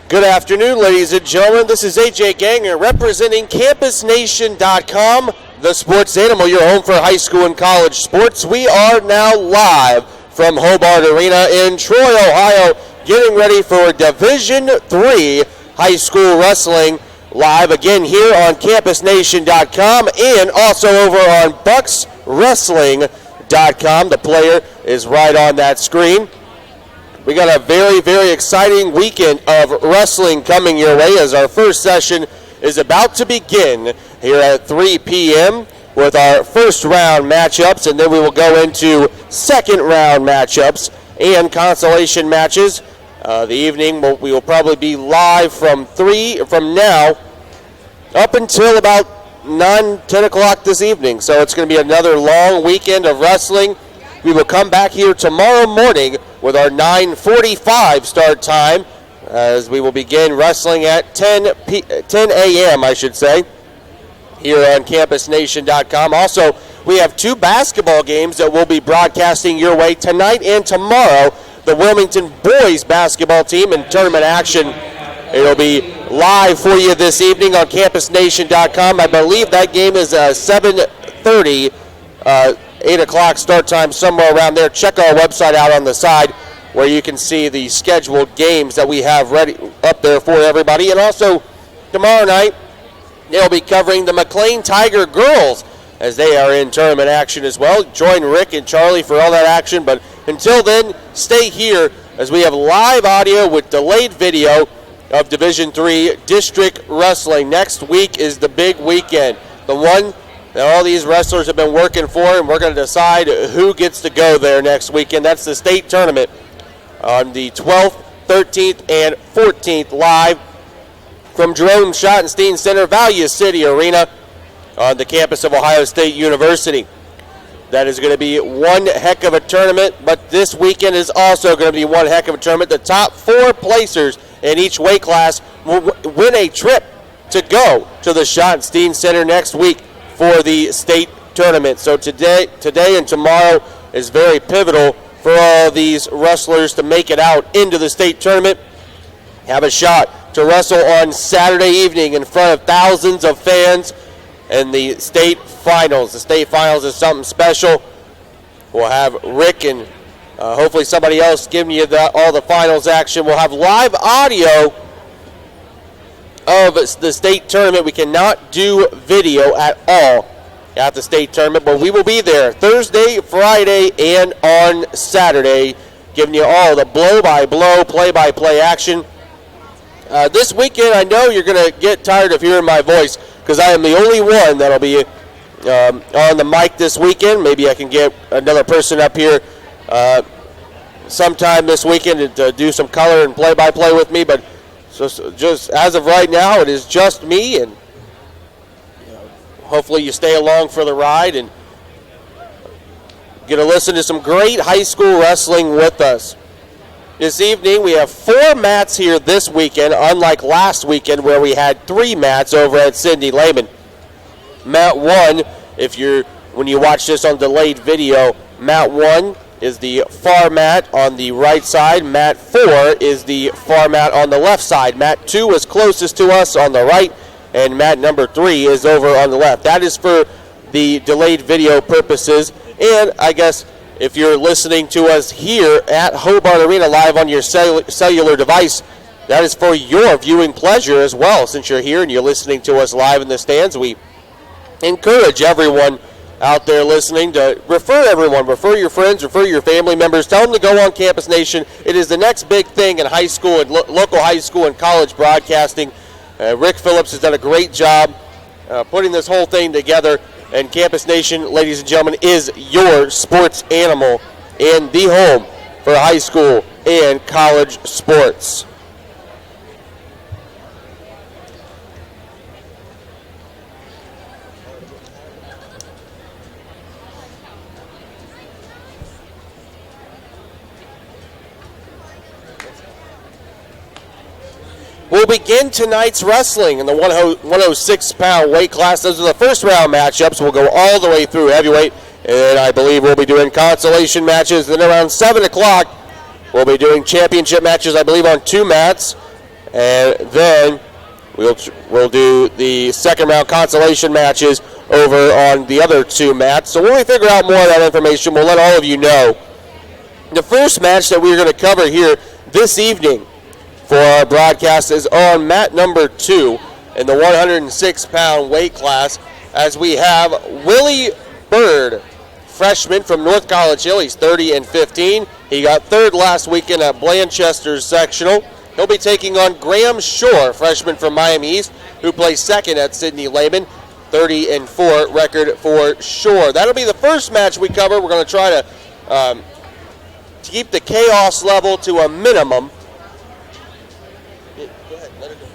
Good afternoon, ladies and gentlemen. This is AJ Ganger representing CampusNation.com, the sports animal, your home for high school and college sports. We are now live from Hobart Arena in Troy, Ohio, getting ready for Division III high school wrestling, live again here on CampusNation.com and also over on BucksWrestling.com. The player is right on that screen. We got a very, very exciting weekend of wrestling coming your way as our first session is about to begin here at 3 p.m. with our first round matchups, and then we will go into second round matchups and consolation matches. The evening we will probably be live from now up until about 10 o'clock this evening. So it's going to be another long weekend of wrestling. We will come back here tomorrow morning with our 9:45 start time as we will begin wrestling at 10 a.m. I should say, here on CampusNation.com. Also, we have two basketball games that we'll be broadcasting your way tonight and tomorrow. The Wilmington boys basketball team in tournament action. It'll be live for you this evening on CampusNation.com. I believe that game is 7:30. 8 o'clock start time, somewhere around there. Check our website out on the side where you can see the scheduled games that we have ready up there for everybody. And also, tomorrow night, they'll be covering the McLean Tiger girls as they are in tournament action as well. Join Rick and Charlie for all that action. But until then, stay here as we have live audio with delayed video of Division III District Wrestling. Next week is the big weekend, the one that all these wrestlers have been working for, and we're going to decide who gets to go there next weekend. That's the state tournament on the 12th, 13th, and 14th, live from Jerome Schottenstein Center, Value City Arena on the campus of Ohio State University. That is going to be one heck of a tournament, but this weekend is also going to be one heck of a tournament. The top four placers in each weight class will win a trip to go to the Schottenstein Center next week for the state tournament. So today and tomorrow is very pivotal for all these wrestlers to make it out into the state tournament. Have a shot to wrestle on Saturday evening in front of thousands of fans in the state finals. The state finals is something special. We'll have Rick and hopefully somebody else giving you all the finals action. We'll have live audio of the state tournament. We cannot do video at all at the state tournament, but we will be there Thursday, Friday, and on Saturday, giving you all the blow-by-blow, play-by-play action. This weekend, I know you're going to get tired of hearing my voice because I am the only one that'll be on the mic this weekend. Maybe I can get another person up here sometime this weekend to do some color and play-by-play with me, but so just as of right now, it is just me, and hopefully you stay along for the ride and get to listen to some great high school wrestling with us. This evening, we have 4 mats here this weekend, unlike last weekend where we had 3 mats over at Cindy Lehman. Mat 1, when you watch this on delayed video, Mat 1 is the far mat on the right side. Mat 4 is the far mat on the left side. Mat 2 is closest to us on the right, and mat number 3 is over on the left. That is for the delayed video purposes, and I guess if you're listening to us here at Hobart Arena live on your cellular device, that is for your viewing pleasure as well. Since you're here and you're listening to us live in the stands, we encourage everyone out there listening to refer your friends, refer your family members, tell them to go on Campus Nation. It is the next big thing in high school and local high school and college broadcasting. Rick Phillips has done a great job putting this whole thing together, and Campus Nation, ladies and gentlemen, is your sports animal and the home for high school and college sports. We'll begin tonight's wrestling in the 106-pound weight class. Those are the first round matchups. We'll go all the way through heavyweight, and I believe we'll be doing consolation matches. Then around 7 o'clock, we'll be doing championship matches, I believe, on 2 mats. And then we'll do the second round consolation matches over on the other two mats. So when we figure out more of that information, we'll let all of you know. The first match that we're going to cover here this evening for our broadcast is on mat number 2 in the 106-pound weight class, as we have Willie Bird, freshman from North College Hill. He's 30-15. He got third last weekend at Blanchester's sectional. He'll be taking on Graham Shore, freshman from Miami East, who plays second at Sidney Lehman. 30-4 record for Shore. That'll be the first match we cover. We're going to try to keep the chaos level to a minimum. Go ahead, let it go.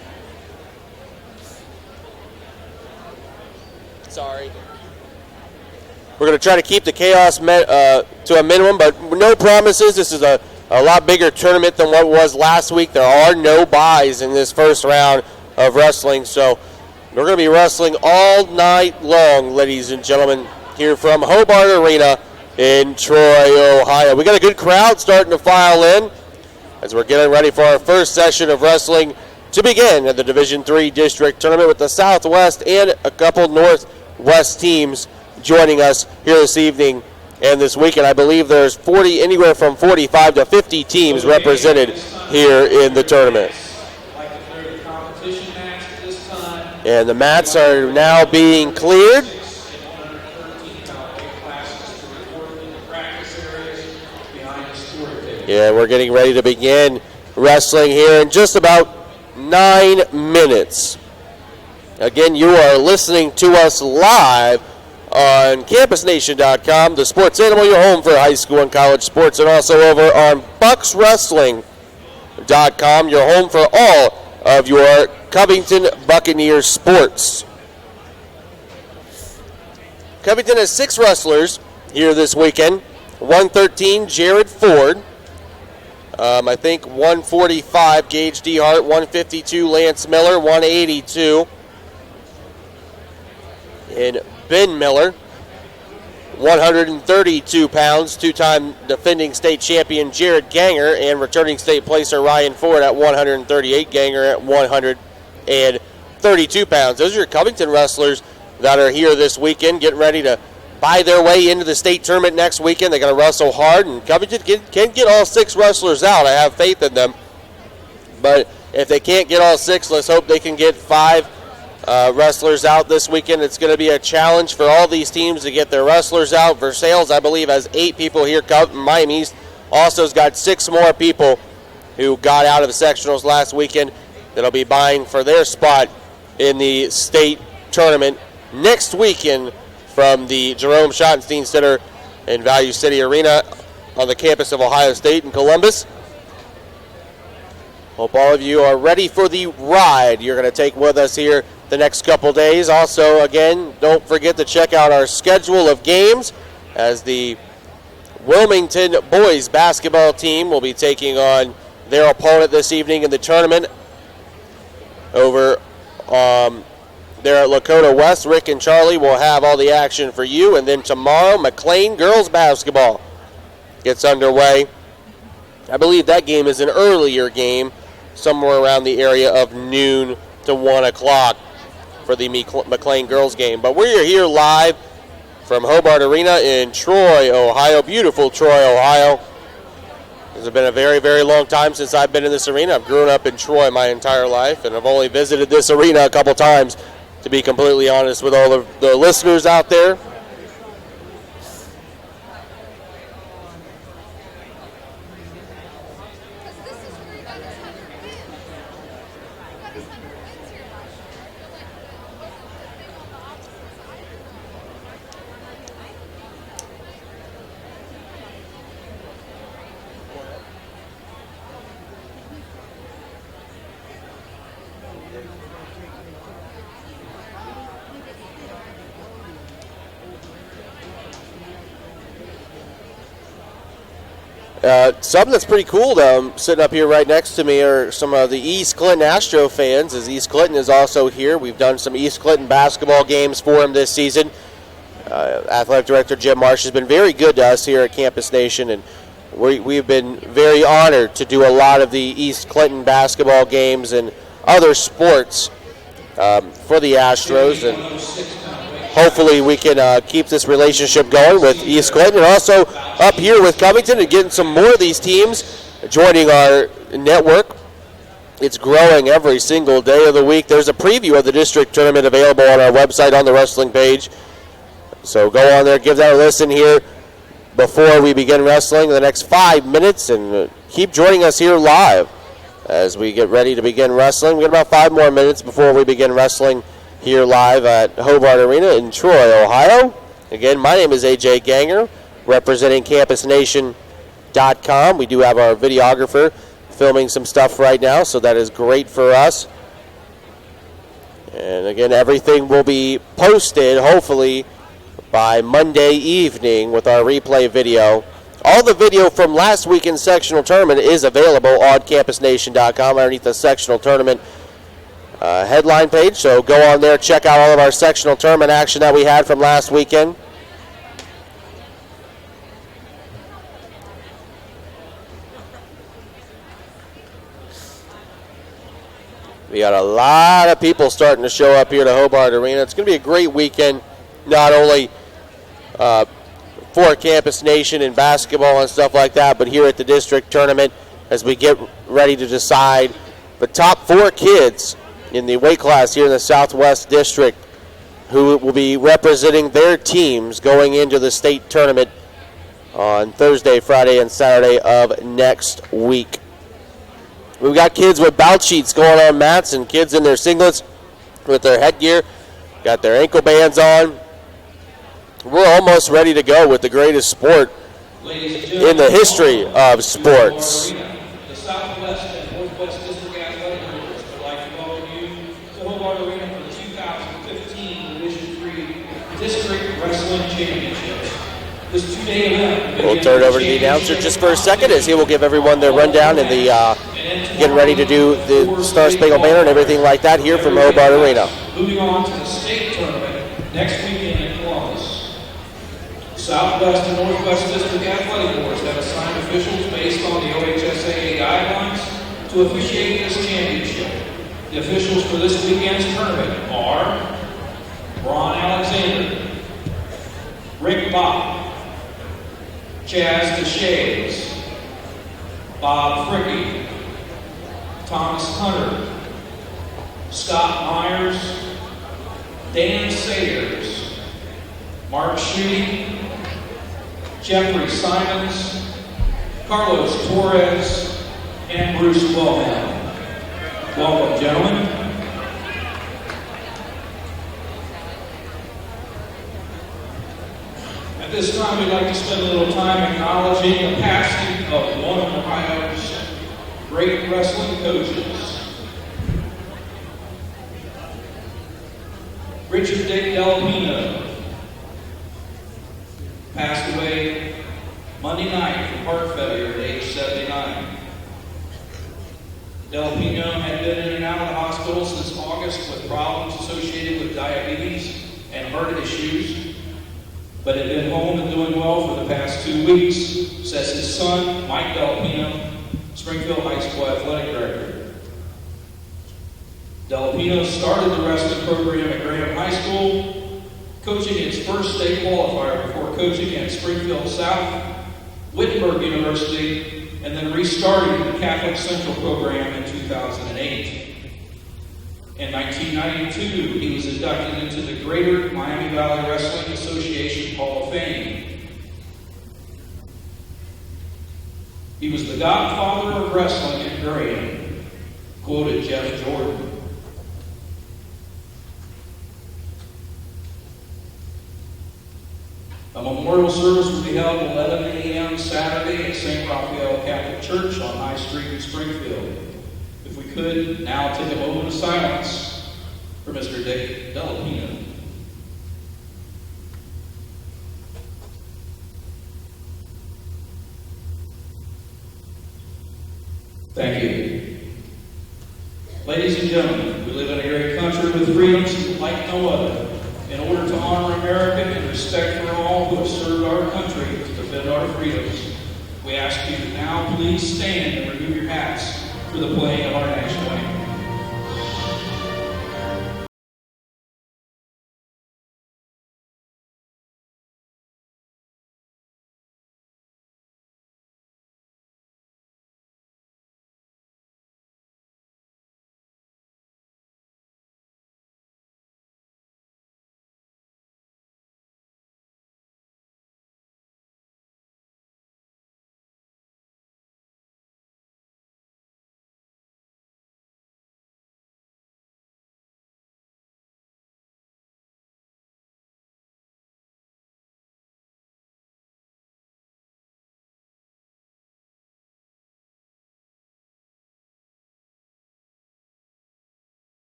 Sorry. We're going to try to keep the chaos to a minimum, but no promises. This is a lot bigger tournament than what it was last week. There are no byes in this first round of wrestling, so we're going to be wrestling all night long, ladies and gentlemen, here from Hobart Arena in Troy, Ohio. We got a good crowd starting to file in as we're getting ready for our first session of wrestling to begin at the Division III District Tournament, with the Southwest and a couple Northwest teams joining us here this evening and this weekend. I believe there's anywhere from 45 to 50 teams represented here in the tournament. And the mats are now being cleared. Yeah, we're getting ready to begin wrestling here in just about 9 minutes. Again, you are listening to us live on CampusNation.com, the sports animal, your home for high school and college sports, and also over on BucksWrestling.com, your home for all of your Covington Buccaneers sports. Covington has 6 wrestlers here this weekend. 113, Jared Ford. I think 145, Gage DeHart. 152, Lance Miller. 182, and Ben Miller. 132 pounds, two-time defending state champion Jared Ganger, and returning state placer Ryan Ford at 138, Ganger at 132 pounds. Those are your Covington wrestlers that are here this weekend, getting ready to buy their way into the state tournament next weekend. They're going to wrestle hard, and Covington can get all 6 wrestlers out. I have faith in them. But if they can't get all 6, let's hope they can get 5 wrestlers out this weekend. It's going to be a challenge for all these teams to get their wrestlers out. Versailles, I believe, has 8 people here. Miami East also has got 6 more people who got out of the sectionals last weekend that'll be vying for their spot in the state tournament next weekend from the Jerome Schottenstein Center in Value City Arena on the campus of Ohio State in Columbus. Hope all of you are ready for the ride you're going to take with us here the next couple days. Also, again, don't forget to check out our schedule of games, as the Wilmington boys basketball team will be taking on their opponent this evening in the tournament over there at Lakota West. Rick and Charlie will have all the action for you. And then tomorrow, McLean girls basketball gets underway. I believe that game is an earlier game, somewhere around the area of noon to 1 o'clock for the McLean girls game. But we're here live from Hobart Arena in Troy, Ohio. Beautiful Troy, Ohio. It's been a very, very long time since I've been in this arena. I've grown up in Troy my entire life, and I've only visited this arena a couple times, to be completely honest with all of the listeners out there. Something that's pretty cool, though, sitting up here right next to me are some of the East Clinton Astro fans, as East Clinton is also here. We've done some East Clinton basketball games for him this season. Athletic Director Jim Marsh has been very good to us here at Campus Nation, and we've been very honored to do a lot of the East Clinton basketball games and other sports for the Astros, and hopefully we can keep this relationship going with East Clinton, and also up here with Covington, and getting some more of these teams joining our network. It's growing every single day of the week. There's a preview of the district tournament available on our website on the wrestling page. So go on there, give that a listen here before we begin wrestling in the next 5 minutes, and keep joining us here live as we get ready to begin wrestling. We got about 5 more minutes before we begin wrestling here live at Hobart Arena in Troy, Ohio. Again, my name is AJ Ganger, representing CampusNation.com. We do have our videographer filming some stuff right now, so that is great for us. And again, everything will be posted hopefully by Monday evening with our replay video. All the video from last weekend's sectional tournament is available on CampusNation.com underneath the sectional tournament headline page. So go on there, check out all of our sectional tournament action that we had from last weekend. We got a lot of people starting to show up here to Hobart Arena. It's going to be a great weekend, not only for Campus Nation and basketball and stuff like that, but here at the district tournament as we get ready to decide the top 4 kids in the weight class here in the Southwest District who will be representing their teams going into the state tournament on Thursday, Friday, and Saturday of next week. We've got kids with bout sheets going on mats and kids in their singlets with their headgear, got their ankle bands on. We're almost ready to go with the greatest sport in the history of sports. The Southwest and Northwest District Athletic Boards would like to welcome you to Hobart Arena for the 2015 Division III District Wrestling Championships. This 2-day event. We'll turn it over to the announcer just for a second as he will give everyone their rundown and the getting ready to do the Star Spangled Banner and everything like that here from Hobart Arena. Moving on to the state tournament next weekend in Columbus. Southwest and Northwest District Athletic Boards have assigned officials based on the OHSAA guidelines to officiate this championship. The officials for this weekend's tournament are Ron Alexander, Rick Bob, Chaz DeShays, Bob Fricky, Thomas Hunter, Scott Myers, Dan Sayers, Mark Schutte, Jeffrey Simons, Carlos Torres, and Bruce Wilhelm. Welcome, gentlemen. At this time, we'd like to spend a little time acknowledging the passing of one of Ohio's great wrestling coaches. Richard Dick Delpino passed away Monday night from heart failure at age 79. Delpino had been in and out of the hospital since August with problems associated with diabetes and heart issues, but had been home and doing well for the past 2 weeks, says his son, Mike Delpino, Springfield High School Athletic Director. Delpino started the wrestling program at Graham High School, coaching its first state qualifier before coaching at Springfield South, Wittenberg University, and then restarting the Catholic Central program in 2008. In 1992, he was inducted into the Greater Miami Valley Wrestling Association Hall of Fame. He was the godfather of wrestling at Graham, quoted Jeff Jordan. A memorial service will be held at 11 a.m. Saturday at St. Raphael Catholic Church on High Street in Springfield. If we could, now take a moment of silence for Mr. Dick Delpino. Thank you. Ladies and gentlemen, we live in a great country with freedoms like no other. In order to honor America and respect for all who have served our country to defend our freedoms, We ask you to now please stand and remove your hats for the playing of our national anthem.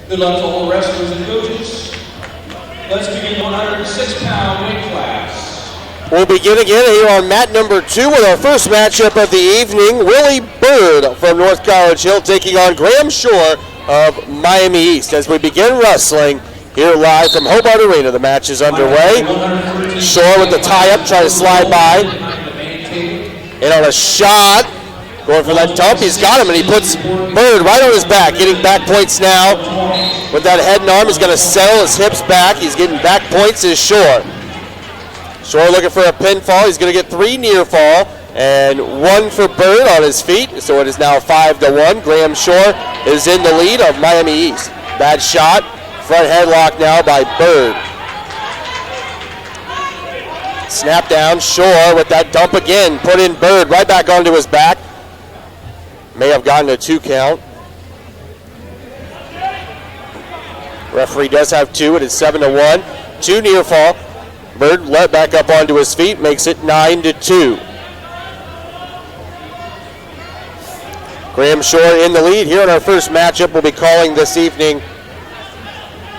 Good luck to all wrestlers and coaches. Let's begin the 106-pound weight class. We'll begin again here on mat number 2 with our first matchup of the evening. Willie Bird from North College Hill taking on Graham Shore of Miami East. As we begin wrestling here live from Hobart Arena, the match is underway. Shore with the tie-up, trying to slide by. And on a shot, going for that dump, he's got him, and he puts Bird right on his back, getting back points now. With that head and arm, he's going to settle his hips back. He's getting back points is Shore. Shore looking for a pinfall. He's going to get 3 near fall, and 1 for Bird on his feet, so it is now 5-1. Graham Shore is in the lead of Miami East. Bad shot, front headlock now by Bird. Snap down, Shore with that dump again, put in Bird right back onto his back. May have gotten a 2 count. Referee does have 2. It is 7-1. 2 near fall. Bird let back up onto his feet, makes it 9-2. Graham Shore in the lead here in our first matchup. We'll be calling this evening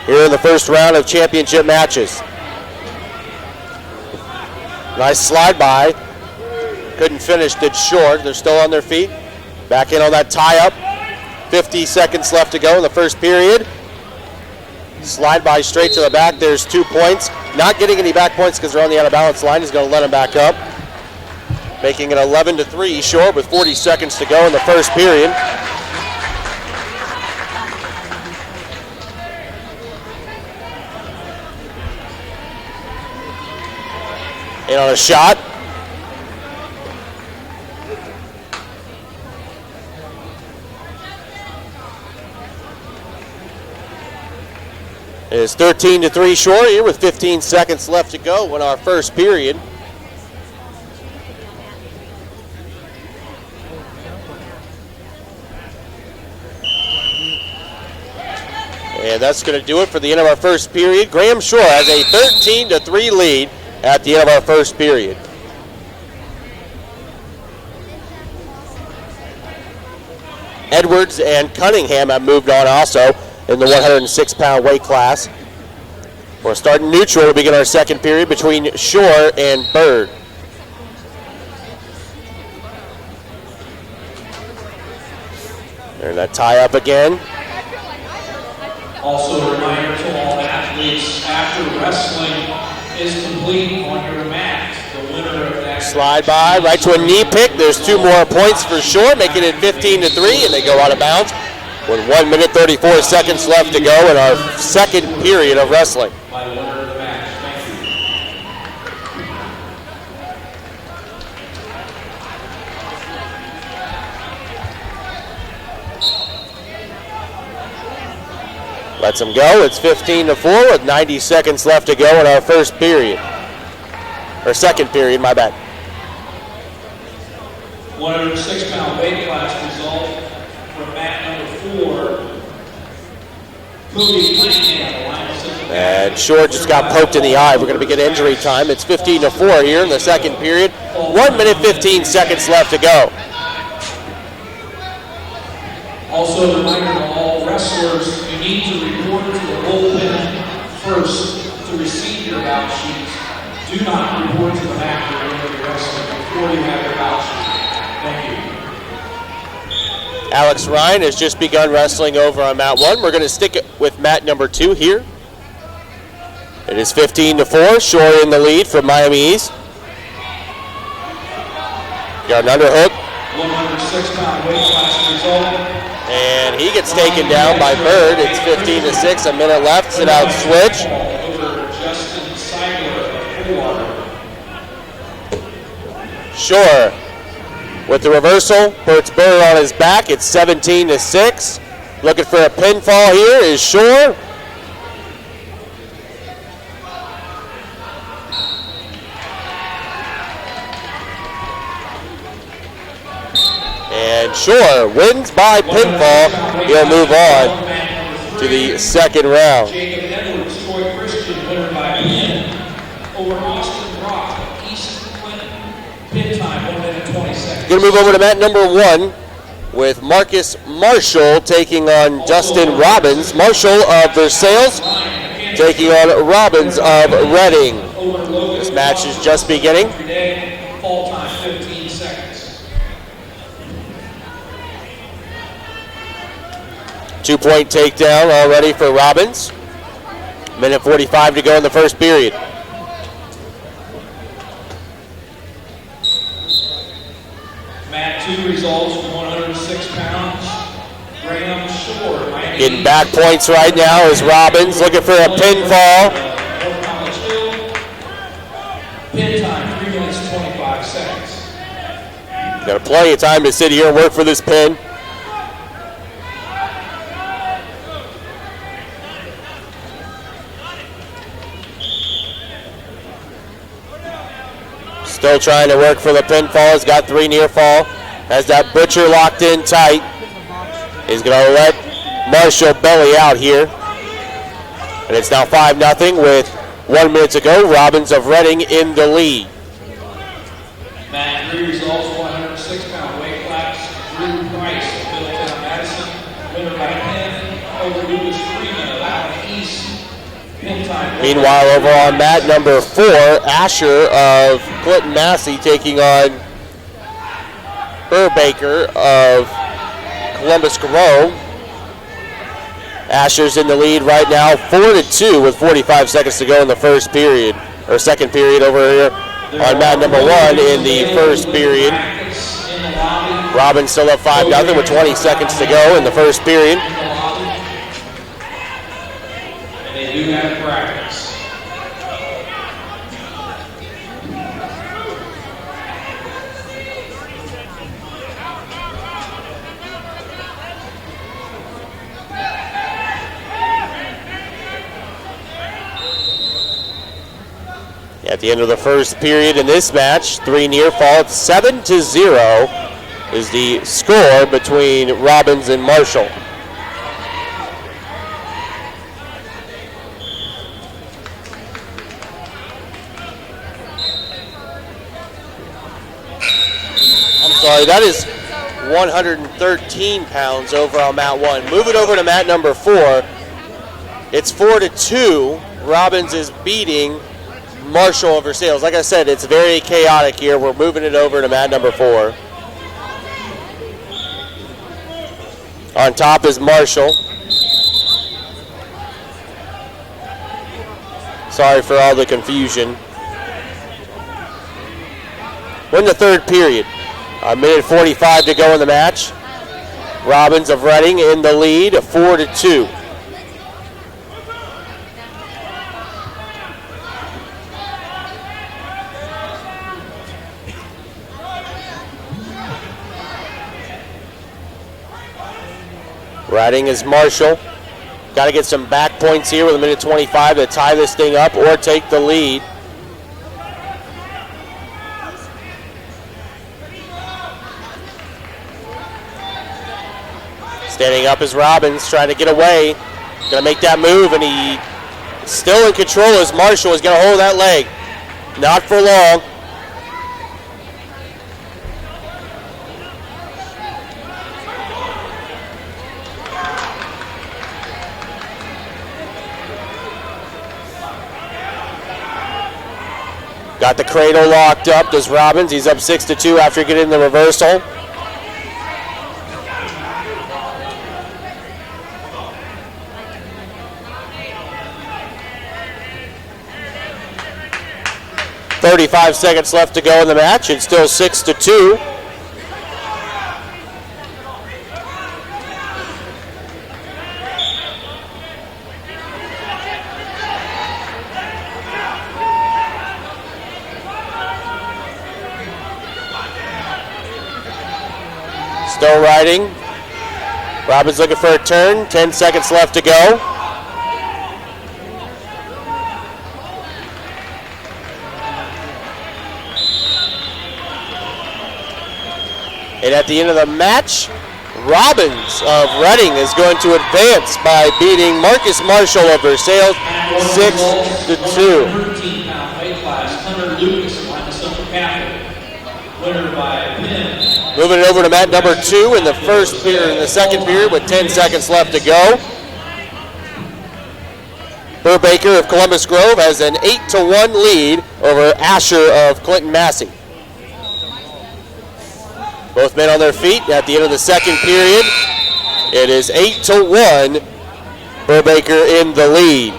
here in the first round of championship matches. Nice slide by. Couldn't finish, did Shore. They're still on their feet. Back in on that tie-up. 50 seconds left to go in the first period. Slide by straight to the back. There's 2 points. Not getting any back points because they're on the out-of-balance line. He's going to let him back up. Making it 11-3. Short with 40 seconds to go in the first period. And on a shot. It is 13-3 Shore here with 15 seconds left to go in our first period. And that's going to do it for the end of our first period. Graham Shore has a 13-3 lead at the end of our first period. Edwards and Cunningham have moved on also in the 106-pound weight class. We're starting neutral to begin our second period between Shore and Bird. There's that tie up again. Also a reminder to all athletes, after wrestling is complete on your mat, the winner of that Slide by, right to a knee pick. There's 2 more points for Shore, making it 15-3, and they go out of bounds with 1 minute 34 seconds left to go in our second period of wrestling. by the winner of the match. Thank you. Lets them go. It's 15-4 with 90 seconds left to go in our first period. Or second period, my bad. 106-pound weight class result from mat number 4. Cody Cunningham, Lionel Central. And Shore just got poked in the eye. We're going to begin injury time. It's 15-4 here in the second period. 1 minute 15 seconds left to go. Also a reminder to all wrestlers report to the bullpen first to receive your bout sheets. Do not report to the mat during your wrestling before you have your bout sheet. Thank you. Alex Ryan has just begun wrestling over on mat 1. We're going to stick it with mat number 2 here. It is 15-4. Shore in the lead from Miami East. Got an underhook. 106-pound weight class result. And he gets taken down by Bird. It's 15-6. A minute left. Sit out switch. Over Justin Seidler of 4. Shore with the reversal, puts Bird on his back. It's 17-6. Looking for a pinfall here is Shore. And Shore wins by pinfall. He'll move on to the second round. Jacob Edwards, Troy Christian, winner by pin over Austin Rock, East Clinton. Pin time, 1 minute 20 seconds. Going to move over to mat number 1 with Marcus Marshall taking on Dustin Robbins. Marshall of Versailles taking on Robbins of Reading. This match is just beginning. Fall time, 15 seconds. 2-point takedown already for Robbins. Minute 45 to go in the first period. Mat 2 results from 106 pounds. Graham Shore. Getting back points right now is Robbins looking for a pinfall. Pin time, 3 minutes 25 seconds. Got plenty of time to sit here and work for this pin. Still trying to work for the pinfall. He's got 3 near fall. Has that Butcher locked in tight. He's going to let Marshall belly out here. And it's now 5-0 with 1 minute to go. Robbins of Reading in the lead. Mat 3 results, 106-pound weight class. Drew Price of Middletown Madison. Winner by pin over Lucas Freeman of Allen East. Pin time. Meanwhile, over on mat number 4, Asher of Clinton Massey taking on Burbaker of Columbus Grove. Asher's in the lead right now, 4-2 with 45 seconds to go in the first period, or second period over here on mat number 1 in the first period. Robbins still up 5-0 with 20 seconds to go in the first period. And they do have practice. At the end of the first period in this match, 3 near fall, 7-0 is the score between Robbins and Marshall. I'm sorry, that is 113 pounds over on mat 1. Move it over to mat number 4. It's 4-2. Robbins is beating Marshall over Sales. Like I said, it's very chaotic here. We're moving it over to mat number 4. On top is Marshall. Sorry for all the confusion. We're in the third period. A minute 45 to go in the match. Robbins of Reading in the lead, 4-2. Reading is Marshall. Got to get some back points here with a minute 25 to tie this thing up or take the lead. Standing up is Robbins, trying to get away. Going to make that move, and he still in control as Marshall is going to hold that leg. Not for long. Got the cradle locked up, does Robbins. He's up 6-2 after getting the reversal. .35 seconds left to go in the match. It's still 6-2. Still riding. Robbins looking for a turn. 10 seconds left to go. And at the end of the match, Robbins of Reading is going to advance by beating Marcus Marshall of Versailles 6-2. 13-pound weight class, Hunter Lucas of Minnesota Catholic. Winner by pin. Moving it over to mat number 2 in the second period with 10 seconds left to go. Burbaker of Columbus Grove has an 8-1 lead over Asher of Clinton Massey. Both men on their feet at the end of the second period. It is 8-1, Burbaker in the lead.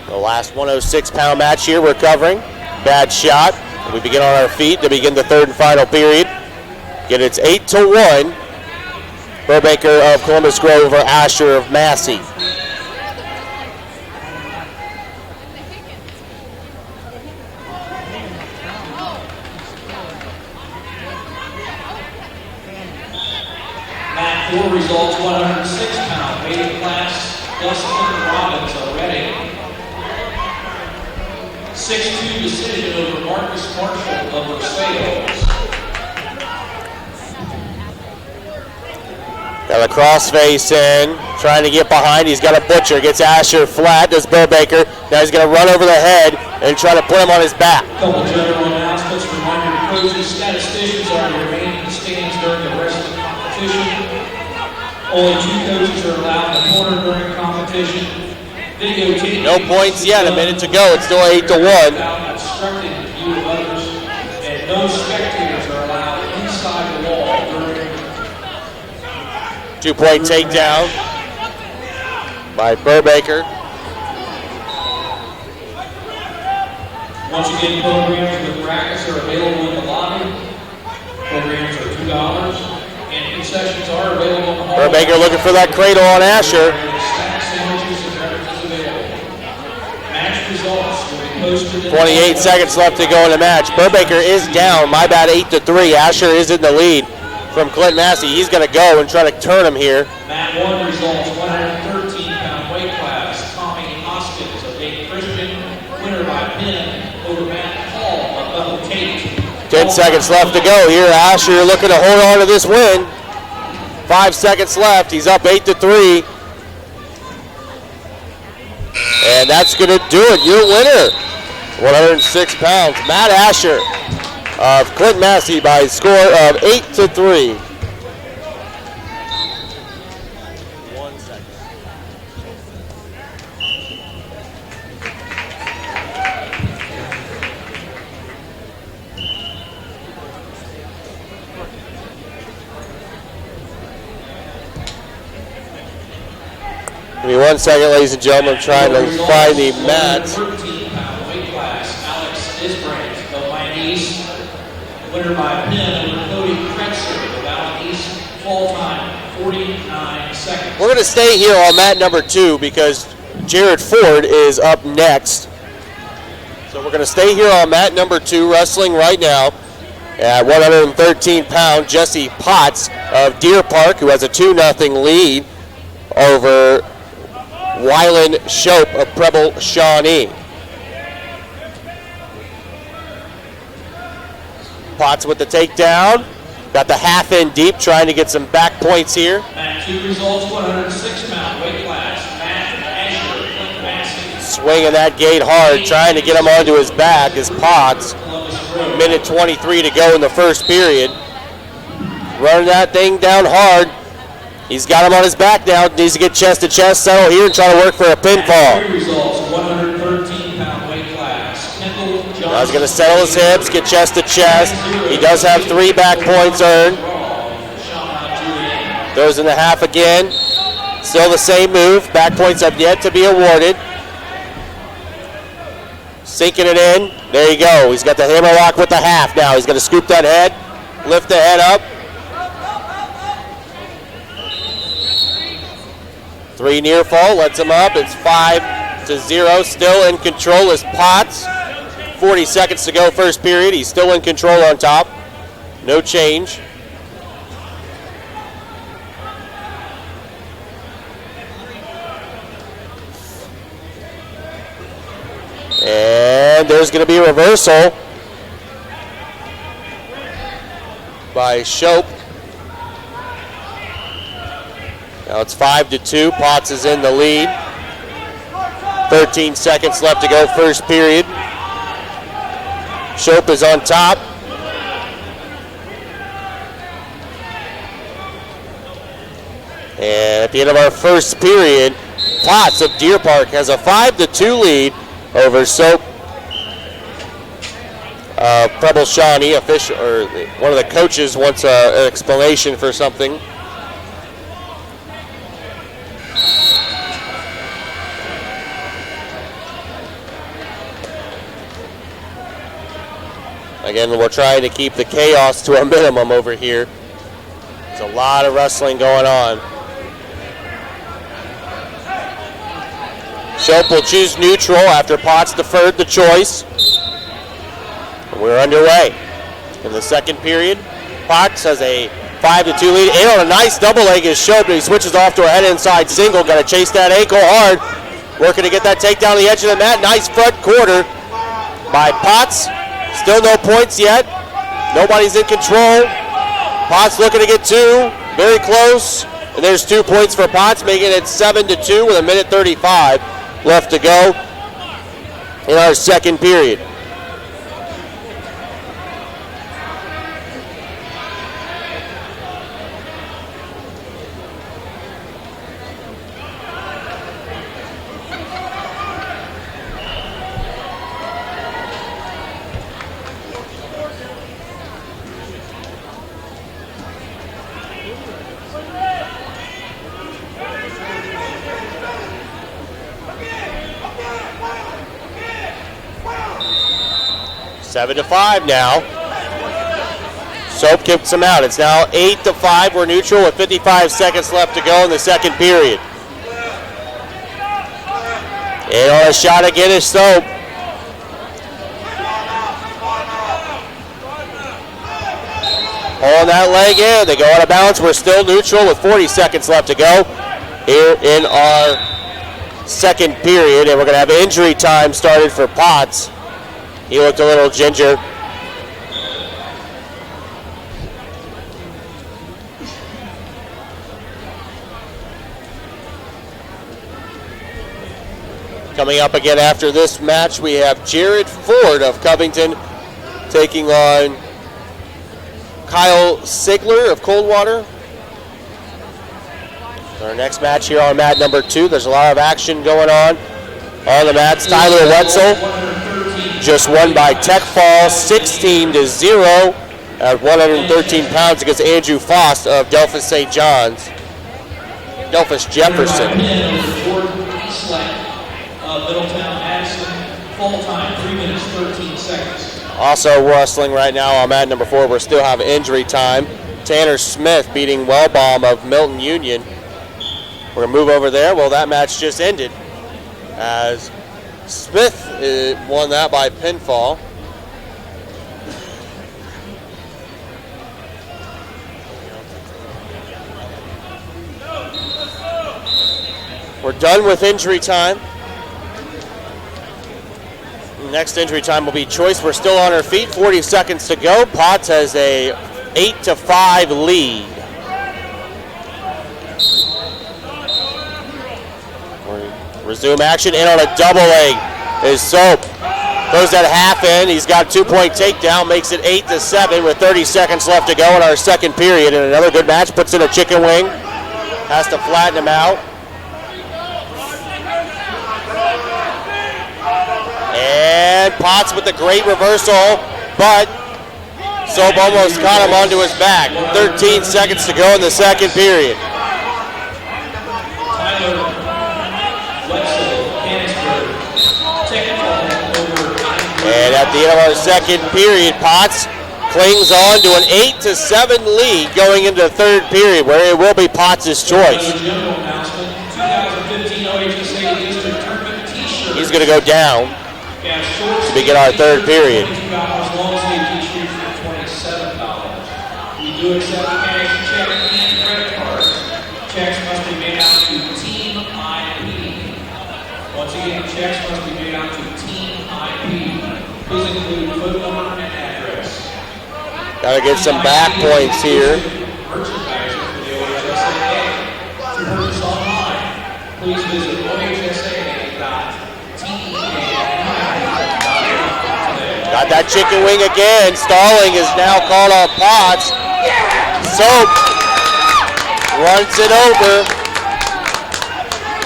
The last 106-pound match here we're covering. Bad shot. We begin on our feet to begin the third and final period. Again, it's 8-1, Burbaker of Columbus Grove over Asher of Massey. Mat 4 results 106-pound weight class. Dustin Robbins of Reading. 6-2 decision over Marcus Marshall of Versailles. Got a crossface in, trying to get behind. He's got a butcher, gets Asher flat, does Burbaker. Now he's going to run over the head and try to put him on his back. Couple general announcements. Reminder, coaches, statisticians are to remain in the stands during the rest of the competition. Only 2 coaches are allowed in the corner during competition. Videotape. No points yet, a minute to go. It's still 8-1. Without obstructing the view of others, and no spectators are allowed inside the wall during. 2-point takedown by Burbaker. Once again, programs with brackets are available in the lobby. Programs are $2, and concessions are available in the hall. Burbaker looking for that cradle on Asher. Snack sandwiches and beverages available. Match results will be posted in 28 seconds left to go in the match. Burbaker is down, my bad, 8-3. Asher is in the lead from Clinton Massey. He's going to go and try to turn him here. Mat 1 results 113-pound weight class. Tommy Hoskins of Dayton Christian. Winner by pin over Matt Paul of Bethel Tate. 10 seconds left to go here. Asher looking to hold on to this win. 5 seconds left. He's up 8-3. And that's going to do it. Your winner, 106 pounds, Matt Asher of Clinton Massey by a score of 8-3. 1 second. Give me 1 second, ladies and gentlemen. I'm trying to find the mats. 13-pound weight class. Alex Isbrand of Mine East. Winner by pin over Cody Kretzer of Allen East. Fall time 49 seconds. We're going to stay here on mat number 2 because Jared Ford is up next. So we're going to stay here on mat number 2, wrestling right now at 113 pounds. Jesse Potts of Deer Park, who has a 2-0 lead over Wyland Shope of Preble Shawnee. Potts with the takedown. Got the half in deep, trying to get some back points here. Mat 2 results 106-pound weight class. Matt Asher, Clinton Massey. Swinging that gate hard, trying to get him onto his back is Potts. Columbus Grove. Minute 23 to go in the first period. Running that thing down hard. He's got him on his back now. Needs to get chest to chest, settle here, and try to work for a pinfall. Results, 113-pound weight class. Kendall Johnson. Now he's going to settle his hips, get chest to chest. He does have 3 back points earned. Throws in the half again. Still the same move. Back points have yet to be awarded. Sinking it in. There you go. He's got the hammer lock with the half now. He's going to scoop that head, lift the head up. 3 near fall, lets him up. It's 5-0. Still in control is Potts. 40 seconds to go first period. He's still in control on top. No change. And there's going to be a reversal by Shope. Now it's 5-2. Potts is in the lead. 13 seconds left to go first period. Shope is on top. And at the end of our first period, Potts of Deer Park has a 5-2 lead over Soap. Preble Shawnee, official, or one of the coaches, wants an explanation for something. Again, we're trying to keep the chaos to a minimum over here. There's a lot of wrestling going on. Shope will choose neutral after Potts deferred the choice. We're underway. In the second period, Potts has a 5-2 lead. And on a nice double leg is Shope, but he switches off to a head inside single. Got to chase that ankle hard. Working to get that takedown on the edge of the mat. Nice front quarter by Potts. Still no points yet. Nobody's in control. Potts looking to get 2. Very close. And there's 2 points for Potts, making it 7-2 with 1:35 left to go in our second period. Seven to 5 now. Soap kicks him out. It's now 8-5. We're neutral with 55 seconds left to go in the second period. And on a shot again is Soap. Pulling that leg in. They go out of bounds. We're still neutral with 40 seconds left to go here in our second period. And we're going to have injury time started for Potts. He looked a little ginger. Coming up again after this match, we have Jared Ford of Covington taking on Kyle Sigler of Coldwater. Our next match here on mat number 2. There's a lot of action going on the mats. Tyler Wetzel just won by tech fall 16-0 at 113 pounds against Andrew Fost of Delphus St. John's. Delphus Jefferson. Middletown Addison, full time, 3 minutes, 13 seconds. Also wrestling right now on mat number 4. We still have injury time. Tanner Smith beating Wellbaum of Milton Union. We're going to move over there. Well, that match just ended as Smith won that by pinfall. We're done with injury time. Next injury time will be choice. We're still on our feet. 40 seconds to go. Potts has a 8-5 lead. Resume action, in on a double leg is Soap. Throws that half in. He's got a 2-point takedown, makes it 8-7 with 30 seconds left to go in our second period. And another good match, puts in a chicken wing. has to flatten him out. And Potts with a great reversal, but Soap almost caught him onto his back. 13 seconds to go in the second period. And at the end of our second period, Potts clings on to an 8-7 lead going into the third period, where it will be Potts' choice. He's going to go down to begin our third period. We do accept cash, check, and credit cards. Checks must be made out to Team IP. Once again, checks must be made out to Team IP. Please include phone number and address. Gotta get some back points here. Merchandiser for the OHSAA. To purchase online, please visit ohsaa.tea.com. Got that chicken wing again. Stalling is now called on Potts. Soap runs it over.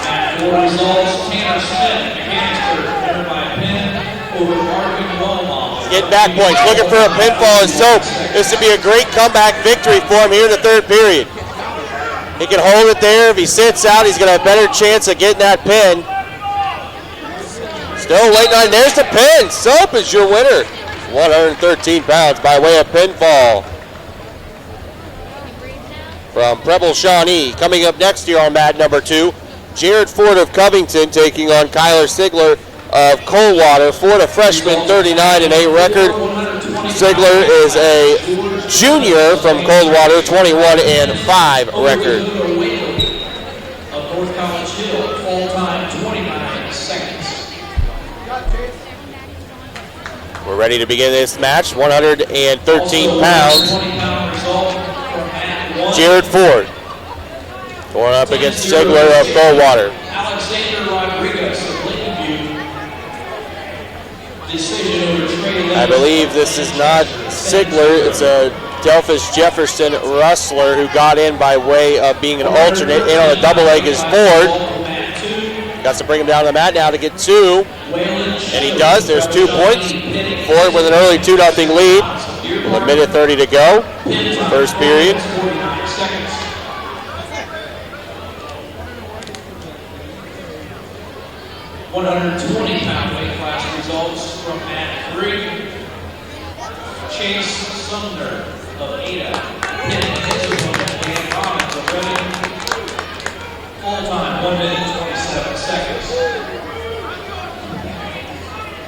And for results, Tanner Smith, Mechanicsburg, winner by pin over Marvin Walmart. Getting back points, looking for a pinfall, and Soap. This would be a great comeback victory for him here in the third period. He can hold it there. If he sits out, he's going to have a better chance of getting that pin. Still waiting on, there's the pin. Soap is your winner. 113 pounds by way of pinfall. From Preble Shawnee. Coming up next year on mat number 2, Jared Ford of Covington taking on Kyler Sigler of Coldwater. Ford, a freshman, 39-8 record. Sigler is a junior from Coldwater, 21-5 record. Of North College Hill, full time 29 seconds. We're ready to begin this match. 113 pounds. Jared Ford going up against Sigler of Coldwater. Alexander Rodriguez of Lincolnview. Decision over Trey. I believe this is not Sigler. It's a Delphus Jefferson Rustler who got in by way of being an alternate. In on a double leg is Ford. Got to bring him down to the mat now to get 2. And he does. There's 2 points. Ford with an early 2-0 lead. With a minute 30 to go. First period. 120-pound weight class results from mat 3. Chase Sumner of Ada. Hitting his opponent, Dan Robbins of Reading. Full time, 1 minute 27 seconds.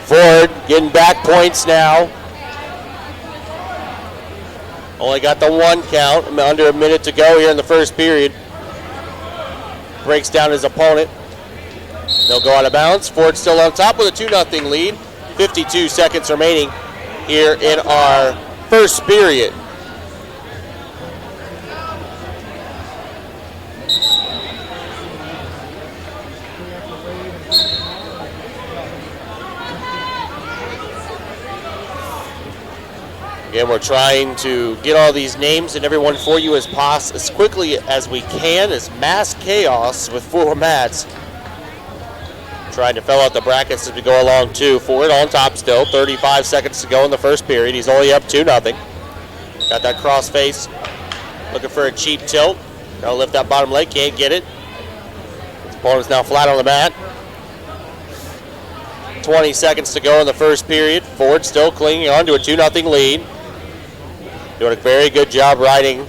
Ford getting back points now. Only got the 1 count. Under a minute to go here in the first period. Breaks down his opponent. They'll go out of bounds. Ford still on top with a 2-0 lead. 52 seconds remaining here in our first period. Again, we're trying to get all these names and everyone for you as quickly as we can, as mass chaos with 4 mats. Trying to fill out the brackets as we go along too. Ford on top still, 35 seconds to go in the first period. He's only up 2-0. Got that cross face, looking for a cheap tilt. Now lift that bottom leg, can't get it. His opponent's now flat on the mat. 20 seconds to go in the first period. Ford still clinging on to a 2-0 lead. Doing a very good job riding.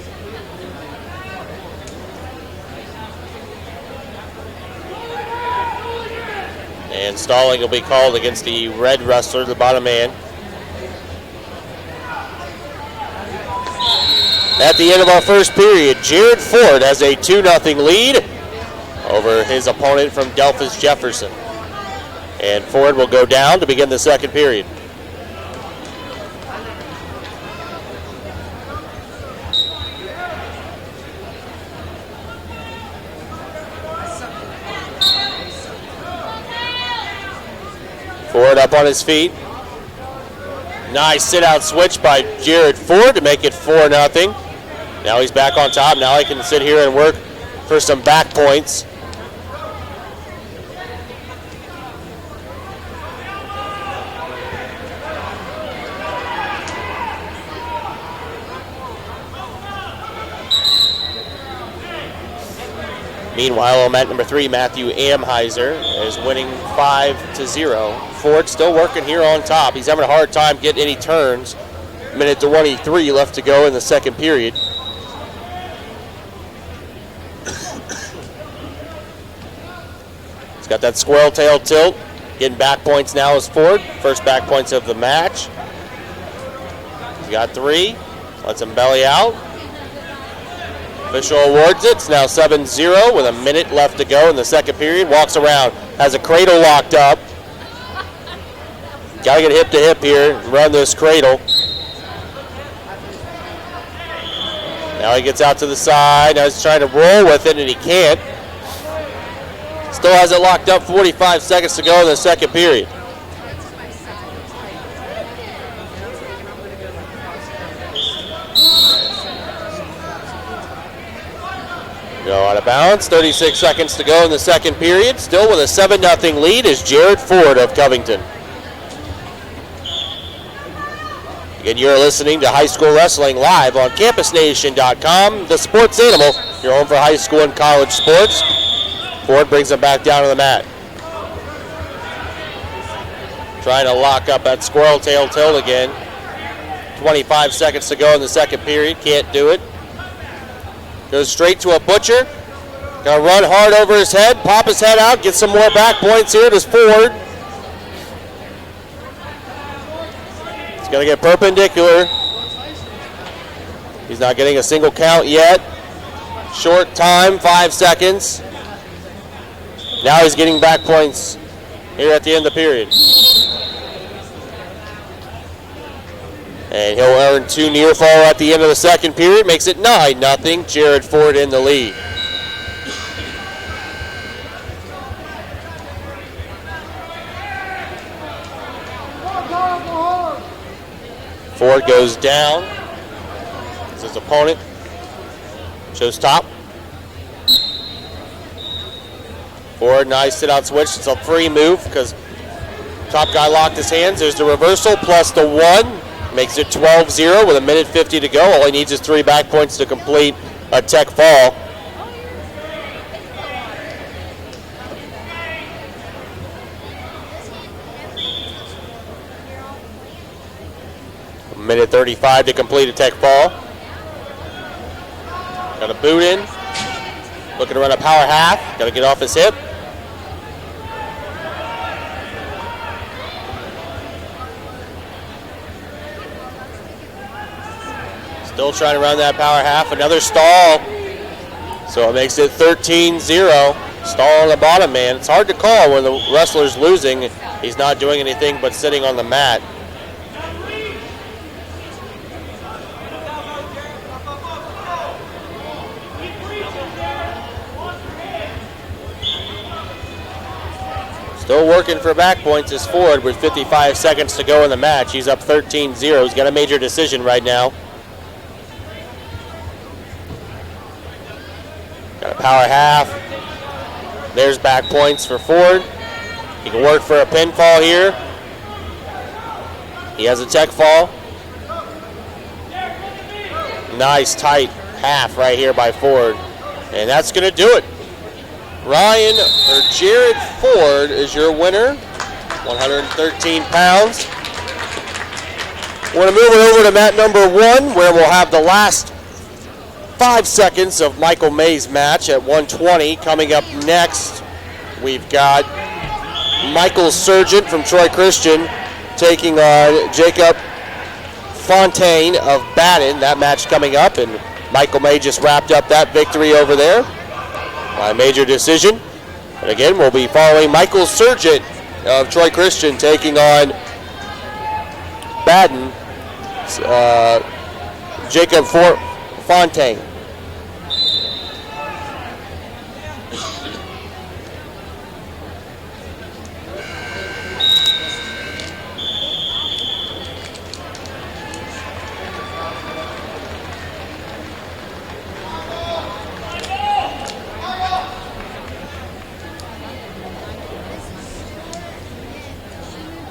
And stalling will be called against the red wrestler, the bottom man. At the end of our first period, Jared Ford has a 2-0 lead over his opponent from Delphus Jefferson. And Ford will go down to begin the second period. Ford up on his feet. Nice sit-out switch by Jared Ford to make it 4-0. Now he's back on top. Now he can sit here and work for some back points. Meanwhile, on mat number 3, Matthew Amheiser is winning 5-0. Ford still working here on top. He's having a hard time getting any turns. Minute 23 left to go in the second period. He's got that squirrel tail tilt. Getting back points now is Ford. First back points of the match. He's got 3. Lets him belly out. Official awards it. It's now 7-0 with a minute left to go in the second period. Walks around. Has a cradle locked up. Got to get hip to hip here and run this cradle. Now he gets out to the side. Now he's trying to roll with it, and he can't. Still has it locked up. 45 seconds to go in the second period. Go out of bounds. 36 seconds to go in the second period. Still with a 7-0 lead is Jared Ford of Covington. Again, you're listening to High School Wrestling live on CampusNation.com, the sports animal, your home for high school and college sports. Ford brings him back down to the mat. Trying to lock up that squirrel tail tilt again. 25 seconds to go in the second period. Can't do it. Goes straight to a butcher. Gonna run hard over his head, pop his head out, get some more back points here to Ford. It's gonna get perpendicular. He's not getting a single count yet. Short time, 5 seconds. Now he's getting back points here at the end of the period. And he'll earn 2 near fall at the end of the second period. Makes it 9-0. Jared Ford in the lead. Ford goes down. His opponent shows top. Ford, nice sit-out switch. It's a free move because top guy locked his hands. There's the reversal plus the 1. Makes it 12-0 with a minute 50 to go. All he needs is 3 back points to complete a tech fall. A minute 35 to complete a tech fall. Got a boot in. Looking to run a power half. Got to get off his hip. Still trying to run that power half. Another stall. So it makes it 13-0. Stall on the bottom man. It's hard to call when the wrestler's losing. He's not doing anything but sitting on the mat. Still working for back points is Ford with 55 seconds to go in the match. He's up 13-0. He's got a major decision right now. Got a power half. There's back points for Ford. He can work for a pinfall here. He has a tech fall. Nice tight half right here by Ford. And that's going to do it. Jared Ford is your winner. 113 pounds. We're going to move it over to mat number 1 where we'll have the last 5 seconds of Michael May's match at 120. Coming up next, we've got Michael Surgent from Troy Christian taking on Jacob Fontaine of Baden. That match coming up, and Michael May just wrapped up that victory over there by major decision. And again, we'll be following Michael Surgent of Troy Christian taking on Baden, Jacob Fontaine.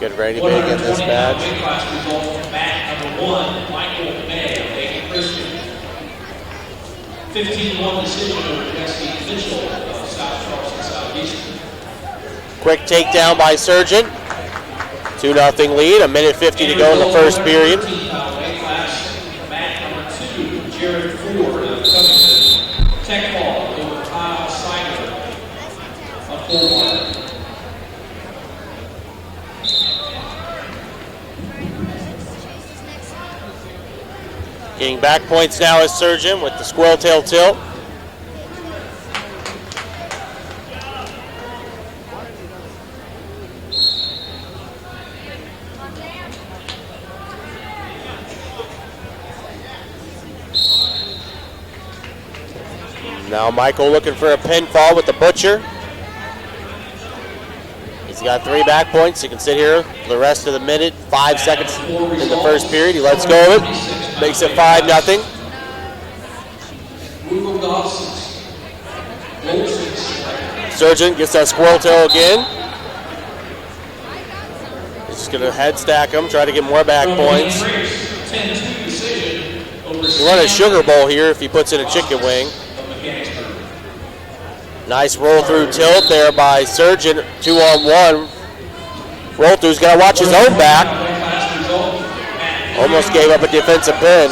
Get ready to begin this match. Weight class result from mat number 1, Michael May of Dayton Christian. 15-1 decision over Jesse Mitchell of South Charleston Southeastern. Quick takedown by Surgeon. 2-0 lead, a minute 50 to go in the first period. Weight class, mat number 2, Jared Ford of Covington. Tech ball over Kyle Seidler of Coldwater. Getting back points now is Surgeon with the squirrel tail tilt. Now Michael looking for a pinfall with the Butcher. He's got 3 back points. He can sit here for the rest of the minute, 5 seconds in the first period. He lets go of it, makes it 5-0. Surgeon gets that squirrel tail again. He's just going to head stack him, try to get more back points. You run a sugar bowl here if he puts in a chicken wing. Nice roll through tilt there by Surgeon, 2-on-1. Roll through's got to watch his own back. Almost gave up a defensive pin.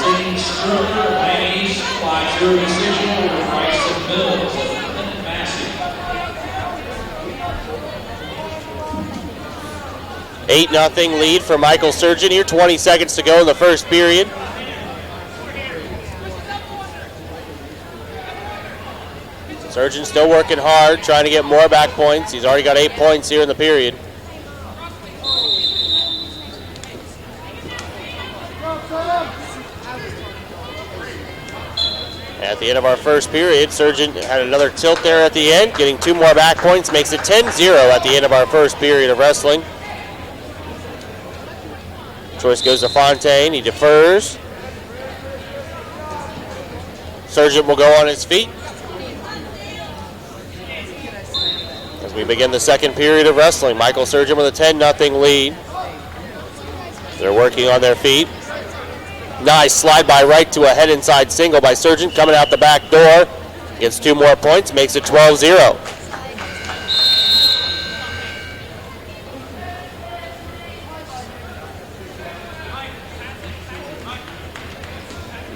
Eight 0 lead for Michael Surgeon here. 20 seconds to go in the first period. Surgeon still working hard, trying to get more back points. He's already got 8 points here in the period. At the end of our first period, Surgeon had another tilt there at the end, getting 2 more back points, makes it 10-0 at the end of our first period of wrestling. Choice goes to Fontaine, he defers. Surgeon will go on his feet as we begin the second period of wrestling. Michael Surgeon with a 10-0 lead. They're working on their feet. Nice slide by right to a head inside single by Surgeon, coming out the back door. Gets 2 more points, makes it 12-0.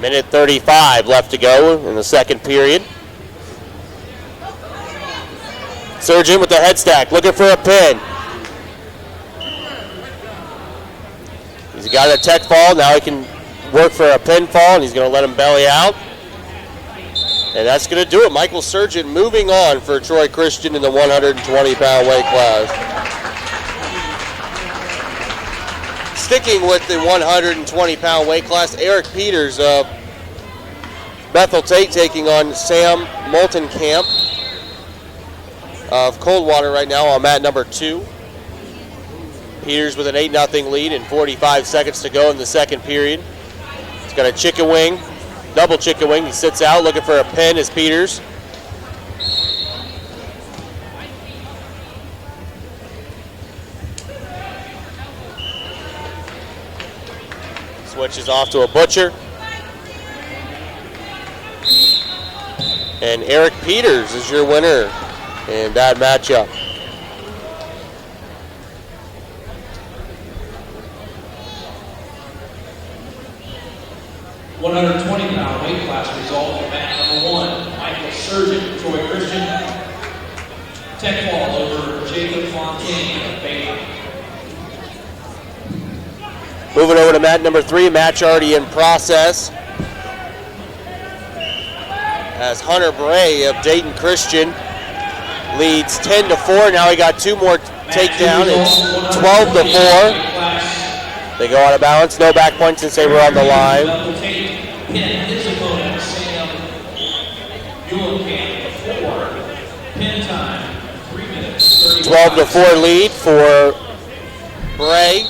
Minute 35 left to go in the second period. Surgeon with the head stack, looking for a pin. He's got a tech fall, now he can work for a pinfall, and he's going to let him belly out. And that's going to do it. Michael Surgeon moving on for Troy Christian in the 120-pound weight class. Sticking with the 120-pound weight class, Eric Peters of Bethel Tate taking on Sam Moltenkamp of Coldwater right now on mat number 2. Peters with an 8-0 lead and 45 seconds to go in the second period. He's got a chicken wing, double chicken wing. He sits out looking for a pin as Peters. Switches off to a Butcher. And Eric Peters is your winner in that matchup. £120 weight class result for mat number 1, Michael Surgeon, Troy Christian. Tech ball over Jacob Fontaine of Baylor. Moving over to mat number 3, match already in process. As Hunter Bray of Dayton Christian leads 10-4. Now he got 2 more takedown. It's 12-4. They go out of balance. No back points since they were on the line. 12-4 lead for Bray.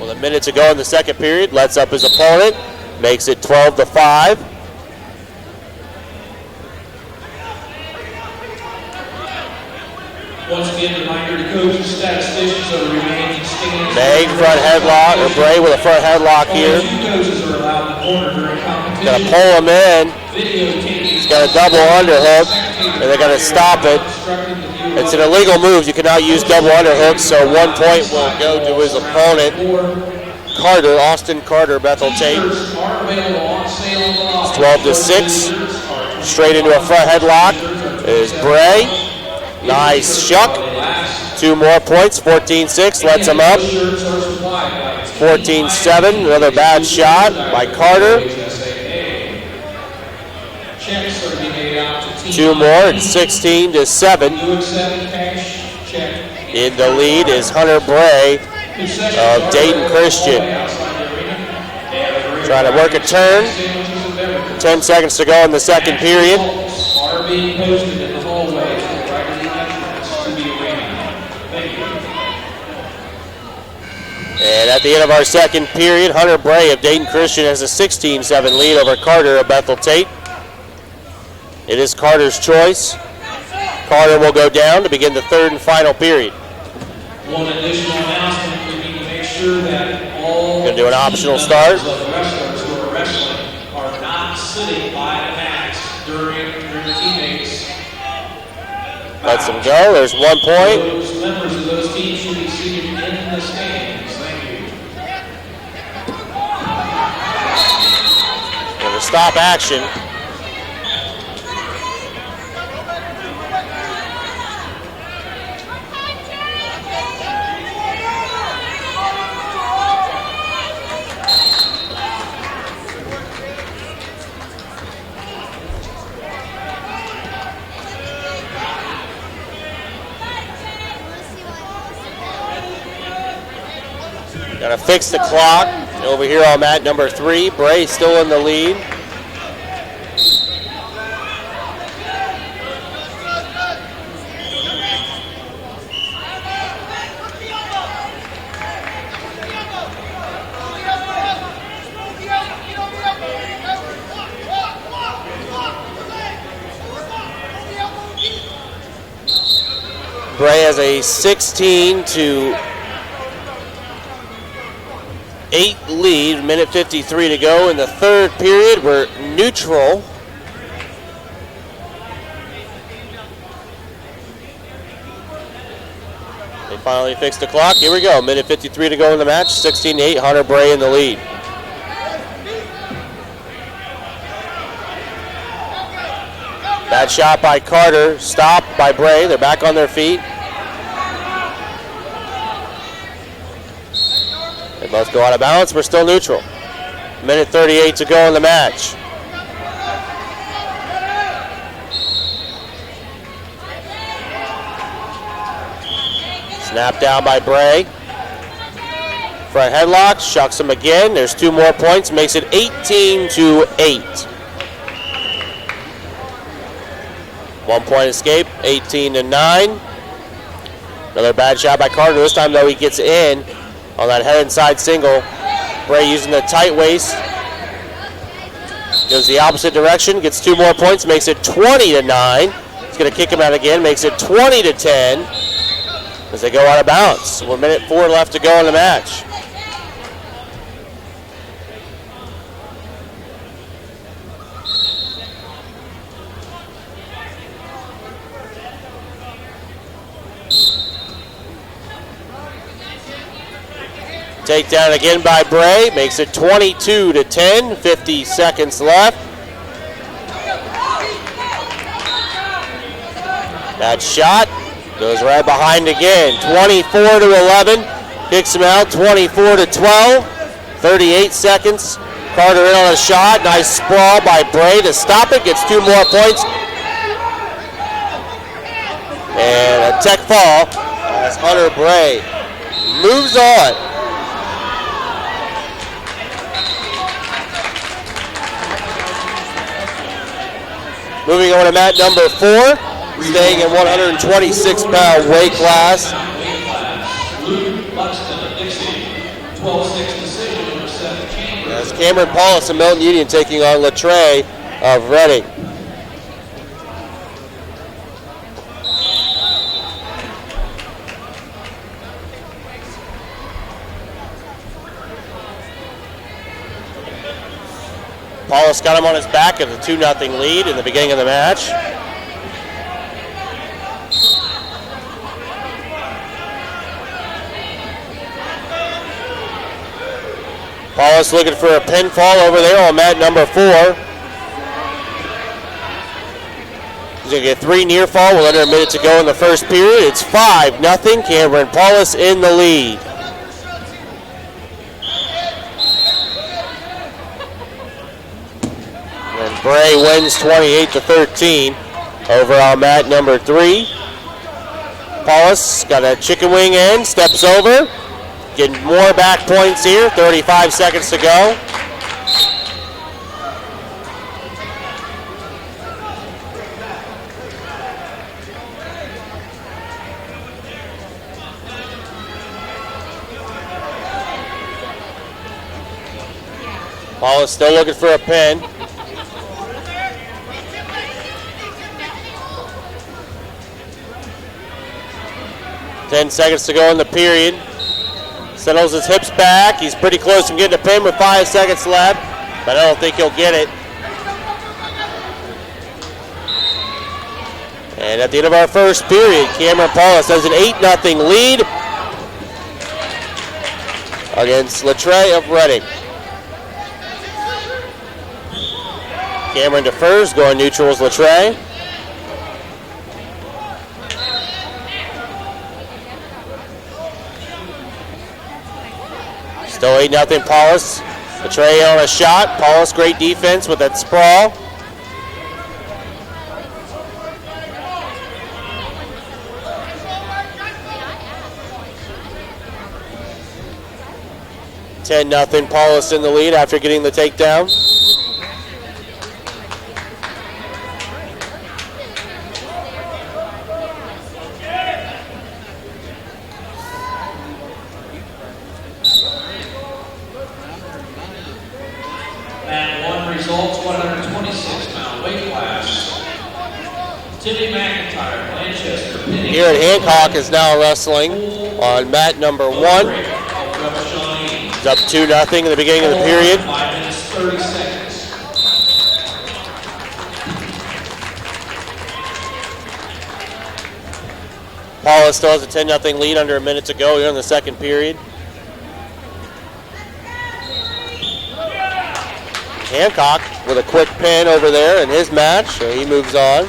With a minute to go in the second period. Lets up his opponent. Makes it 12-5. Once again, reminder to coaches, statisticians of the remaining Bang front headlock, or Bray with a front headlock here. Only 2 coaches are allowed in the corner during competition. Gonna pull him in. Videotaping. He's got a double underhook, and they're gonna stop it. It's an illegal move. You cannot use double underhooks, so 1 point will go to his opponent, Carter, Austin Carter, Bethel Tate. It's 12-6. Straight into a front headlock is Bray. Nice shuck. 2 more points, 14-6, lets him up. 14-7, another bad shot by Carter. 2 more, it's 16-7. In the lead is Hunter Bray of Dayton Christian. Trying to work a turn. 10 seconds to go in the second period. And at the end of our second period, Hunter Bray of Dayton Christian has a 16-7 lead over Carter of Bethel Tate. It is Carter's choice. Carter will go down to begin the third and final period. One additional announcement, we need to make sure that all Gonna do an optional start. wrestlers who are wrestling are not sitting by the mats during their teammates. Lets him go. There's 1 point. Those members of those teams should be seated in the stands. Thank you. Gonna stop action. Gonna fix the clock. Over here on mat number 3, Bray still in the lead. Bray has a 16-8 lead, minute 53 to go in the third period. We're neutral. They finally fixed the clock. Here we go, minute 53 to go in the match. 16-8, Hunter Bray in the lead. Bad shot by Carter, stopped by Bray. They're back on their feet. They both go out of balance. We're still neutral. Minute 38 to go in the match. Snap down by Bray. Front headlock, shucks him again. There's 2 more points, makes it 18-8. 1 point escape, 18-9. Another bad shot by Carter. This time, though, he gets in on that head inside single. Bray using the tight waist. Goes the opposite direction, gets 2 more points, makes it 20-9. He's going to kick him out again, makes it 20-10 as they go out of bounds. 1 minute 4 left to go in the match. Takedown again by Bray, makes it 22-10, 50 seconds left. That shot goes right behind again, 24-11, kicks him out, 24-12, 38 seconds. Carter in on a shot, nice sprawl by Bray to stop it, gets 2 more points. And a tech fall as Hunter Bray moves on. Moving on to mat number 4, staying in 126-pound weight class. As Cameron Paulus and Milton Union taking on Latre of Reading. Paulus got him on his back at a 2-0 lead in the beginning of the match. Paulus looking for a pinfall over there on mat number 4. He's going to get 3 near fall with under a minute to go in the first period. It's 5-0. Cameron Paulus in the lead. And Bray wins 28-13 over on mat number 3. Paulus got a chicken wing in, steps over. Getting more back points here, 35 seconds to go. Paulus still looking for a pin. Ten seconds to go in the period. Settles his hips back. He's pretty close to getting a pin with 5 seconds left, but I don't think he'll get it. And at the end of our first period, Cameron Paulus has an 8-0 lead against Latre of Reading. Cameron defers, going neutral is Latre. Still 8-0 Paulus. Latre on a shot. Paulus, great defense with that sprawl. $10-0 Paulus in the lead after getting the takedown. Here at Hancock is now wrestling on mat number 1. He's up 2-0 in the beginning of the period. 5 minutes, 30 seconds. Paulus still has a 10-0 lead under a minute to go here in the second period. Hancock with a quick pin over there in his match, so he moves on.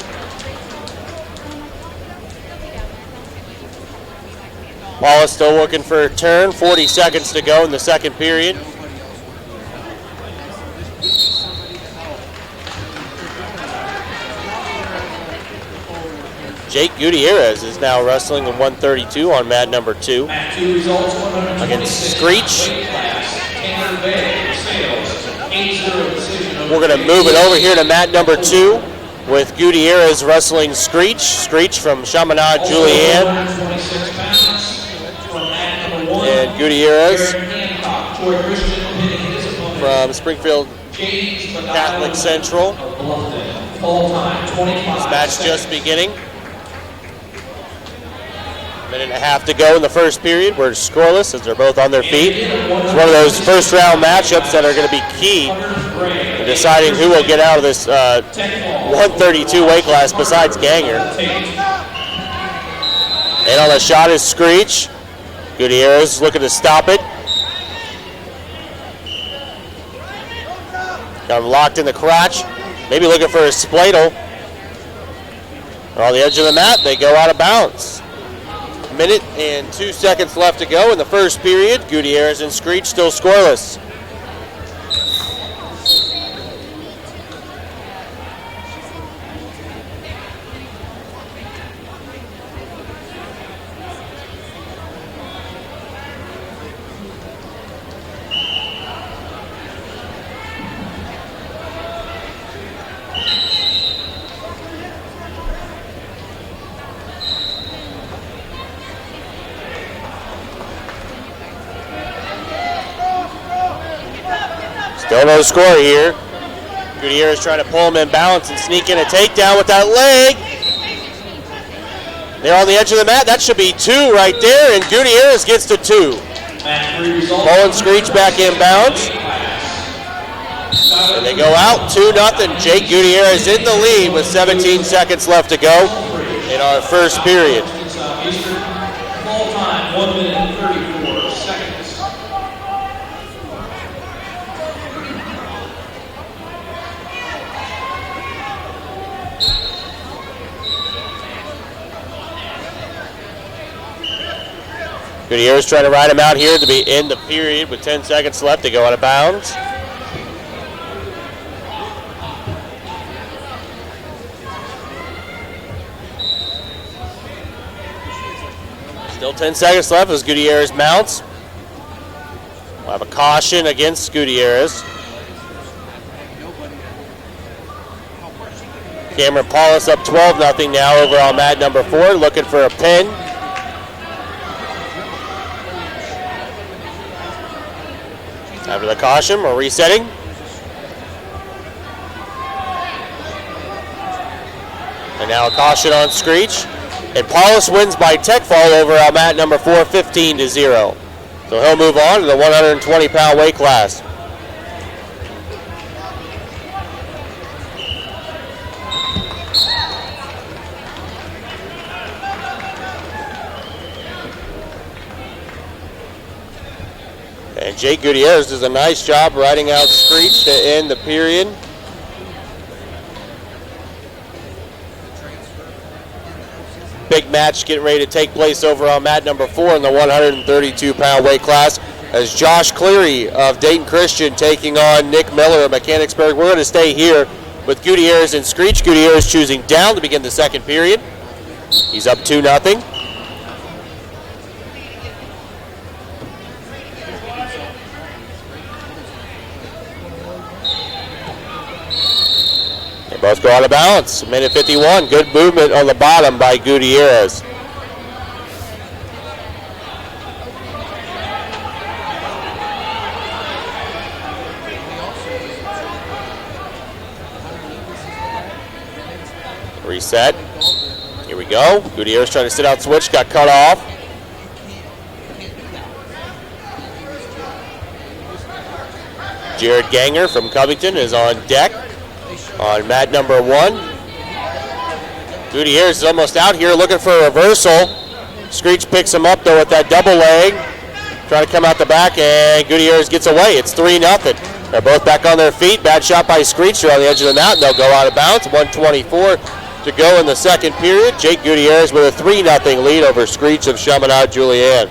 Paulus still working for a turn, 40 seconds to go in the second period. Jake Gutierrez is now wrestling in 132 on mat number 2 against Screech. We're going to move it over here to mat number 2 with Gutierrez wrestling Screech. Screech from Chaminade Julienne. And Gutierrez from Springfield Catholic Central. This match just beginning. Minute and a half to go in the first period. We're scoreless as they're both on their feet. It's one of those first round matchups that are going to be key in deciding who will get out of this 132 weight class besides Ganger. And on the shot is Screech. Gutierrez looking to stop it. Got him locked in the crotch. Maybe looking for a spladle. On the edge of the mat, they go out of bounds. Minute and 2 seconds left to go in the first period. Gutierrez and Screech still scoreless. Still no score here. Gutierrez trying to pull him in balance and sneak in a takedown with that leg. They're on the edge of the mat. That should be 2 right there, and Gutierrez gets to 2. Pulling Screech back in bounds. And they go out 2-0. Jake Gutierrez in the lead with 17 seconds left to go in our first period. Ball time, 1 minute and 34 seconds. Gutierrez trying to ride him out here to be in the period with 10 seconds left to go out of bounds. Still 10 seconds left as Gutierrez mounts. We'll have a caution against Gutierrez. Cameron Paulus up 12-0 now over on mat number 4, looking for a pin. After the caution, we're resetting. And now a caution on Screech. And Paulus wins by tech fall over on mat number 4, 15-0. So he'll move on to the 120-pound weight class. And Jake Gutierrez does a nice job riding out Screech to end the period. Big match getting ready to take place over on mat number 4 in the 132-pound weight class as Josh Cleary of Dayton Christian taking on Nick Miller of Mechanicsburg. We're going to stay here with Gutierrez and Screech. Gutierrez choosing down to begin the second period. He's up 2-0. They both go out of balance. Minute 51. Good movement on the bottom by Gutierrez. Reset. Here we go. Gutierrez trying to sit out switch. Got cut off. Jared Ganger from Covington is on deck on mat number 1. Gutierrez is almost out here looking for a reversal. Screech picks him up though with that double leg. Trying to come out the back and Gutierrez gets away. It's 3-0. They're both back on their feet. Bad shot by Screech. They're on the edge of the mat and they'll go out of bounds. 1:24 to go in the second period. Jake Gutierrez with a 3-0 lead over Screech of Chaminade Julienne.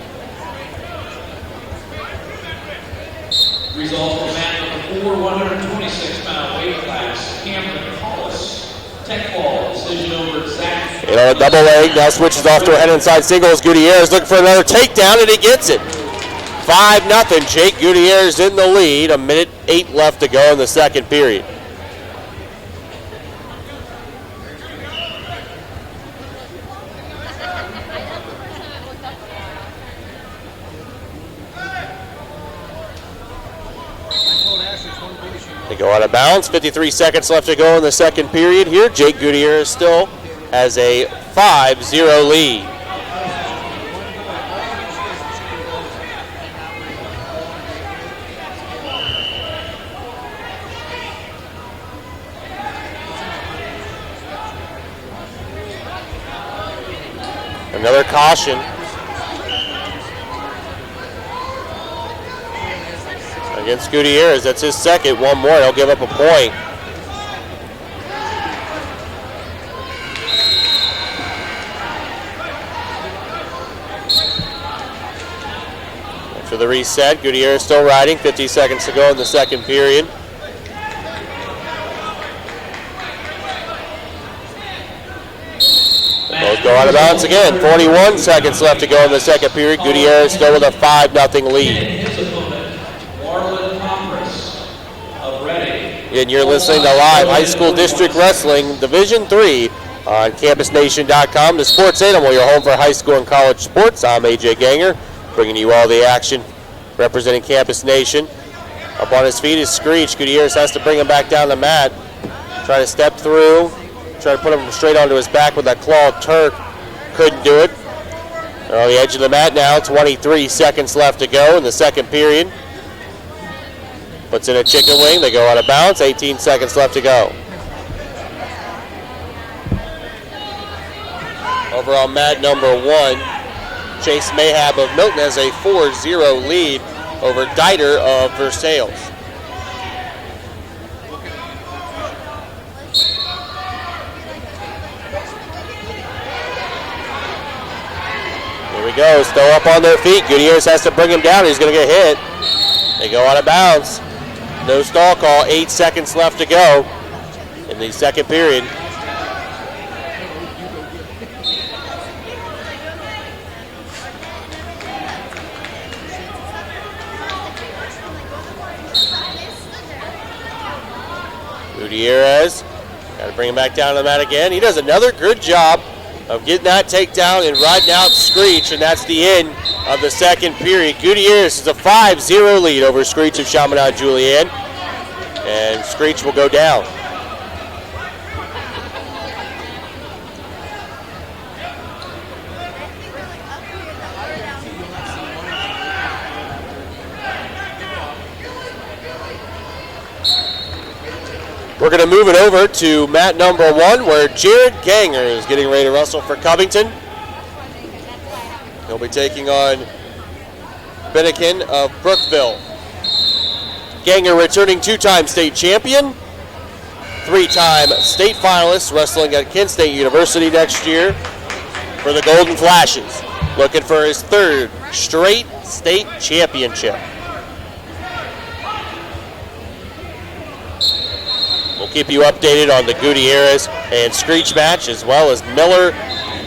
Results from mat number 4, 126-pound weight class. Cameron Paulus, tech fall, decision over Zach. You know, a double leg, now switches off to a head inside singles. Gutierrez looking for another takedown, and he gets it. 5-0, Jake Gutierrez in the lead. 1:08 left to go in the second period. They go out of bounds. 53 seconds left to go in the second period here. Jake Gutierrez still has a 5-0 lead. Another caution against Gutierrez. That's his second. One more, he'll give up a point. After the reset, Gutierrez still riding. 50 seconds to go in the second period. Both go out of bounds again. 41 seconds left to go in the second period. Gutierrez still with a 5-0 lead. And you're listening to live High School District Wrestling Division III on CampusNation.com. The Sports Animal, your home for high school and college sports. I'm AJ Ganger, bringing you all the action, representing Campus Nation. Up on his feet is Screech. Gutierrez has to bring him back down the mat. Try to step through. Try to put him straight onto his back with that claw Turk. Couldn't do it. They're on the edge of the mat now. 23 seconds left to go in the second period. Puts in a chicken wing. They go out of bounds. 18 seconds left to go. Over on mat number 1, Chase Mayhab of Milton has a 4-0 lead over Dieter of Versailles. Here we go, still up on their feet. Gutierrez has to bring him down. He's going to get hit. They go out of bounds. No stall call. 8 seconds left to go in the second period. Gutierrez, got to bring him back down to the mat again. He does another good job of getting that takedown and riding out Screech, and that's the end of the second period. Gutierrez is a 5-0 lead over Screech of Chaminade Julienne, and Screech will go down. We're going to move it over to mat number 1 where Jared Ganger is getting ready to wrestle for Covington. He'll be taking on Bennikin of Brookville. Ganger returning 2-time state champion, 3-time state finalist, wrestling at Kent State University next year for the Golden Flashes. Looking for his 3rd straight state championship. We'll keep you updated on the Gutierrez and Screech match, as well as Miller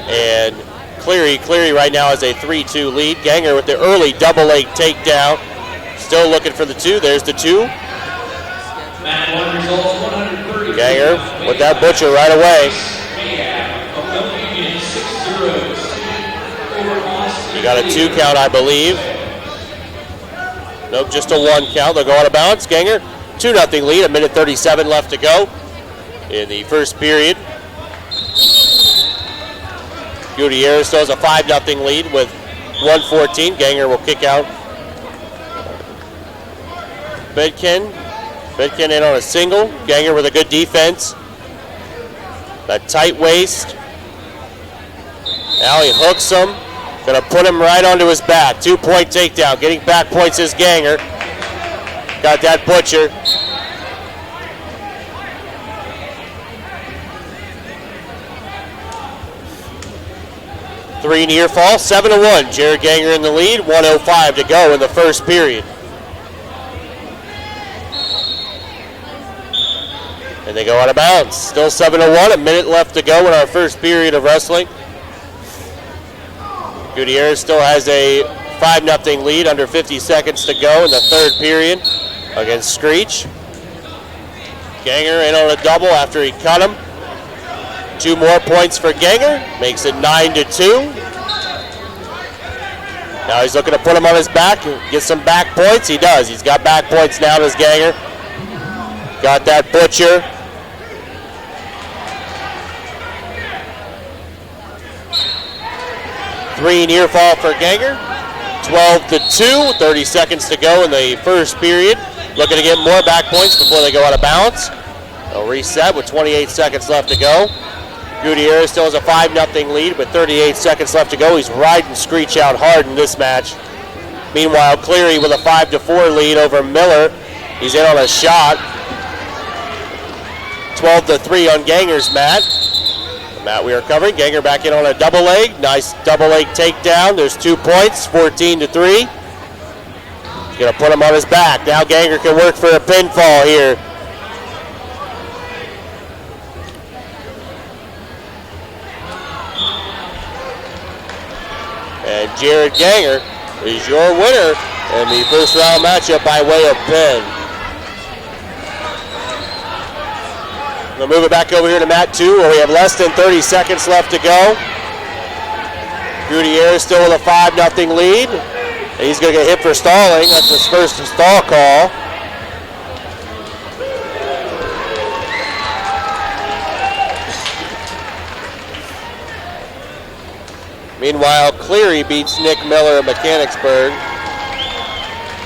and Cleary. Cleary right now has a 3-2 lead. Ganger with the early double leg takedown. Still looking for the 2. There's the 2. Ganger with that butcher right away. You got a 2 count, I believe. Nope, just a 1 count. They'll go out of bounds. Ganger, 2-0 lead, 1:37 left to go in the first period. Gutierrez still has a 5-0 lead with 1:14. Ganger will kick out. Bedkin in on a single. Ganger with a good defense. That tight waist. Now he hooks him. Gonna put him right onto his back. 2-point takedown. Getting back points is Ganger. Got that butcher. Three near fall, 7-1. Jared Ganger in the lead, 1:05 to go in the first period. And they go out of bounds. Still 7-1, a minute left to go in our first period of wrestling. Gutierrez still has a 5-0 lead, under 50 seconds to go in the third period against Screech. Ganger in on a double after he cut him. 2 more points for Ganger, makes it 9-2. Now he's looking to put him on his back and get some back points. He does. He's got back points now, does Ganger. Got that butcher. Three near fall for Ganger. 12-2, 30 seconds to go in the first period. Looking to get more back points before they go out of bounds. They'll reset with 28 seconds left to go. Gutierrez still has a 5-0 lead with 38 seconds left to go. He's riding Screech out hard in this match. Meanwhile, Cleary with a 5-4 lead over Miller. He's in on a shot. 12-3 on Ganger's mat. The mat we are covering. Ganger back in on a double leg. Nice double leg takedown. There's 2 points, 14-3. He's going to put him on his back. Now Ganger can work for a pinfall here. And Jared Ganger is your winner in the first round matchup by way of pin. We'll move it back over here to mat 2 where we have less than 30 seconds left to go. Gutierrez still with a 5-0 lead. And he's going to get hit for stalling. That's his first stall call. Meanwhile, Cleary beats Nick Miller of Mechanicsburg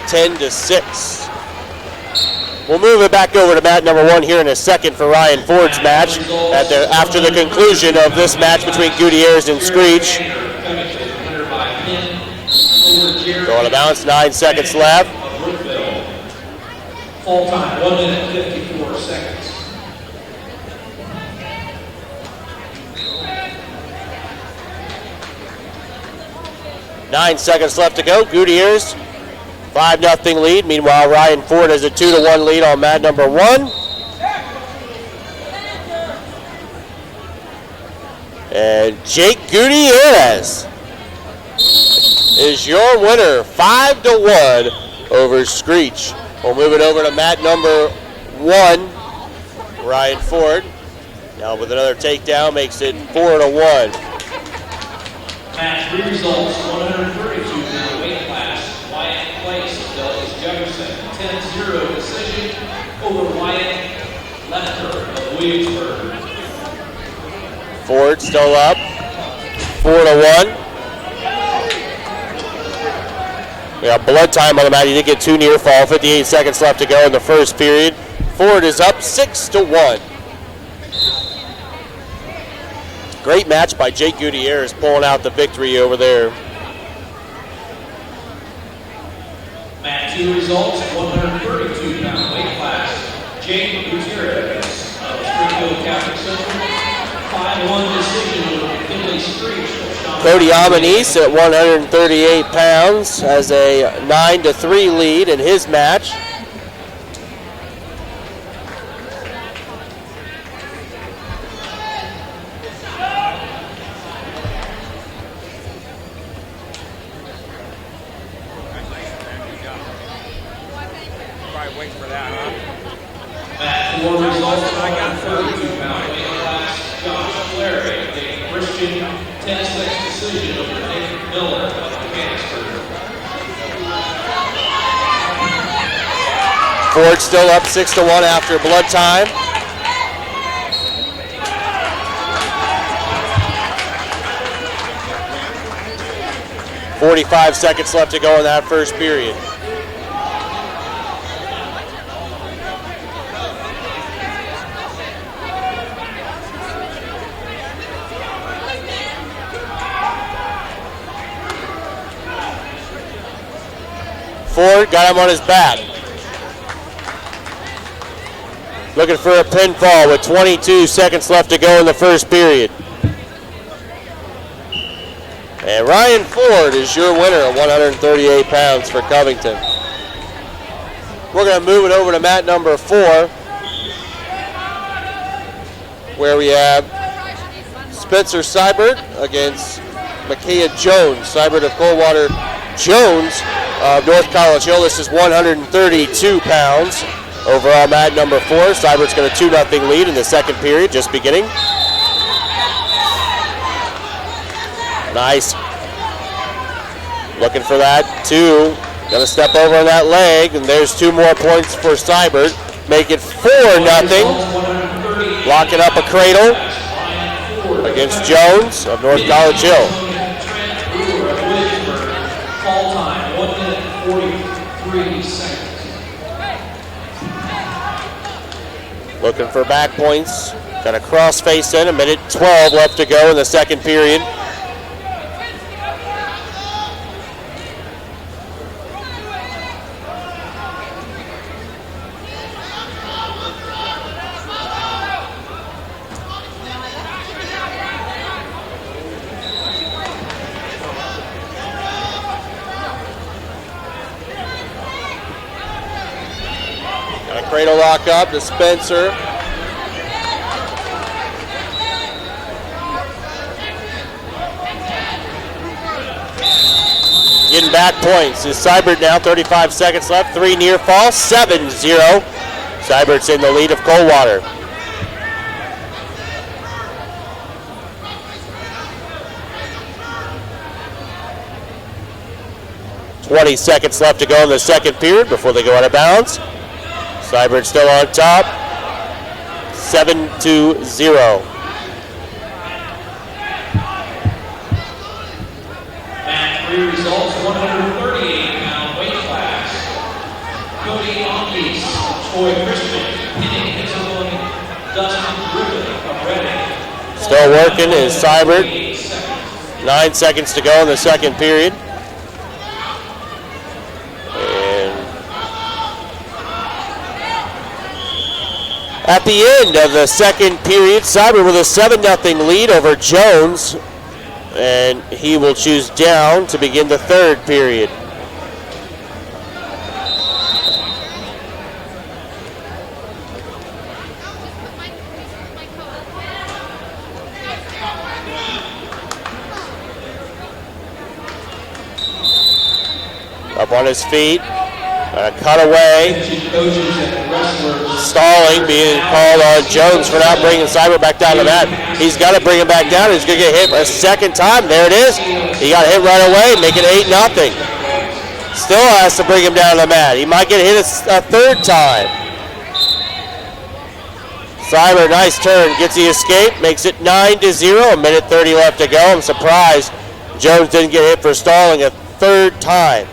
10-6. We'll move it back over to mat number 1 here in a second for Ryan Ford's match after the conclusion of this match between Gutierrez and Screech. Go on a bounce, 9 seconds left. Full time, 1 minute, 54 seconds. Nine seconds left to go. Gutierrez, 5-0 lead. Meanwhile, Ryan Ford has a 2-1 lead on mat number 1. And Jake Gutierrez is your winner, 5-1 over Screech. We'll move it over to mat number 1. Ryan Ford now with another takedown makes it 4-1. Match 3 results, 132-pound weight class. Wyatt Place of Dulles Jefferson, 10-0 decision over Wyatt Lefter of Williamsburg. Ford still up, 4-1. We got blood time on the mat. He did get 2 near fall. 58 seconds left to go in the first period. Ford is up 6-1. Great match by Jake Gutierrez pulling out the victory over there. Match 2 results, 132-pound weight class. Jake Gutierrez of Springfield Catholic Central, 5-1 decision over McKinley Screech. Cody Amanise at 138 pounds has a 9-3 lead in his match. Match 4 results, 132-pound weight class. Josh Larry, the Christian 10-6 decision over Nick Miller of Mechanicsburg. Ford still up 6-1 after blood time. .45 seconds left to go in that first period. Ford got him on his back. Looking for a pinfall with 22 seconds left to go in the first period. And Ryan Ford is your winner at 138 pounds for Covington. We're going to move it over to mat number 4, where we have Spencer Seibert against Micaiah Jones. Seibert of Coldwater, Jones of North College Hill. This is 132 pounds. Overall mat number 4. Seibert's got a 2-0 lead in the second period, just beginning. Nice. Looking for that 2. Gonna step over on that leg, and there's 2 more points for Seibert. Make it 4-0. Locking up a cradle against Jones of North College Hill. Call time, 1 minute, 43 seconds. Looking for back points. Got a cross face in, 1:12 left to go in the second period. Cradle lock up to Spencer. Getting back points is Seibert now, 35 seconds left, 3 near fall, 7-0. Seibert's in the lead of Coldwater. .20 seconds left to go in the second period before they go out of bounds. Seibert still on top, 7-0. Match 3 results, 138-pound weight class. Cody Amanise of Troy Christian hitting his own Dustin Griffin of Reading. Still working is Seibert. 9 seconds to go in the second period. And at the end of the second period, Seibert with a 7-0 lead over Jones. And he will choose down to begin the third period. Up on his feet, cut away. Stalling being called on Jones for not bringing Seibert back down to that. He's got to bring him back down. He's going to get hit a second time. There it is. He got hit right away, making 8-0. Still has to bring him down to the mat. He might get hit a third time. Seibert, nice turn, gets the escape, makes it 9-0. A minute 30 left to go. I'm surprised Jones didn't get hit for stalling a third time.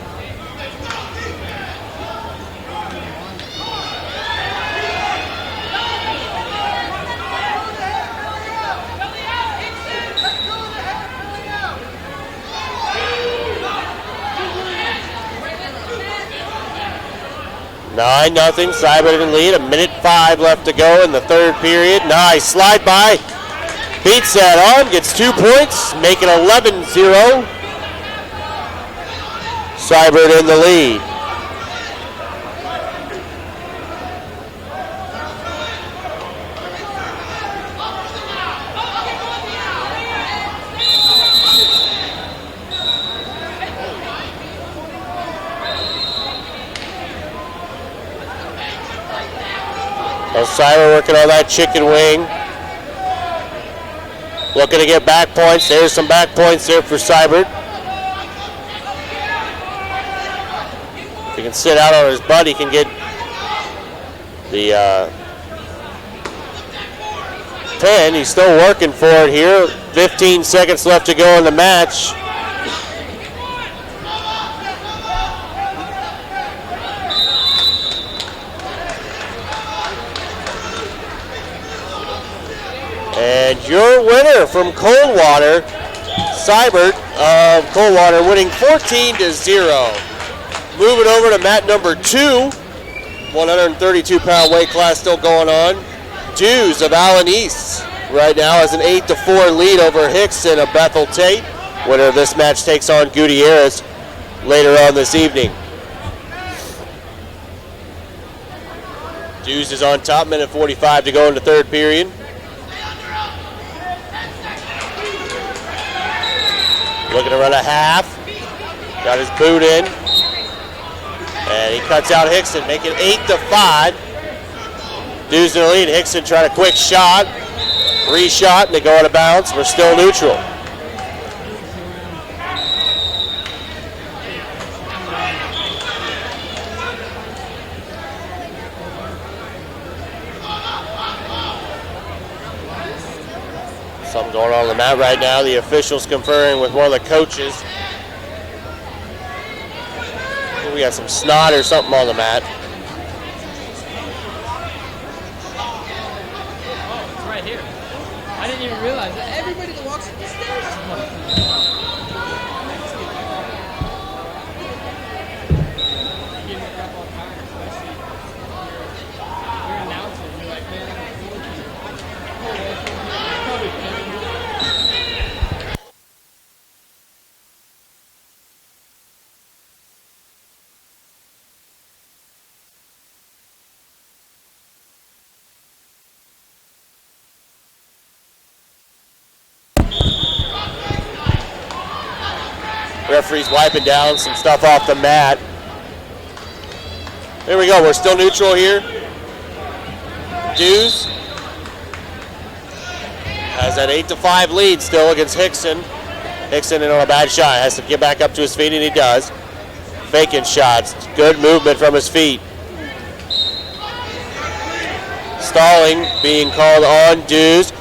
Nine nothing, Seibert in lead. A minute 5 left to go in the third period. Nice slide by. Beats that on, gets 2 points, make it 11-0. Seibert in the lead. Seibert working on that chicken wing. Looking to get back points. There's some back points there for Seibert. If he can sit out on his butt, he can get the 10. He's still working for it here. 15 seconds left to go in the match. And your winner from Coldwater, Seibert of Coldwater, winning 14-0. Moving over to mat number 2, 132-pound weight class still going on. Dews of Allen East right now has an 8-4 lead over Hickson of Bethel Tate. Winner of this match takes on Gutierrez later on this evening. Dews is on top, minute 45 to go in the third period. Looking to run a half. Got his boot in. And he cuts out Hickson, making 8-5. Dews in the lead. Hickson trying a quick shot. Reshot, and they go out of bounds. We're still neutral. Something going on the mat right now. The officials conferring with one of the coaches. I think we got some snot or something on the mat. Oh, it's right here. I didn't even realize that everybody that walks up the stairs. Referee's wiping down some stuff off the mat. There we go. We're still neutral here. Dews has that 8-5 lead still against Hickson. Hickson in on a bad shot. Has to get back up to his feet, and he does. Faking shots. Good movement from his feet. Stalling being called on Dews.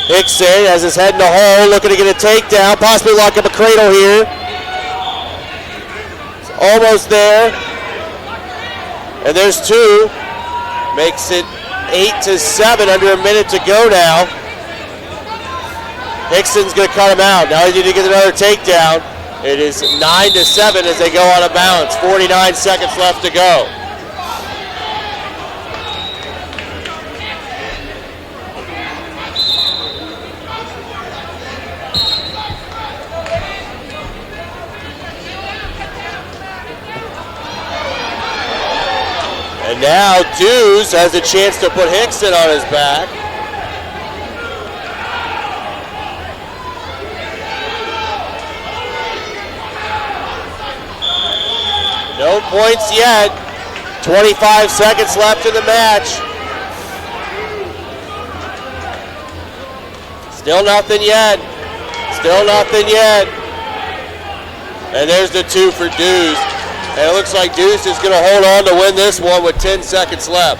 Hickson has his head in the hole, looking to get a takedown. Possibly lock up a cradle here. Almost there. And there's 2. makes it 8-7, under a minute to go now. Hickson's going to cut him out. Now he needs to get another takedown. It is 9-7 as they go out of bounds. 49 seconds left to go. And now Dews has a chance to put Hickson on his back. No points yet. 25 seconds left in the match. Still nothing yet. Still nothing yet. And there's the 2 for Dews. And it looks like Dews is going to hold on to win this one with 10 seconds left.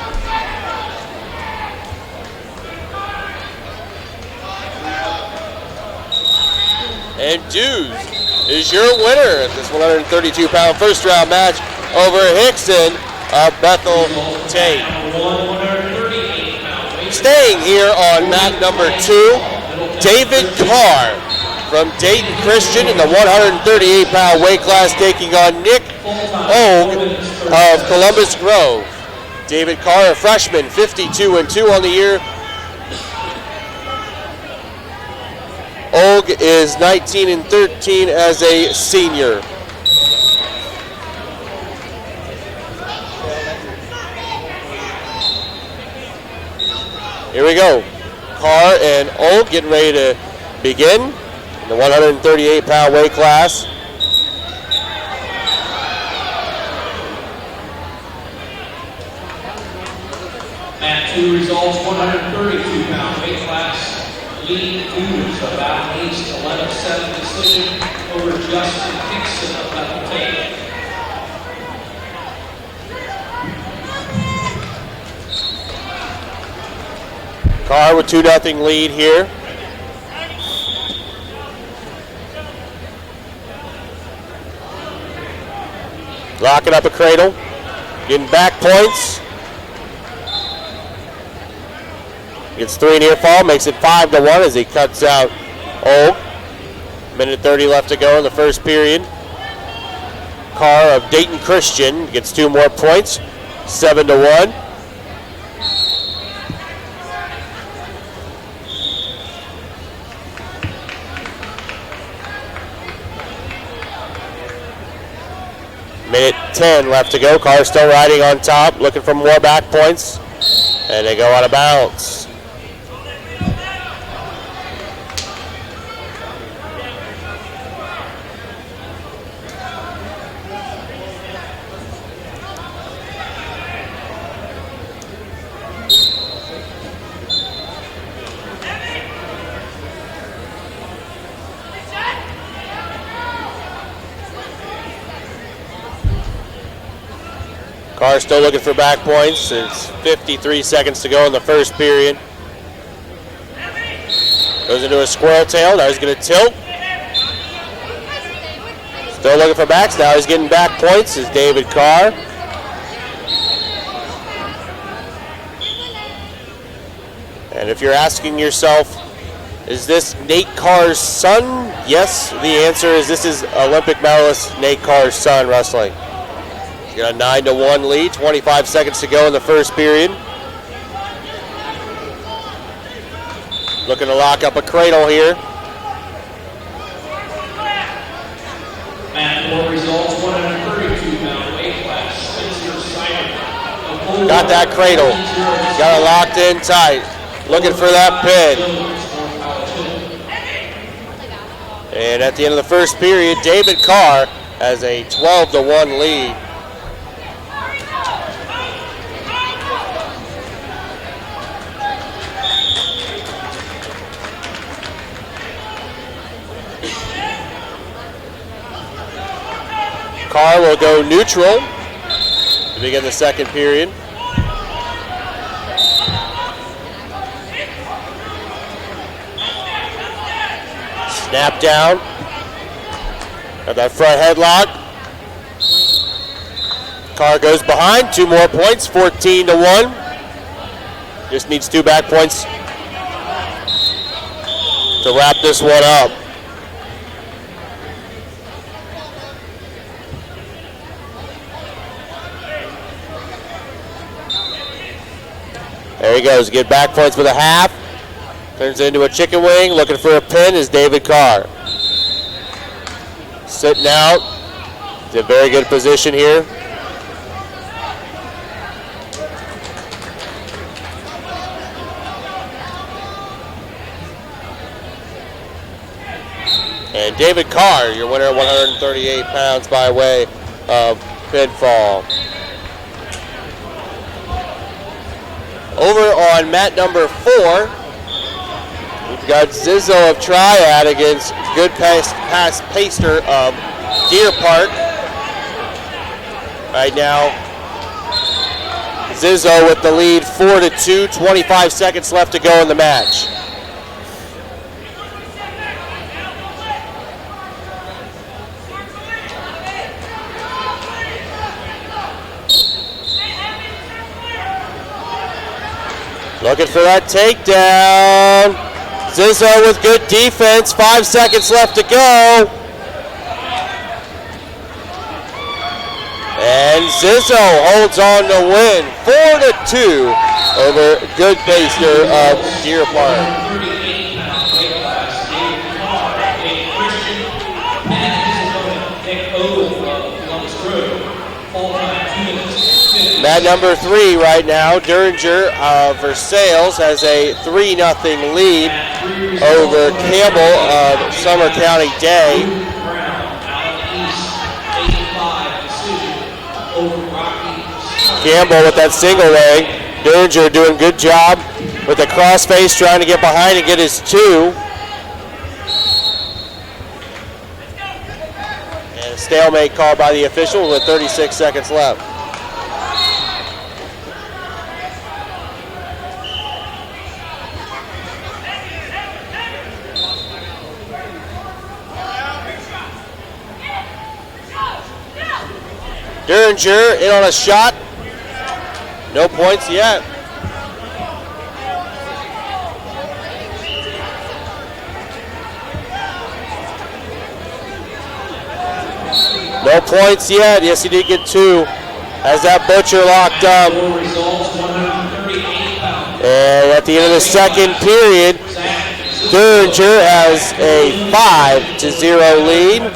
And Dews is your winner at this 132-pound first-round match over Hickson of Bethel Tate. Staying here on mat number 2, David Carr from Dayton Christian in the 138-pound weight class, taking on Nick Og of Columbus Grove. David Carr, a freshman, 52-2 on the year. Og is 19-13 as a senior. Here we go. Carr and Og getting ready to begin in the 138-pound weight class. Mat 2 results, 132-pound weight class. Lee Dews of Allen East, 11-7 decision over Justin Hickson of Bethel Tate. Carr with 2-0 lead here. Locking up a cradle, getting back points. Gets 3 near fall, makes it 5-1 as he cuts out Og. Minute 30 left to go in the first period. Carr of Dayton Christian gets 2 more points, 7-1. Minute 10 left to go. Carr still riding on top, looking for more back points, and they go out of bounds. Carr still looking for back points. It's 53 seconds to go in the first period. Goes into a squirrel tail. Now he's going to tilt. Still looking for backs. Now he's getting back points is David Carr. And if you're asking yourself, is this Nate Carr's son? Yes, the answer is this is Olympic medalist Nate Carr's son wrestling. He's got a 9-1 lead, 25 seconds to go in the first period. Looking to lock up a cradle here. Mat 4 results, 132-pound weight class. Spencer Simon. Got that cradle. Got it locked in tight. Looking for that pin. And at the end of the first period, David Carr has a 12-1 lead. Carr will go neutral to begin the second period. Snap down. Got that front headlock. Carr goes behind. 2 more points, 14-1. Just needs 2 back points to wrap this one up. There he goes, get back points with a half. Turns it into a chicken wing. Looking for a pin is David Carr. Sitting out. He's in a very good position here. And David Carr, your winner at 138 pounds by way of pinfall. Over on mat number 4, we've got Zizzo of Triad against Good Past Paster of Deer Park. Right now, Zizzo with the lead 4-2, 25 seconds left to go in the match. Looking for that takedown. Zizzo with good defense. 5 seconds left to go. And Zizzo holds on to win 4-2 over Good Paster of Deer Park. Mat number 3 right now, Derringer of Versailles has a 3-0 lead over Campbell of Summer County Day. Campbell with that single leg. Derringer doing a good job with the crossface, trying to get behind and get his 2. And a stalemate called by the official with 36 seconds left. Derringer in on a shot. No points yet. No points yet. Yes, he did get 2. Has that Butcher locked up. And at the end of the second period, Derringer has a 5-0 lead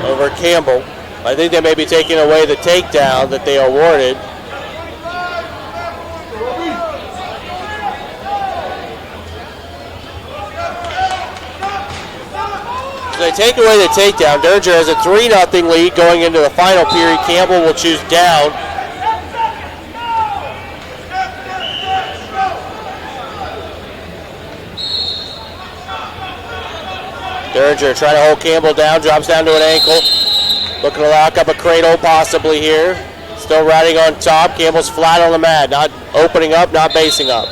over Campbell. I think they may be taking away the takedown that they awarded. So they take away the takedown. Derringer has a 3-0 lead going into the final period. Campbell will choose down. Derringer trying to hold Campbell down, drops down to an ankle. Looking to lock up a cradle possibly here. Still riding on top. Campbell's flat on the mat, not opening up, not basing up.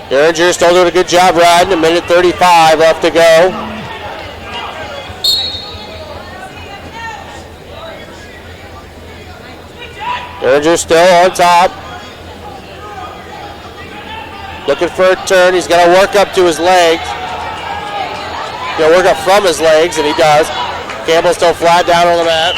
Derringer still doing a good job riding. 1:35 left to go. Derringer still on top. Looking for a turn. He's got to work up to his legs. He'll work up from his legs, and he does. Campbell still flat down on the mat.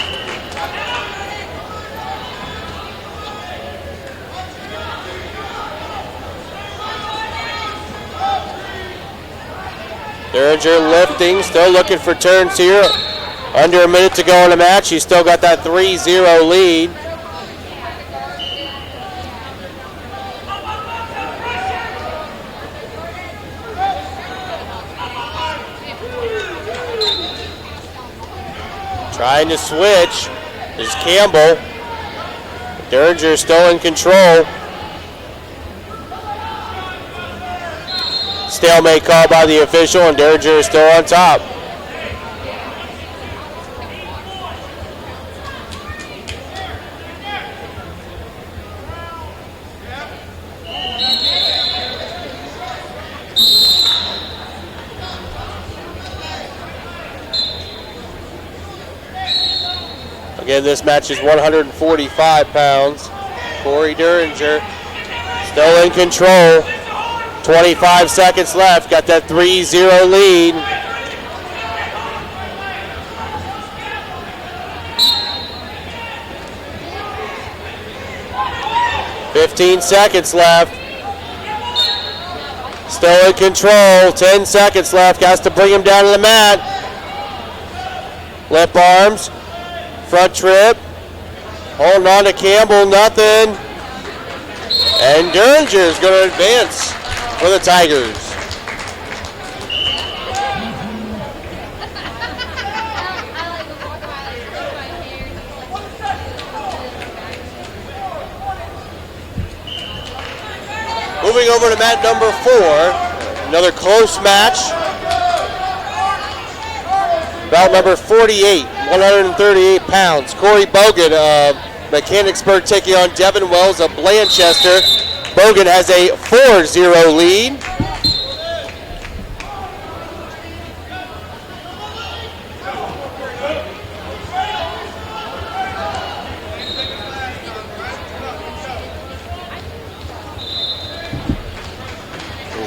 Derringer lifting, still looking for turns here. Under a minute to go in the match. He's still got that 3-0 lead. Trying to switch is Campbell. Derringer still in control. Stalemate called by the official, and Derringer is still on top. Again, this match is 145 pounds. Corey Derringer still in control. 25 seconds left. Got that 3-0 lead. $15 seconds left. Still in control. 10 seconds left. Got to bring him down to the mat. Lip arms. Front trip. Holding on to Campbell. Nothing. And Derringer is going to advance for the Tigers. Moving over to mat number 4, another close match. Bout number 48, 138 pounds. Corey Bogan of Mechanicsburg taking on Devin Wells of Blanchester. Bogan has a 4-0 lead.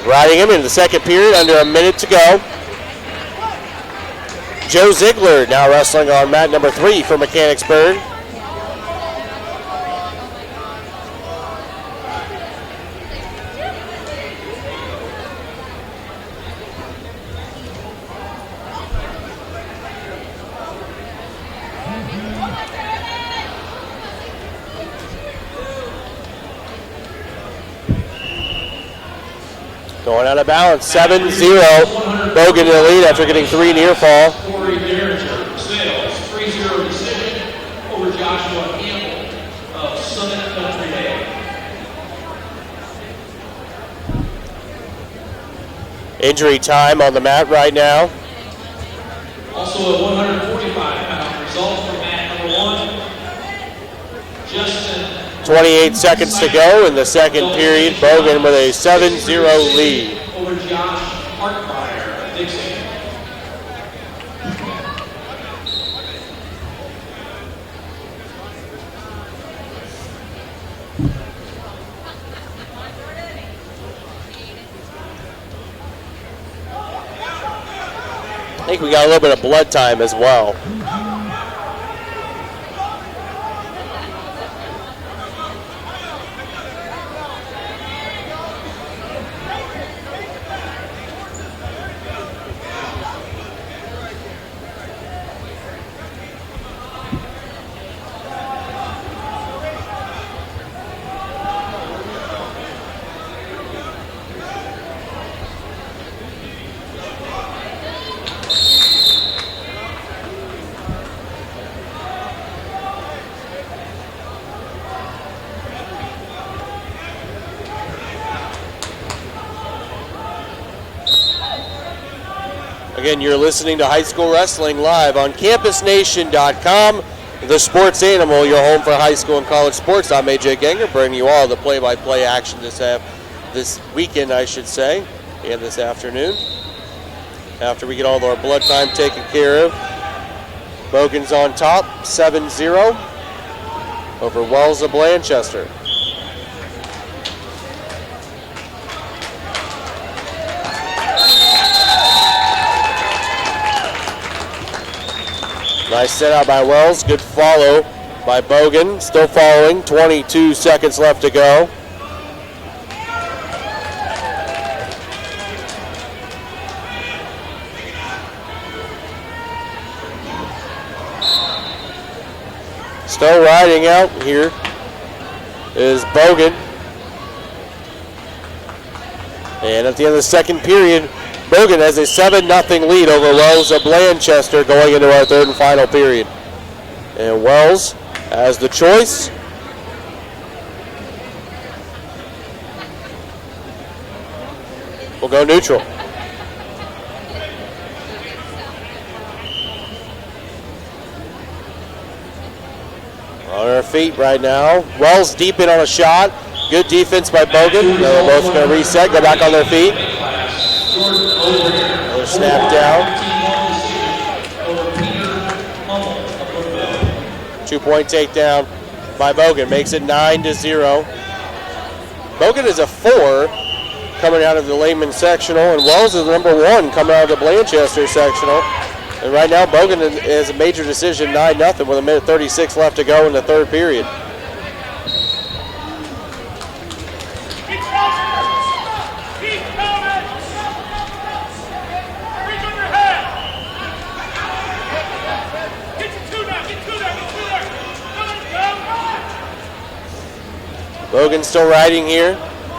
Riding him in the second period, under a minute to go. Joe Ziegler now wrestling on mat number 3 for Mechanicsburg. Going out of balance, 7-0. Bogan in the lead after getting 3 near fall. Corey Derringer sails 3-0 decision over Joshua Campbell of Summit Country Day. Injury time on the mat right now. Also at 145-pound results from mat number 1, Justin. 28 seconds to go in the second period. Bogan with a 7-0 lead. Over Josh Hartmeyer of Dixie. I think we got a little bit of blood time as well. Again, you're listening to High School Wrestling live on CampusNation.com. The Sports Animal, your home for high school and college sports. I'm AJ Ganger, bringing you all the play-by-play action this weekend, I should say, and this afternoon. After we get all of our blood time taken care of, Bogan's on top, 7-0 over Wells of Blanchester. Nice set out by Wells. Good follow by Bogan. Still following. 22 seconds left to go. Still riding out here is Bogan. And at the end of the second period, Bogan has a 7-0 lead over Wells of Blanchester going into our third and final period. And Wells has the choice. We'll go neutral. On our feet right now. Wells deep in on a shot. Good defense by Bogan. They're both going to reset, go back on their feet. Another snap down. 2-point takedown by Bogan. Makes it 9-0. Bogan is a 4 coming out of the Lehman sectional, and Wells is number 1 coming out of the Blanchester sectional. And right now, Bogan is a major decision, 9-0, with a minute 36 left to go in the third period. Bogan still riding here,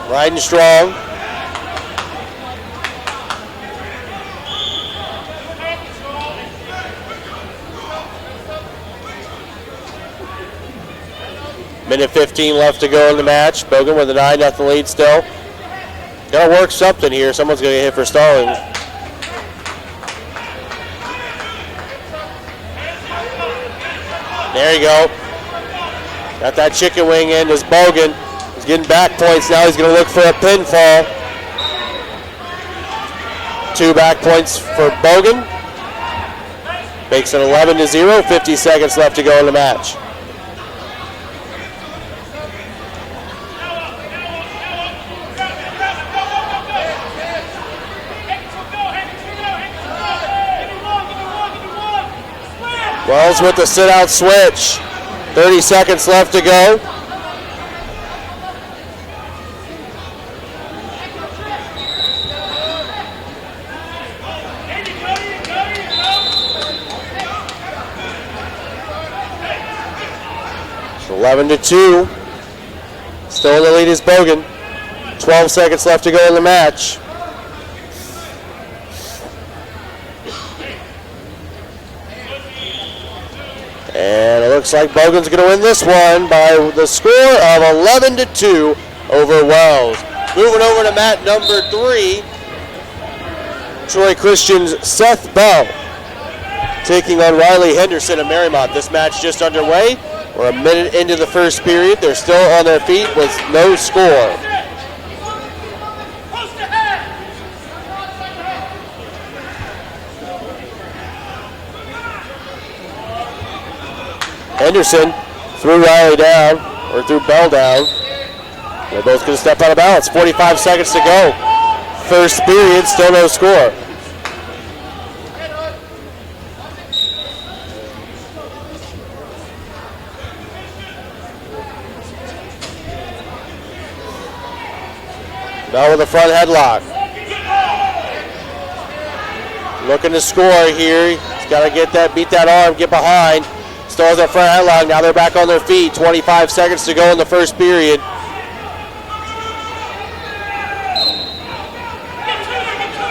riding strong. Minute 15 left to go in the match. Bogan with a 9-0 lead still. Gotta work something here. Someone's gonna get hit for stalling. There you go. Got that chicken wing in as Bogan. He's getting back points now. He's gonna look for a pinfall. 2 back points for Bogan. Makes it 11-0. 50 seconds left to go in the match. Wells with the sit-out switch. 30 seconds left to go. It's 11-2. Still in the lead is Bogan. 12 seconds left to go in the match. And it looks like Bogan's going to win this one by the score of 11-2 over Wells. Moving over to mat number 3, Troy Christian's Seth Bell taking on Riley Henderson of Marymount. This match just underway. We're a minute into the first period. They're still on their feet with no score. Henderson threw Riley down, or threw Bell down. They're both going to step out of balance. 45 seconds to go. First period, still no score. Bell with a front headlock. Looking to score here. He's got to get that, beat that arm, get behind. Still has that front headlock. Now they're back on their feet. 25 seconds to go in the first period.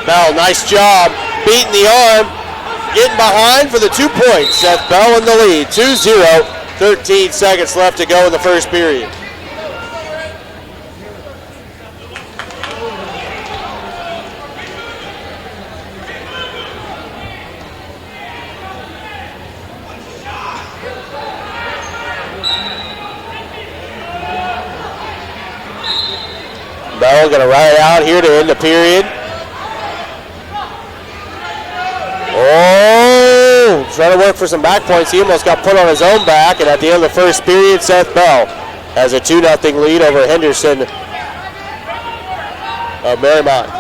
Bell, nice job. Beating the arm. Getting behind for the 2 points. Seth Bell in the lead. 2-0. 13 seconds left to go in the first period. Bell going to ride it out here to end the period. Oh, trying to work for some back points. He almost got put on his own back, and at the end of the first period, Seth Bell has a 2-0 lead over Henderson of Marymount.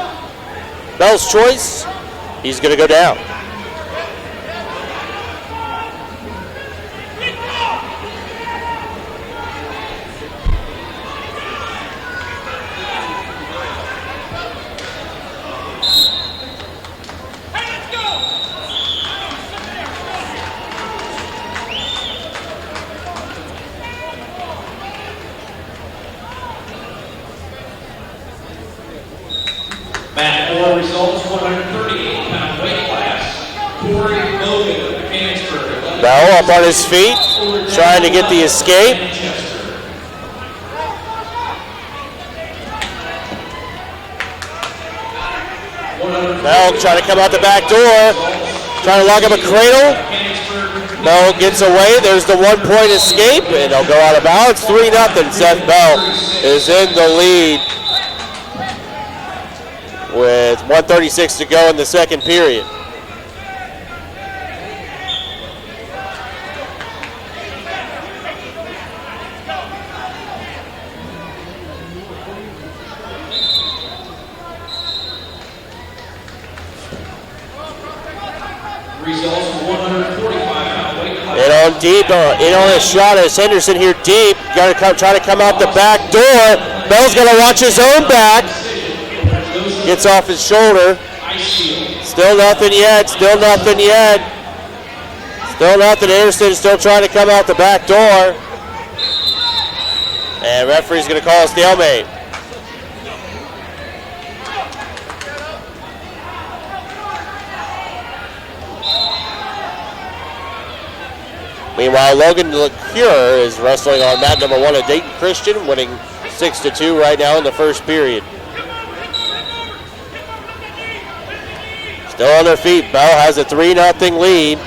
Bell's choice, he's going to go down. Mat 4 results, 138-pound weight class. Corey Logan of Mechanicsburg. Bell up on his feet, trying to get the escape. Bell trying to come out the back door, trying to lock up a cradle. Bell gets away. There's the 1 point escape, and they'll go out of bounds. 3-0. Seth Bell is in the lead with 1:36 to go in the second period. Results for 145-pound weight class. In on deep, in on a shot as Henderson here deep. Got to try to come out the back door. Bell's going to watch his own back. Gets off his shoulder. Still nothing yet. Still nothing yet. Still nothing. Anderson still trying to come out the back door. And referee's going to call a stalemate. Meanwhile, Logan LeCure is wrestling on mat number 1 at Dayton Christian, winning 6-2 right now in the first period. Still on their feet. Bell has a 3-0 lead.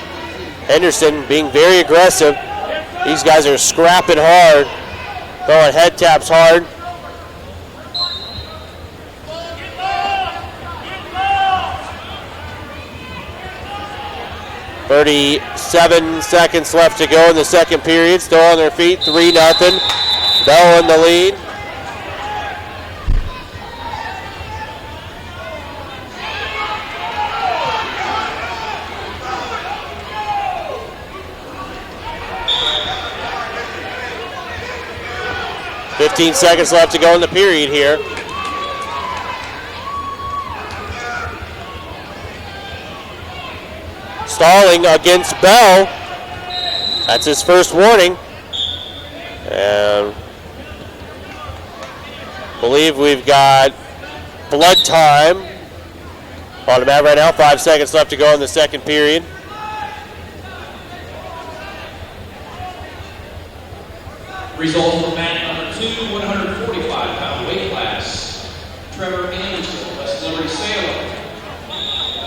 Henderson being very aggressive. These guys are scrapping hard, throwing head taps hard. .37 seconds left to go in the second period. Still on their feet, 3-0. Bell in the lead. .15 seconds left to go in the period here. Stalling against Bell. That's his first warning. And I believe we've got blood time on the mat right now. 5 seconds left to go in the second period. Results for mat number 2, 145-pound weight class. Trevor Anderson, West Liberty Salem.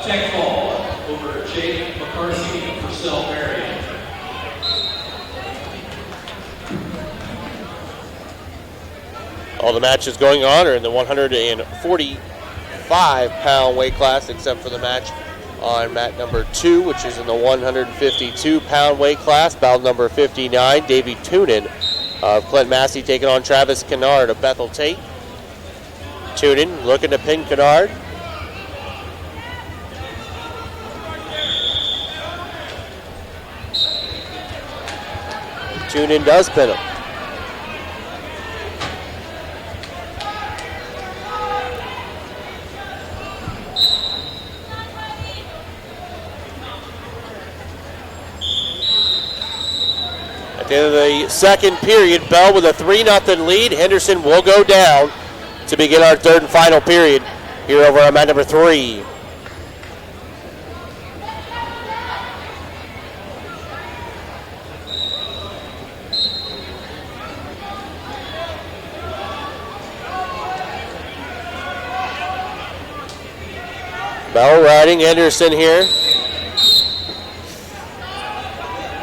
Tech fall over Jake McCarthy and Purcell Marion. All the matches going on are in the 145-pound weight class, except for the match on mat number 2, which is in the 152-pound weight class. Bout number 59, Davey Tunin of Clint Massey taking on Travis Kennard of Bethel Tate. Tunin looking to pin Kennard. Tunin does pin him. At the end of the second period, Bell with a 3-0 lead. Henderson will go down to begin our third and final period here over on mat number 3. Bell riding Henderson here.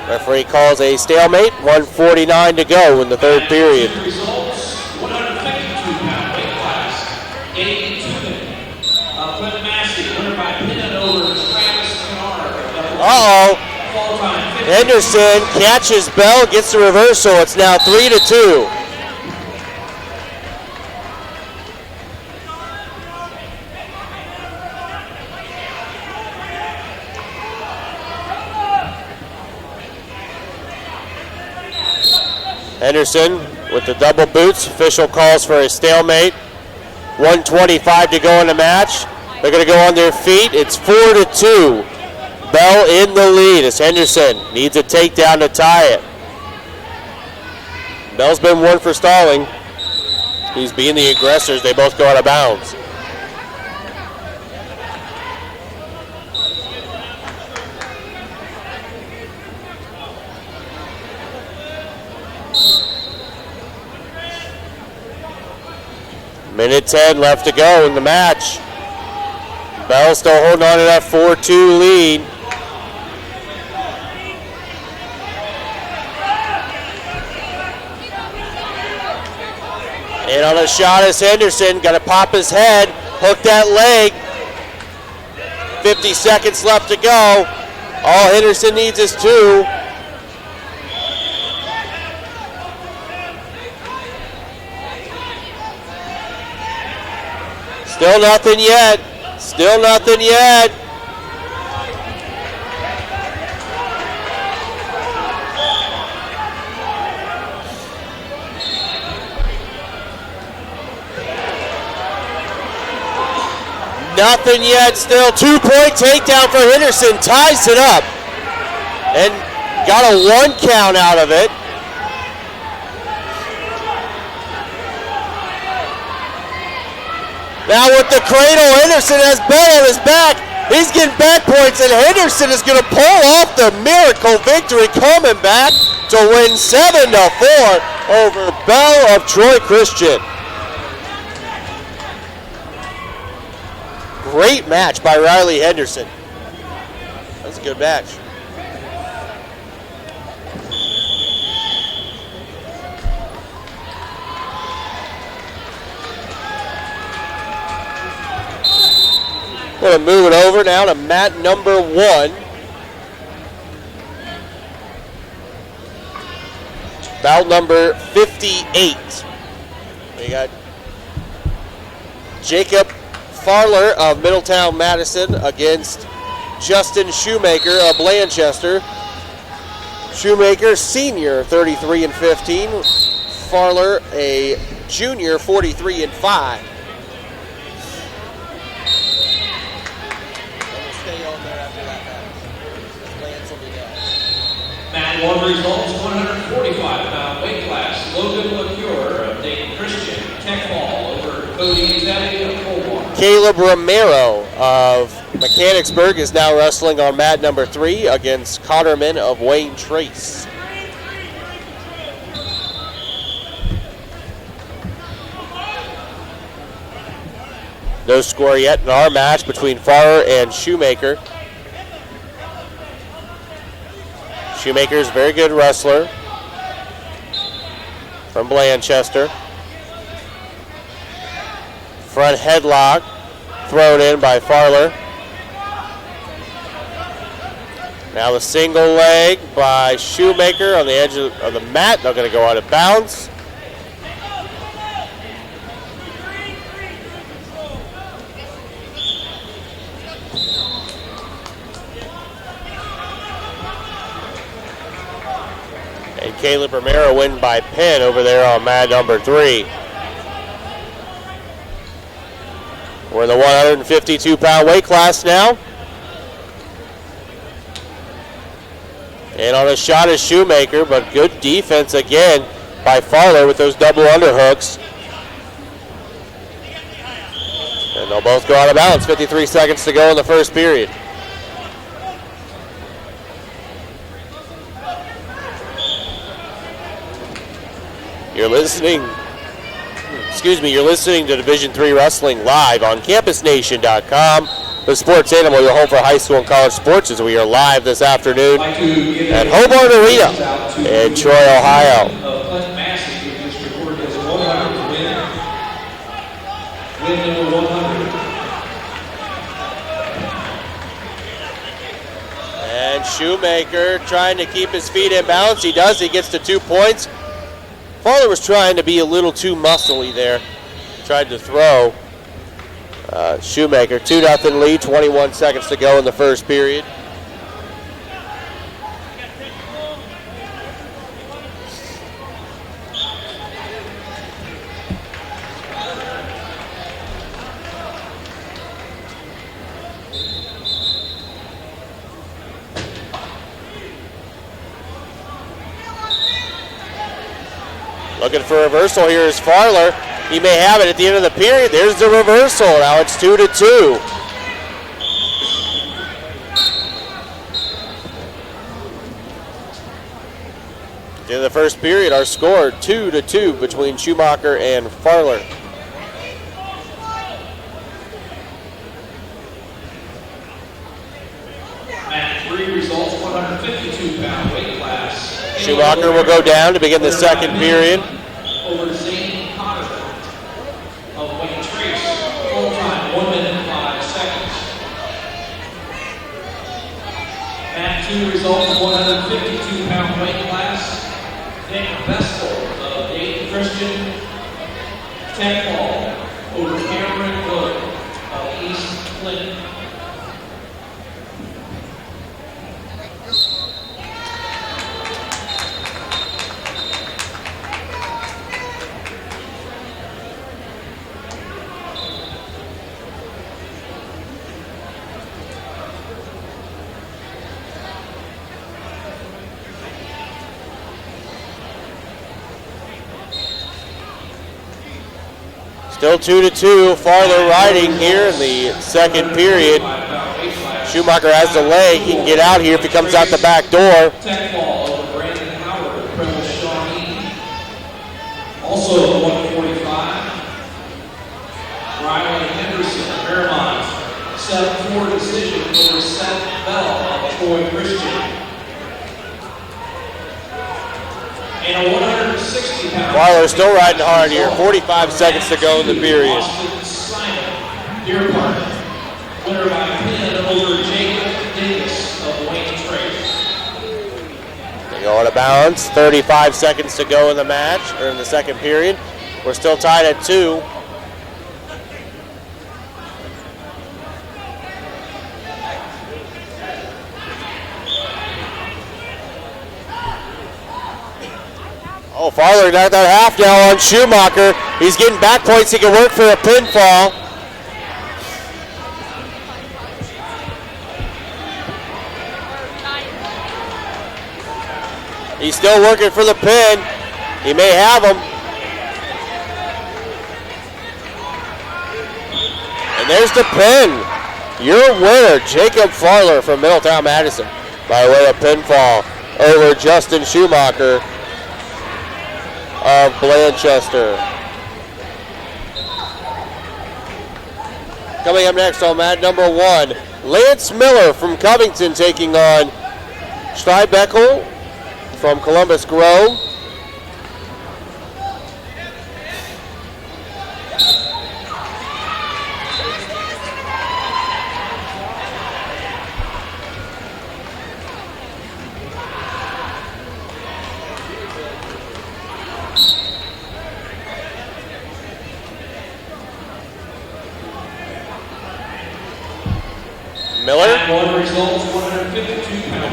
Referee calls a stalemate. 1:49 to go in the third period. Results, 152-pound weight class. Davey Tunin of Clint Massey, winner by pin and over Travis Kennard. Uh-oh. Henderson catches Bell, gets the reversal. It's now 3-2. Henderson with the double boots. Official calls for a stalemate. 1:25 to go in the match. They're going to go on their feet. It's 4-2. Bell in the lead as Henderson needs a takedown to tie it. Bell's been one for stalling. He's being the aggressors. They both go out of bounds. Minute 10 left to go in the match. Bell still holding on to that 4-2 lead. And on a shot is Henderson. Got to pop his head, hook that leg. 50 seconds left to go. All Henderson needs is 2. Still nothing yet. Still nothing yet. Nothing yet still. 2-point takedown for Henderson. Ties it up. And got a 1 count out of it. Now with the cradle, Henderson has Bell on his back. He's getting back points, and Henderson is going to pull off the miracle victory, coming back to win 7-4 over Bell of Troy Christian. Great match by Riley Henderson. That was a good match. Going to move it over now to mat number 1. Bout number 58. We got Jacob Farler of Middletown Madison against Justin Shoemaker of Blanchester. Shoemaker, senior, 33-15. Farler, a junior, 43-5. Mat 1 results, 145-pound weight class. Logan LaCure of Dayton Christian. Tech ball over Cody Zetti of Coldwater. Caleb Romero of Mechanicsburg is now wrestling on mat number 3 against Cotterman of Wayne Trace. No score yet in our match between Farrer and Shoemaker. Shoemaker's a very good wrestler from Blanchester. Front headlock thrown in by Farler. Now the single leg by Shoemaker on the edge of the mat. They're going to go out of bounds. And Caleb Romero win by pin over there on mat number 3. We're in the 152-pound weight class now. And on a shot is Shoemaker, but good defense again by Farler with those double underhooks. And they'll both go out of bounds. 53 seconds to go in the first period. You're listening to Division III Wrestling live on CampusNation.com. The Sports Animal, your home for high school and college sports, as we are live this afternoon at Hobart Arena in Troy, Ohio. Clint Massey, who just reported as 100 win number 100. And Shoemaker trying to keep his feet in balance. He does. He gets to 2 points. Farler was trying to be a little too muscly there. Tried to throw. Shoemaker, 2-0 lead, 21 seconds to go in the first period. Looking for a reversal here is Farler. He may have it at the end of the period. There's the reversal. Now it's 2-2. At the end of the first period, our score 2-2 between Schumacher and Farler. Mat 3 results, 152-pound weight class. Schumacher will go down to begin the second period. Over Zane Cotterman of Wayne Trace. Full time, 1 minute and 5 seconds. Mat 2 results, 152-pound weight class. Nick Vestal of Dayton Christian. 10 ball over Cameron Wood of East Clinton. Still 2-2. Farther riding here in the second period. Schumacher has the leg. He can get out here if he comes out the back door. Tech ball over Brandon Howard, Premise Shawnee. Also 145. Riley Henderson, Fairmont. 7-4 decision over Seth Bell of Troy Christian. And a 160-pound. Farler still riding hard here. 45 seconds to go in the period. Austin Simon, Deer Park. Winner by pin over Jacob Davis of Wayne Trace. They go out of bounds. 35 seconds to go in the match, or in the second period. We're still tied at 2. Oh, Farler got that half now on Schumacher. He's getting back points. He can work for a pinfall. He's still working for the pin. He may have him. And there's the pin. Your winner, Jacob Farler from Middletown Madison, by way of pinfall over Justin Schumacher of Blanchester. Coming up next on mat number 1, Lance Miller from Covington taking on Steinbeckel from Columbus Grove. Miller,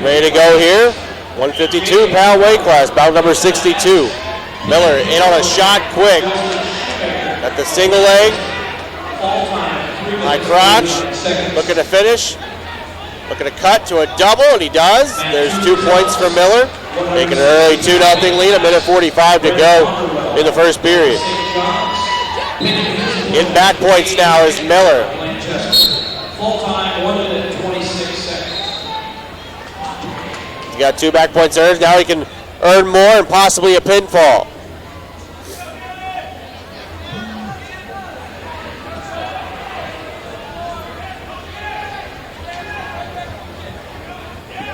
ready to go here. 152-pound weight class, bout number 62. Miller in on a shot quick. At the single leg. High crotch. Looking to finish. Looking to cut to a double, and he does. There's 2 points for Miller. Making an early 2-0 lead. 1:45 to go in the first period. In back points now is Miller. Full time, 1 minute 26 seconds. He's got 2 back points earned. Now he can earn more and possibly a pinfall.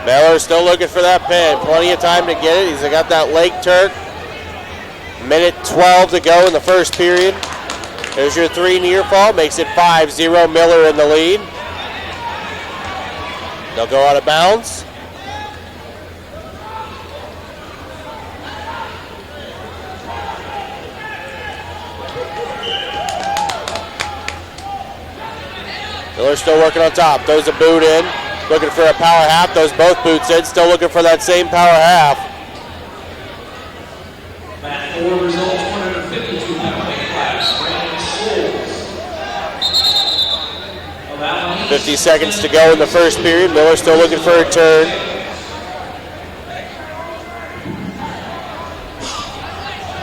Miller still looking for that pin. Plenty of time to get it. He's got that leg turn. 1:12 to go in the first period. There's your 3 near fall. Makes it 5-0. Miller in the lead. They'll go out of bounds. Miller still working on top. Throws a boot in. Looking for a power half. Those both boots in. Still looking for that same power half. Mat 4 results, 152-pound weight class. Brandon Scholes of Alameda. 50 seconds to go in the first period. Miller still looking for a turn.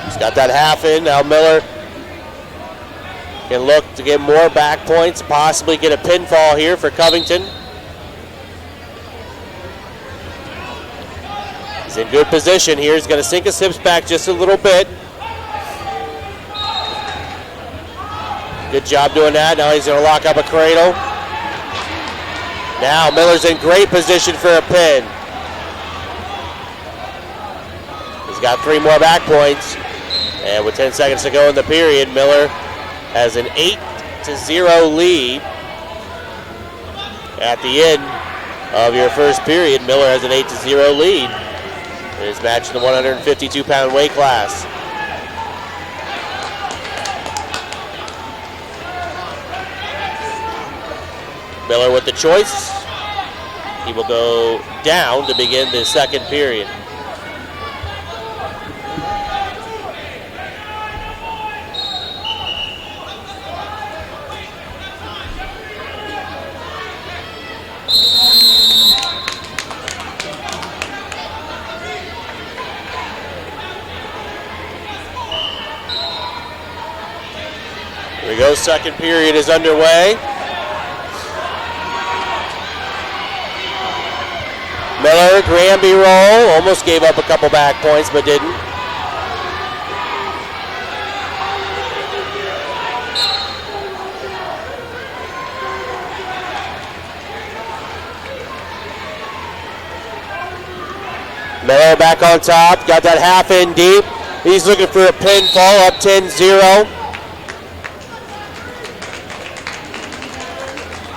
He's got that half in. Now Miller can look to get more back points, possibly get a pinfall here for Covington. He's in good position here. He's going to sink his hips back just a little bit. Good job doing that. Now he's going to lock up a cradle. Now Miller's in great position for a pin. He's got 3 more back points. And with 10 seconds to go in the period, Miller has an 8-0 lead. At the end of your first period, Miller has an 8-0 lead. In his match in the 152-pound weight class. Miller with the choice. He will go down to begin the second period. we go. Second period is underway. Miller, Granby roll. Almost gave up a couple back points, but didn't. Miller back on top. Got that half in deep. He's looking for a pinfall, up 10-0.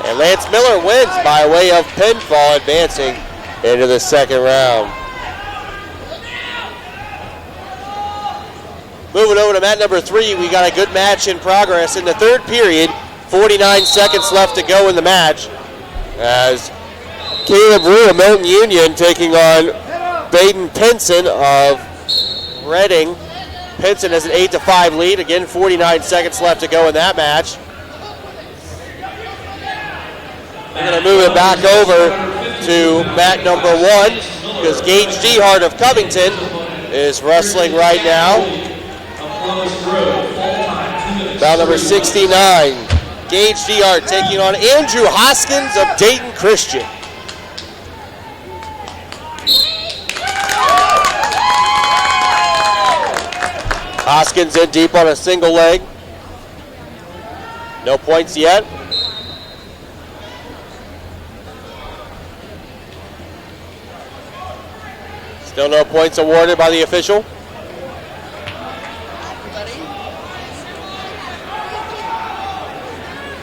And Lance Miller wins by way of pinfall, advancing into the second round. Moving over to mat number 3, we got a good match in progress in the third period. 49 seconds left to go in the match as Caleb Rue of Milton Union taking on Baden Pinson of Reading. Pinson has an 8-5 lead. Again, 49 seconds left to go in that match. We're going to move it back over to mat number 1 because Gage Dehart of Covington is wrestling right now. Bout number 69. Gage Dehart taking on Andrew Hoskins of Dayton Christian. Hoskins in deep on a single leg. No points yet. Still no points awarded by the official.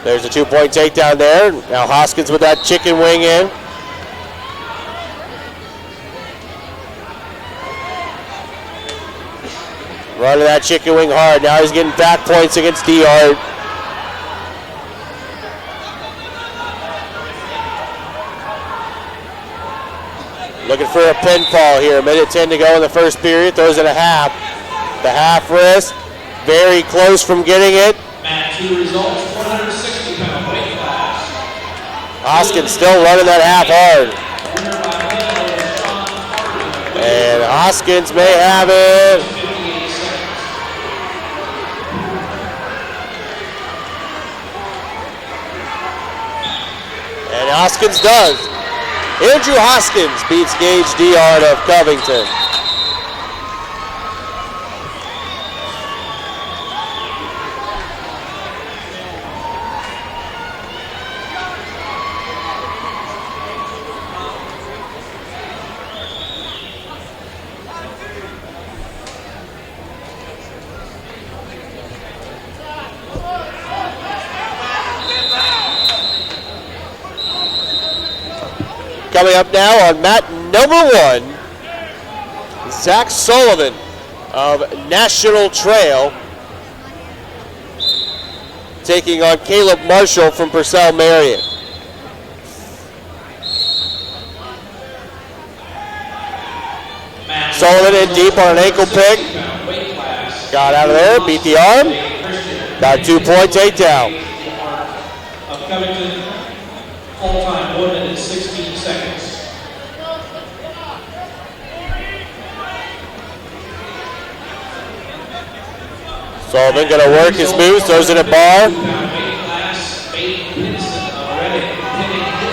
There's a 2-point takedown there. Now Hoskins with that chicken wing in. Running that chicken wing hard. Now he's getting back points against Dehart. Looking for a pinfall here. 1:10 to go in the first period. Throws it a half. The half wrist. Very close from getting it. Mat 2 results, 160-pound weight class. Hoskins still running that half hard. And Hoskins may have it. And Hoskins does. Andrew Hoskins beats Gage Dehart of Covington. Coming up now on mat number 1, Zach Sullivan of National Trail taking on Caleb Marshall from Purcell Marion. Sullivan in deep on an ankle pick. Got out of there, beat the arm. Got a 2-point takedown. Of Covington, full-time 1 minute 16 seconds. Sullivan gonna work his moves, throws it at bar.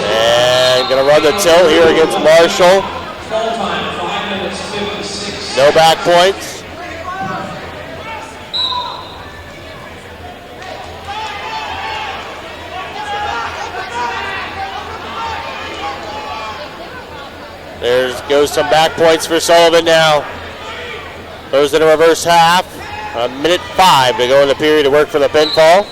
And gonna run the tilt here against Marshall. Full-time 5 minutes 56. No back points. There goes some back points for Sullivan now. Throws in a reverse half. 1:05 to go in the period to work for the pinfall.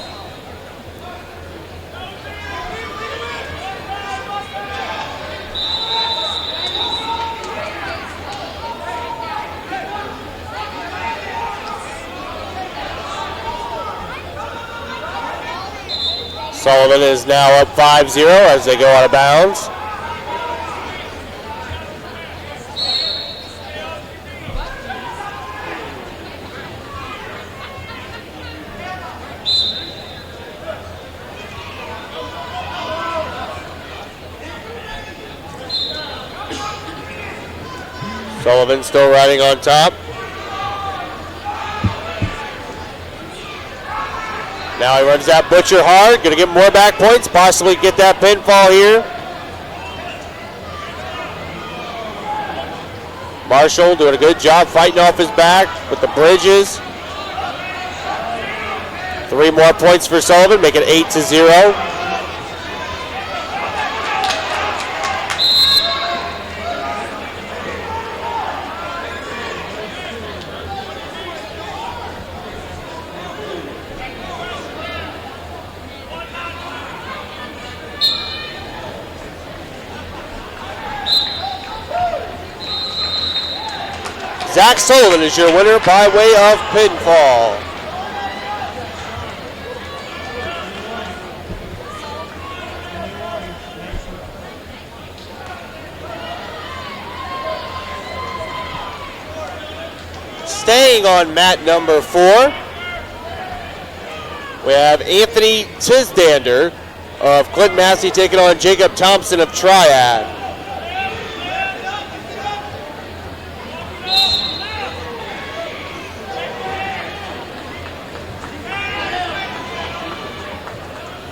Sullivan is now up 5-0 as they go out of bounds. Sullivan still riding on top. Now he runs that Butcher hard. Going to get more back points. Possibly get that pinfall here. Marshall doing a good job fighting off his back with the bridges. 3 more points for Sullivan, make it 8-0. Zach Sullivan is your winner by way of pinfall. Staying on mat number 4, we have Anthony Tisdander of Clinton Massey taking on Jacob Thompson of Triad.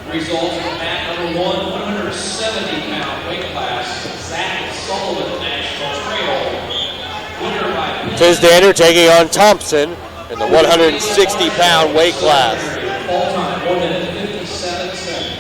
Results from mat number 1, 170-pound weight class, Zach Sullivan, National Trail. Winner by Tisdander taking on Thompson in the 160-pound weight class. all time, 1 minute 57 seconds.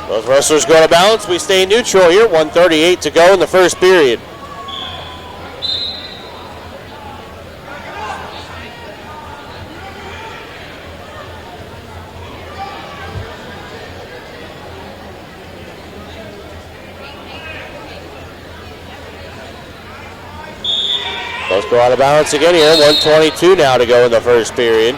Both wrestlers go to balance. We stay neutral here. 1:38 to go in the first period. Both go out of balance again here. 1:22 now to go in the first period.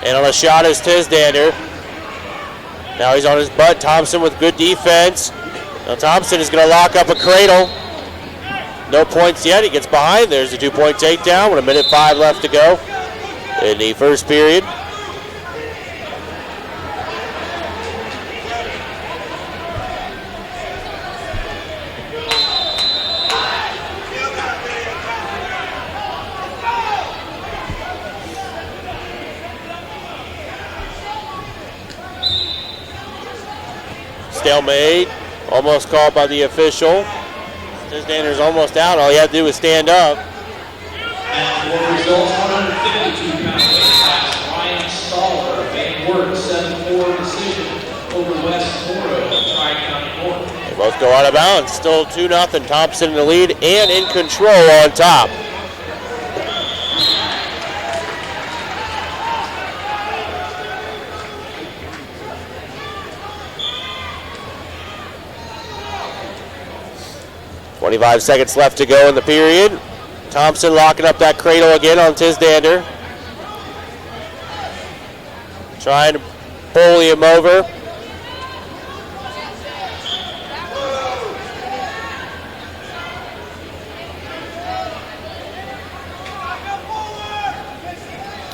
And on a shot is Tisdander. Now he's on his butt. Thompson with good defense. Now Thompson is going to lock up a cradle. No points yet. He gets behind. There's a 2-point takedown with 1:05 left to go in the first period. Stalemate, almost called by the official. Tisdander's almost out. All he had to do was stand up. And for results, 152-pound weight class, Ryan Stoller, Van Wert, 7-4 decision over Wes Moro of Tri-County North. They both go out of bounds. Still 2-0. Thompson in the lead and in control on top. .25 seconds left to go in the period. Thompson locking up that cradle again on Tisdander. Trying to bully him over.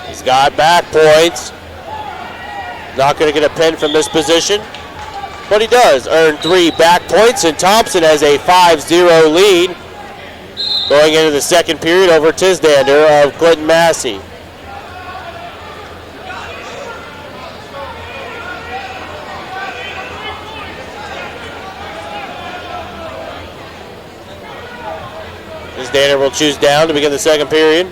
He's got back points. Not going to get a pin from this position. But he does earn 3 back points, and Thompson has a 5-0 lead going into the second period over Tisdander of Clinton Massey. Tisdander will choose down to begin the second period.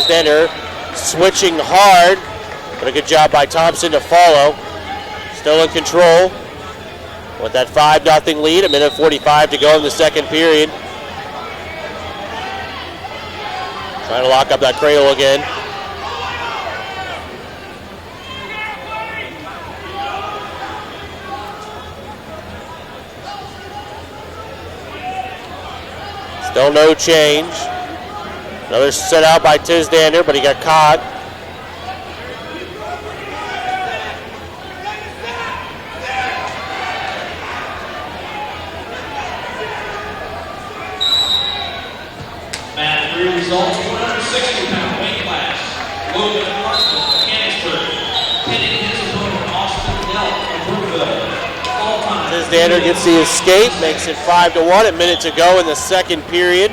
Tisdander switching hard, but a good job by Thompson to follow. Still in control with that 5-0 lead, 1:45 to go in the second period. Trying to lock up that cradle again. Still no change. Another set out by Tisdander, but he got caught. Mat 3 results, 160-pound weight class. Logan Marston of Mechanicsburg, pinning his opponent Austin Dell of Brookville. All-time. Tisdander gets the escape, makes it 5-1. A minute to go in the second period.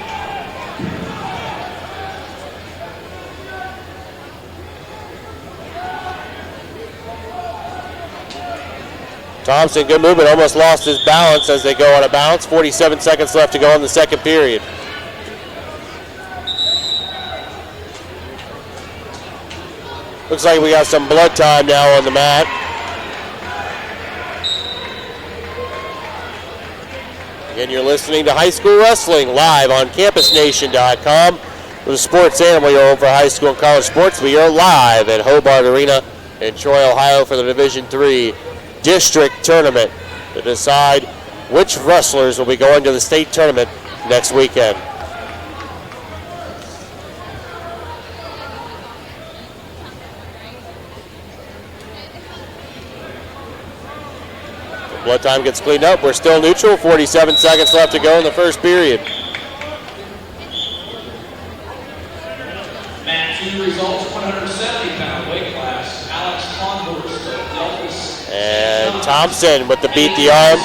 Thompson, good movement, almost lost his balance as they go out of bounds. 47 seconds left to go in the second period. Looks like we got some blood time now on the mat. Again, you're listening to High School Wrestling live on CampusNation.com. The sports animal your home for high school and college sports. We are live at Hobart Arena in Troy, Ohio for the Division III District Tournament to decide which wrestlers will be going to the state tournament next weekend. Blood time gets cleaned up. We're still neutral. 47 seconds left to go in the first period. Mat 2 results, 170-pound weight class. Alex Conhorst of Delphus. And Thompson with the beat the arm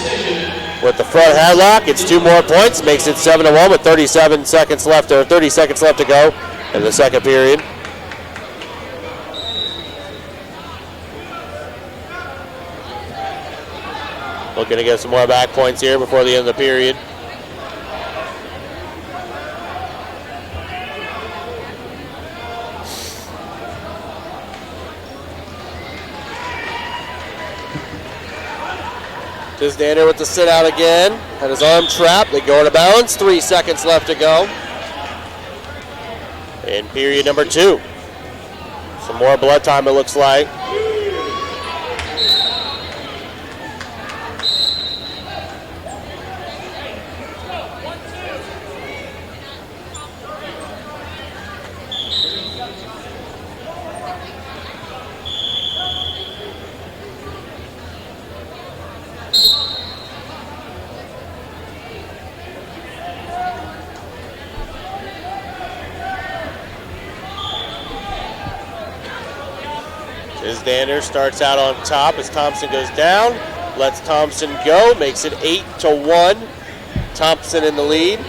with the front headlock. It's 2 more points. Makes it 7-1 with 37 seconds left, or 30 seconds left to go in the second period. Looking to get some more back points here before the end of the period. Tisdander with the sit out again. Had his arm trapped. They go out of bounds. 3 seconds left to go in period number 2. Some more blood time, it looks like. Tisdander starts out on top as Thompson goes down. Lets Thompson go, makes it 8-1. Thompson in the lead.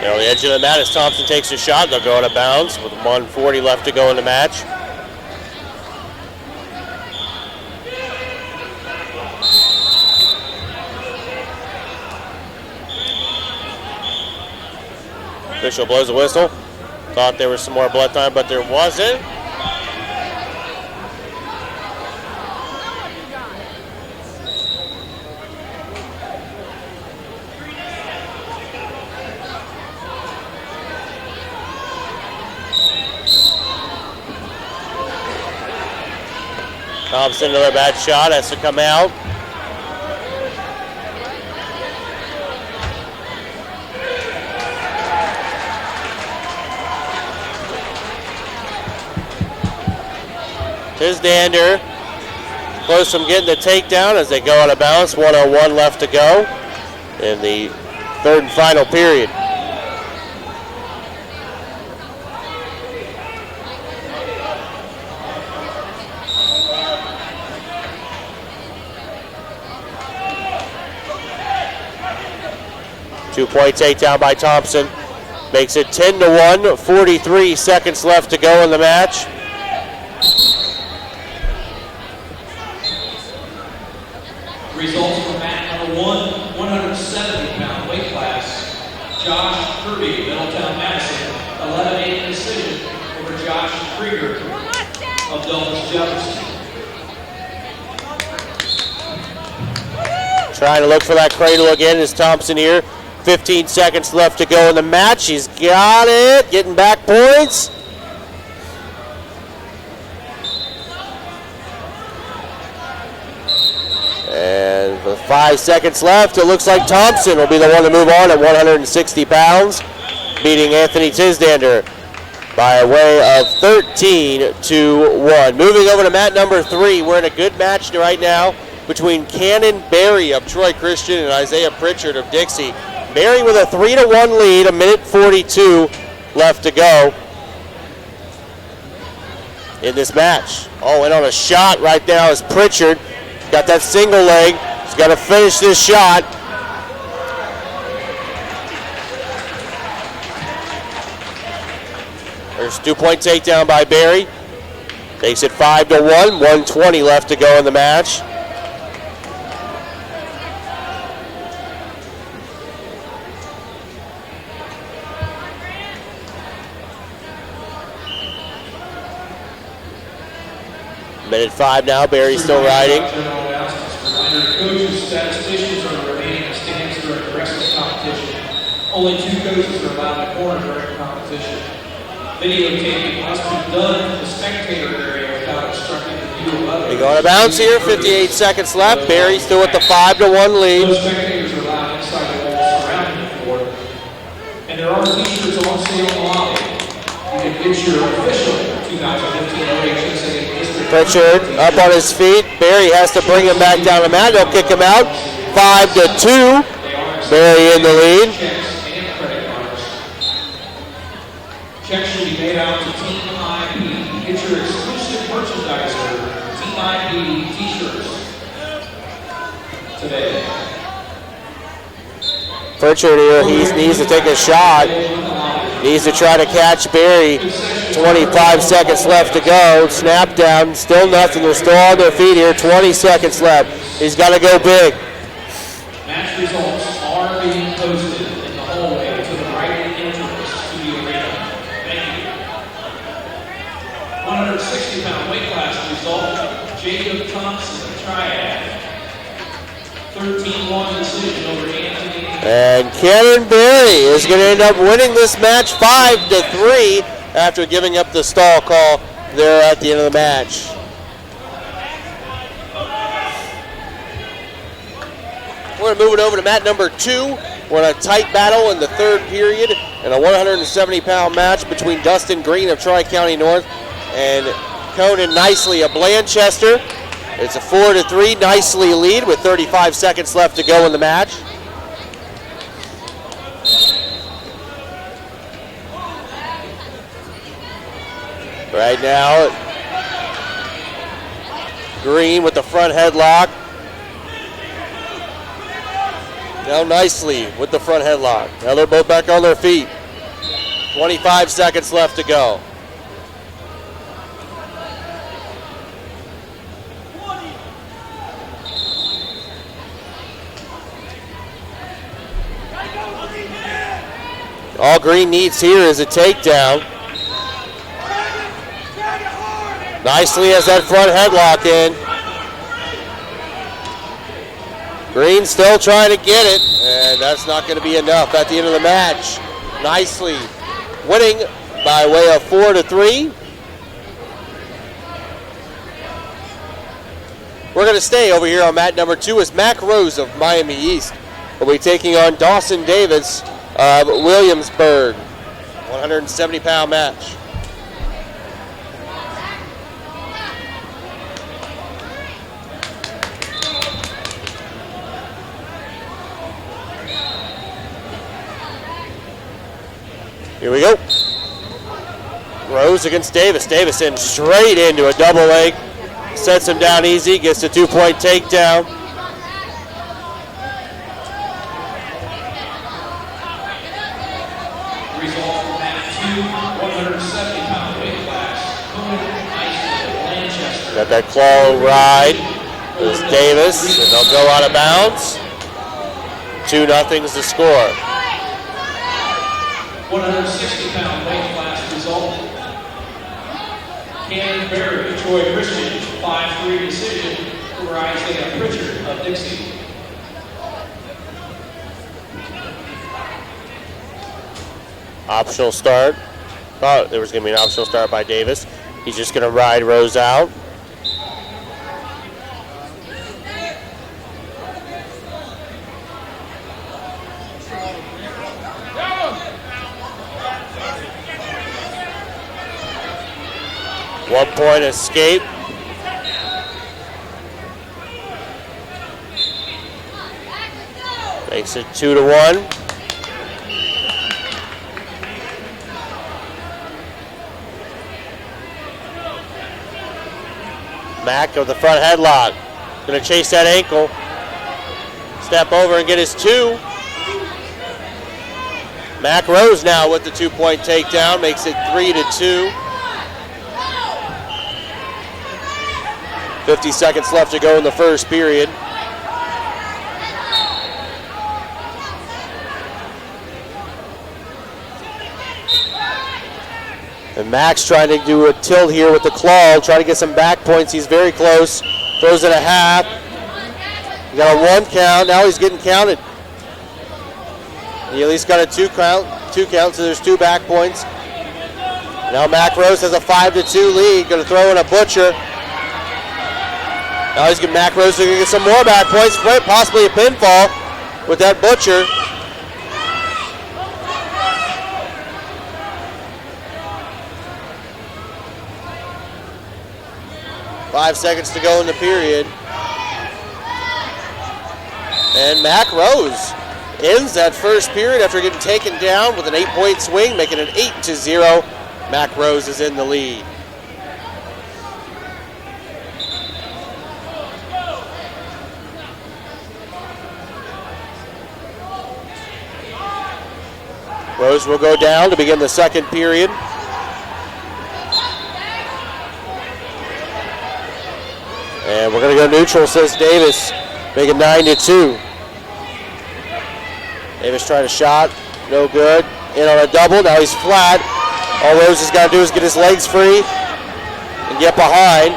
There on the edge of the mat as Thompson takes a shot. They'll go out of bounds with 1:40 left to go in the match. Official blows a whistle. Thought there was some more blood time, but there wasn't. Thompson, another bad shot, has to come out. Tisdander close from getting the takedown as they go out of bounds. 1:01 left to go in the third and final period. Two-point takedown by Thompson makes it 10-1. 43 seconds left to go in the match. Results from mat number 1, 170-pound weight class. Josh Kirby, Middletown, Madison, 11-8 decision over Josh Krieger of Delphus Jefferson. Trying to look for that cradle again is Thompson here. 15 seconds left to go in the match. He's got it. Getting back points. 5 seconds left. It looks like Thompson will be the one to move on at 160 pounds, beating Anthony Tisdander by way of 13-1. Moving over to mat number 3, we're in a good match right now between Cannon Berry of Troy Christian and Isaiah Pritchard of Dixie. Berry with a 3-1 lead, 1:42 left to go in this match. Oh, and on a shot right now is Pritchard. Got that single leg. He's got to finish this shot. There's a 2-point takedown by Berry. Takes it 5-1, 1:20 left to go in the match. Minute 5 now, Berry's still riding. Coaches, statisticians are remaining in stands during the rest of the competition. Only 2 coaches are allowed to corner during the competition. Videotaping must be done in the spectator area without obstructing the view of others. They go on a bounce here, 58 seconds left. Berry still with the 5-1 lead. Those spectators are allowed inside the walls surrounding the court. And there are t-shirts on sale in the lobby. You can get your official 2015 OHSA district. Pritchard up on his feet. Berry has to bring him back down the mat. They'll kick him out. 5-2. Berry in the lead. Checks and credit cards. Checks should be made out to Team IP. Get your exclusive merchandiser, Team IP t-shirts today. Pritchard here, he needs to take a shot. Needs to try to catch Berry. 25 seconds left to go. Snap down, still nothing. They're still on their feet here. 20 seconds left. He's got to go big. Match results are being posted in the hallway to the right entrance to the arena. Thank you. 160-pound weight class result, Jacob Thompson, Triad. 13-1 decision over Anthony. And Cannon Berry is going to end up winning this match 5-3 after giving up the stall call there at the end of the match. We're going to move it over to mat number 2. We're in a tight battle in the third period in a 170-pound match between Dustin Green of Tri-County North and Conan Nicely of Blanchester. It's a 4-3 Nicely lead with 35 seconds left to go in the match. Right now, Green with the front headlock. Now Nicely with the front headlock. Now they're both back on their feet. 25 seconds left to go. All Green needs here is a takedown. Nicely has that front headlock in. Green still trying to get it, and that's not going to be enough at the end of the match. Nicely winning by way of 4-3. We're going to stay over here on mat number 2 as Mac Rose of Miami East will be taking on Dawson Davis of Williamsburg. 170-pound match. Here we go. Rose against Davis. Davis in straight into a double leg. Sets him down easy, gets a 2-point takedown. Result from mat 2, 170-pound weight class. Conan Nicely of Blanchester. Got that claw ride. There's Davis, and they'll go out of bounds. 2-0 is the score. 160-pound weight class result. Cannon Berry, Troy Christian, 5-3 decision over Isaiah Pritchard of Dixie. Optional start. Thought there was going to be an optional start by Davis. He's just going to ride Rose out. 1 point escape. Makes it 2-1. Mack of the front headlock. Gonna chase that ankle. Step over and get his 2. Mack Rose now with the 2-point takedown. Makes it 3-2. 50 seconds left to go in the first period. And Max trying to do a tilt here with the claw, trying to get some back points. He's very close. Throws it a half. He got a 1 count. Now he's getting counted. He at least got a 2 count, so there's 2 back points. Now Mac Rose has a 5-2 lead. Going to throw in a butcher. Now he's getting Mac Rose to get some more back points, possibly a pinfall with that butcher. Five seconds to go in the period. And Mac Rose ends that first period after getting taken down with an 8-point swing, making it 8-0. Mac Rose is in the lead. Rose will go down to begin the second period. And we're going to go neutral, says Davis, make it 9-2. Davis tried a shot, no good. In on a double, now he's flat. All Rose has got to do is get his legs free and get behind.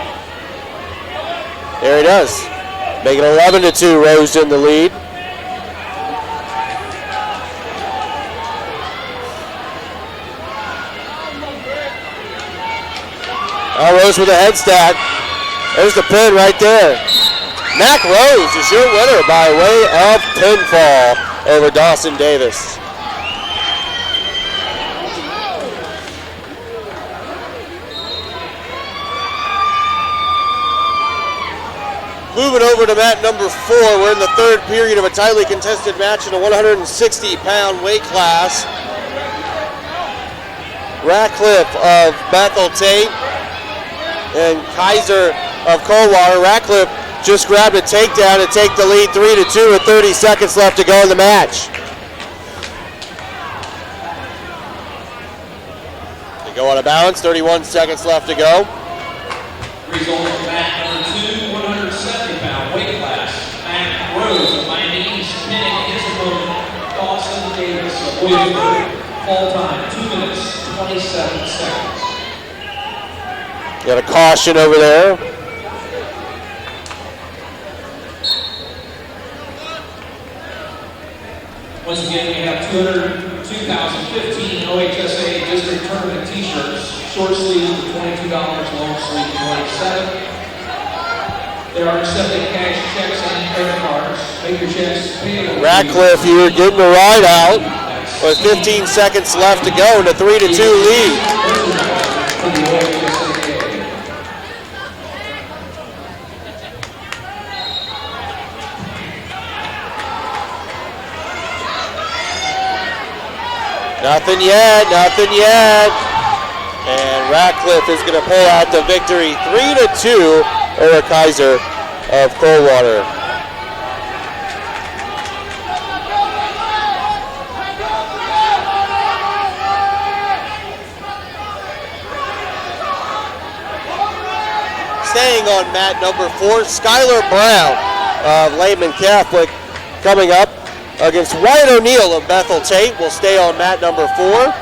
There he does. Make it 11-2, Rose in the lead. All Rose with a head stack. There's the pin right there. Mac Rose is your winner by way of pinfall over Dawson Davis. Moving over to mat number 4, we're in the third period of a tightly contested match in a 160-pound weight class. Ratcliffe of Bethel Tate and Kaiser of Coldwater. Ratcliffe just grabbed a takedown to take the lead 3-2 with 30 seconds left to go in the match. They go out of bounds, 31 seconds left to go. Result of mat number 2, 170-pound weight class. Mac Rose of Miami East pinning his opponent, Dawson Davis of Williamsburg. Fall time, 2 minutes, 27 seconds. Got a caution over there. Once again, we have 2015 OHSA District Tournament T-shirts. Short sleeve $22, long sleeve $27. They are accepting cash checks and credit cards. Make your checks payable. Ratcliffe here getting the ride out with 15 seconds left to go in a 3-2 lead. Nothing yet, nothing yet. And Ratcliffe is going to pull out the victory 3-2 over Kaiser of Coldwater. Staying on mat number 4, Skylar Brown of Lehman Catholic coming up against Wyatt O'Neill of Bethel Tate. Will stay on mat number 4.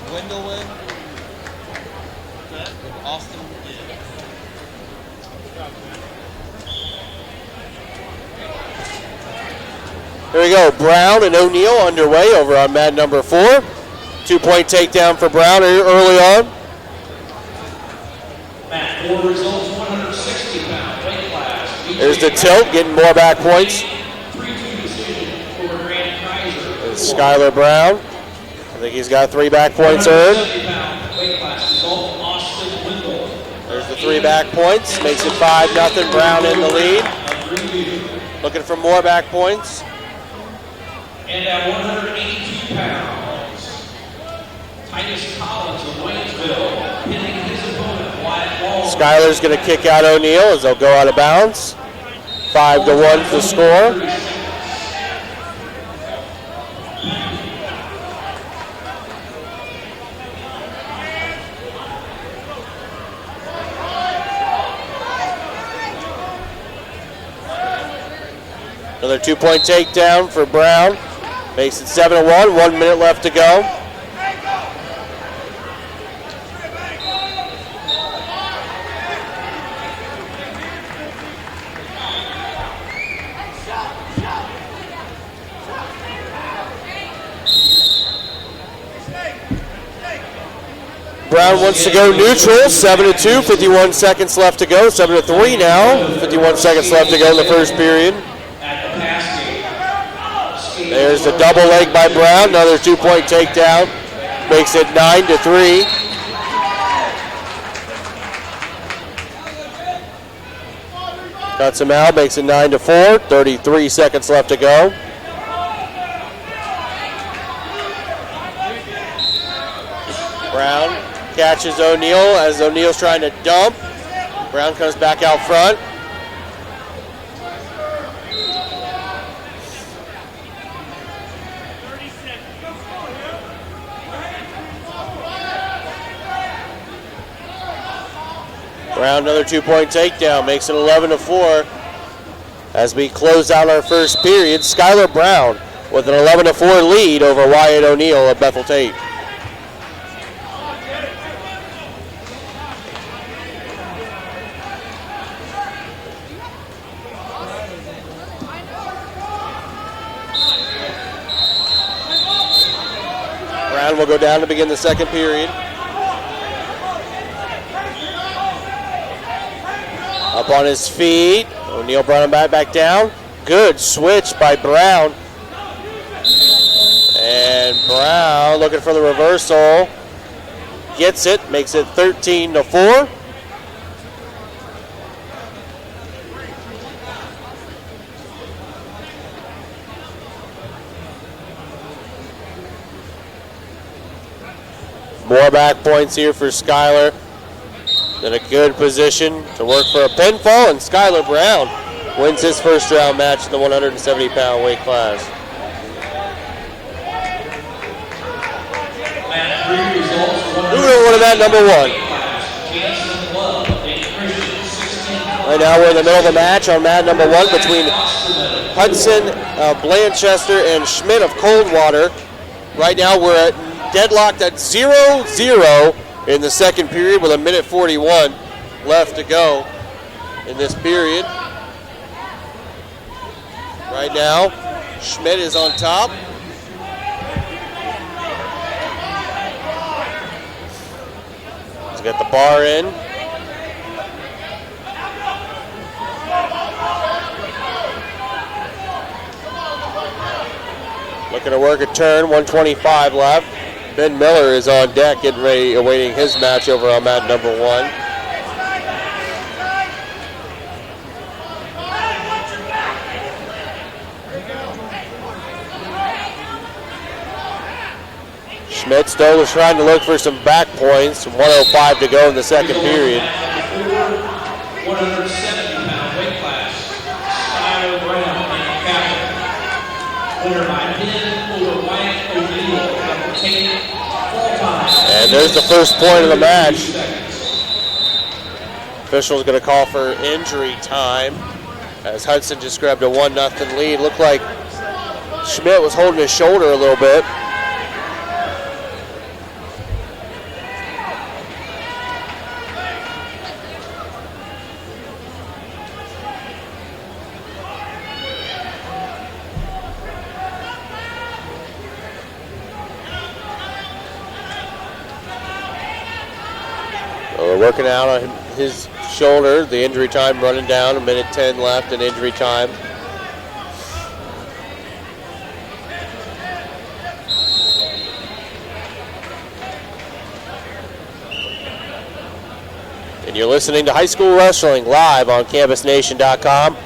Gwendolyn, Austin, Here we go. Brown and O'Neal underway over on mat number 4. 2-point takedown for Brown early on. Mat 4 results 160-pound weight class. There's the tilt, getting more back points. 3-2 decision over Grant Kaiser. There's Skylar Brown. I think he's got 3 back points earned. 170-pound weight class result Austin Wendell. There's the 3 back points. Makes it 5-0. Brown in the lead. Looking for more back points. And at 182 pounds, Titus Collins of Waynesville pinning his opponent, Wyatt Wall. Skylar's going to kick out O'Neal as they'll go out of bounds. 5-1 the score. Another 2-point takedown for Brown. Makes it 7-1. 1 minute left to go. Brown wants to go neutral. 7-2. 51 seconds left to go. 7-3 now. 51 seconds left to go in the first period. There's the double leg by Brown. Another 2-point takedown. Makes it 9-3. Cuts him out. Makes it 9-4. 33 seconds left to go. Brown catches O'Neal as O'Neal's trying to dump. Brown comes back out front. Brown, another 2-point takedown, makes it 11-4. As we close out our first period, Skylar Brown with an 11-4 lead over Wyatt O'Neal of Bethel Tate. Brown will go down to begin the second period. Up on his feet. O'Neal brought him back down. Good switch by Brown. And Brown looking for the reversal. Gets it. Makes it 13-4. More back points here for Skylar. In a good position to work for a pinfall, and Skylar Brown wins his first round match in the 170-pound weight class. Moving on to mat number 1. Right now we're in the middle of the match on mat number 1 between Hudson Blanchester and Schmidt of Coldwater. Right now we're deadlocked at 0-0. In the second period with 1:41 left to go in this period. Right now, Schmidt is on top. He's got the bar in. Looking to work a turn, 1:25 left. Ben Miller is on deck, getting ready, awaiting his match over on mat number 1. Schmidt still is trying to look for some back points. 1:05 to go in the second period. 170-pound weight class. Skylar Brown in the captain. Winner by pin over Wyatt O'Neal. And there's the first point of the match. Official's going to call for injury time as Hudson just grabbed a 1-0 lead. Looked like Schmidt was holding his shoulder a little bit. working out on his shoulder. The injury time running down. A minute 10 left in injury time. And you're listening to High School Wrestling live on CampusNation.com.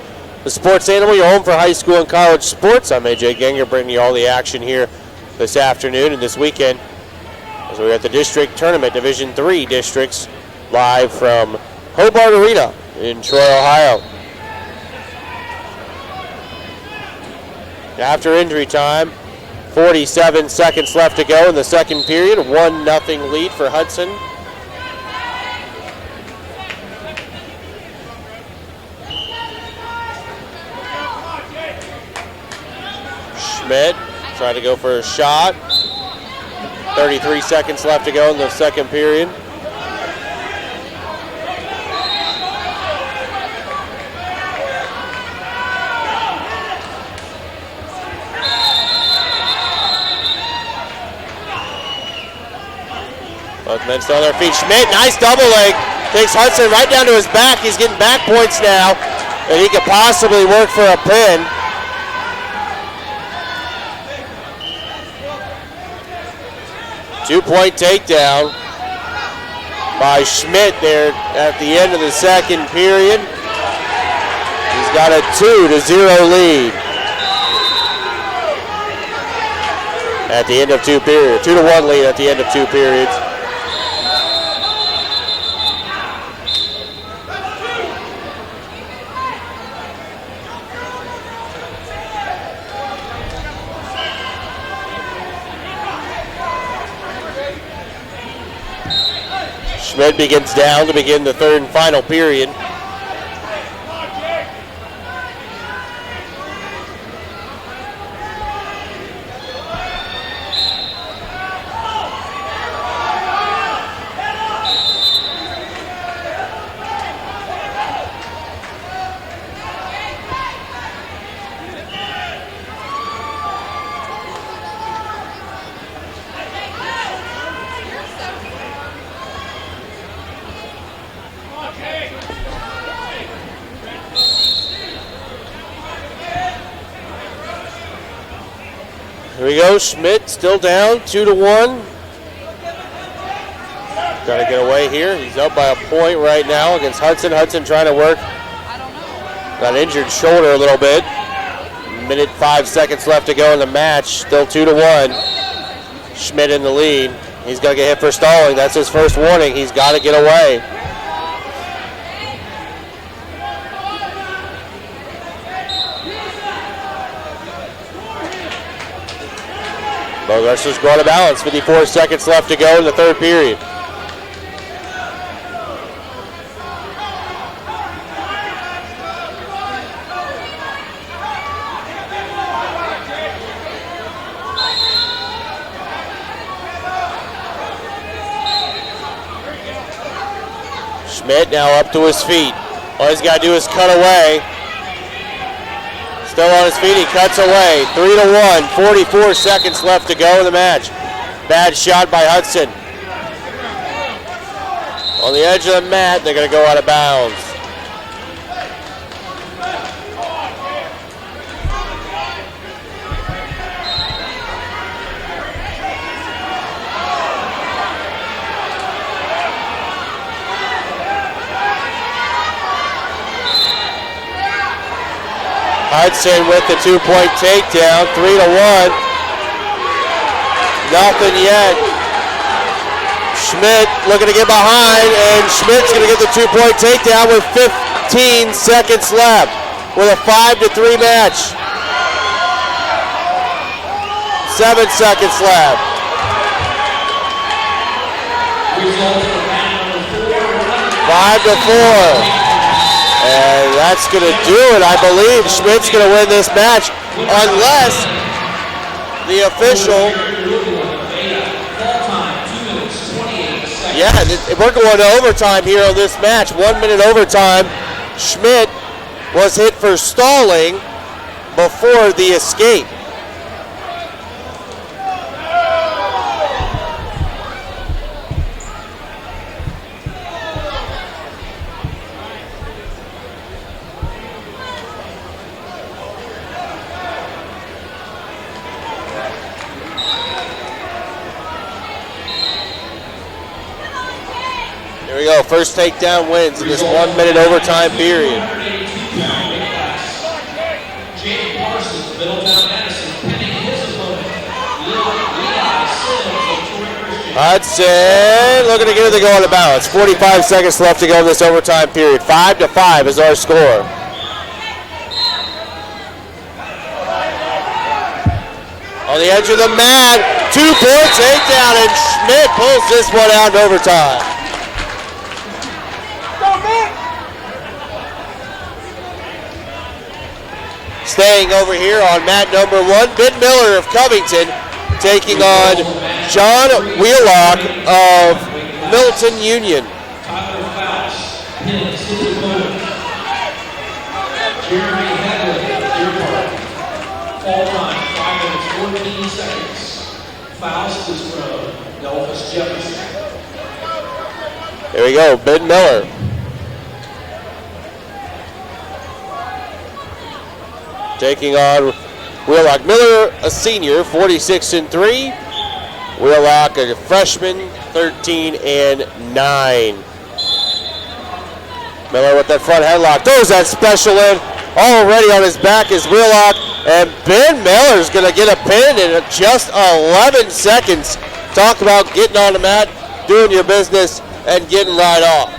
The Sports Animal, your home for high school and college sports. I'm AJ Ganger, bringing you all the action here this afternoon and this weekend as we're at the district tournament, Division III districts, live from Hobart Arena in Troy, Ohio. After injury time, 47 seconds left to go in the second period. 1-0 lead for Hudson. Schmidt trying to go for a shot. 33 seconds left to go in the second period. Both men still on their feet. Schmidt, nice double leg. Takes Hudson right down to his back. He's getting back points now, and he could possibly work for a pin. Two-point takedown by Schmidt there at the end of the second period. He's got a 2-0 lead at the end of two periods. 2-1 lead at the end of two periods. Schmidt begins down to begin the third and final period. Here we go, Schmidt still down, 2-1. Got to get away here. He's up by a point right now against Hudson. Hudson trying to work that injured shoulder a little bit. Minute 5 seconds left to go in the match. Still 2-1. Schmidt in the lead. He's got to get hit for stalling. That's his first warning. He's got to get away. Both wrestlers go out of balance. 54 seconds left to go in the third period. Schmidt now up to his feet. All he's got to do is cut away. Still on his feet, he cuts away. 3-1, 44 seconds left to go in the match. Bad shot by Hudson. On the edge of the mat, they're going to go out of bounds. Hudson with the 2-point takedown, 3-1. Nothing yet. Schmidt looking to get behind, and Schmidt's going to get the 2-point takedown with 15 seconds left with a 5-3 match. 7 seconds left. 5-4. And that's going to do it. I believe Schmidt's going to win this match unless the official... Yeah, we're going to overtime here on this match. 1 minute overtime. Schmidt was hit for stalling before the escape. go. First takedown wins in this 1 minute overtime period. 182-pound weight class. Jake Parsons, Middletown Madison, pinning his opponent, Levi Sims of Troy Christian. Hudson looking to get it to go on the balance. 45 seconds left to go in this overtime period. 5-5 is our score. On the edge of the mat, 2-point takedown, and Schmidt pulls this one out in overtime. Staying over here on mat number 1, Ben Miller of Covington taking on John Wheelock of Milton Union. Tyler Faust pins his opponent. Jeremy Hedley of Deer Park. Fall time, 5 minutes, 14 seconds. Faust is from Delphus Jefferson. There we go, Ben Miller. Taking on Wheelock. Miller, a senior, 46-3. Wheelock, a freshman, 13-9. Miller with that front headlock. Throws that special in. Already on his back is Wheelock. And Ben Miller's going to get a pin in just 11 seconds. Talk about getting on the mat, doing your business, and getting right off.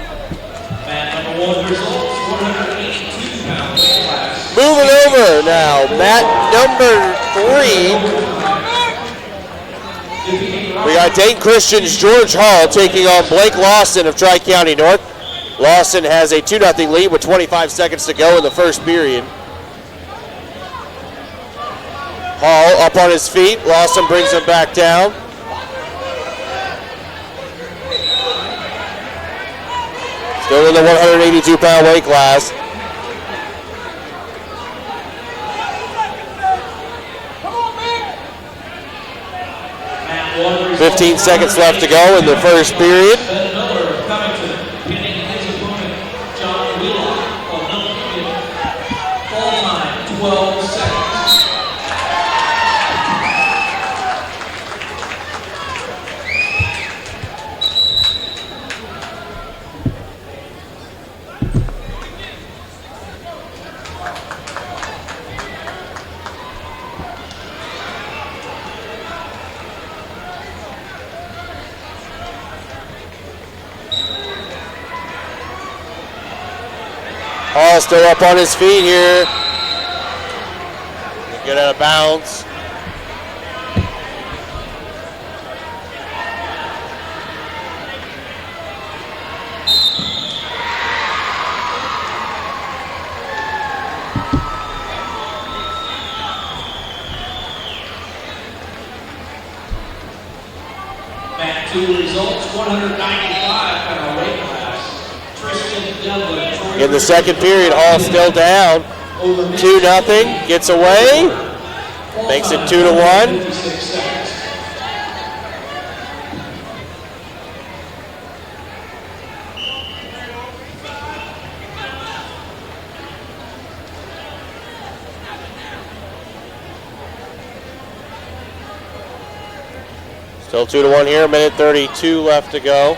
Mat number 1 results, 182-pound weight class. Moving over now, mat number 3. We got Dayton Christian's George Hall taking on Blake Lawson of Tri-County North. Lawson has a 2-0 lead with 25 seconds to go in the first period. Hall up on his feet. Lawson brings him back down. Still in the 182-pound weight class. Mat 1 results, 15 seconds left to go in the first period. Ben Miller of Covington pinning his opponent, John Wheelock of Milton Union. Fall time, 12 seconds. Hall still up on his feet here. Get out of bounds. Mat 2 results, 195-pound weight class. Tristan Devlin. In the second period, Hall still down. 2-0. Gets away. Makes it 2-1. 56 seconds. Still 2-1 here. Minute 32 left to go.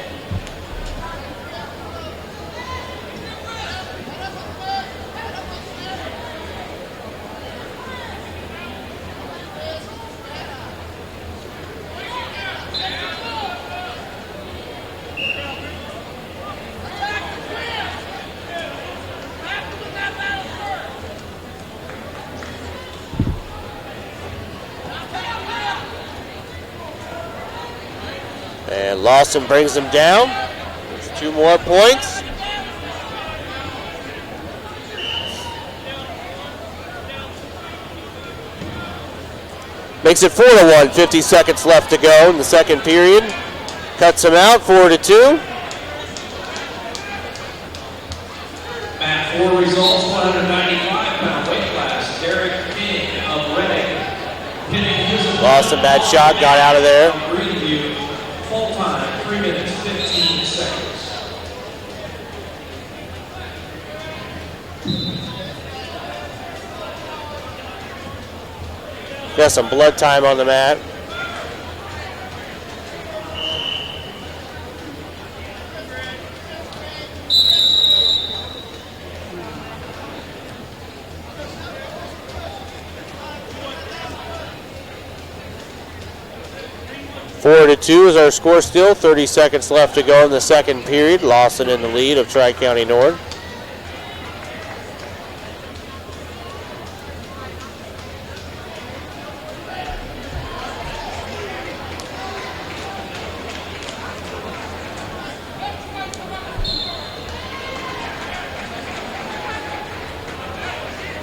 And Lawson brings him down. There's 2 more points. Makes it 4-1. 50 seconds left to go in the second period. Cuts him out, 4-2. Mat 4 results, 195-pound weight class. Derek King of Reading pinning his opponent. Lost a bad shot, got out of there. Greenview. Full time, 3 minutes, 15 seconds. Got some blood time on the mat. 4-2 is our score still. 30 seconds left to go in the second period. Lawson in the lead of Tri-County North.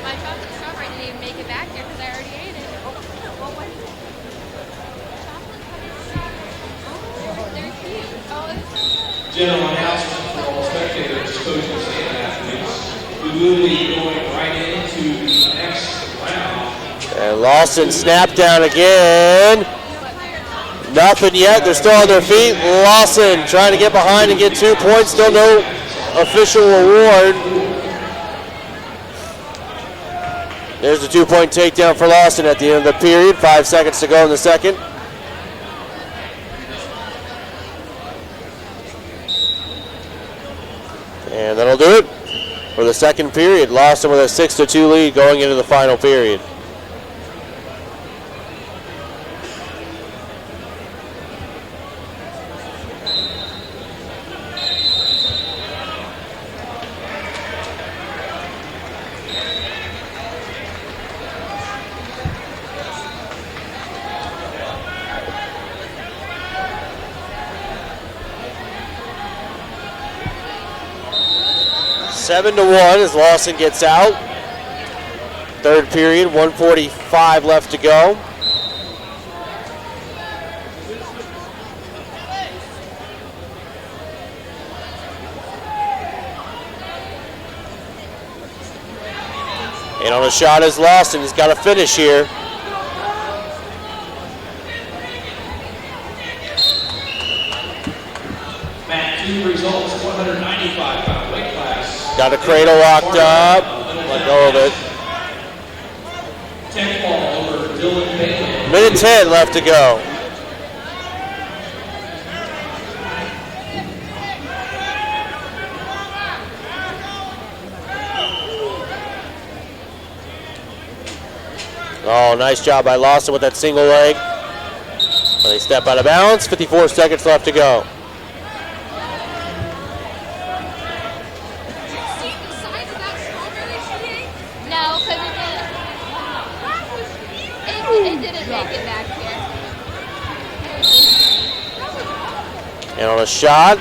My chocolate strawberry didn't even make it back there because I already ate it. What was it? Chocolate covered. They're cute. Oh, it's General announcement for all spectators, coaches, and athletes. We will be going right into the next round. And Lawson snapped down again. Nothing yet. They're still on their feet. Lawson trying to get behind and get 2 points. Still no official award. There's the 2-point takedown for Lawson at the end of the period. 5 seconds to go in the second. And that'll do it for the second period. Lawson with a 6-2 lead going into the final period. Seven to 1 as Lawson gets out. Third period, 1:45 left to go. And on a shot is Lawson. He's got to finish here. Mat 2 results, 195-pound weight class. Got a cradle locked up. Let go of it. 10 fall over Dylan Bailey. Minute 10 left to go. Oh, nice job by Lawson with that single leg. They step out of bounds. 54 seconds left to go. See the size of that strawberry she ate? No, because it didn't make it back here. And on a shot,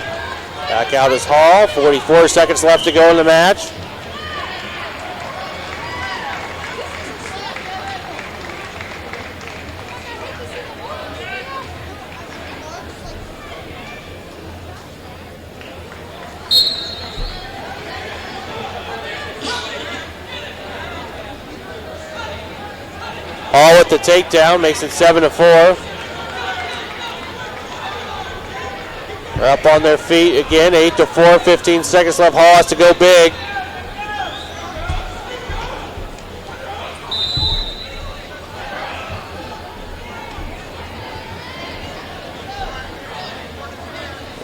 back out is Hall. 44 seconds left to go in the match. Hall with the takedown makes it 7-4. They're up on their feet again, 8-4, 15 seconds left. Hall has to go big.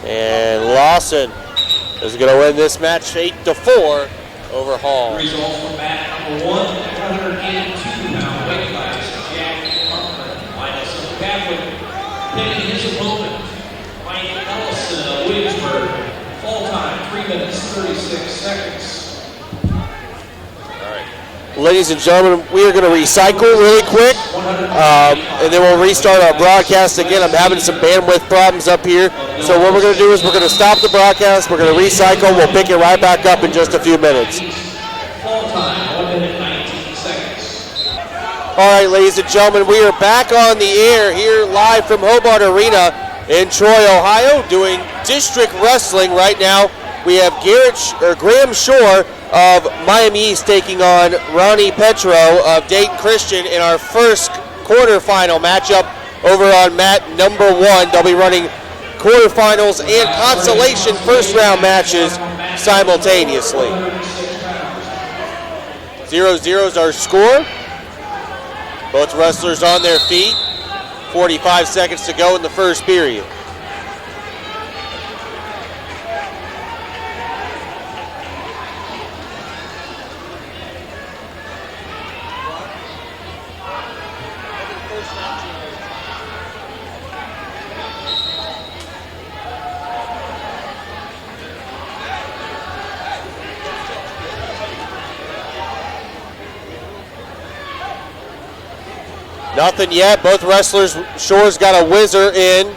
And Lawson is going to win this match 8-4 over Hall. Result from mat number 1, 182-pound weight class. Jack Hartman, minus of Catholic. Pinning his opponent, Mike Ellison of Williamsburg. Fall time, 3 minutes, 36 seconds. Ladies and gentlemen, we are going to recycle really quick, and then we'll restart our broadcast again. I'm having some bandwidth problems up here, so what we're going to do is we're going to stop the broadcast, we're going to recycle, we'll pick it right back up in just a few minutes. Fall time, 1 minute, 19 seconds. All right, ladies and gentlemen, we are back on the air here live from Hobart Arena in Troy, Ohio, doing district wrestling right now. We have Graham Shore of Miami East taking on Ronnie Petro of Dayton Christian in our first quarterfinal matchup over on mat number 1. They'll be running quarterfinals and consolation first round matches simultaneously. 0-0 is our score. Both wrestlers on their feet. 45 seconds to go in the first period. Nothing yet. Both wrestlers, Shore's got a whizzer in.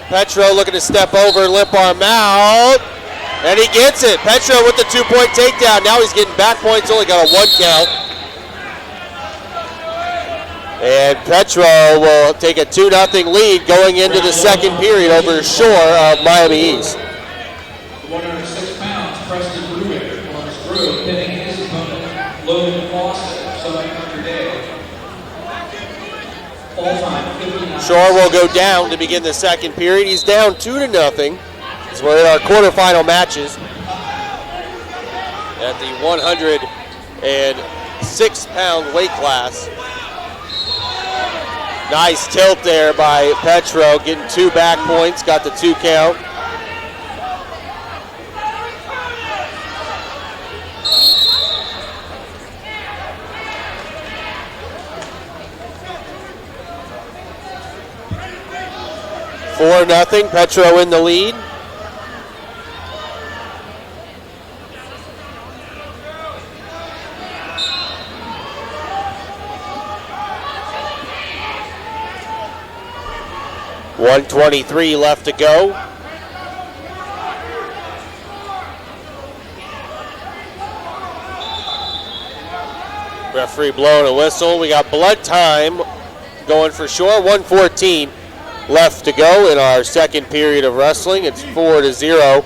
Petro looking to step over, lip arm out. And he gets it. Petro with the 2-point takedown. Now he's getting back points, only got a 1 count. And Petro will take a 2-0 lead going into the second period over Shore of Miami East. 106 pounds, Preston Bruick, Columbus Grove, pinning his opponent, Logan Foster, Southern Country Day. All-time 59. Shore will go down to begin the second period. He's down 2-0 as we're in our quarterfinal matches at the 106-pound weight class. Nice tilt there by Petro, getting 2 back points, got the 2 count. Four nothing, Petro in the lead. .123 left to go. Referee blowing a whistle. We got blood time going for Shore. 1:14 left to go in our second period of wrestling. It's 4-0.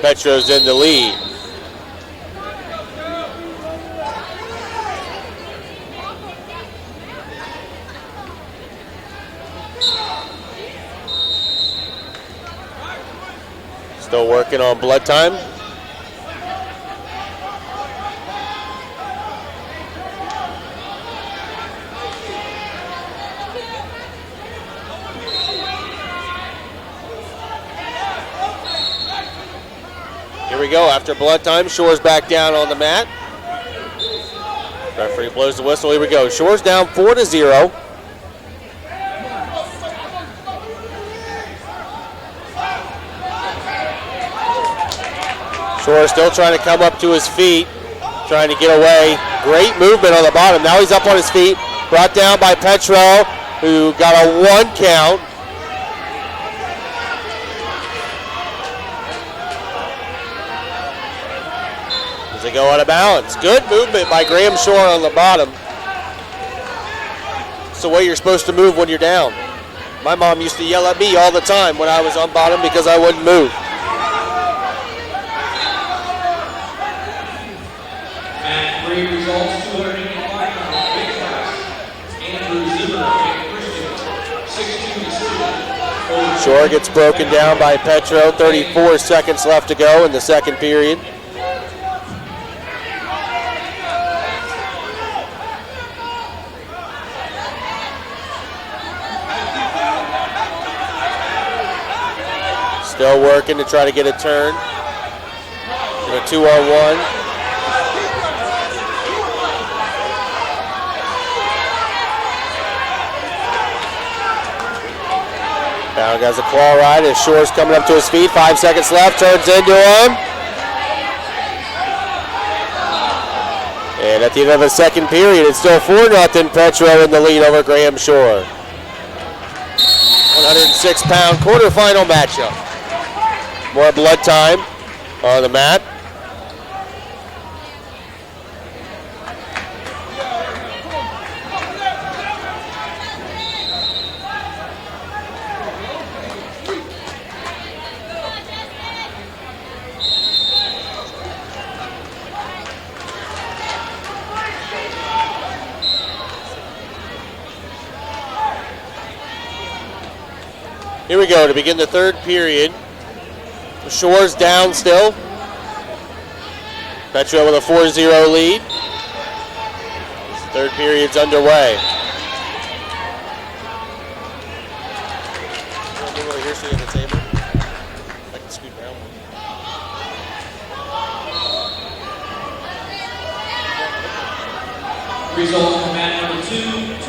Petro's in the lead. Still working on blood time. Here we go. After blood time, Shore's back down on the mat. Referee blows the whistle. Here we go. Shore's down 4-0. Shore still trying to come up to his feet, trying to get away. Great movement on the bottom. Now he's up on his feet. Brought down by Petro, who got a 1 count. Does it go out of balance? Good movement by Graham Shore on the bottom. It's the way you're supposed to move when you're down. My mom used to yell at me all the time when I was on bottom because I wouldn't move. Results 285 pounds, weight class. Andrew Zimmer, Christian, 6'2". Shore gets broken down by Petro. 34 seconds left to go in the second period. Still working to try to get a turn. In a 2-on-1. Now he has a claw ride as Shore's coming up to his feet. 5 seconds left, turns into him. And at the end of the second period, it's still 4-0 Petro in the lead over Graham Shore. 106-pound quarterfinal matchup. More blood time on the mat. Here we go to begin the third period. Shore's down still. Petro with a 4-0 lead. Third period's underway. Result from mat number 2,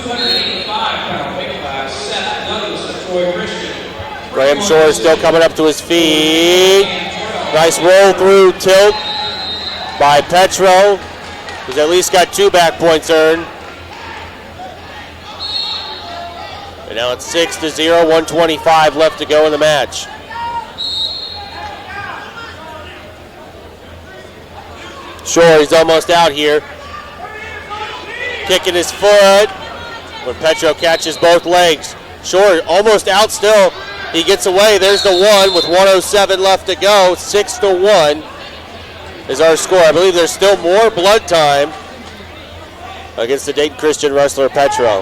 285-pound weight class, Seth Douglas of Troy Christian. Graham Shore is still coming up to his feet. Nice roll through tilt by Petro, who's at least got 2 back points earned. And now it's 6-0, 1:25 left to go in the match. Shore, he's almost out here. Kicking his foot when Petro catches both legs. Shore almost out still. He gets away. There's the one with 1:07 left to go. 6-1 is our score. I believe there's still more blood time against the Dayton Christian wrestler Petro.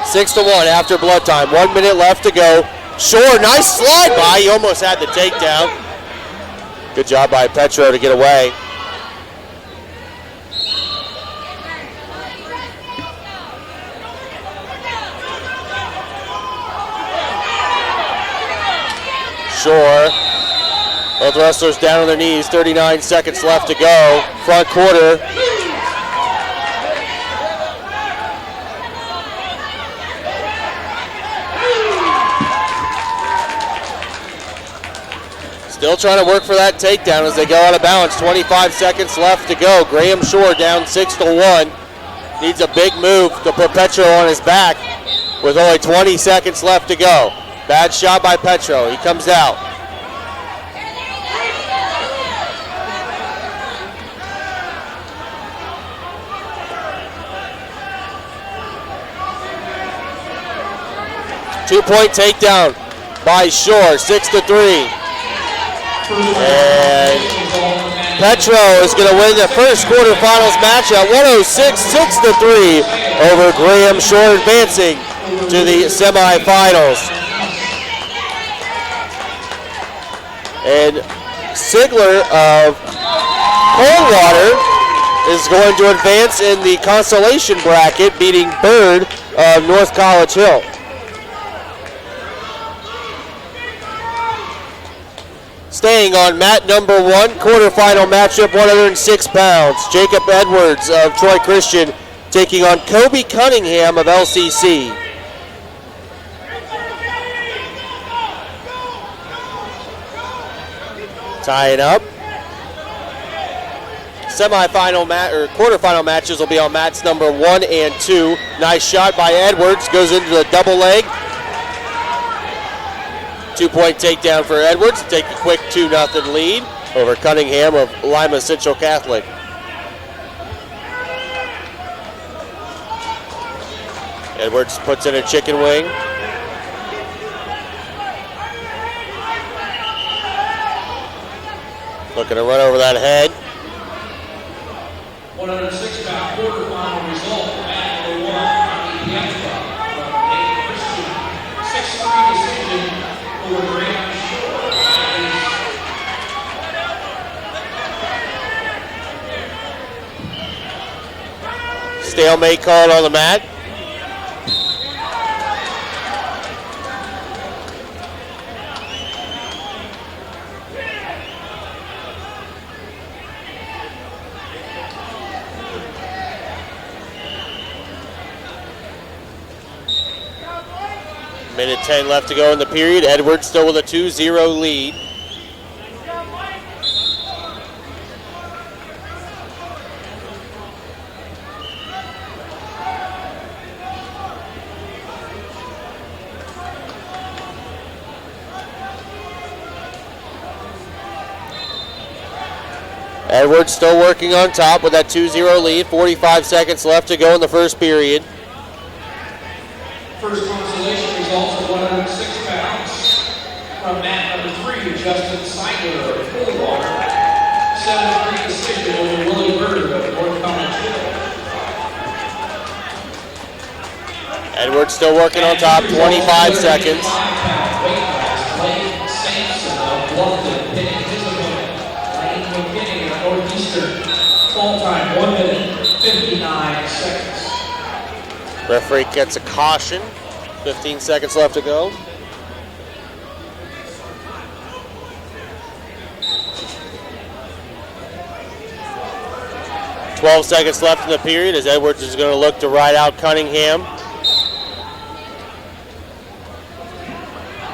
Six to 1 after blood time. 1 minute left to go. Shore, nice slide by. He almost had the takedown. Good job by Petro to get away. Shore. Both wrestlers down on their knees. 39 seconds left to go. Front quarter. Still trying to work for that takedown as they go out of balance. 25 seconds left to go. Graham Shore down 6-1. Needs a big move to put Petro on his back with only 20 seconds left to go. Bad shot by Petro. He comes out. Two-point takedown by Shore. 6-3. And Petro is going to win the first quarterfinals match at 106, 6-3 over Graham Shore, advancing to the semifinals. And Sigler of Coldwater is going to advance in the consolation bracket, beating Bird of North College Hill. Staying on mat number 1, quarterfinal matchup, 106 pounds. Jacob Edwards of Troy Christian taking on Kobe Cunningham of LCC. Tying up. Quarterfinal matches will be on mats number 1 and 2. Nice shot by Edwards, goes into the double leg. 2-point takedown for Edwards, take a quick 2-0 lead over Cunningham of Lima Central Catholic. Edwards puts in a chicken wing. Looking to run over that head. 106-pound quarterfinal result. Match number 1, Tommy Pietro from Dayton Christian. 6-3 decision for Graham Shore. Stalemate called on the mat. Minute 10 left to go in the period. Edwards still with a 2-0 lead. Edwards still working on top with that 2-0 lead. 45 seconds left to go in the first period. First consolation results of 106 pounds from mat number 3, Justin Seidler of Coldwater. 7-3 decision over Willie Bird of North College Hill. Edwards still working on top, 25 seconds. Blake Sampson of Bluffton pinning his opponent. Lane McKinney of Northeastern. Fall time, 1 minute, 59 seconds. Referee gets a caution. 15 seconds left to go. "12 seconds left in the period as Edwards is going to look to ride out Cunningham.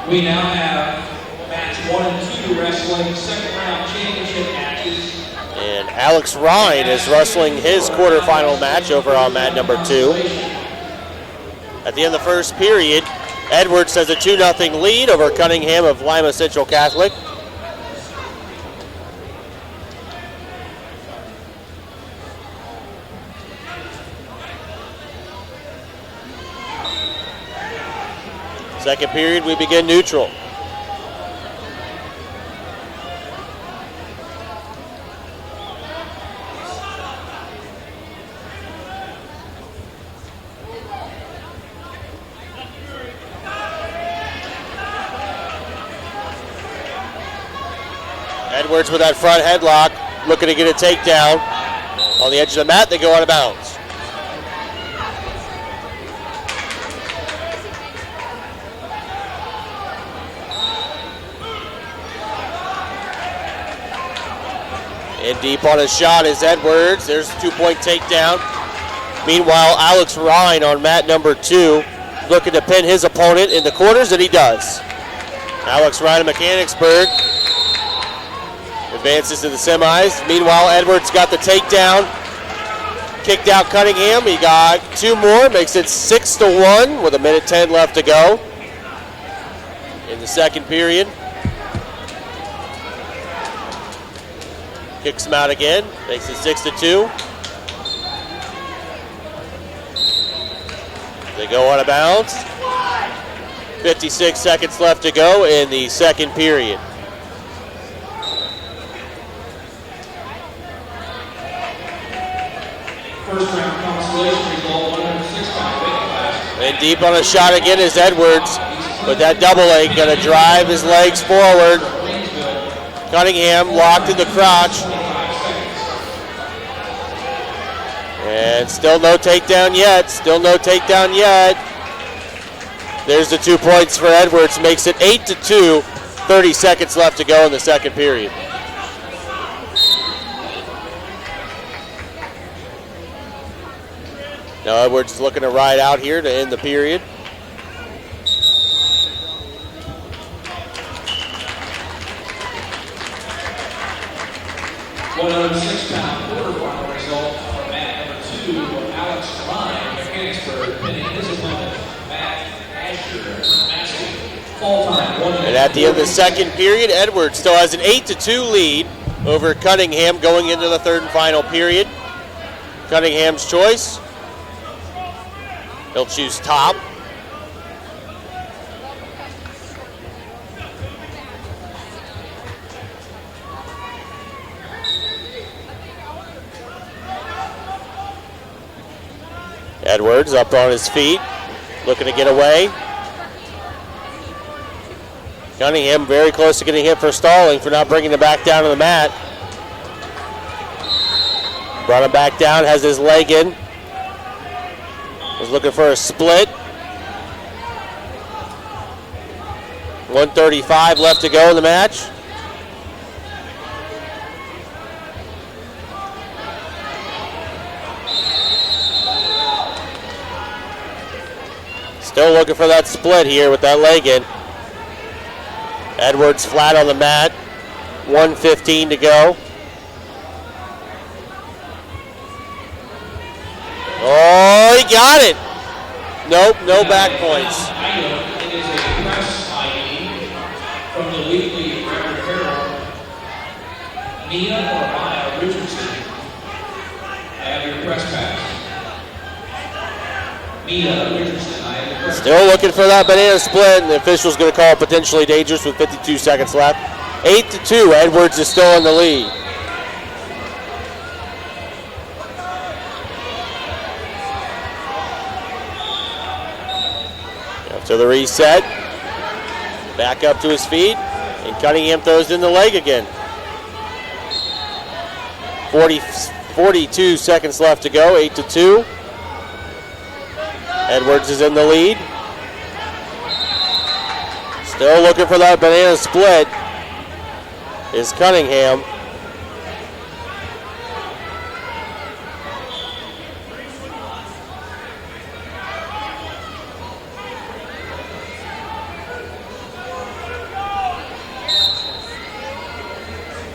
We now have match 1 and 2 wrestling second round championship matches. And Alex Ryan is wrestling his quarterfinal match over on mat number 2. At the end of the first period, Edwards has a 2-0 lead over Cunningham of Lima Central Catholic. Second period, we begin neutral. Edwards with that front headlock, looking to get a takedown. On the edge of the mat, they go out of bounds. In deep on his shot is Edwards. There's a 2-point takedown. Meanwhile, Alex Ryan on mat number 2, looking to pin his opponent in the quarters, and he does. Alex Ryan of Mechanicsburg advances to the semis. Meanwhile, Edwards got the takedown. Kicked out Cunningham. He got 2 more, makes it 6-1 with 1:10 left to go in the second period. Kicks him out again, makes it 6-2. They go out of bounds. 56 seconds left to go in the second period. First round consolation result, 106-pound weight class. And deep on a shot again is Edwards. With that double leg, gonna drive his legs forward. Cunningham locked in the crotch. And still no takedown yet. Still no takedown yet. There's the 2 points for Edwards. Makes it 8-2. 30 seconds left to go in the second period. Now Edwards is looking to ride out here to end the period. £106 quarterfinal result for mat number 2, Alex Ryan of Mechanicsburg, pinning his opponent, Matt Asher of Massey. Fall time, 1 minute. And at the end of the second period, Edwards still has an 8-2 lead over Cunningham going into the third and final period. Cunningham's choice. He'll choose top. Edwards up on his feet, looking to get away. Cunningham very close to getting hit for stalling, for not bringing him back down to the mat. Brought him back down, has his leg in. Was looking for a split. 1:35 left to go in the match. Still looking for that split here with that leg in. Edwards flat on the mat. 1:15 to go. Oh, he got it. Nope, no back points. It is a press ID from the Weekly Record Herald. Mia or Maya Richardson. I have your press pass. Mia Richardson, I have your press pass. Still looking for that banana split, and the official's going to call it potentially dangerous with 52 seconds left. 8-2, Edwards is still in the lead. So the reset. Back up to his feet. And Cunningham throws in the leg again. 42 seconds left to go, 8-2. Edwards is in the lead. Still looking for that banana split is Cunningham.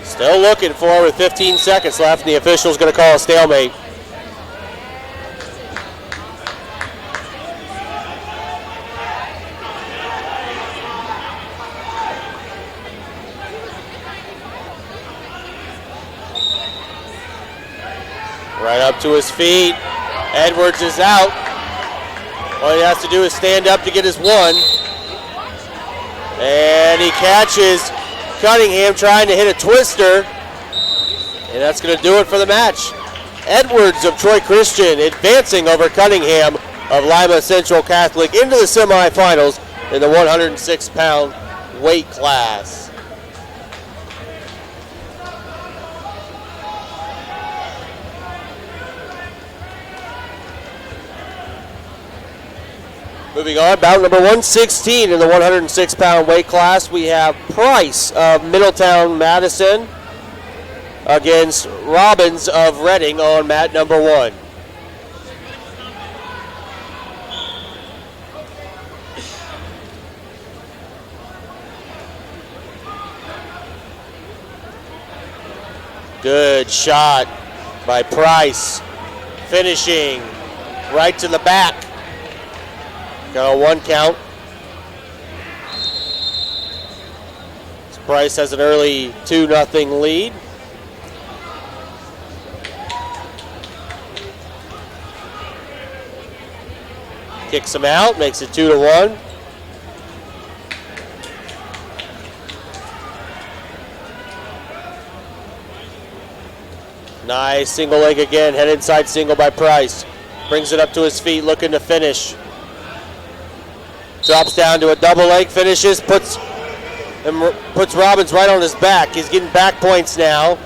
Still looking for it with 15 seconds left, and the official's going to call a stalemate. Right up to his feet. Edwards is out. All he has to do is stand up to get his one. And he catches Cunningham trying to hit a twister. And that's going to do it for the match. Edwards of Troy Christian advancing over Cunningham of Lima Central Catholic into the semifinals in the 106-pound weight class. Moving on, bout number 116 in the 106-pound weight class, we have Price of Middletown Madison against Robbins of Reading on mat number 1. Good shot by Price, finishing right to the back. Got a 1 count. Price has an early 2-0 lead. Kicks him out, makes it 2-1. Nice single leg again, head inside single by Price. Brings it up to his feet, looking to finish. Drops down to a double leg, finishes, puts Robbins right on his back. He's getting back points now.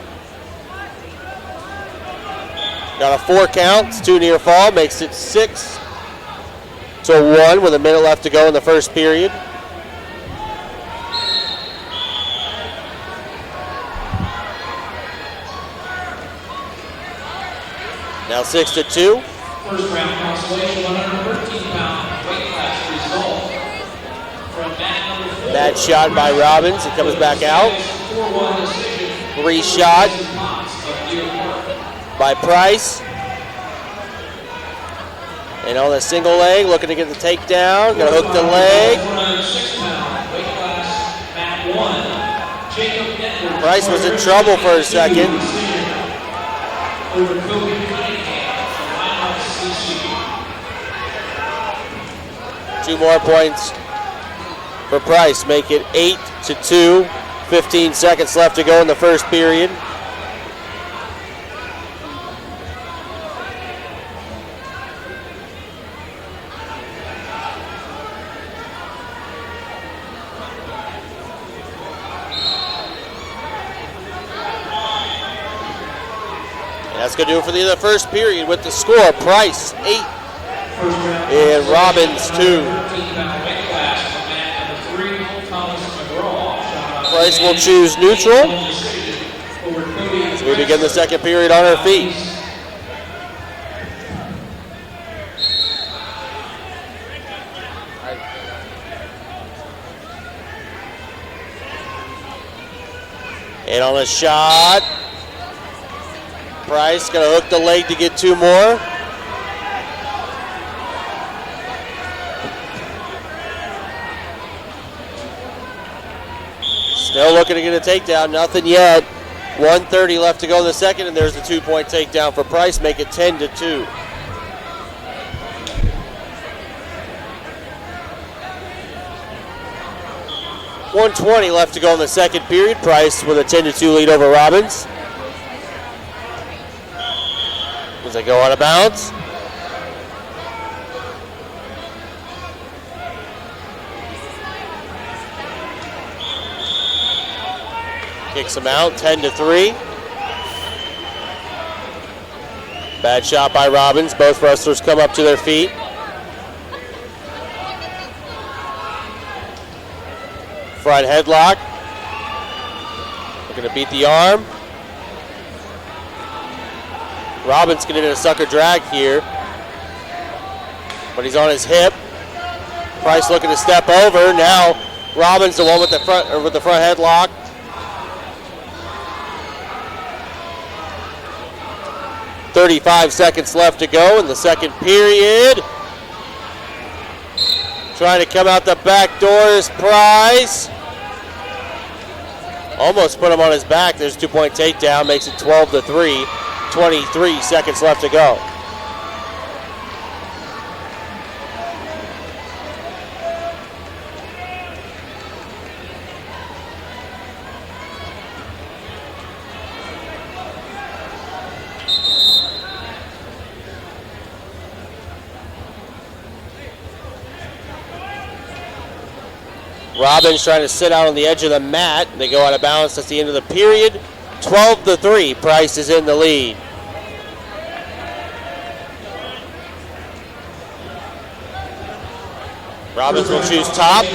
Got a 4 count, it's 2 near fall, makes it 6-1 with a minute left to go in the first period. Now 6-2. First round consolation, 113-pound weight class result from mat number 4. Bad shot by Robbins. He comes back out. 4-1 decision. Reshot by Price. And on the single leg, looking to get the takedown. Gonna hook the leg. 106-pound weight class, mat 1. Jacob Edwards. Price was in trouble for a second. Over Kobe Cunningham from Limehouse CC. 2 more points for Price. Make it 8-2. 15 seconds left to go in the first period. That's going to do it for the first period with the score. Price 8 and Robbins 2. Price will choose neutral as we begin the second period on our feet. And on a shot, Price going to hook the leg to get 2 more. Still looking to get a takedown, nothing yet. 1:30 left to go in the second, and there's the 2-point takedown for Price, make it 10-2. $120 left to go in the second period. Price with a 10-2 lead over Robbins. As they go out of bounds. Kicks him out, 10-3. Bad shot by Robbins. Both wrestlers come up to their feet. Front headlock. Looking to beat the arm. Robbins getting a sucker drag here, but he's on his hip. Price looking to step over. Now Robbins the one with the front headlock. .35 seconds left to go in the second period. Trying to come out the back door is Price. Almost put him on his back. There's a 2-point takedown, makes it 12-3. 23 seconds left to go. Robbins trying to sit out on the edge of the mat. They go out of balance at the end of the period. 12-3. Price is in the lead. Robbins will choose top.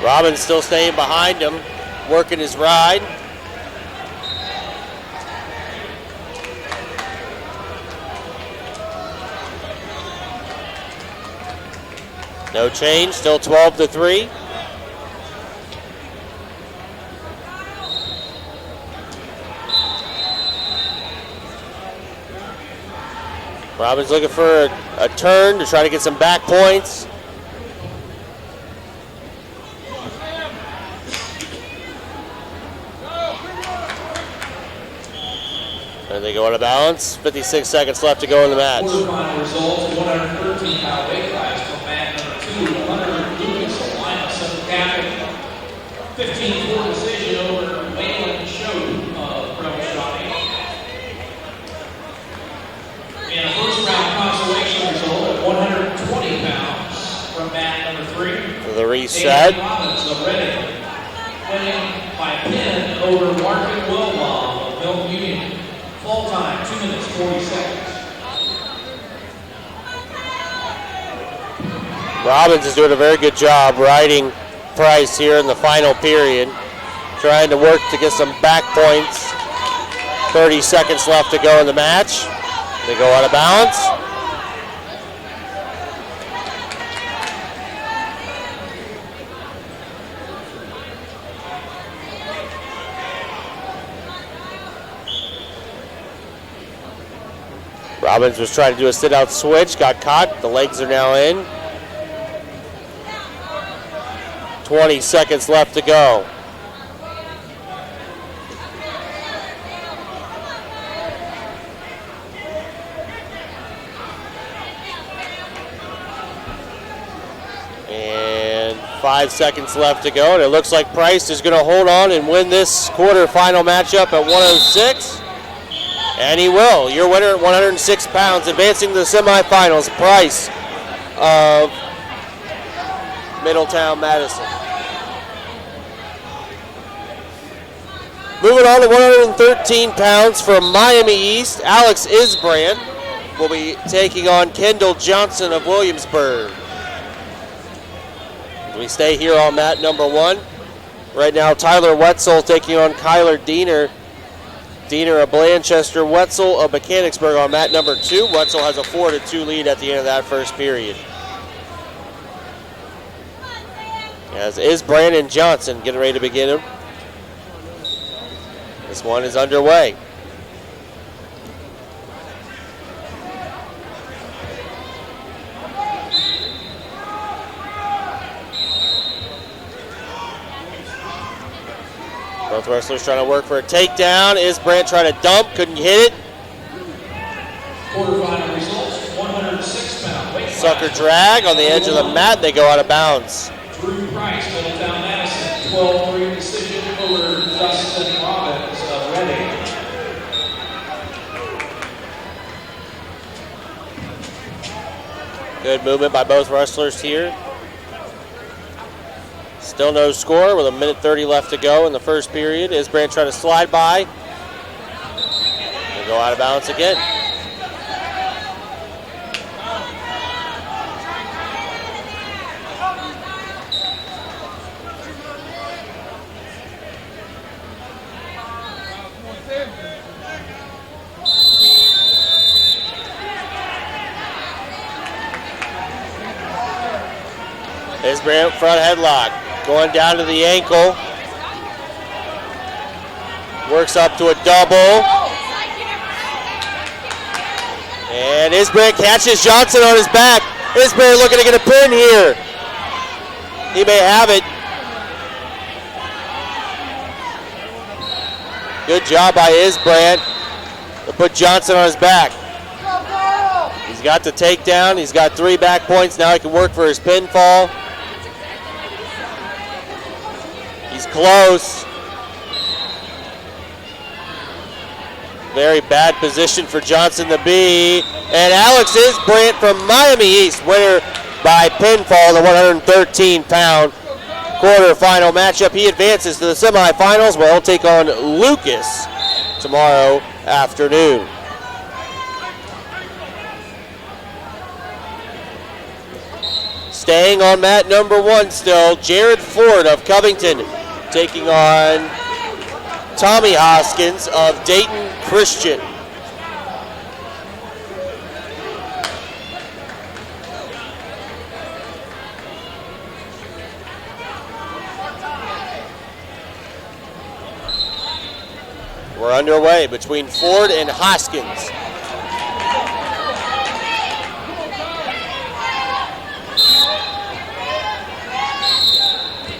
Robbins still staying behind him, working his ride. No change, still 12-3. Robbins looking for a turn to try to get some back points. And they go out of balance. 56 seconds left to go in the match. Quarterfinal results: 113 pound weight class for mat number 2, 100 Lucas Alliance of Catholic. 15-4 decision over Waylon Show of Rebel Shotty. And a first round consolation result of 120 pounds from mat number 3. For the reset. David Robbins of Reading, winning by pin over Martin Wilbaugh of Milton Union. Full time, 2 minutes, 40 seconds. Robbins is doing a very good job riding Price here in the final period. Trying to work to get some back points. 30 seconds left to go in the match. They go out of balance. Robbins was trying to do a sit-out switch, got caught. The legs are now in. 20 seconds left to go. And 5 seconds left to go. And it looks like Price is going to hold on and win this quarterfinal matchup at 106. And he will. Your winner at 106 pounds, advancing to the semifinals, Price of Middletown Madison. Moving on to 113 pounds from Miami East, Alex Isbrand will be taking on Kendall Johnson of Williamsburg. We stay here on mat number 1. Right now, Tyler Wetzel taking on Kyler Diener. Diener of Blanchester, Wetzel of Mechanicsburg on mat number 2. Wetzel has a 4-2 lead at the end of that first period. As is Brandon Johnson getting ready to begin him. This one is underway. Both wrestlers trying to work for a takedown. Isbrandt trying to dump, couldn't hit it. Quarterfinal results, 106-pound weight Sucker class. drag on the edge of the mat. They go out of bounds. Drew Price, Middletown Madison, 12-3 decision over Dustin Robbins of Reading. Good movement by both wrestlers here. Still no score with a minute 30 left to go in the first period. Isbrandt trying to slide by. They go out of bounds again. Isbrandt front headlock. Going down to the ankle. Works up to a double. And Isbrandt catches Johnson on his back. Isbrandt looking to get a pin here. He may have it. Good job by Isbrandt to put Johnson on his back. He's got the takedown. He's got 3 back points. Now he can work for his pinfall. He's close. Very bad position for Johnson to be. And Alex Isbrandt from Miami East, winner by pinfall, the 113-pound quarterfinal matchup. He advances to the semifinals where he'll take on Lucas tomorrow afternoon. Staying on mat number 1 still, Jared Ford of Covington taking on Tommy Hoskins of Dayton Christian. We're underway between Ford and Hoskins.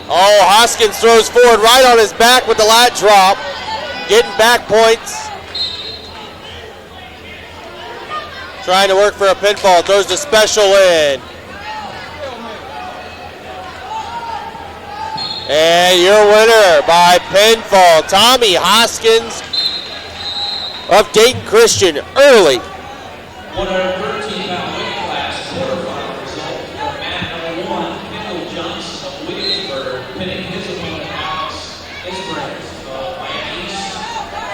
Oh, Hoskins throws Ford right on his back with the lat drop. Getting back points. Trying to work for a pinfall. Throws the special in. And your winner by pinfall, Tommy Hoskins of Dayton Christian early. 113-pound weight class quarterfinal result for mat number 1, Kendall Johnson of Williamsburg, pinning his opponent Alex Isbrandt of Miami East.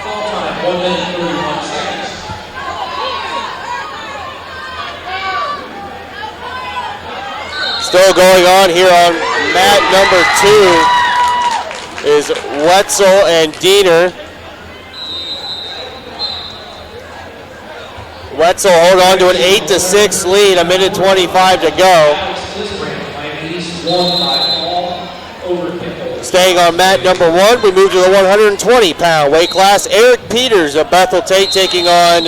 Fall time, 1 minute 31 seconds. Still going on here on mat number 2 is Wetzel and Diener. Wetzel hold on to an 8-6 lead, a minute 25 to go. Alex Isbrandt of Miami East won by all over Kendall. Staying on mat number 1, we move to the 120-pound weight class. Eric Peters of Bethel Tate taking on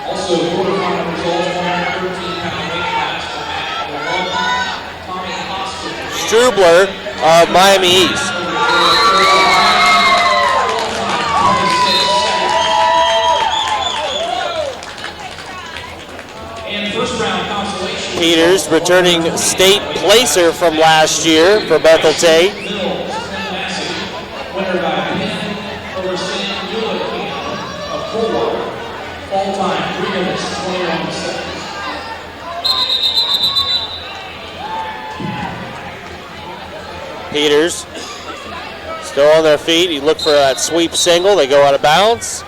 Also, quarterfinal results, 113-pound weight class for mat number 1, Tommy Hoskins. Strubler of Miami East. And first round consolation. Peters, returning state placer from last year for Bethel Tate. Mills, Massey, winner by pin over Sam Mulican of Coldwater. All time, 3 minutes, 21 seconds. Peters still on their feet. He looked for that sweep single. They go out of bounds.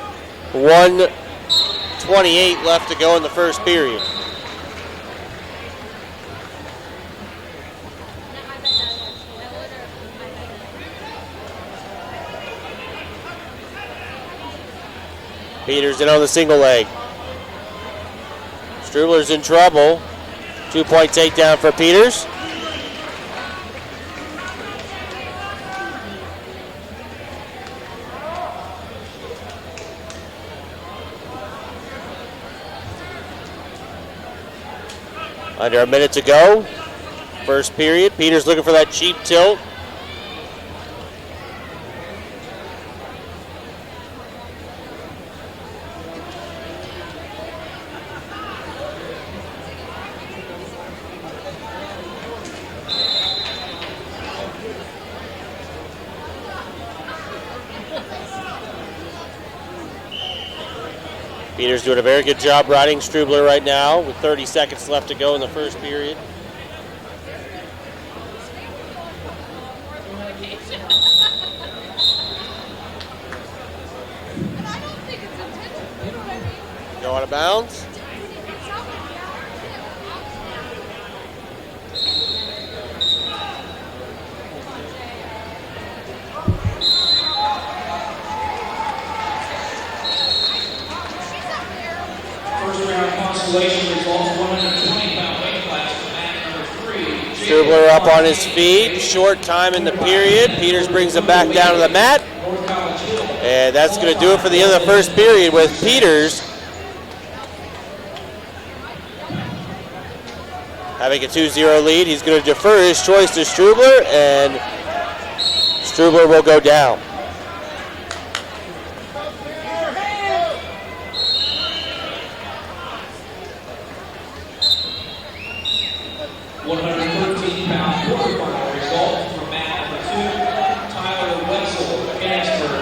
1:28 left to go in the first period. Peters in on the single leg. Strubler's in trouble. 2-point takedown for Peters. Under a minute to go. First period. Peters looking for that cheap tilt. Peters doing a very good job riding Strubler right now with 30 seconds left to go in the first period. Go out of bounds. First round consolation results, 120-pound weight class for match number 3. Strubler up on his feet. Short time in the period. Peters brings him back down to the mat. And that's going to do it for the end of the first period with Peters having a 2-0 lead. He's going to defer his choice to Strubler, and Strubler will go down. Quarterfinal result for match number 2. Tyler Wetzel against her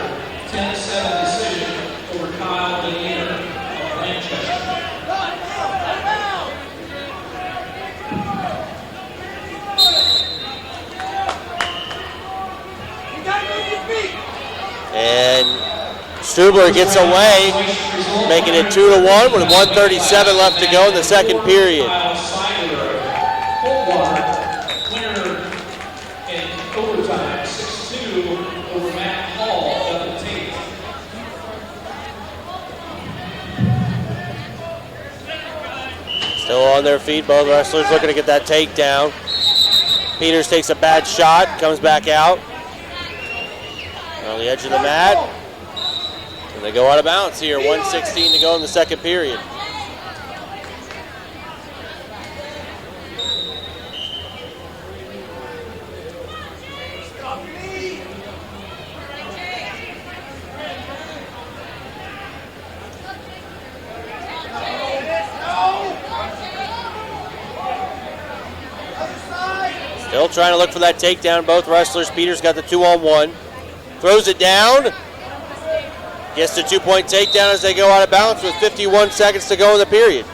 10-7 decision over Kyle Lanier of Lancaster. And Strubler gets away, making it 2-1 with 1:37 left to go in the second period. Still on their feet, both wrestlers looking to get that takedown. Peters takes a bad shot, comes back out on the edge of the mat. And they go out of bounds here, 1:16 to go in the second period. Still trying to look for that takedown, both wrestlers. Peters got the 2-on-1. Throws it down. Gets the 2-point takedown as they go out of bounds with 51 seconds to go in the period.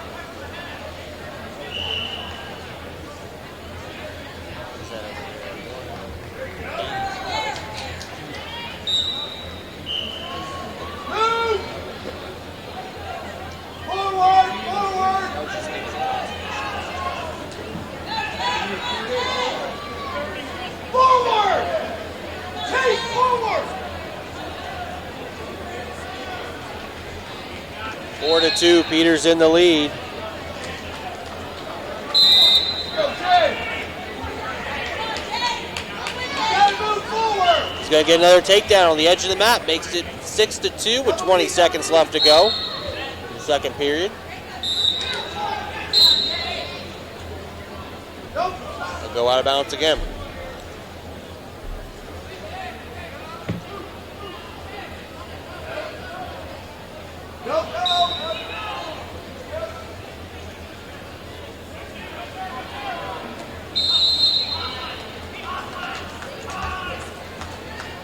Four to 2, Peters in the lead. He's going to get another takedown on the edge of the mat. Makes it 6-2 with 20 seconds left to go in the second period. They'll go out of bounds again.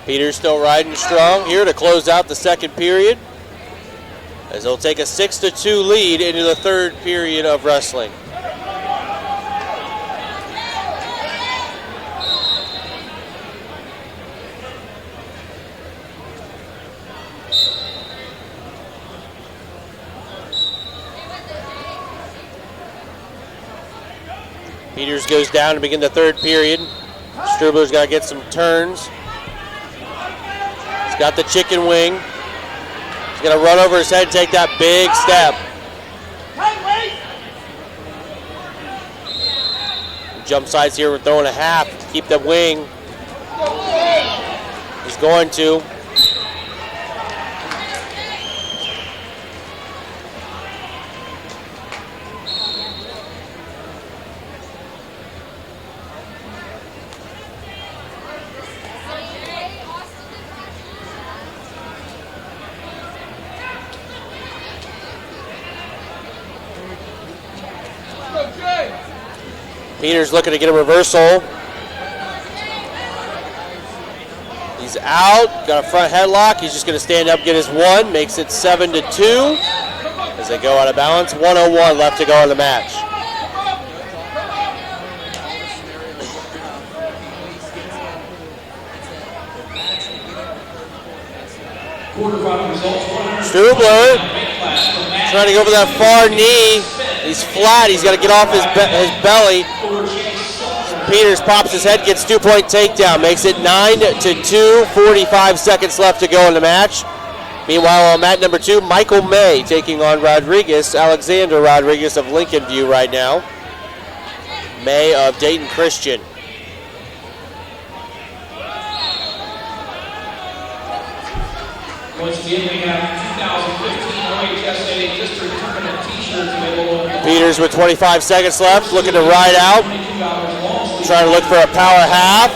Peters still riding strong here to close out the second period, as they'll take a 6-2 lead into the third period of wrestling. Peters goes down to begin the third period. Strubler's got to get some turns. Got the chicken wing. He's going to run over his head and take that big step. Jump sides here, we're throwing a half to keep the wing. He's going to. Peters looking to get a reversal. He's out, got a front headlock. He's just going to stand up, get his one, makes it 7-2. as they go out of bounds. 1:01 left to go in the match. Quarterfinal results. Strubler trying to go for that far knee. He's flat. He's got to get off his belly. Peters pops his head, gets 2-point takedown, makes it 9-2. 45 seconds left to go in the match. Meanwhile, on mat number 2, Michael May taking on Rodriguez. Alexander Rodriguez of Lincoln View right now. May of Dayton Christian. Once again, we have 2015 OHSA District Tournament T-shirts available. Peters with 25 seconds left, looking to ride out. Trying to look for a power half.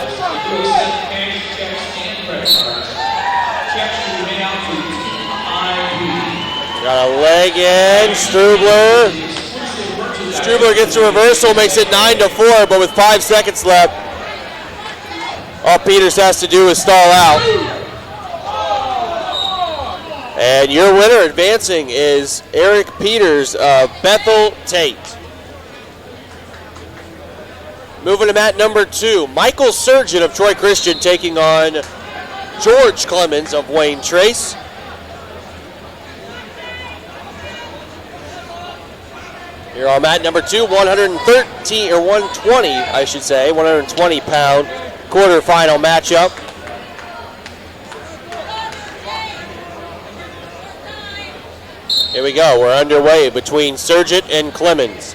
Got a leg in. Strubler gets a reversal, makes it 9-4, but with 5 seconds left, all Peters has to do is stall out. And your winner advancing is Eric Peters of Bethel Tate. Moving to mat number 2, Michael Surgeon of Troy Christian taking on George Clemens of Wayne Trace. Here on mat number 2, 113 or 120, I should say, 120-pound quarterfinal matchup. Here we go. We're underway between Surgeon and Clemens.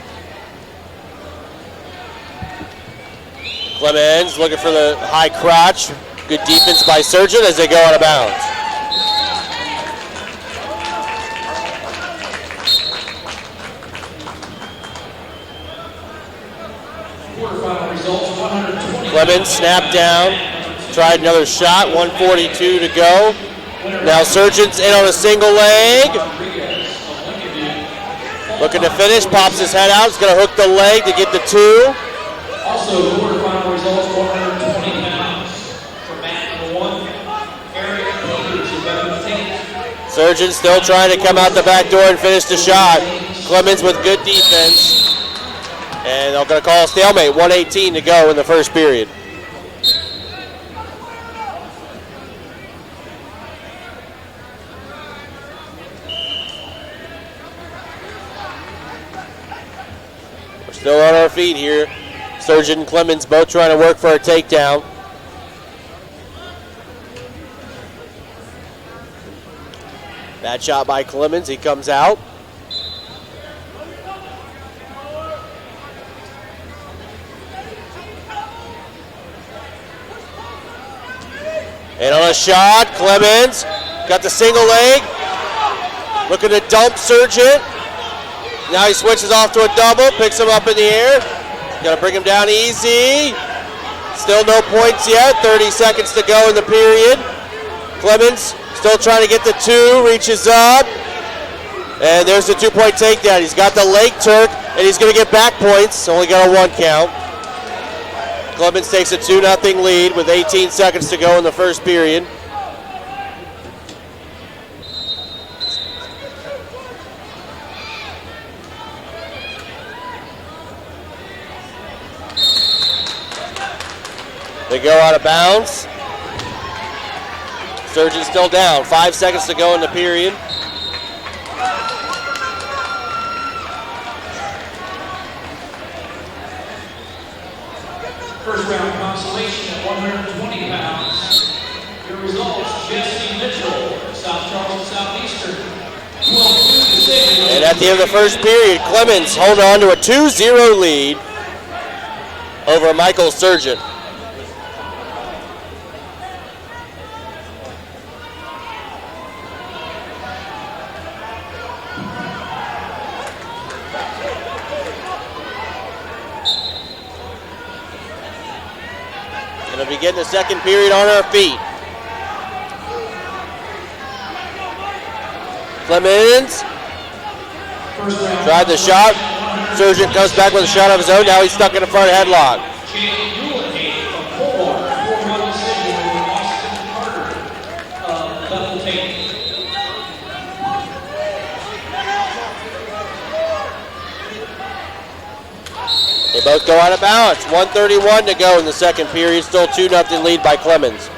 Clemens looking for the high crotch. Good defense by Surgeon as they go out of bounds. Quarterfinal results, 120. Clemens snapped down. Tried another shot. 1:42 to go. Now Surgeon's in on a single leg. Looking to finish, pops his head out. He's going to hook the leg to get the 2. Also, quarterfinal results, 120 pounds. For mat number 1, Eric Peters of Bethel Tate. Surgeon still trying to come out the back door and finish the shot. Clemens with good defense. And they're going to call a stalemate. 1:18 to go in the first period. Still on our feet here. Surgeon and Clemens both trying to work for a takedown. Bad shot by Clemens. He comes out. And on a shot, Clemens got the single leg. Looking to dump Surgeon. Now he switches off to a double, picks him up in the air. Got to bring him down easy. Still no points yet. 30 seconds to go in the period. Clemens still trying to get the 2, reaches up. And there's the 2-point takedown. He's got the leg Turk, and he's going to get back points. Only got a 1 count. Clemens takes a 2-0 lead with 18 seconds to go in the first period. They go out of bounds. Surgeon still down. 5 seconds to go in the period. First round consolation at 120 pounds. Your results, Jesse Mitchell, South Charleston Southeastern. 12-2 decision. And at the end of the first period, Clemens holding on to a 2-0 lead over Michael Surgeon. Going to begin the second period on our feet. Clemens tried the shot. Surgeon comes back with a shot of his own. Now he's stuck in a front headlock. They both go out of bounds. 1:31 to go in the second period. Still 2-0 lead by Clemens.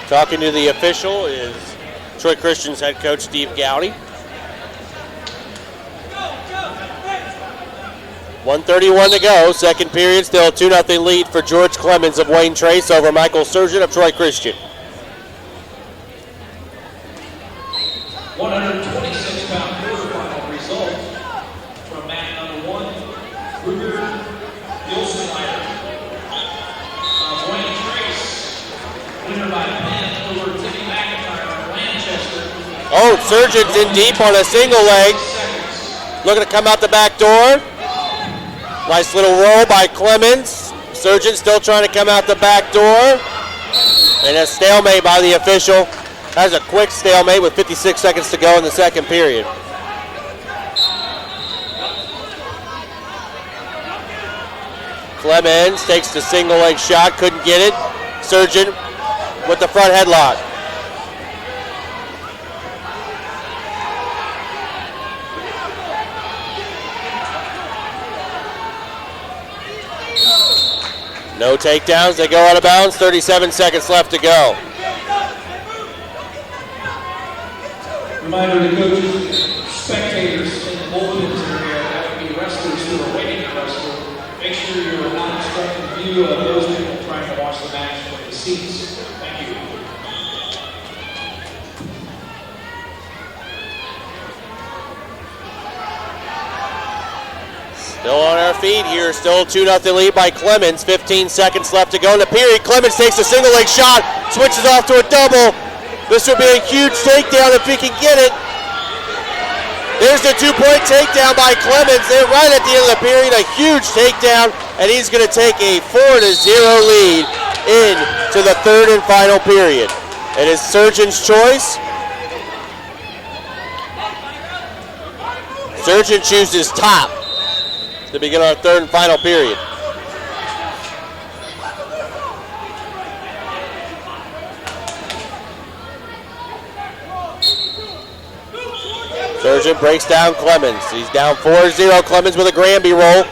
Talking to the official is Troy Christian's head coach, Steve Gowdy. 1:31 to go. Second period, still a 2-0 lead for George Clemens of Wayne Trace over Michael Surgeon of Troy Christian. 126-pound quarterfinal result from mat number 1, Ruger Gilsenmeyer of Wayne Trace. Winner by pin over Timmy McIntyre of Lancaster. Oh, Surgeon's in deep on a single leg. Looking to come out the back door. Nice little roll by Clemens. Surgeon still trying to come out the back door. And a stalemate by the official. That was a quick stalemate with 56 seconds to go in the second period. Clemens takes the single leg shot, couldn't get it. Surgeon with the front headlock. No takedowns, they go out of bounds, 37 seconds left to go. Reminder to coaches, spectators in the bullpens area, that would be wrestlers who are waiting to wrestle. Make sure you're in non-obstructed view of those people trying to watch the match from the seats. Thank you. Still on our feet here, still 2-0 lead by Clemens. 15 seconds left to go in the period. Clemens takes a single leg shot, switches off to a double. This would be a huge takedown if he can get it. There's the 2-point takedown by Clemens. They're right at the end of the period, a huge takedown, and he's going to take a 4-0 lead into the third and final period. It is Surgeon's choice. Surgeon chooses top to begin our third and final period. Surgeon breaks down Clemens. He's down 4-0. Clemens with a Granby roll.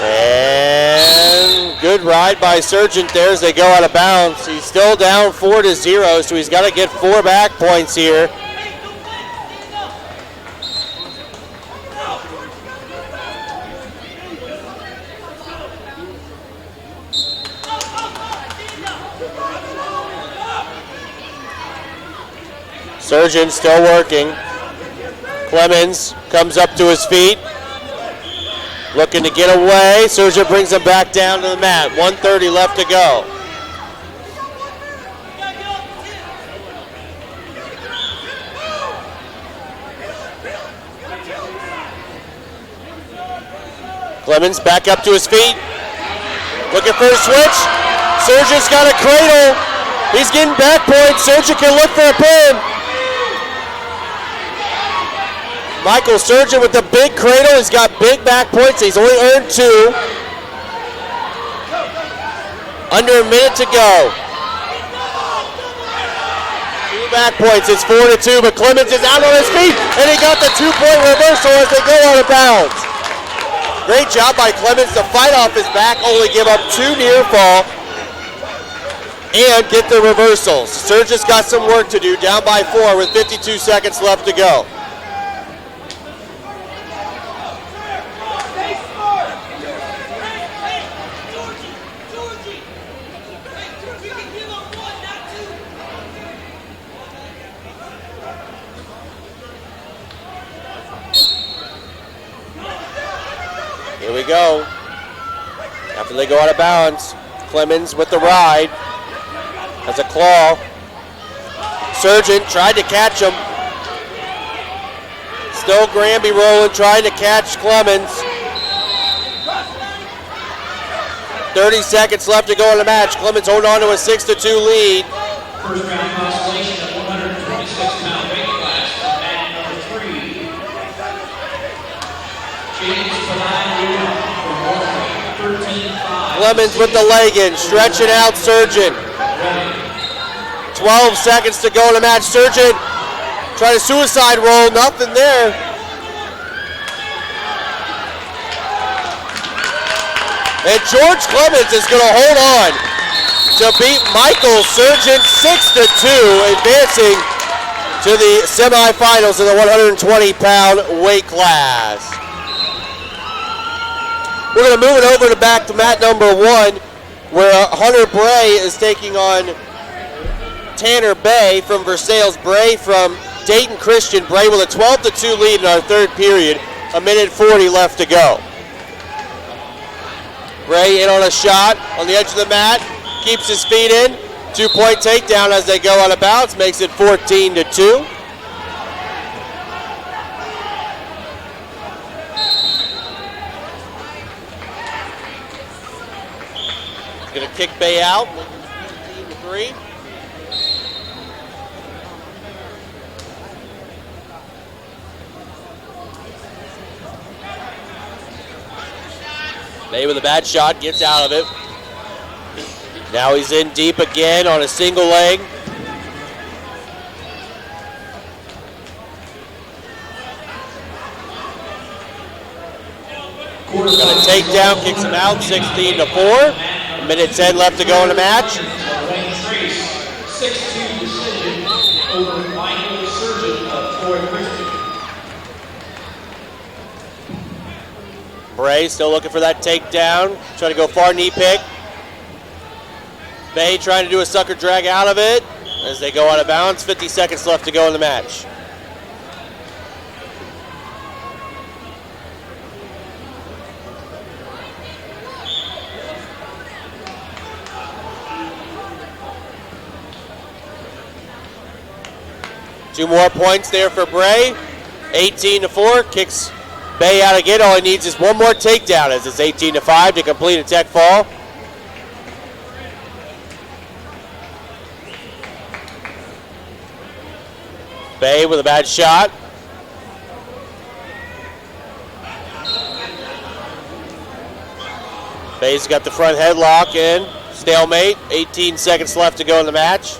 And good ride by Surgeon there as they go out of bounds. He's still down 4-0, so he's got to get 4 back points here. Surgeon still working. Clemens comes up to his feet. Looking to get away. Surgeon brings him back down to the mat. 1:30 left to go. Clemens back up to his feet. Looking for a switch. Surgeon's got a cradle. He's getting back points. Surgeon can look for a pin. Michael Surgeon with the big cradle. He's got big back points. He's only earned 2. Under a minute to go. 2 back points. It's 4-2, but Clemens is out on his feet, and he got the 2-point reversal as they go out of bounds. Great job by Clemens to fight off his back, only give up 2 near fall, and get the reversals. Surgeon's got some work to do, down by 4 with 52 seconds left to go. Here we go. After they go out of bounds, Clemens with the ride. Has a claw. Surgeon tried to catch him. Still Granby rolling, trying to catch Clemens. 30 seconds left to go in the match. Clemens holding on to a 6-2 lead. First round consolation at 126-pound weight class for match number 3. James Palani from Norfolk, 13-5. Clemens with the leg in, stretching out Surgeon. 12 seconds to go in the match. Surgeon trying to suicide roll, nothing there. And George Clemens is going to hold on to beat Michael Surgeon 6-2, advancing to the semifinals in the 120-pound weight class. We're going to move it over back to mat number 1, where Hunter Bray is taking on Tanner Bay from Versailles. Bray from Dayton Christian. Bray with a 12-2 lead in our third period. A minute 40 left to go. Bray in on a shot on the edge of the mat. Keeps his feet in. 2-point takedown as they go out of bounds. Makes it 14-2. Going to kick Bay out. 15-3. Bay with a bad shot, gets out of it. Now he's in deep again on a single leg. Going to take down, kicks him out, 16-4. A minute 10 left to go in the match. 6-2 decision over Michael Surgeon of Troy Christian. Bray still looking for that takedown. Trying to go far knee pick. Bay trying to do a sucker drag out of it as they go out of bounds. 50 seconds left to go in the match. Two more points there for Bray. 18-4, kicks Bay out again. All he needs is one more takedown as it's 18-5 to complete a tech fall. Bay with a bad shot. Bay's got the front headlock in. Stalemate. 18 seconds left to go in the match.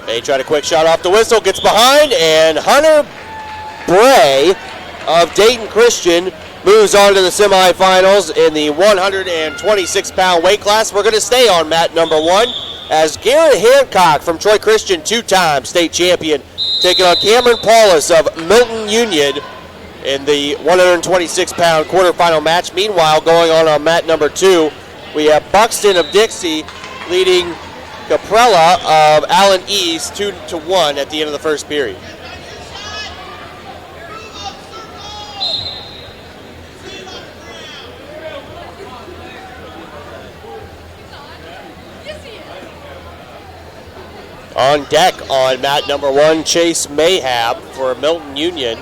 They try a quick shot off the whistle, gets behind, and Hunter Bray of Dayton Christian moves on to the semifinals in the 126-pound weight class. We're going to stay on mat number 1 as Garrett Hancock from Troy Christian, two-time state champion, taking on Cameron Paulus of Milton Union in the 126-pound quarterfinal match. Meanwhile, going on mat number 2, we have Buxton of Dixie leading Caprella of Allen East 2-1 at the end of the first period. On deck on mat number 1, Chase Mayhab for Milton Union.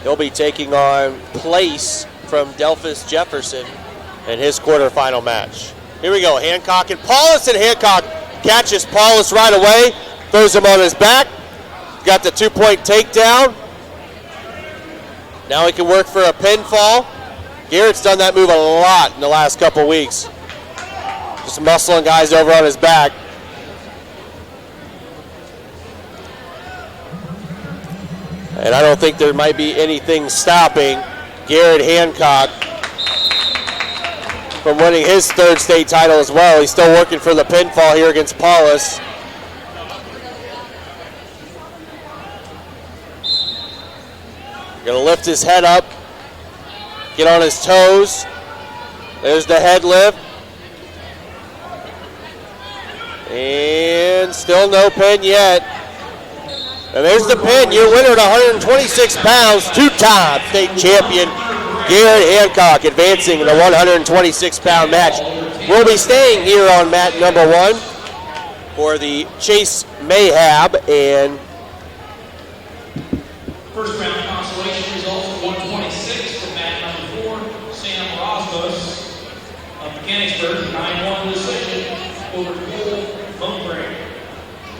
He'll be taking on Place from Delphus Jefferson in his quarterfinal match. Here we go, Hancock and Paulus, and Hancock catches Paulus right away, throws him on his back, got the 2-point takedown. Now he can work for a pinfall. Garrett's done that move a lot in the last couple weeks. Just muscling guys over on his back. And I don't think there might be anything stopping Garrett Hancock from winning his third state title as well. He's still working for the pinfall here against Paulus. Gonna lift his head up, get on his toes. There's the head lift. And still no pin yet. And there's the pin. Your winner at 126 pounds, two-time state champion, Garrett Hancock, advancing in the 126-pound match. We'll be staying here on mat number 1 for the Chase Mayhab and First round consolation results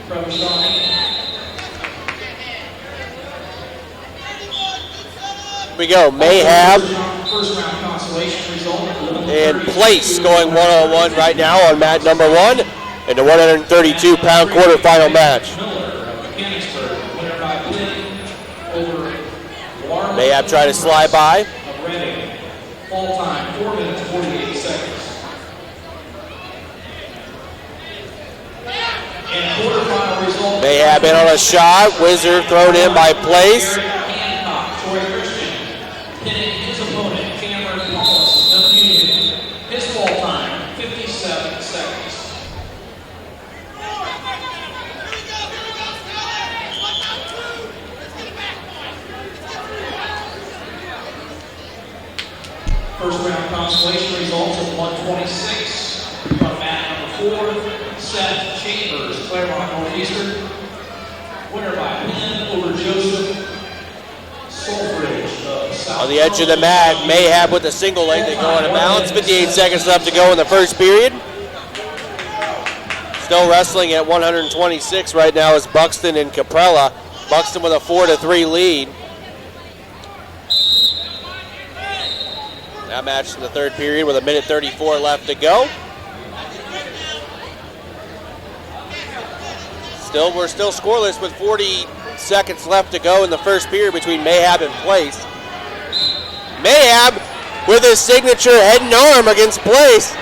Pravashani. Here we go. Mayhab First round consolation result. and Place going one-on-one right now on mat number 1 in the 132-pound quarterfinal match. Miller of Mechanicsburg, winner by Blinn over Warren. Mayhab trying to slide by. Of Reading. All time, 4 minutes, 48 seconds. And quarterfinal result. Mayhab in on a shot. Wizard thrown in by Place. Eric Hancock, Troy Christian, pinning his opponent, Cameron Wallace of Union. His fall time, 57 seconds. First round consolation results of 126 from mat number 4, Seth Chambers, Claremont Northeastern. Winner by Lynn over Joseph Solbridge of South. On the edge of the mat, Mayhab with a single leg to go out of bounds. 58 seconds left to go in the first period. Still wrestling at 126 right now is Buxton and Caprella. Buxton with a 4-3 lead. That match in the third period with 1:34 left to go. We're still scoreless with 40 seconds left to go in the first period between Mayhab and Place. Mayhab with his signature head and arm against Place.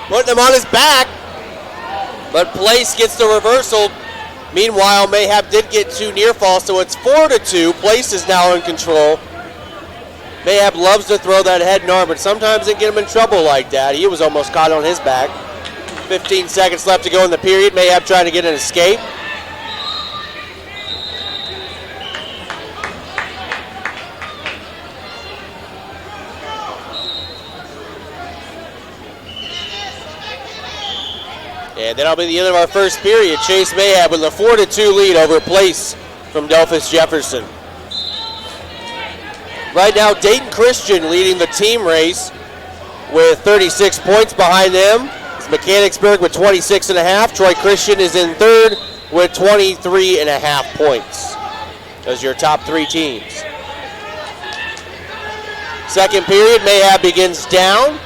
Putting him on his back. But Place gets the reversal. Meanwhile, Mayhab did get 2 near falls, so it's 4-2. Place is now in control. Mayhab loves to throw that head and arm, but sometimes they get him in trouble like that. He was almost caught on his back. 15 seconds left to go in the period. Mayhab trying to get an escape. And that'll be the end of our first period. Chase Mayhab with a 4-2 lead over Place from Delphus Jefferson. Right now, Dayton Christian leading the team race with 36 points behind them. It's Mechanicsburg with 26.5. Troy Christian is in third with 23.5 points. Those are your top 3 teams. Second period, Mayhab begins down.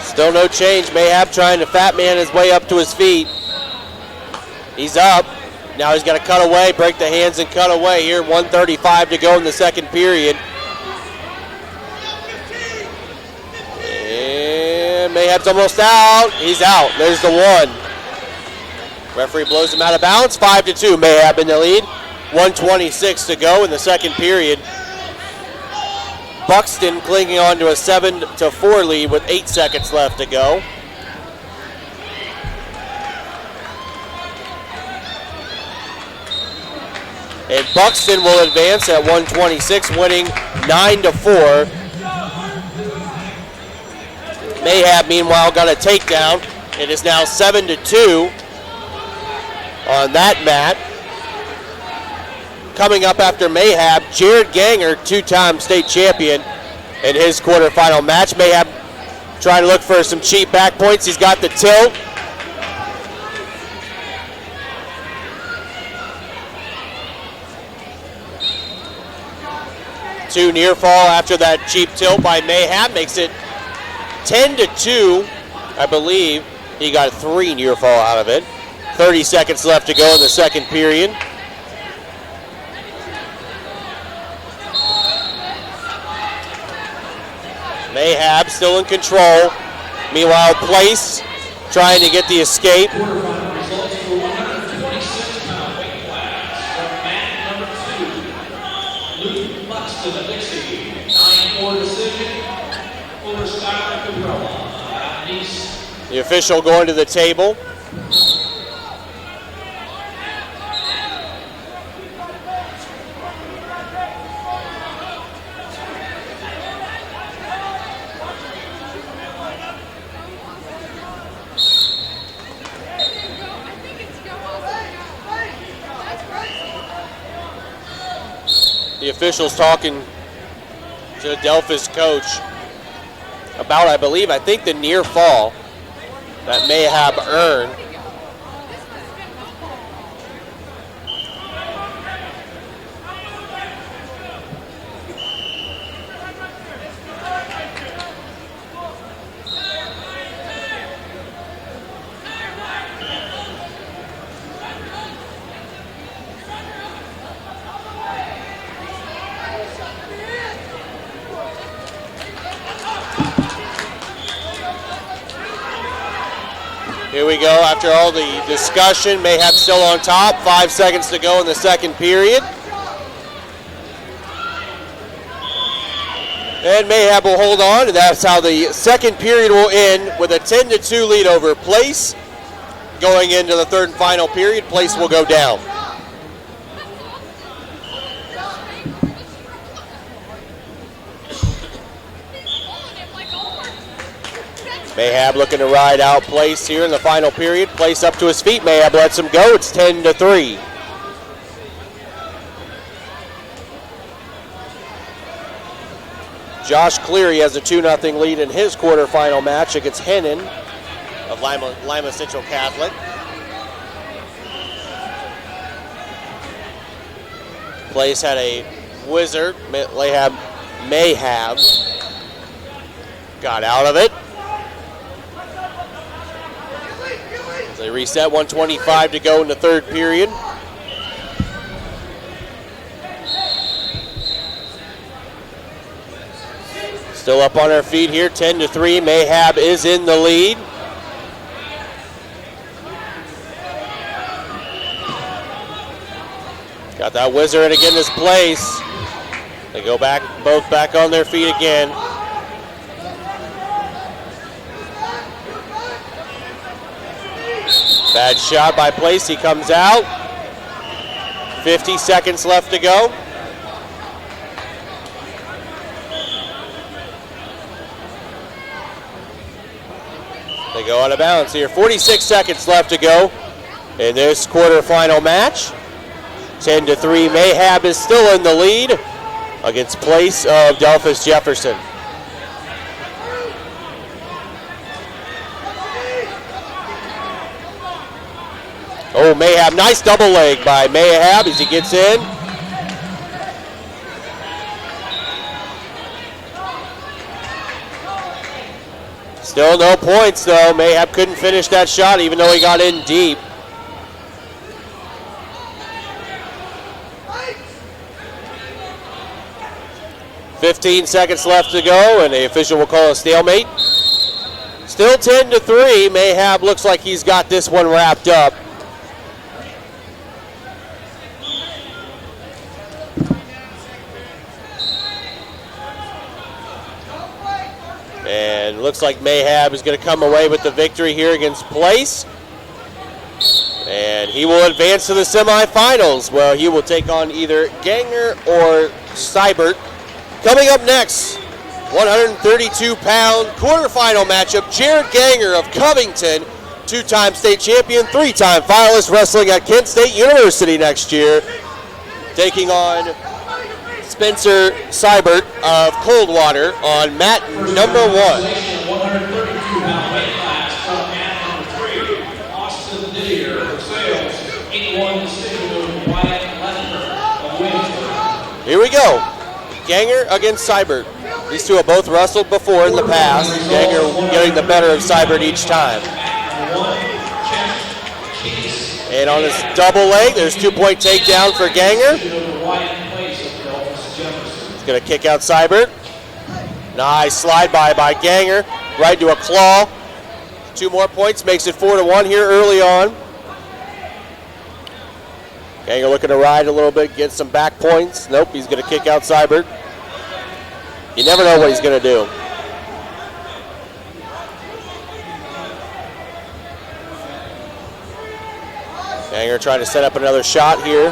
Still no change. Mayhab trying to fat man his way up to his feet. He's up. Now he's got to cut away, break the hands and cut away here. 1:35 to go in the second period. And Mayhab's almost out. He's out. There's the 1. Referee blows him out of bounds. 5-2. Mayhab in the lead. 1:26 to go in the second period. Buxton clinging on to a 7-4 lead with 8 seconds left to go. And Buxton will advance at 1:26, winning 9-4. Mayhab, meanwhile, got a takedown. It is now 7-2 on that mat. Coming up after Mayhab, Jared Ganger, 2-time state champion in his quarterfinal match. Mayhab trying to look for some cheap back points. He's got the tilt. Two near fall after that cheap tilt by Mayhab makes it 10-2, I believe. He got 3 near fall out of it. 30 seconds left to go in the second period. Mayhab still in control. Meanwhile, Place trying to get the escape. Quarterfinal results for 126-pound weight class from mat number 2, Luke Buxton of Dixie, 9-4 decision over Skylar Caprella. Nice. The official going to the table. the officials talking to the Delphus coach about, I think the near fall that Mayhab earned. Here we go after all the discussion. Mayhab still on top. 5 seconds to go in the second period. And Mayhab will hold on, and that's how the second period will end, with a 10-2 lead over Place. Going into the third and final period, Place will go down. Mayhab looking to ride out Place here in the final period. Place up to his feet. Mayhab lets him go. It's 10-3. Josh Cleary has a 2-0 lead in his quarterfinal match against Hennon of Lima Central Catholic. Place had a wizard. Mayhab got out of it. They reset, 1:25 to go in the third period. Still up on our feet here, 10-3. Mayhab is in the lead. Got that wizard again in his place. They go back, both back on their feet again. Bad shot by Place, he comes out. 50 seconds left to go. They go out of bounds here. 46 seconds left to go in this quarterfinal match. 10-3, Mayhab is still in the lead against Place of Delphus Jefferson. Oh, Mayhab, nice double leg by Mayhab as he gets in. Still no points though. Mayhab couldn't finish that shot even though he got in deep. "15 seconds left to go, and the official will call a stalemate. Still 10-3. Mayhab looks like he's got this one wrapped up. And looks like Mayhab is going to come away with the victory here against Place. And he will advance to the semifinals, where he will take on either Ganger or Seibert. Coming up next, 132-pound quarterfinal matchup, Jared Ganger of Covington, 2-time state champion, 3-time finalist, wrestling at Kent State University next year, taking on Spencer Seibert of Coldwater on mat number 1. 132-pound weight class from mat number 3, Austin Didier of Sales, 8-1 decision over Wyatt Leffler of Williamsburg. Here we go. Ganger against Seibert. These two have both wrestled before in the past. Ganger getting the better of Seibert each time. And on his double leg, there's 2-point takedown for Ganger. Going to kick out Seibert. Nice slide by Ganger. Right to a claw. 2 more points, makes it 4-1 here early on. Ganger looking to ride a little bit, get some back points. Nope, he's going to kick out Seibert. You never know what he's going to do. Ganger trying to set up another shot here.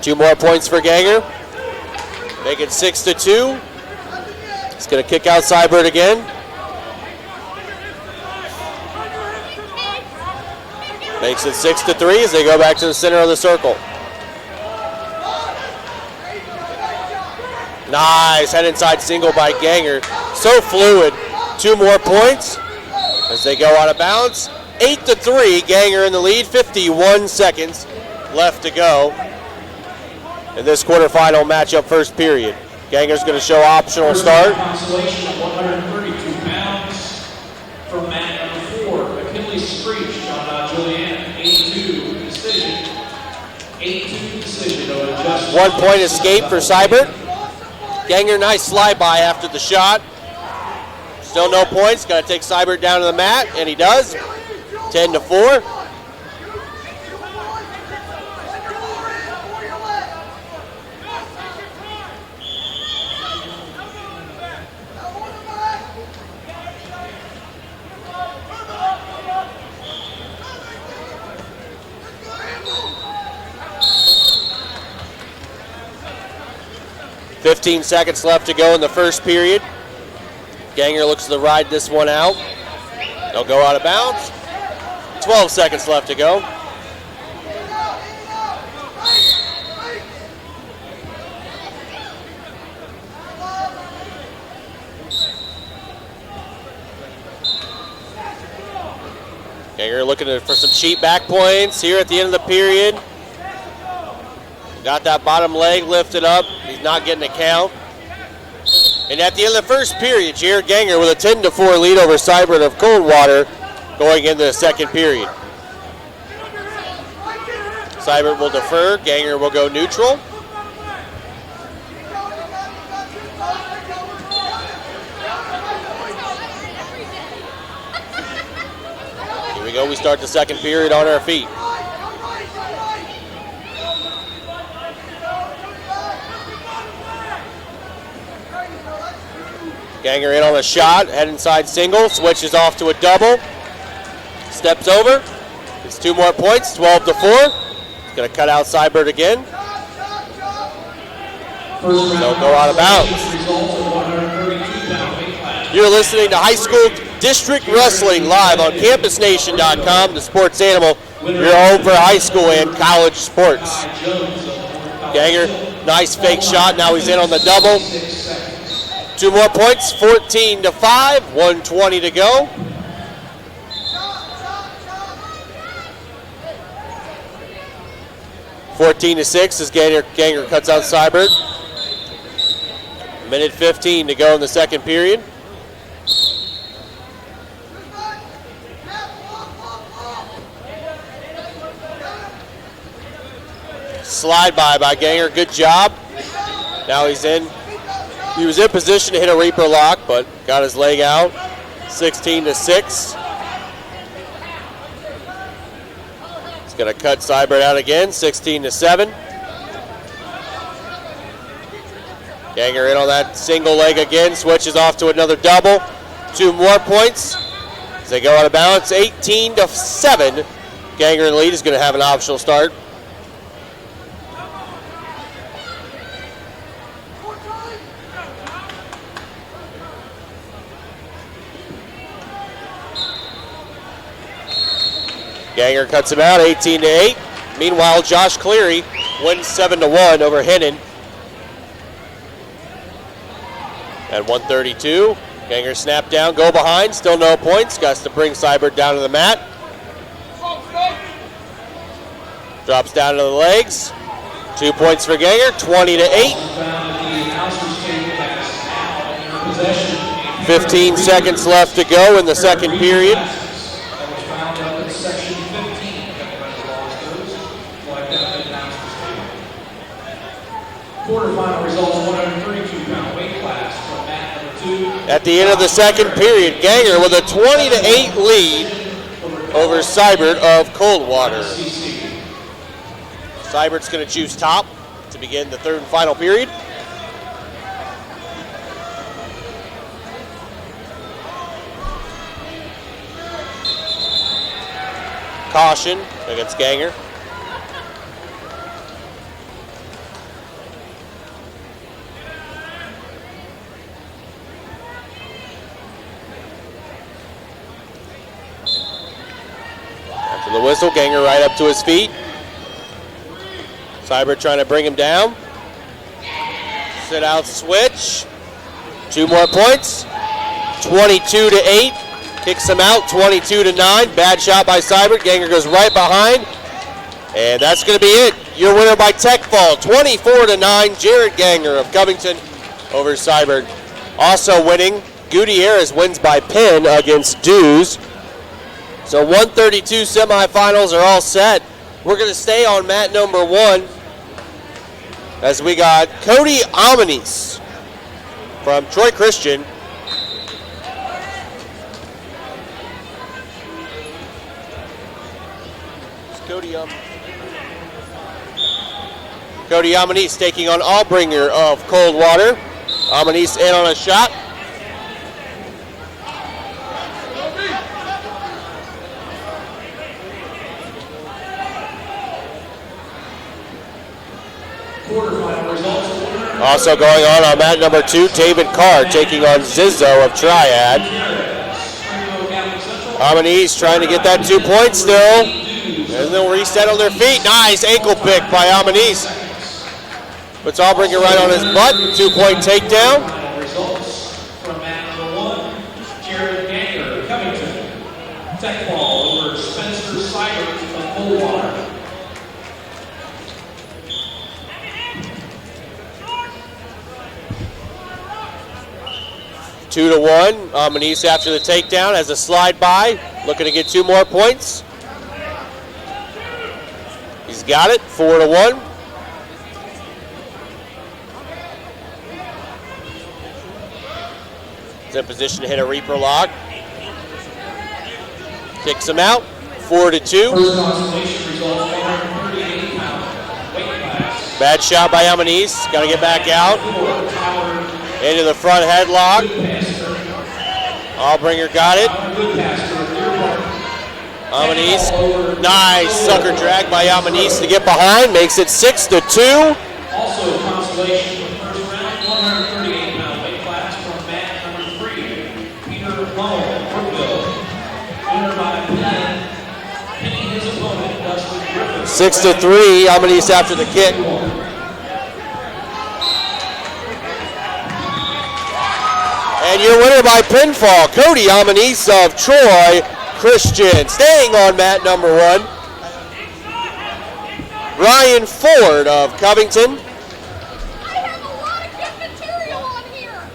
Two more points for Ganger. Make it 6-2. He's going to kick out Seibert again. Makes it 6-3 as they go back to the center of the circle. Nice head inside single by Ganger. So fluid. 2 more points as they go out of bounds. 8-3, Ganger in the lead. 51 seconds left to go in this quarterfinal matchup first period. Ganger's going to show optional start. Consolation of 132 pounds from mat number 4, Achilles Screech on Julianne. 8-2 decision. 8-2 decision over just 1 point escape for Seibert. Ganger, nice slide by after the shot. Still no points. Got to take Seibert down to the mat, and he does. 10-4. $15 seconds left to go in the first period. Ganger looks to ride this one out. They'll go out of bounds. 12 seconds left to go. Ganger looking for some cheap back points here at the end of the period. Got that bottom leg lifted up. He's not getting a count. And at the end of the first period, Jared Ganger with a 10-4 lead over Seibert of Coldwater going into the second period. Seibert will defer. Ganger will go neutral. Here we go. We start the second period on our feet. Ganger in on a shot, head inside single, switches off to a double, steps over, it's 2 more points, 12-4. He's going to cut out Seibert again. They'll go out of bounds. You're listening to High School District Wrestling live on CampusNation.com, the sports animal, your home for high school and college sports. Ganger, nice fake shot, now he's in on the double. 2 more points, 14-5, 1:20 to go. (14-6) as Ganger cuts out Seibert. 1:15 to go in the second period. Slide by Ganger, good job. Now he's in. He was in position to hit a Reaper lock, but got his leg out. 16-6. He's going to cut Seibert out again, 16-7. Ganger in on that single leg again, switches off to another double. 2 more points as they go out of balance, 18-7. Ganger in the lead is going to have an optional start. Ganger cuts him out, 18-8. Meanwhile, Josh Cleary wins 7-1 over Hennon. At 1:32, Ganger snap down, go behind, still no points. Got to bring Seibert down to the mat. Drops down to the legs. 2 points for Ganger, 20-8. 15 seconds left to go in the second period. Quarterfinal results, 132-pound weight class from mat number 2. At the end of the second period, Ganger with a 20-8 lead over Seibert of Coldwater. Seibert's going to choose top to begin the third and final period. Caution against Ganger. The whistle, Ganger right up to his feet. Seibert trying to bring him down. Sit out switch. 2 more points. 22-8. Kicks him out. 22-9. Bad shot by Seibert. Ganger goes right behind. And that's going to be it. Your winner by tech fall. 24-9. Jared Ganger of Covington over Seibert. Also winning, Gutierrez wins by pin against Dews. So 132 semifinals are all set. We're going to stay on mat number 1 as we got Cody Amanis from Troy Christian. Cody Amanis taking on Allbringer of Coldwater. Amanis in on a shot. Also going on mat number 2, David Carr taking on Zizzo of Triad. Amanis trying to get that 2 points still. And they'll reset on their feet. Nice ankle pick by Amanis. Puts Allbringer right on his butt. 2-point takedown. Results from mat number 1, Jared Ganger, Covington. Tech ball over Spencer Seibert of Coldwater. 2-1. Amanis after the takedown has a slide by. Looking to get 2 more points. He's got it. 4-1. He's in position to hit a Reaper lock. Kicks him out. 4-2. First consolation result, 138-pound weight class. Bad shot by Amanis. Got to get back out. Into the front headlock. Allbringer got it. Amanis. Nice sucker drag by Amanis to get behind. Makes it 6-2. Also consolation for the first round, 138-pound weight class from mat number 3, Peter Lowell, Brookville. Winner by pin, pinning his opponent, Dustin Griffin. 6-3. Amanis after the kick. And your winner by pinfall, Cody Amanis of Troy Christian. Staying on mat number 1, Ryan Ford of Covington. I have a lot of good material on here.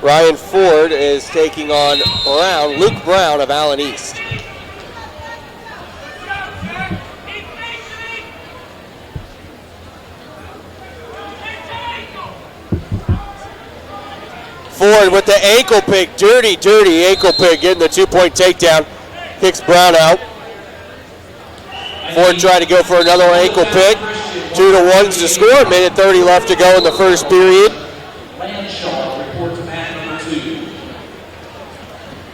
Ryan Ford is taking on Luke Brown of Allen East. Ford with the ankle pick, dirty ankle pick, getting the 2-point takedown. Kicks Brown out. Ford tried to go for another ankle pick. 2-1 is the score. Minute 30 left to go in the first period. Lanshaw reports mat number 2.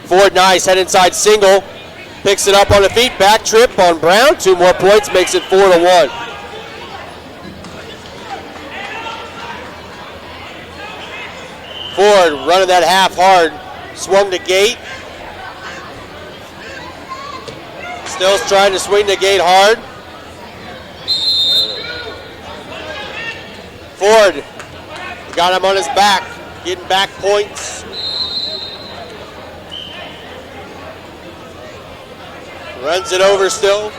Ford, nice head inside single. Picks it up on the feet. Back trip on Brown. 2 more points, makes it 4-1. Ford running that half hard. Swung the gate. Still trying to swing the gate hard. Ford got him on his back. Getting back points. Runs it over still.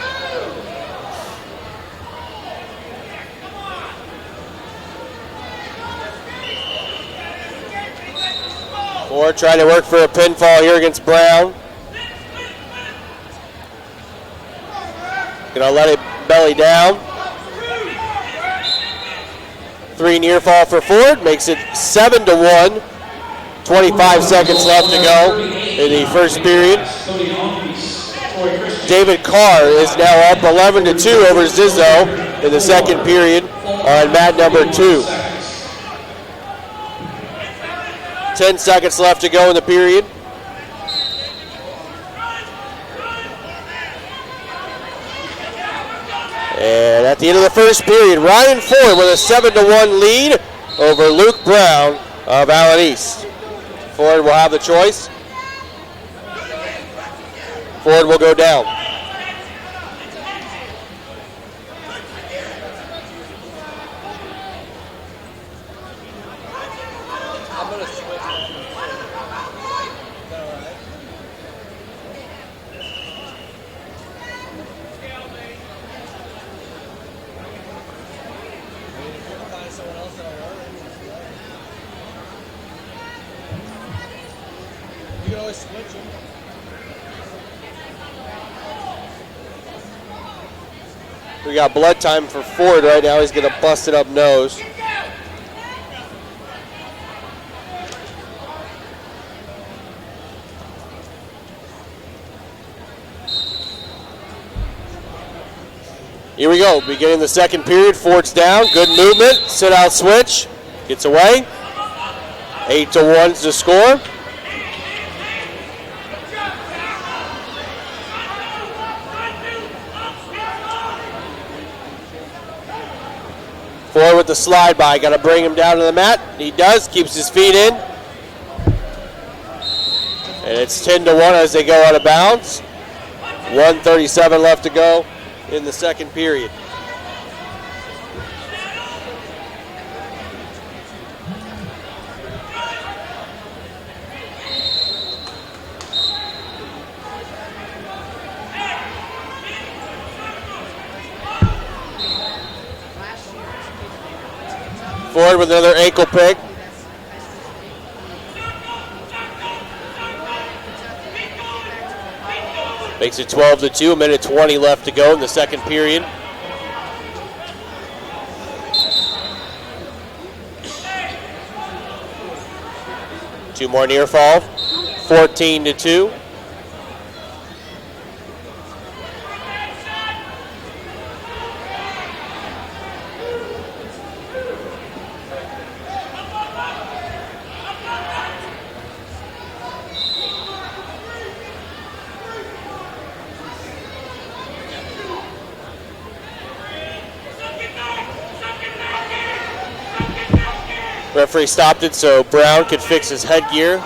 Ford trying to work for a pinfall here against Brown. Gonna let it belly down. 3 near fall for Ford, makes it 7-1. 25 seconds left to go in the first period. David Carr is now up 11-2 over Zizzo in the second period on mat number 2. 10 seconds left to go in the period. At the end of the first period, Ryan Ford with a 7-1 lead over Luke Brown of Allen East. Ford will have the choice. Ford will go down. I'm gonna switch. You can always switch them. We got blood time for Ford right now. He's going to bust it up nose. Here we go, beginning the second period. Ford's down, good movement, sit out switch, gets away. 8-1 is the score. Ford with the slide by, got to bring him down to the mat. He does, keeps his feet in. And it's 10-1 as they go out of bounds. 1:37 left to go in the second period. Ford with another ankle pick. Makes it 12-2, a minute 20 left to go in the second period. Two more near fall, 14-2. Referee stopped it so Brown could fix his headgear.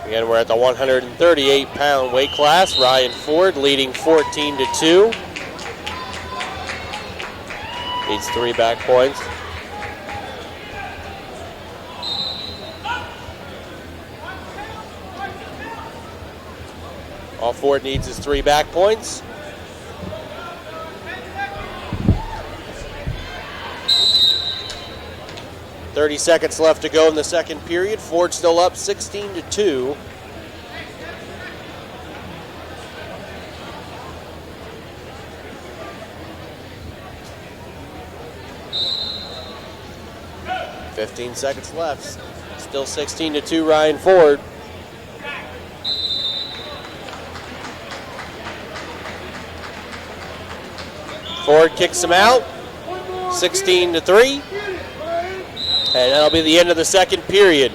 Again, we're at the 138-pound weight class. Ryan Ford leading 14-2. Needs 3 back points. All Ford needs is 3 back points. .30 seconds left to go in the second period. Ford still up 16-2. .15 seconds left. Still 16-2 Ryan Ford. Ford kicks him out, 16-3, and that'll be the end of the second period.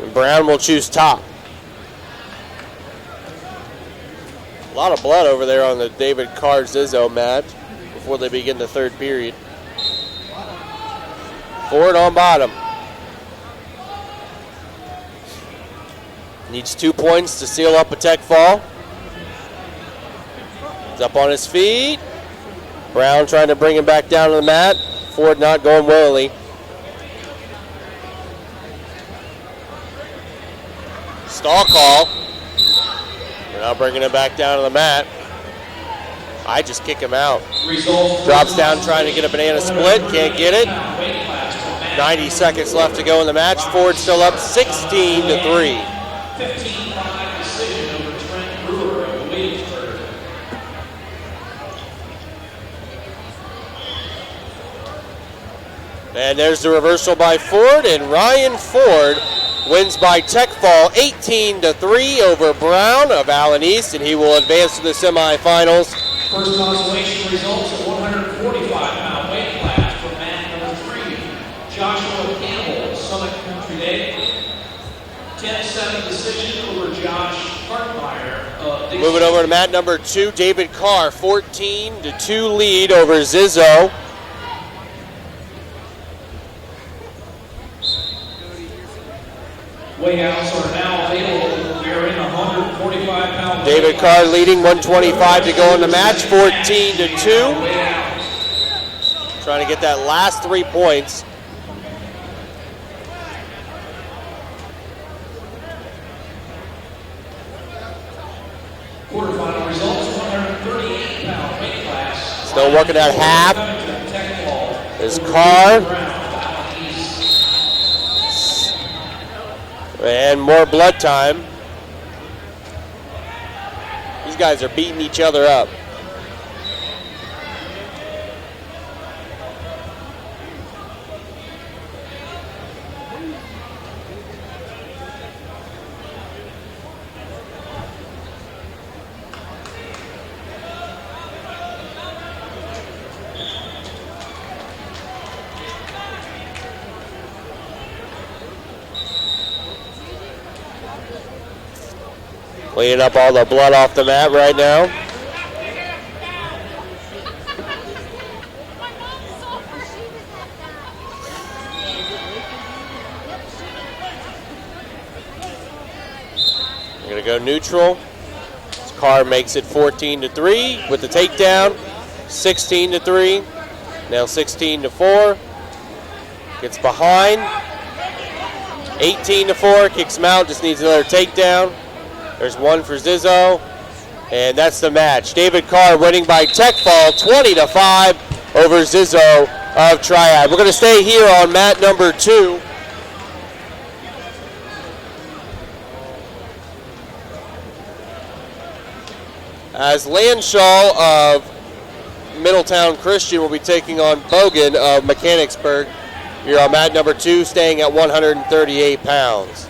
And Brown will choose top. A lot of blood over there on the David Carr Zizzo mat before they begin the third period. Ford on bottom. Needs 2 points to seal up a tech fall. He's up on his feet. Brown trying to bring him back down to the mat. Ford not going willingly. Stall call. We're now bringing him back down to the mat. I just kick him out. Drops down trying to get a banana split. Can't get it. 90 seconds left to go in the match. Ford still up 16-3. 15-5 decision over Trent Brewer of Williamsburg. And there's the reversal by Ford, and Ryan Ford wins by tech fall 18-3 over Brown of Allen East, and he will advance to the semifinals. First consolation results at 145-pound weight class for mat number 3. Joshua Campbell, Summit Moving over to mat number 2, David Carr, 14-2 lead over Zizzo. Weighouts are now available. We are in 145-pound. David Carr leading, 125 to go in the match, 14-2. Trying to get that last 3 points. Quarterfinal results, 138-pound weight class. Still working at half. Is Carr. And more blood time. These guys are beating each other up. Cleaning up all the blood off the mat right now. We're going to go neutral. Carr makes it 14-3 with the takedown. 16-3. Now 16-4. Gets behind. 18-4. Kicks him out. Just needs another takedown. There's one for Zizzo, and that's the match. David Carr winning by tech fall, 20-5 over Zizzo of Triad. We're going to stay here on mat number 2. As Lanshaw of Middletown Christian will be taking on Bogan of Mechanicsburg. You're on mat number 2, staying at 138 pounds.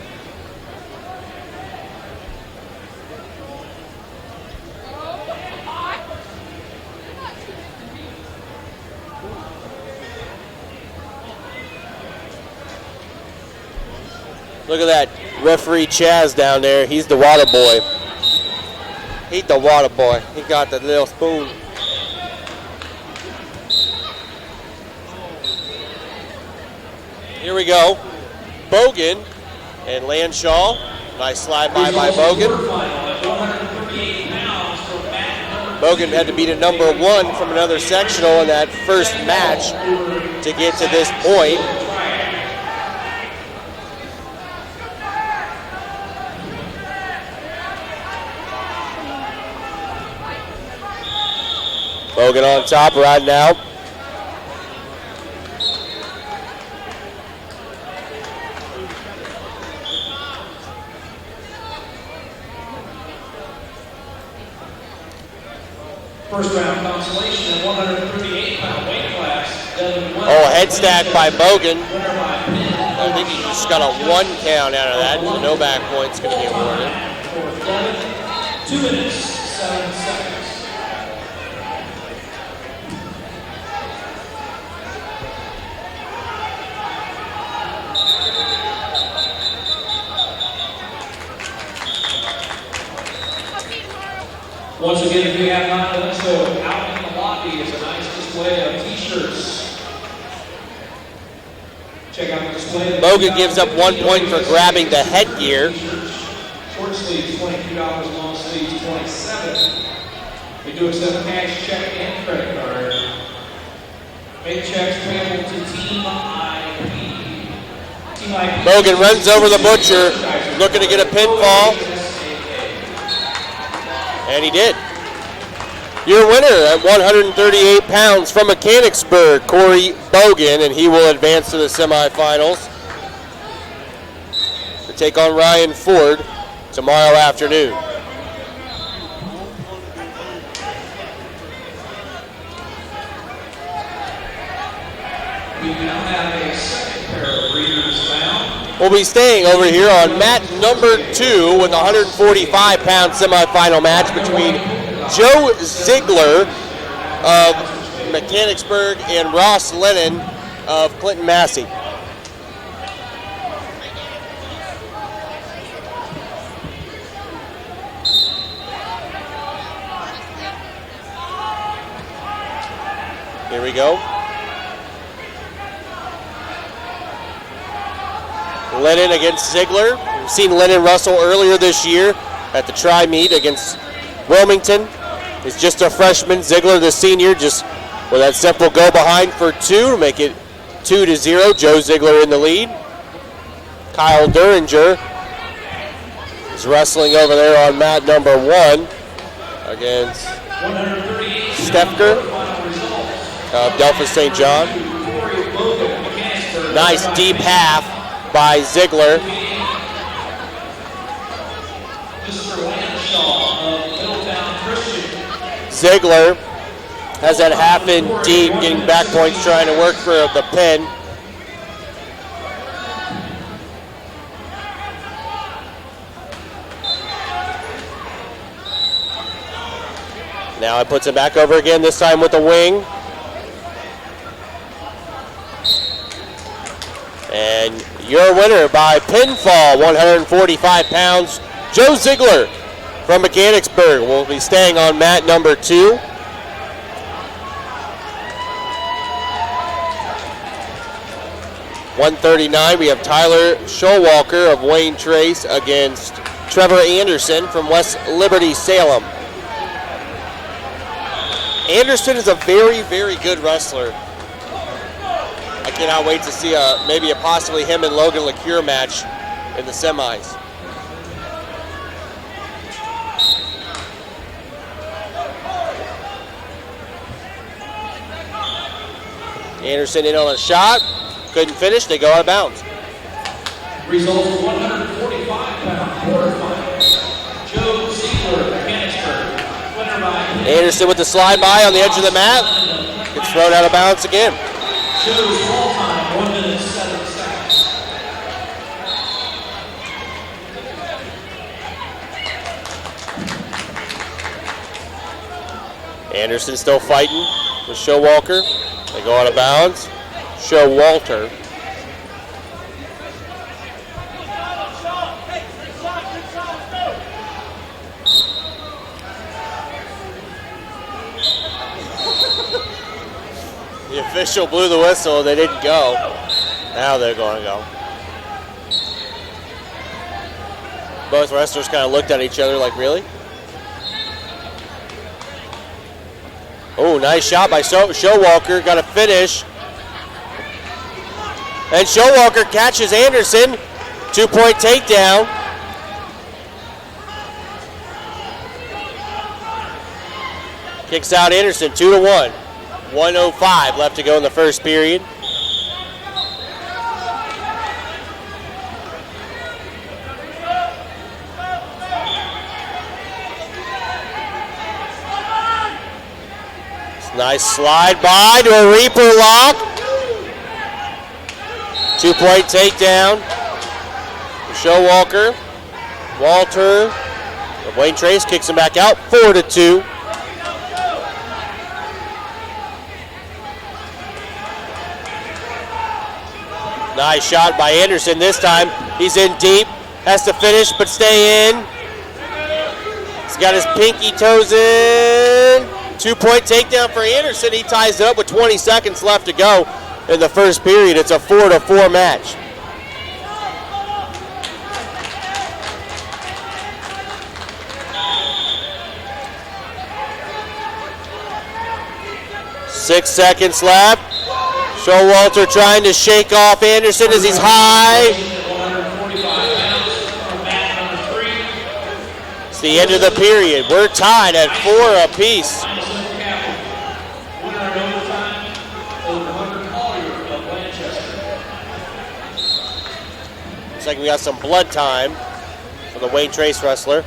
Look at that referee Chaz down there. He's the water boy. He's the water boy. He got the little spoon. Here we go. Bogan and Lanshaw. Nice slide by Bogan. Bogan had to beat a number 1 from another sectional in that first match to get to this point. Bogan on top right now. First round consolation at 138-pound weight class. Oh, head stack by Bogan. I think he just got a 1 count out of that, so no back points going to be awarded. 2 minutes, 7 seconds. Once again, if you have not done so, out in the lobby is a nice display of t-shirts. Check out the display. Bogan gives up 1 point for grabbing the headgear. Short sleeves, $22, long sleeves, $27. We do accept cash, check, and credit card. Make checks payable to Team IP. Team IP. Bogan runs over the butcher, looking to get a pinfall. And he did. Your winner at 138 pounds from Mechanicsburg, Corey Bogan, and he will advance to the semifinals to take on Ryan Ford tomorrow afternoon. We now have a second pair of readers found. We'll be staying over here on mat number 2 with a 145-pound semifinal match between Joe Ziegler of Mechanicsburg and Ross Lennon of Clinton Massey. Here we go. Lennon against Ziegler. We've seen Lennon wrestle earlier this year at the tri-meet against Wilmington. He's just a freshman. Ziegler, the senior, just with that simple go behind for 2 to make it 2-0. Joe Ziegler in the lead. Kyle Duringer is wrestling over there on mat number 1 against Stefker of Delphos St. John. Nice deep half by Ziegler. Ziegler has that half in deep, getting back points, trying to work for the pin. Now it puts it back over again, this time with a wing. And your winner by pinfall, 145 pounds, Joe Ziegler from Mechanicsburg will be staying on mat number 2. $139, we have Tyler Showalker of Wayne Trace against Trevor Anderson from West Liberty Salem. Anderson is a very, very good wrestler. I cannot wait to see maybe a possibly him and Logan LaCure match in the semis. Anderson in on a shot, couldn't finish, they go out of bounds. Results 145 pound quarterfinals. Joe Ziegler, Mechanicsburg. Winner by Anderson with the slide by on the edge of the mat, gets thrown out of bounds again. Joe's ball time, 1 minute 7 seconds. Anderson still fighting with Showalker. They go out of bounds. Showalter. The official blew the whistle. They didn't go. Now they're going to go. Both wrestlers kind of looked at each other like, really? Oh, nice shot by Showalker. Got a finish. And Showalker catches Anderson. 2-point takedown. Kicks out Anderson, 2-1. 1:05 left to go in the first period. Nice slide by to a Reaper lock. 2-point takedown. Showalker. Walter. Wayne Trace kicks him back out. 4-2. Nice shot by Anderson this time. He's in deep. Has to finish but stay in. He's got his pinky toes in. 2-point takedown for Anderson. He ties it up with 20 seconds left to go in the first period. It's a 4-4 match. Six seconds left. Showalter trying to shake off Anderson as he's high. It's the end of the period. We're tied at 4 apiece. Looks like we got some blood time for the Wayne Trace wrestler.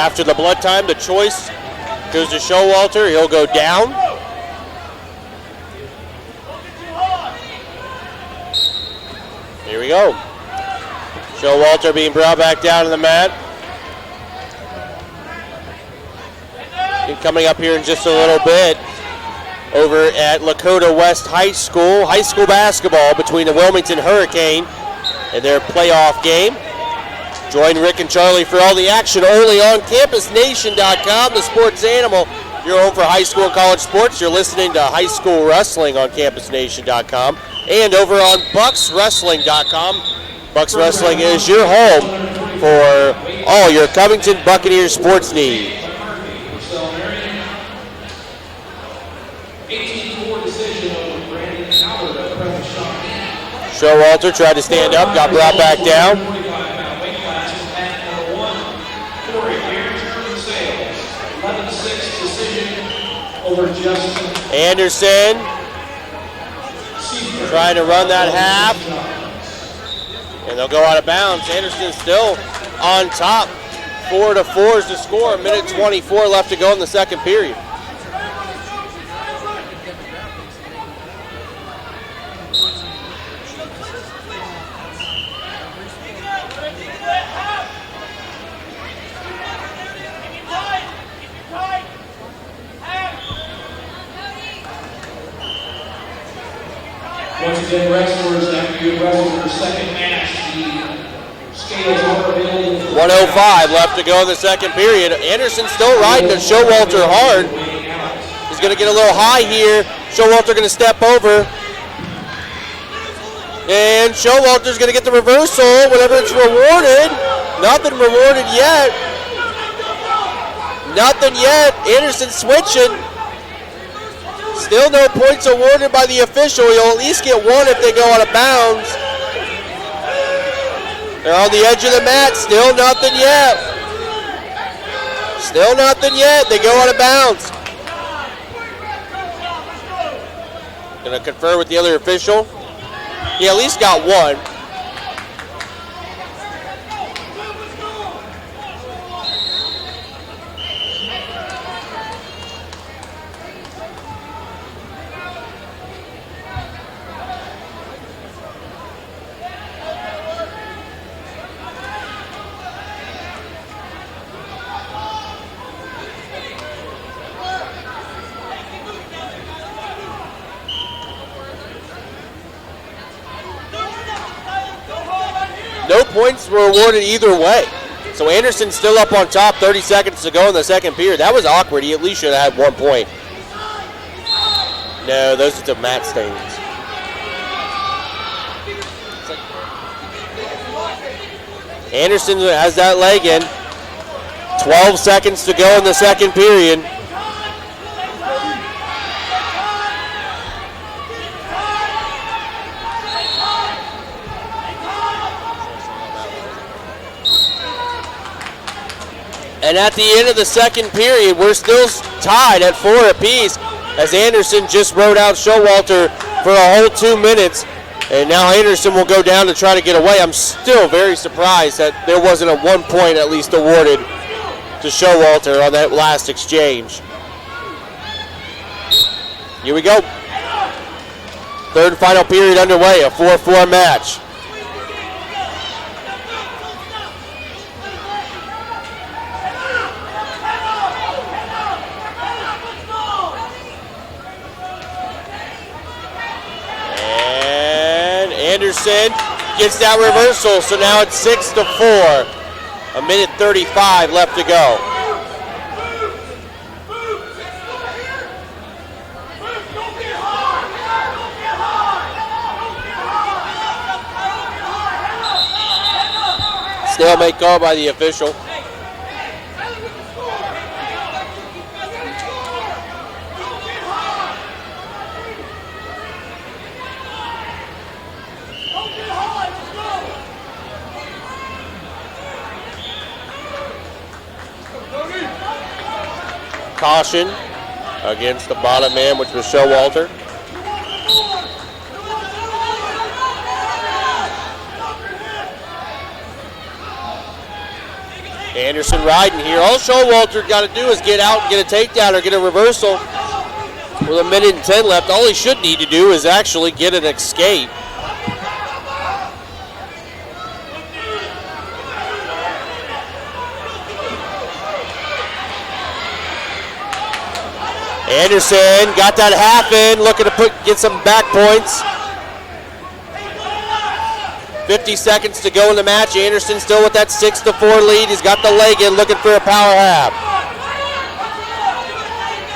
After the blood time, the choice goes to Showalter. He'll go down. Here we go. Showalter being brought back down to the mat. And coming up here in just a little bit, over at Lakota West High School basketball between the Wilmington Hurricane and their playoff game. Join Rick and Charlie for all the action only on CampusNation.com, the sports animal. Your home for high school and college sports. You're listening to High School Wrestling on CampusNation.com and over on BucksWrestling.com. Bucks Wrestling is your home for all your Covington Buccaneers sports needs. 18-4 decision over Brandon Howard of Preston Shawnee. Showalter tried to stand up, got brought back down. 45-pound weight class is match number 1. Corey Sales. 11-6 decision over Justin Anderson trying to run that half. And they'll go out of bounds. Anderson still on top. 4-4 is the score. 1:24 left to go in the second period. Once again, wrestlers, after you wrestle your second match, the scales are available. 1:05 left to go in the second period. Anderson still riding to Showalter hard. He's going to get a little high here. Showalter going to step over. And Showalter's going to get the reversal whenever it's rewarded. Nothing rewarded yet. Nothing yet. Anderson switching. Still no points awarded by the official. You'll at least get one if they go out of bounds. They're on the edge of the mat. Still nothing yet. Still nothing yet. They go out of bounds. Going to confer with the other official. He at least got one. No points were awarded either way. So Anderson's still up on top, 30 seconds to go in the second period. That was awkward. He at least should have had 1 point. No, those are the mat stains. Anderson has that leg in. 12 seconds to go in the second period. And at the end of the second period, we're still tied at 4 apiece as Anderson just rode out Showalter for a whole 2 minutes. And now Anderson will go down to try to get away. I'm still very surprised that there wasn't a 1 point at least awarded to Showalter on that last exchange. Here we go. Third and final period underway, a 4-4 match. Anderson gets that reversal, so now it's 6-4. 1:35 left to go. Stalemate call by the official. Caution against the bottom man, which was Showalter. Anderson riding here. All Showalter got to do is get out and get a takedown or get a reversal. With a minute and 10 left, all he should need to do is actually get an escape. Anderson got that half in, looking to get some back points. 50 seconds to go in the match. Anderson still with that 6-4 lead. He's got the leg in, looking for a power half.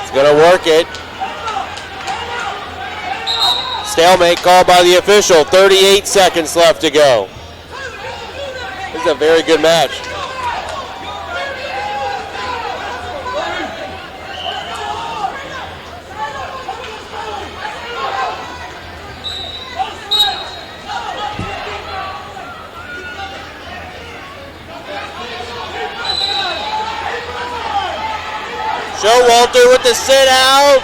He's gonna work it. Stalemate called by the official. 38 seconds left to go. This is a very good match. Showalter with the sit out.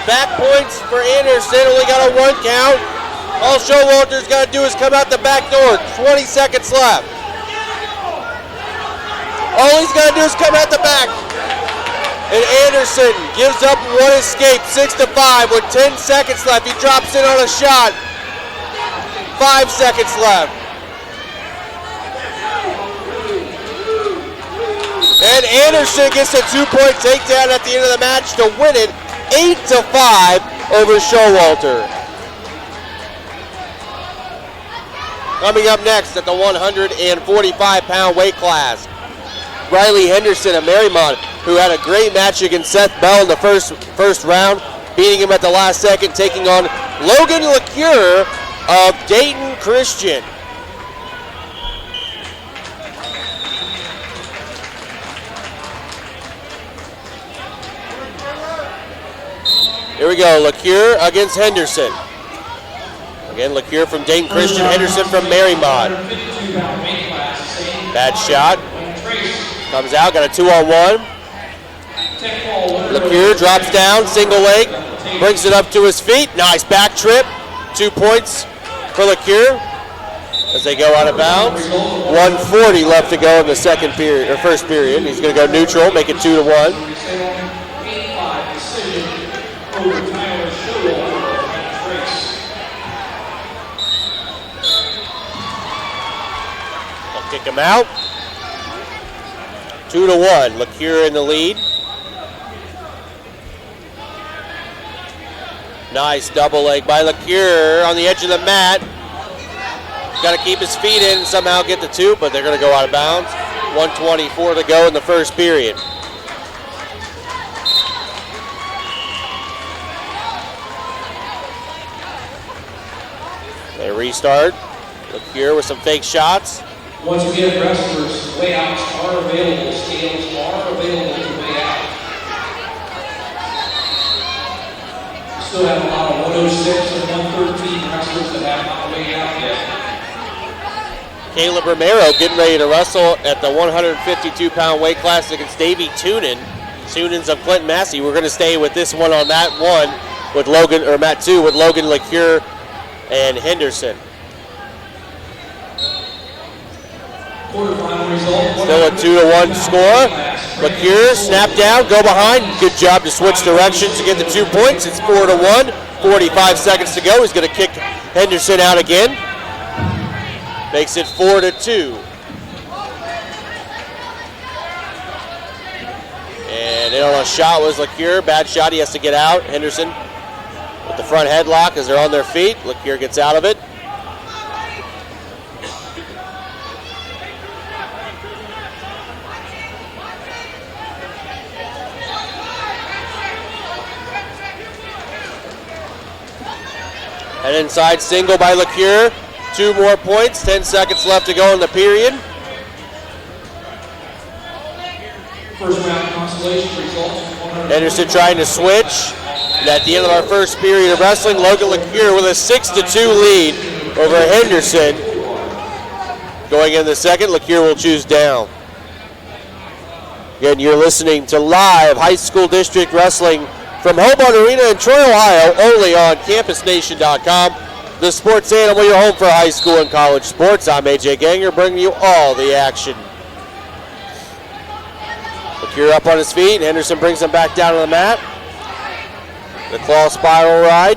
Back points for Anderson, only got a 1 count. All Showalter's got to do is come out the back door. 20 seconds left. All he's got to do is come out the back. And Anderson gives up 1 escape, 6-5 with 10 seconds left. He drops in on a shot. 5 seconds left. And Anderson gets a 2-point takedown at the end of the match to win it 8-5 over Showalter. Coming up next at the 145-pound weight class, Riley Henderson of Marymount, who had a great match against Seth Bell in the first round, beating him at the last second, taking on Logan LeCure of Dayton Christian. Here we go, LeCure against Henderson. Again, LeCure from Dayton Christian, Henderson from Marymount. Bad shot. Comes out, got a 2-on-1. LeCure drops down, single leg, brings it up to his feet. Nice back trip. 2 points for LeCure as they go out of bounds. 1:40 left to go in the second period, or first period. He's going to go neutral, make it 2-1. They'll kick him out. 2-1. LeCure in the lead. Nice double leg by LeCure on the edge of the mat. Got to keep his feet in and somehow get the 2, but they're going to go out of bounds. 1:24 to go in the first period. They restart. LeCure with some fake shots. Once again, wrestlers, layouts are available. Scales are available to weigh out. Still have a lot of 106 and 113 wrestlers that have not weighed out yet. Caleb Romero getting ready to wrestle at the 152-pound weight class against Davey Toonan. Toonan's of Clinton Massey. We're going to stay with this one on mat 1 with Logan, or mat 2 with Logan LeCure and Henderson. Quarterfinal result. Still a 2-1 score. LeCure snap down, go behind. Good job to switch directions to get the 2 points. It's 4-1. 45 seconds to go. He's going to kick Henderson out again. Makes it 4-2. And in on a shot was LeCure. Bad shot. He has to get out. Henderson with the front headlock as they're on their feet. LeCure gets out of it. An inside single by LeCure. 2 more points. 10 seconds left to go in the period. First round consolation results. Henderson trying to switch. And at the end of our first period of wrestling, Logan LeCure with a 6-2 lead over Henderson. Going in the second, LeCure will choose down. Again, you're listening to live high school district wrestling from Hobart Arena in Troy, Ohio, only on CampusNation.com. the Sports Animal, your home for high school and college sports. I'm AJ Ganger, bringing you all the action. LeCure up on his feet. Henderson brings him back down to the mat. The claw spiral ride.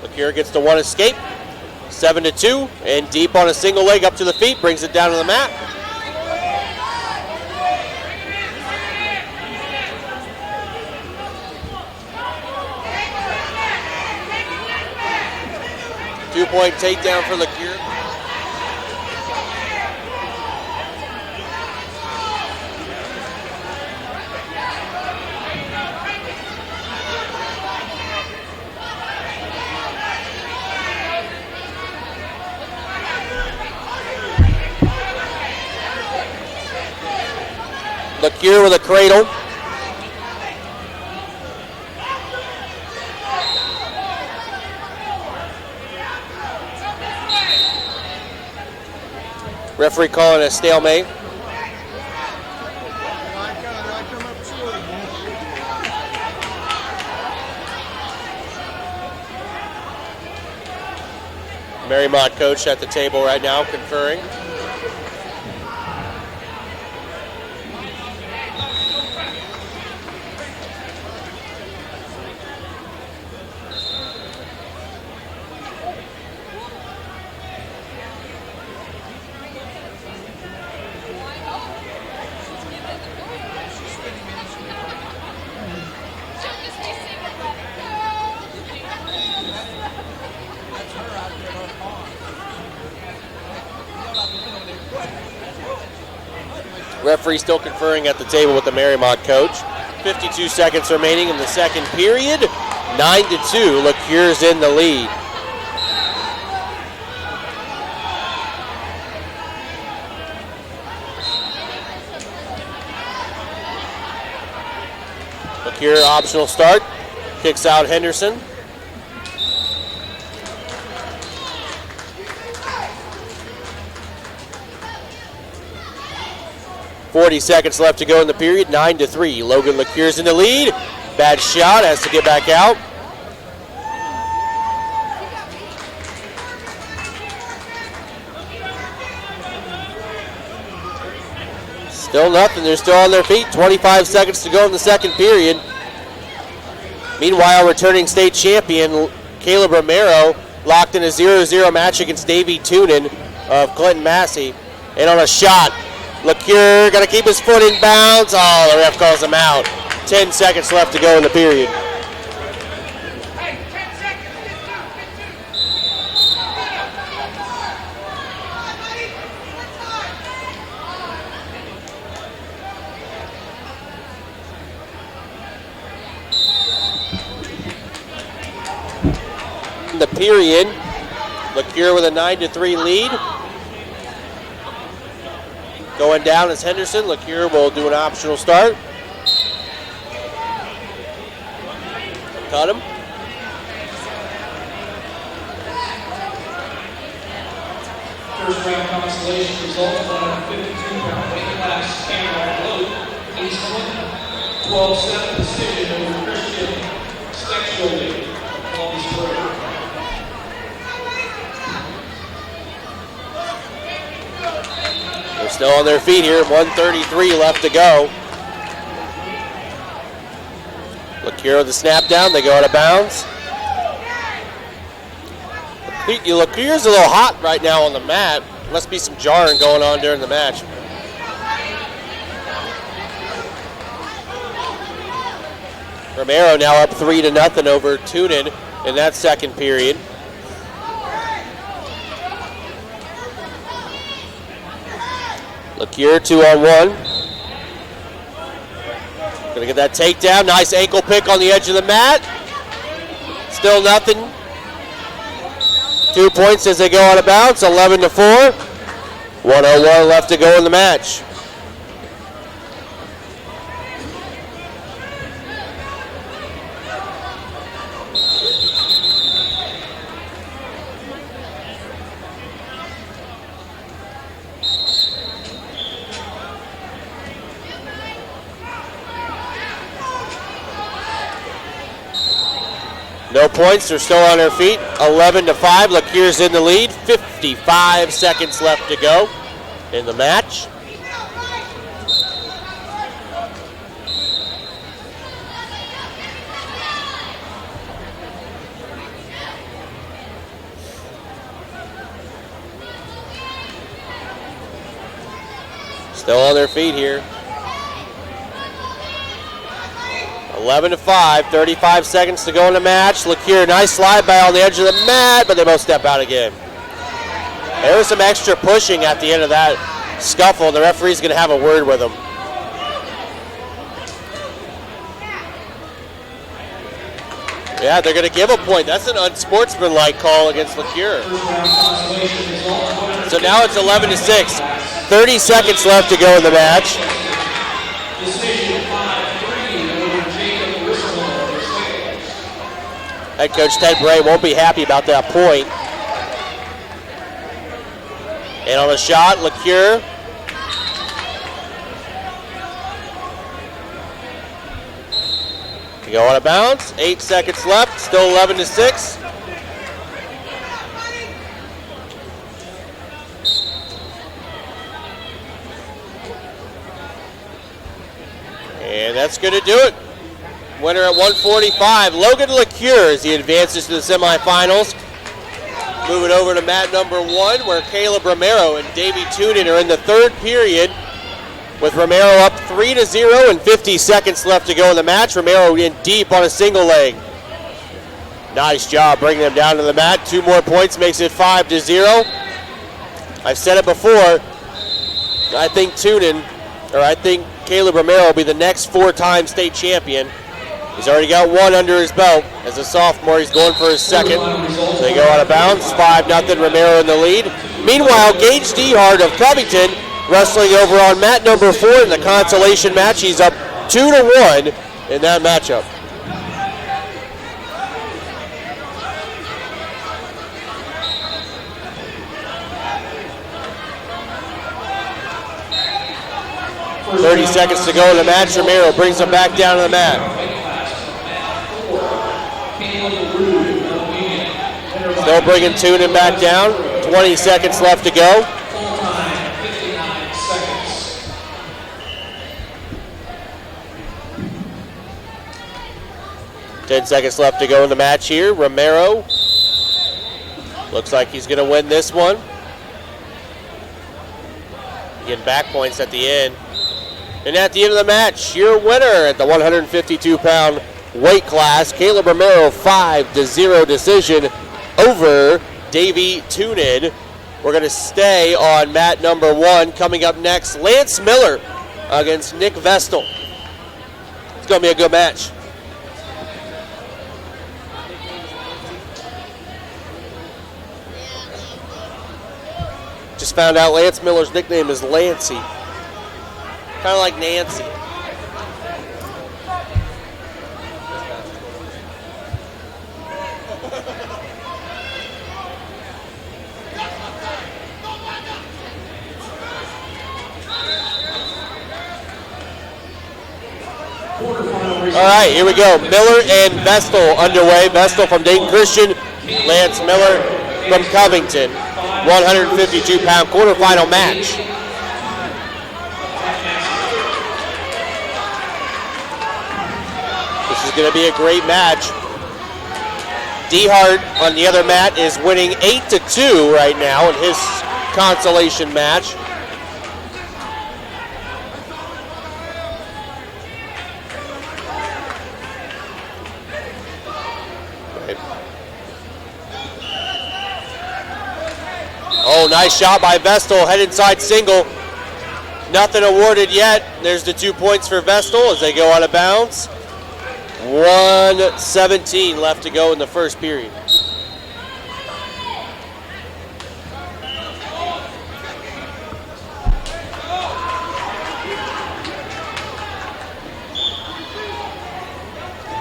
LeCure gets the one escape. 7-2, and deep on a single leg up to the feet, brings it down to the mat. Two-point takedown for LeCure. LeCure with a cradle. Referee calling a stalemate. Marymount coach at the table right now conferring. Referee still conferring at the table with the Marymount coach. 52 seconds remaining in the second period. 9-2, LeCure's in the lead. LeCure optional start. Kicks out Henderson. .40 seconds left to go in the period, 9-3. Logan LeCure's in the lead. Bad shot, has to get back out. Still nothing, they're still on their feet. 25 seconds to go in the second period. Meanwhile, returning state champion Caleb Romero locked in a 0-0 match against Davey Toonan of Clinton Massey. And on a shot, LeCure got to keep his foot in bounds. Oh, the ref calls him out. 10 seconds left to go in the period. In the period, LeCure with a 9-3 lead. Going down is Henderson. LeCure will do an optional start. Cut him. First round consolation results on a 52-pound weight class. Cameron Lowe, East Clinton, 12-7 decision over Christian Steckschulte, Columbus Road. They're still on their feet here. 1:33 left to go. LeCure with the snap down. They go out of bounds. LeCure's a little hot right now on the mat. Must be some jarring going on during the match. Romero now up 3-0 over Toonan in that second period. LeCure 2-on-1. Gonna get that takedown. Nice ankle pick on the edge of the mat. Still nothing. 2 points as they go out of bounds. 11-4. 1:01 left to go in the match. No points. They're still on their feet. 11-5. LeCure's in the lead. 55 seconds left to go in the match. Still on their feet here. 11-5, 35 seconds to go in the match. LeCure, nice slide by on the edge of the mat, but they both step out again. There was some extra pushing at the end of that scuffle, and the referee's going to have a word with them. Yeah, they're going to give a point. That's an unsportsmanlike call against LeCure. So now it's 11-6. 30 seconds left to go in the match. Head coach Ted Bray won't be happy about that point. And on the shot, LeCure. To go out of bounds. 8 seconds left. Still 11-6. And that's going to do it. Winner at 145, Logan LeCure, as he advances to the semifinals. Moving over to mat number 1, where Caleb Romero and Davey Tunin are in the third period, with Romero up 3-0 and 50 seconds left to go in the match. Romero in deep on a single leg. Nice job bringing them down to the mat. 2 more points makes it 5-0. I've said it before. I think Caleb Romero will be the next 4-time state champion. He's already got 1 under his belt. As a sophomore, he's going for his second. So they go out of bounds. 5-0, Romero in the lead. Meanwhile, Gage Dehart of Covington wrestling over on mat number 4 in the consolation match. He's up 2-1 in that matchup. .30 seconds to go in the match. Romero brings him back down to the mat. Still bringing Tunin back down. 20 seconds left to go. Ten seconds left to go in the match here. Romero looks like he's going to win this one. Getting back points at the end. And at the end of the match, your winner at the 152-pound weight class, Caleb Romero, 5-0 decision over Davey Tunin. We're going to stay on mat number 1. Coming up next, Lance Miller against Nick Vestal. It's going to be a good match. Just found out Lance Miller's nickname is Lancey. Kind of like Nancy. All right, here we go. Miller and Vestal underway. Vestal from Dayton Christian. Lance Miller from Covington. 152-pound quarterfinal match. This is going to be a great match. Dehart on the other mat is winning 8-2 right now in his consolation match. Oh, nice shot by Vestal. Head inside single. Nothing awarded yet. There's the 2 points for Vestal as they go out of bounds. 1:17 left to go in the first period.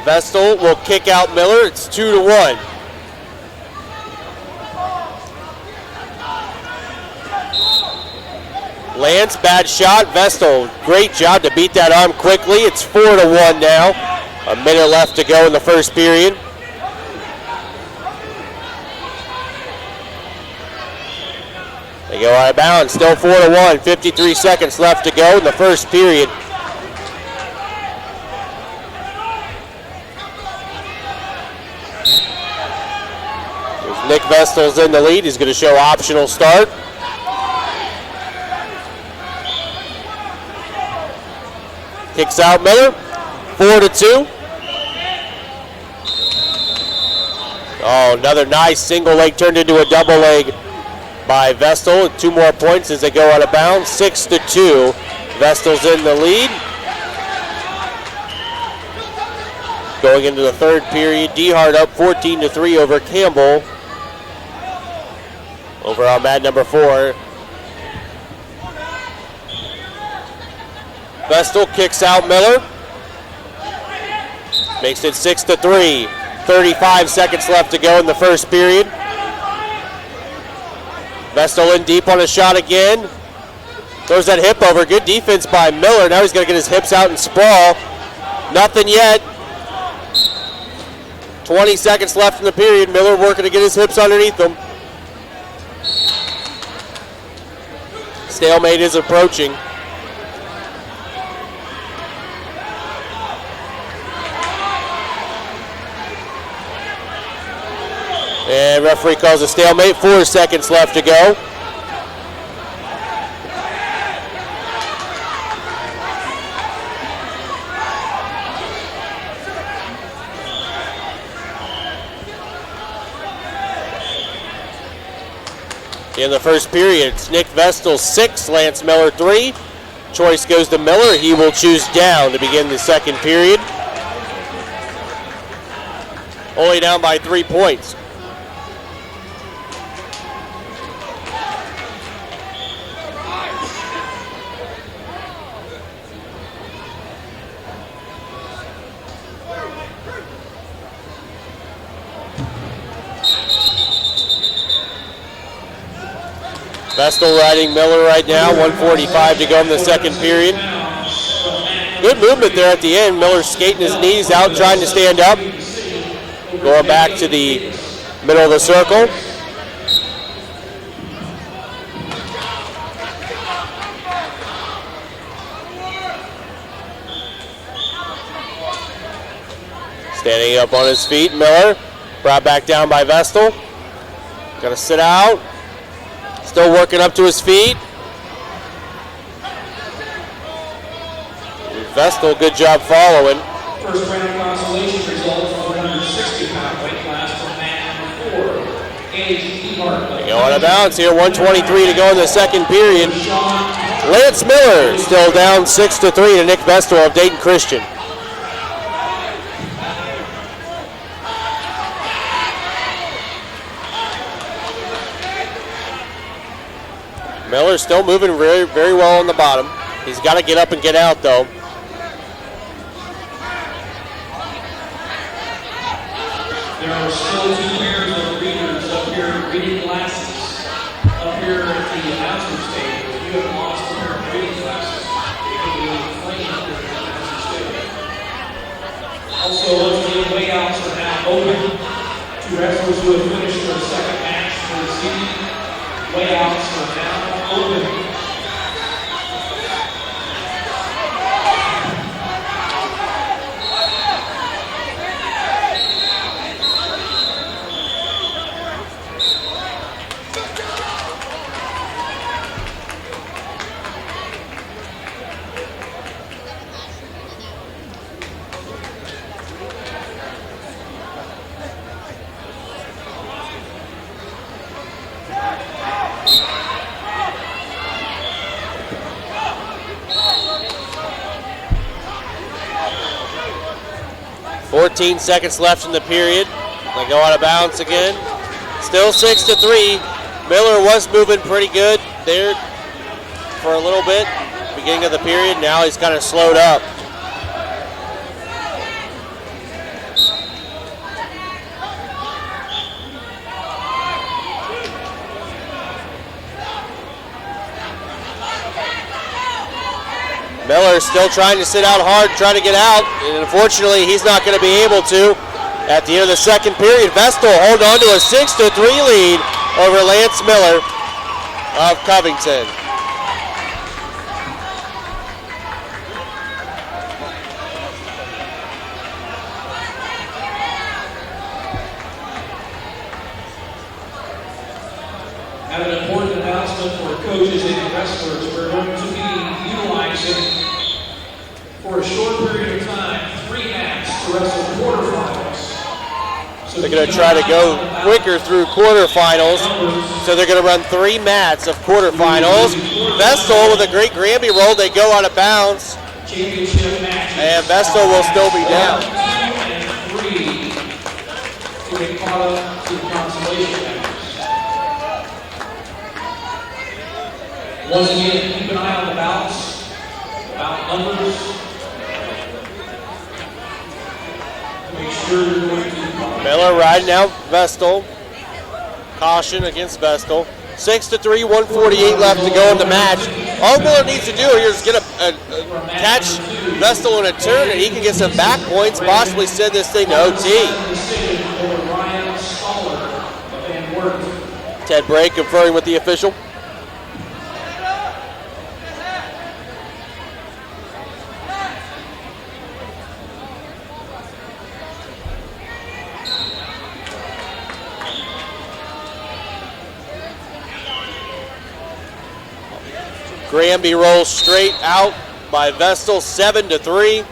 Vestal will kick out Miller. It's 2-1. Lance, bad shot. Vestal, great job to beat that arm quickly. It's 4-1 now. A minute left to go in the first period. go out of bounds. Still 4-1. 53 seconds left to go in the first period. As Nick Vestal's in the lead. He's going to show optional start. Kicks out Miller. 4-2. Oh, another nice single leg turned into a double leg by Vestal. 2 more points as they go out of bounds. 6-2. Vestal's in the lead. Going into the third period, DeHart up 14-3 over Campbell. Over on mat number 4. Vestal kicks out Miller. Makes it 6-3. 35 seconds left to go in the first period. Vestal in deep on a shot again. Throws that hip over. Good defense by Miller. Now he's going to get his hips out and sprawl. Nothing yet. 20 seconds left in the period. Miller working to get his hips underneath him. Stalemate is approaching. And referee calls a stalemate. 4 seconds left to go. In the first period, it's Nick Vestal 6, Lance Miller 3. Choice goes to Miller. He will choose down to begin the second period. Only down by 3 points. Vestal riding Miller right now, 1:45 to go in the second period. Good movement there at the end. Miller skating his knees out, trying to stand up. Going back to the middle of the circle. Standing up on his feet, Miller. Brought back down by Vestal. Got to sit out. Still working up to his feet. Vestal, good job following. First round consolation results for the 160-pound weight class from mat number 4. Age DeHart. They go out of bounds here. 1:23 to go in the second period. Lance Miller still down 6-3 to Nick Vestal of Dayton Christian. Miller still moving very, very well on the bottom. He's got to get up and get out, though. There are still 2 pairs of readers up here, reading glasses. Up here at the announcer's table. If you have lost a pair of reading glasses, you can be playing up here at the announcer's table. Also, those layouts are now open to wrestlers who have finished their second match for the season. Layouts are now open. Fourteen seconds left in the period. They go out of bounds again. Still 6-3. Miller was moving pretty good there for a little bit, beginning of the period. Now he's kind of slowed up. Miller still trying to sit out hard, trying to get out, and unfortunately he's not going to be able to. At the end of the second period, Vestal hold on to a 6-3 lead over Lance Miller. of Covington. Have an important announcement for coaches and wrestlers. We're going to be utilizing, for a short period of time, 3 mats to wrestle quarterfinals. So They're going to try to go quicker through quarterfinals, so they're going to run 3 mats of quarterfinals. Vestal with a great Granby roll, they go out of bounds, championship matches. and Vestal will still be down. 1, 2, and 3 to get caught up to the consolation matches. Once again, keep an eye on the ballots, ballot numbers. Make sure you're going to Miller riding out Vestal. Caution against Vestal. 6-3, 148 left to go in the match. All Miller needs to do here is get a catch Vestal in a turn, and he can get some back points, possibly send this thing to OT. decision over Ryan Stoller of Van Wert. Ted Bray conferring with the official. Granby rolls straight out by Vestal, 7-3.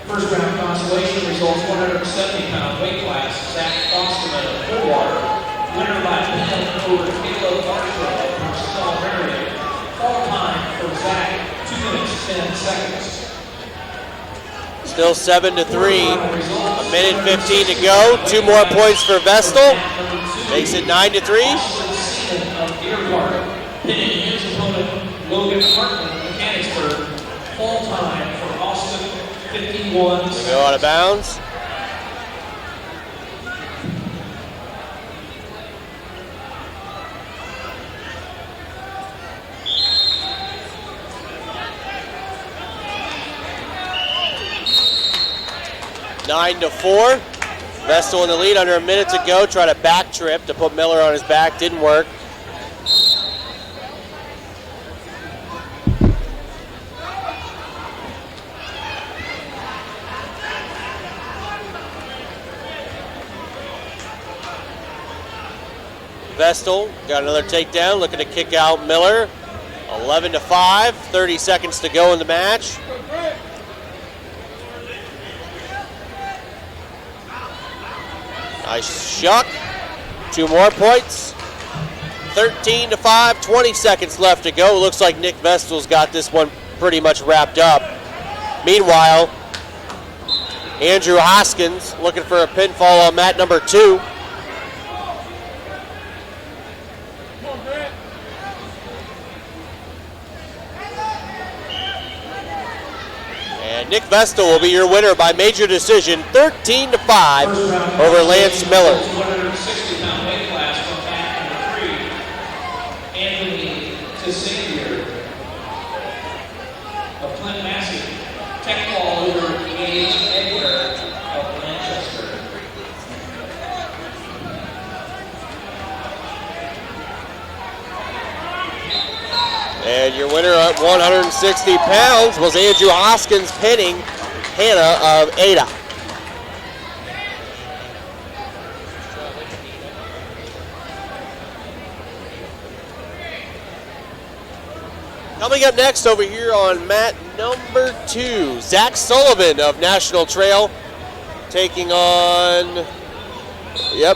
First round consolation results 170-pound weight class. Zach Fosterman of Coldwater. Winner by pin over Caleb Marshall from South Marion. Fall time for Zach, 2 minutes, 10 seconds. Still 7-3. A minute 15 to go. 2 more points for Vestal. Makes it 9-3. Of Deer Park, pinning his opponent Logan Hartman of Mechanicsburg. Fall time for Austin, 51 seconds. Go out of bounds. 9-4. Vestal in the lead, under a minute to go. Try to back trip to put Miller on his back. Didn't work. Vestal got another takedown, looking to kick out Miller. 11-5, 30 seconds to go in the match. Nice shuck. 2 more points. 13-5, 20 seconds left to go. Looks like Nick Vestal's got this one pretty much wrapped up. Meanwhile, Andrew Hoskins looking for a pinfall on mat number 2. And Nick Vestal will be your winner by major decision, 13-5 over Lance Miller. 160-pound weight class from mat number 3, Anthony Tessier of Clint Massey. Tech ball over Gage Edgar of Manchester. And your winner at 160 pounds was Andrew Hoskins, pinning Hannah of Ada. Coming up next over here on mat number 2, Zach Sullivan of National Trail taking on,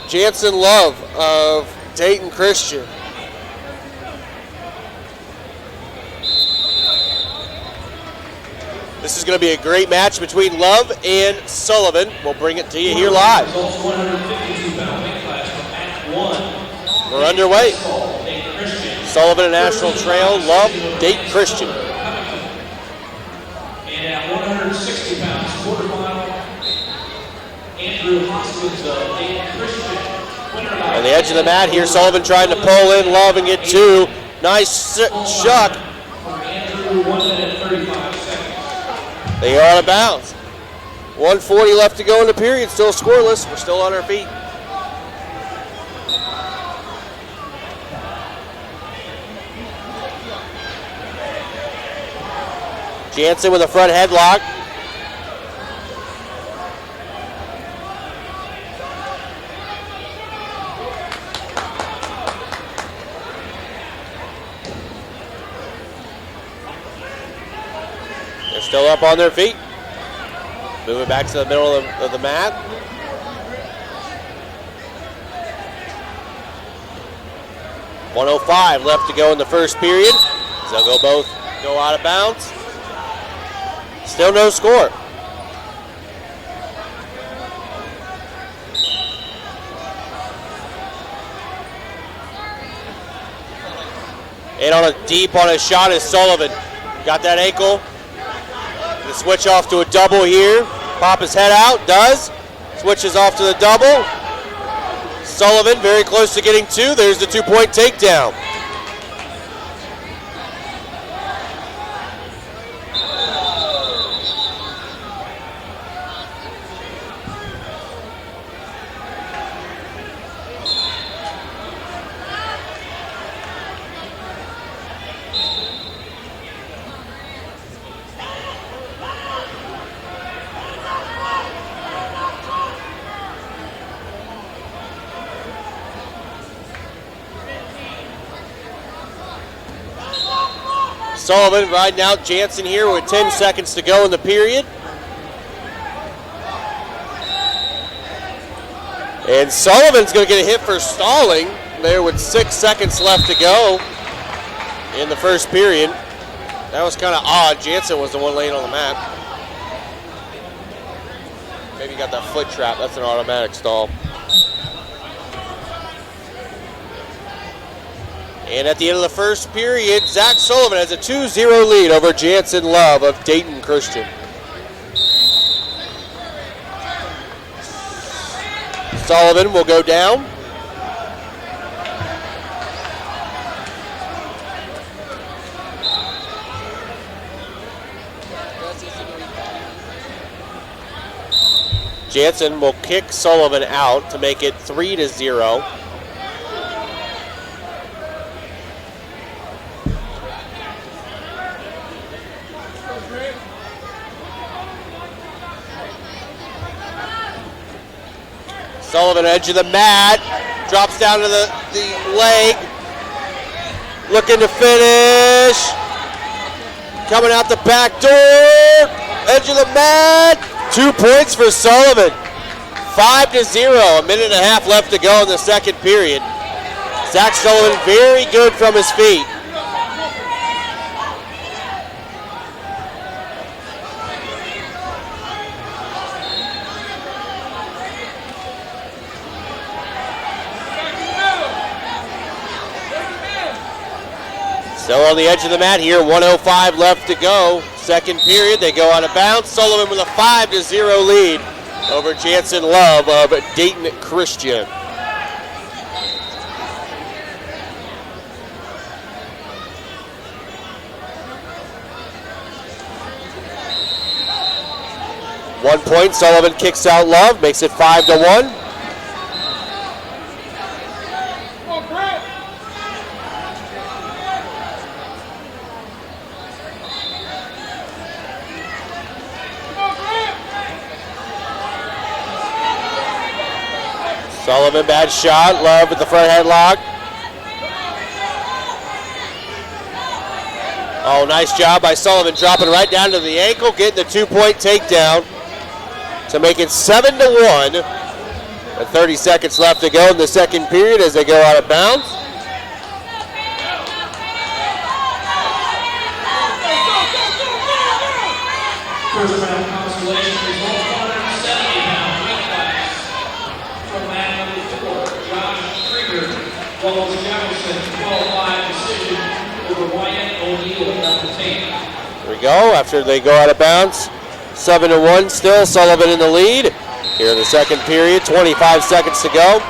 Jansen Love of Dayton Christian. This is going to be a great match between Love and Sullivan. We'll bring it to you here live. Results 152-pound weight class from mat 1. We're underway. Dayton Christian. Sullivan and National Trail, Love, Dayton Christian. And at 160 pounds, quarterfinal, Andrew Hoskins of Dayton Christian. Winner by On the edge of the mat here, Sullivan trying to pull in Love and get 2. Nice shuck. for Andrew, 1 minute 35 seconds. They are out of bounds. 1:40 left to go in the period. Still scoreless. We're still on our feet. Jansen with a front headlock. They're still up on their feet. Moving back to the middle of the mat. .105 left to go in the first period. So they'll both go out of bounds. Still no score. And on a shot is Sullivan. Got that ankle. Gonna switch off to a double here. Pop his head out, does. Switches off to the double. Sullivan very close to getting two. There's the 2-point takedown. Sullivan riding out Jansen here with 10 seconds to go in the period. And Sullivan's going to get a hit for stalling there with 6 seconds left to go in the first period. That was kind of odd. Jansen was the one laying on the mat. Maybe got that foot trap. That's an automatic stall. And at the end of the first period, Zach Sullivan has a 2-0 lead over Jansen Love of Dayton Christian. Sullivan will go down. Jansen will kick Sullivan out to make it 3-0. Sullivan edge of the mat, drops down to the leg, looking to finish, coming out the back door, edge of the mat, 2 points for Sullivan, 5-0, a minute and a half left to go in the second period. Zach Sullivan very good from his feet. Still on the edge of the mat here, 1:05 left to go. Second period, they go out of bounds. Sullivan with a 5-0 lead over Jansen Love of Dayton Christian. One point, Sullivan kicks out Love, makes it 5-1. Sullivan, bad shot. Love with the front headlock. Oh, nice job by Sullivan, dropping right down to the ankle, getting the 2-point takedown to make it 7-1. And 30 seconds left to go in the second period as they go out of bounds. First round consolation result, 170-pound weight class. From mat number 4, Josh Krieger, Wallace Jefferson, 12-5 decision over Wyatt O'Neal of Dayton. There we go, after they go out of bounds. 7-1 still, Sullivan in the lead. Here in the second period, 25 seconds to go.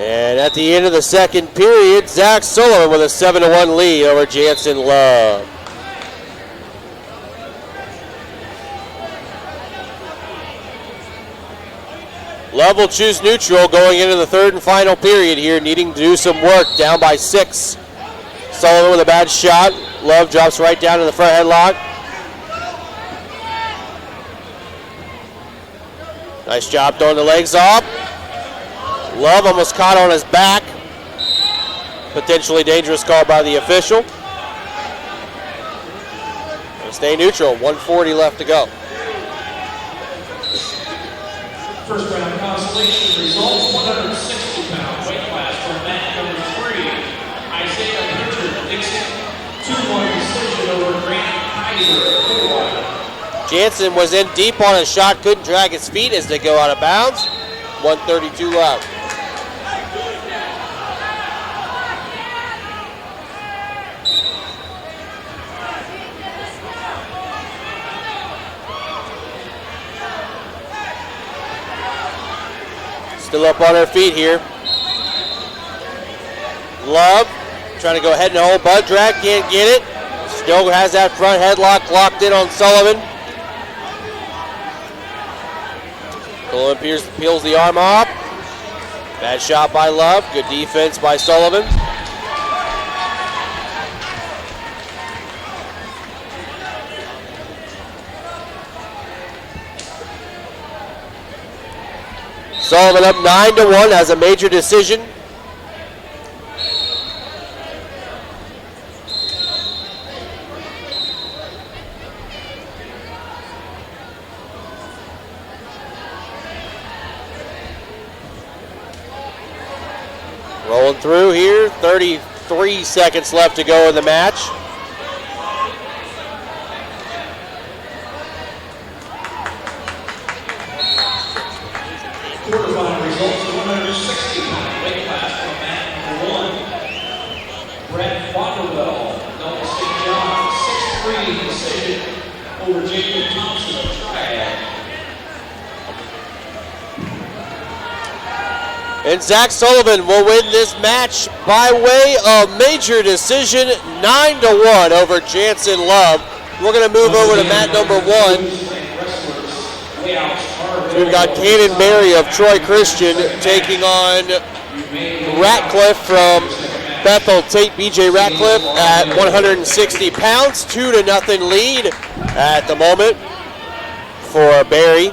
And at the end of the second period, Zach Sullivan with a 7-1 lead over Jansen Love. Love will choose neutral going into the third and final period here, needing to do some work, down by 6. Sullivan with a bad shot. Love drops right down in the front headlock. Nice job throwing the legs off. Love almost caught on his back. Potentially dangerous call by the official. Gonna stay neutral, 1:40 left to go. First round consolation results, 160-pound weight class from mat number 3, Isaiah Richard Dixon, 2-1 decision over Grant Kaiser. Jansen was in deep on a shot, couldn't drag his feet as they go out of bounds. 1:32 left. Still up on her feet here. Love trying to go ahead and hold Bud drag, can't get it. Still has that front headlock locked in on Sullivan. Sullivan peels the arm off. Bad shot by Love, good defense by Sullivan. Sullivan up 9-1, has a major decision. Rolling through here, 33 seconds left to go in the match. Quarterfinal results, 160-pound weight class from mat number 1, Brett Fotterwell, Double St. John, 6-3 decision over Jacob Thompson of Triad. And Zach Sullivan will win this match by way of major decision, 9-1 over Jansen Love. We're going to move over to mat number 1. We've got Cannon Berry of Troy Christian taking on Ratcliffe from Bethel Tate. BJ Ratcliffe at 160 pounds, 2-0 lead at the moment for Berry.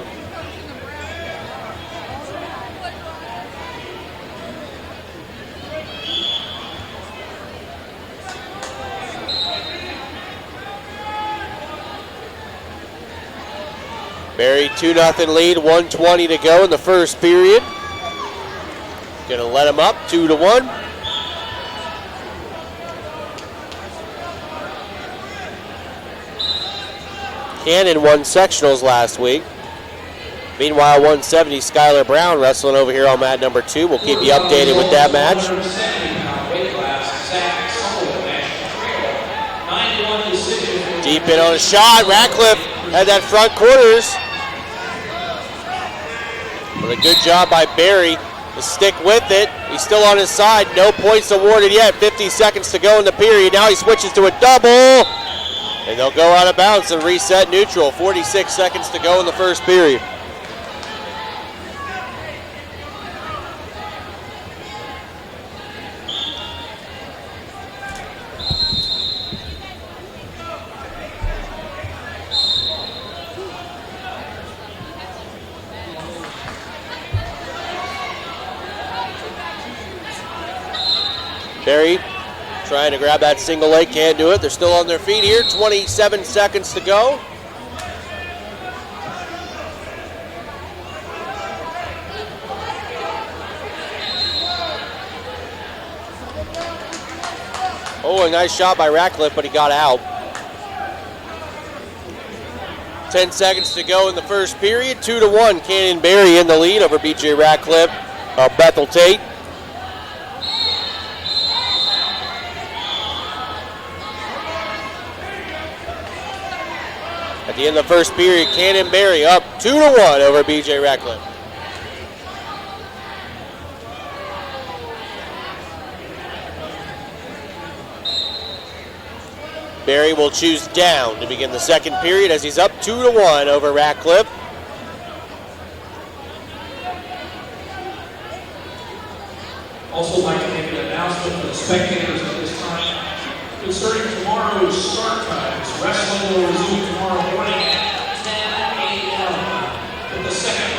Berry 2-0 lead, 1:20 to go in the first period. Gonna let him up 2-1. Cannon won sectionals last week. Meanwhile, 170 Skylar Brown wrestling over here on mat number 2. We'll keep you updated with that match. Deep in on a shot. Ratcliffe had that front quarters. But a good job by Berry to stick with it. He's still on his side. No points awarded yet. 50 seconds to go in the period. Now he switches to a double. And they'll go out of bounds and reset neutral. 46 seconds to go in the first period. Berry trying to grab that single leg, can't do it. They're still on their feet here. 27 seconds to go. Oh, a nice shot by Ratcliffe, but he got out. 10 seconds to go in the first period. 2-1, Cannon Berry in the lead over BJ Ratcliffe of Bethel Tate. At the end of the first period, Cannon Berry up 2-1 over BJ Ratcliffe. Barry will choose down to begin the second period as he's up 2-1 over Ratcliffe. Also like to make an announcement for the spectators at this time concerning tomorrow's start times. Wrestling will resume tomorrow morning at 10 a.m. with the second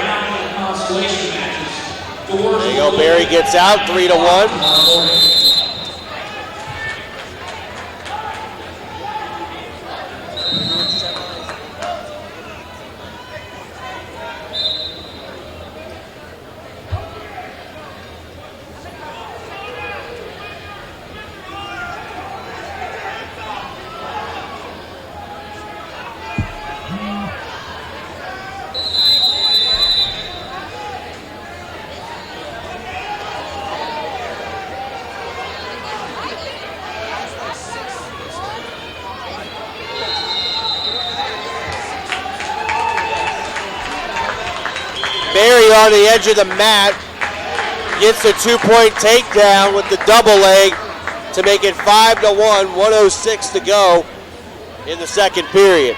round of consolation matches. Doors There you go, Barry gets out, 3-1. tomorrow morning. Barry on the edge of the mat gets a 2-point takedown with the double leg to make it 5-1, 1:06 to go in the second period.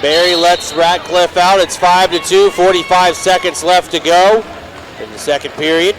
Barry lets Ratcliffe out. It's 5-2, 45 seconds left to go in the second period.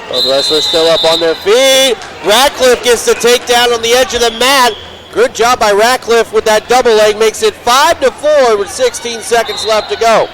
Both wrestlers still up on their feet. Ratcliffe gets the takedown on the edge of the mat. Good job by Ratcliffe with that double leg. Makes it 5-4 with 16 seconds left to go.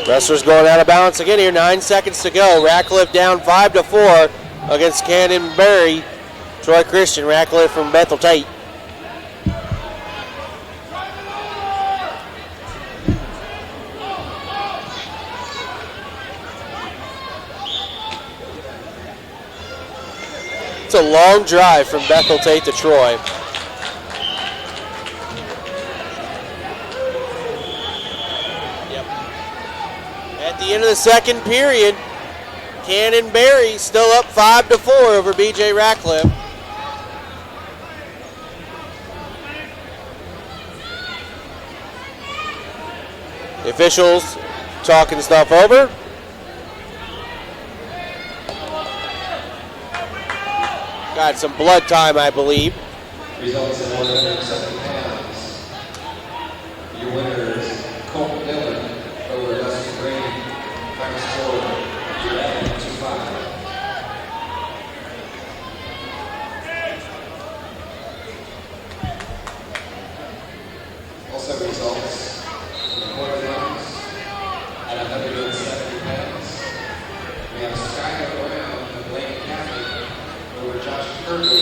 Wrestlers going out of balance again here, 9 seconds to go. Ratcliffe down 5-4 against Cannon Barry. Troy Christian, Ratcliffe from Bethel Tate. It's a long drive from Bethel Tate to Troy. At the end of the second period, Cannon Barry still up 5-4 over BJ Ratcliffe. The officials talking stuff over. Got some blood time, I believe. Results in 170 pounds. Your winner is Colton Dillon over Dustin Green. Final score, you're at 2-5. Also results in the quarterfinals at 170 pounds. We have Skylar Brown of Lane County over Josh Kirby.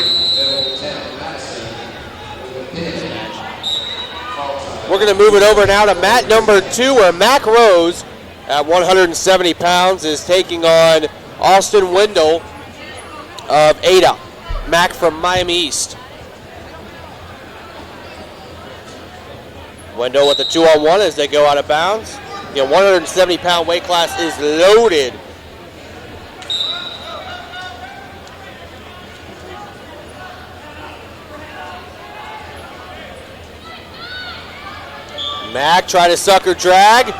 We're going to move it over now to mat number 2, where Mac Rose at 170 pounds is taking on Austin Wendell of Ada. Mac from Miami East. Wendell with the 2-on-1 as they go out of bounds. The 170-pound weight class is loaded. Mac tried to sucker drag.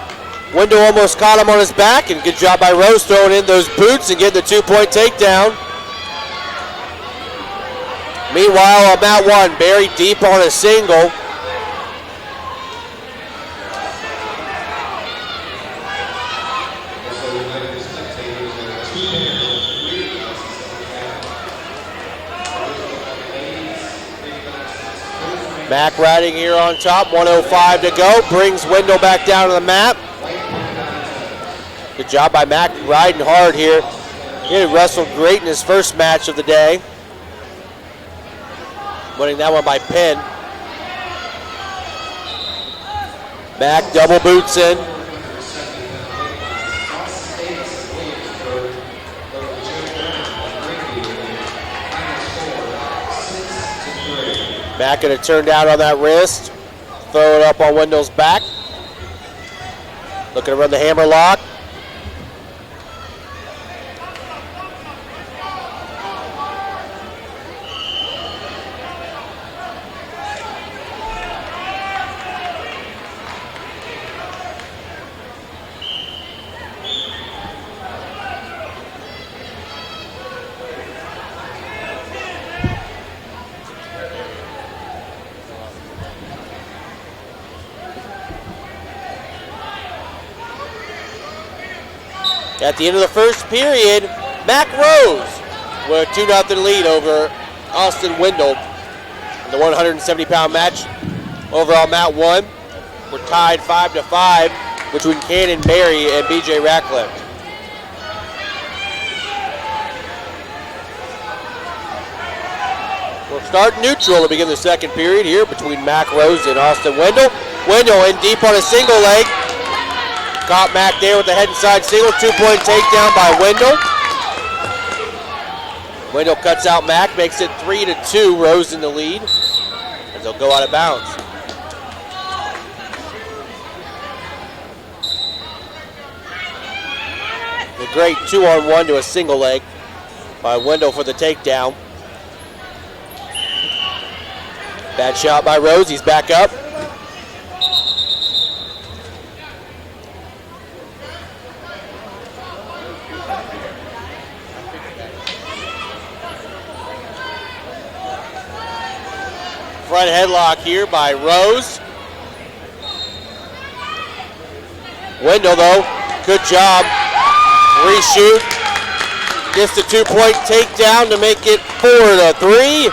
Wendell almost caught him on his back, and good job by Rose throwing in those boots and getting the 2-point takedown. Meanwhile, on mat 1, Barry deep on a single. Mack riding here on top, 105 to go, brings Wendell back down to the map. Good job by Mack riding hard here. He had wrestled great in his first match of the day. Winning that one by pin. Mack double boots in. Mack gonna turn down on that wrist. Throw it up on Wendell's back. Looking to run the hammer lock. At the end of the first period, Mack Rose with a 2-0 lead over Austin Wendell in the 170-pound match. Overall, Mat 1. We're tied 5-5 between Cannon Berry and BJ Ratcliffe. We'll start neutral to begin the second period here between Mack Rose and Austin Wendell. Wendell in deep on a single leg. Caught Mack there with the head and side single. 2-point takedown by Wendell. Wendell cuts out Mack, makes it 3-2. Rose in the lead as they'll go out of bounds. A great 2-on-1 to a single leg by Wendell for the takedown. Bad shot by Rose. He's back up. Front headlock here by Rose. Wendell, though, good job. Reshoot. Gets the 2-point takedown to make it 4-3.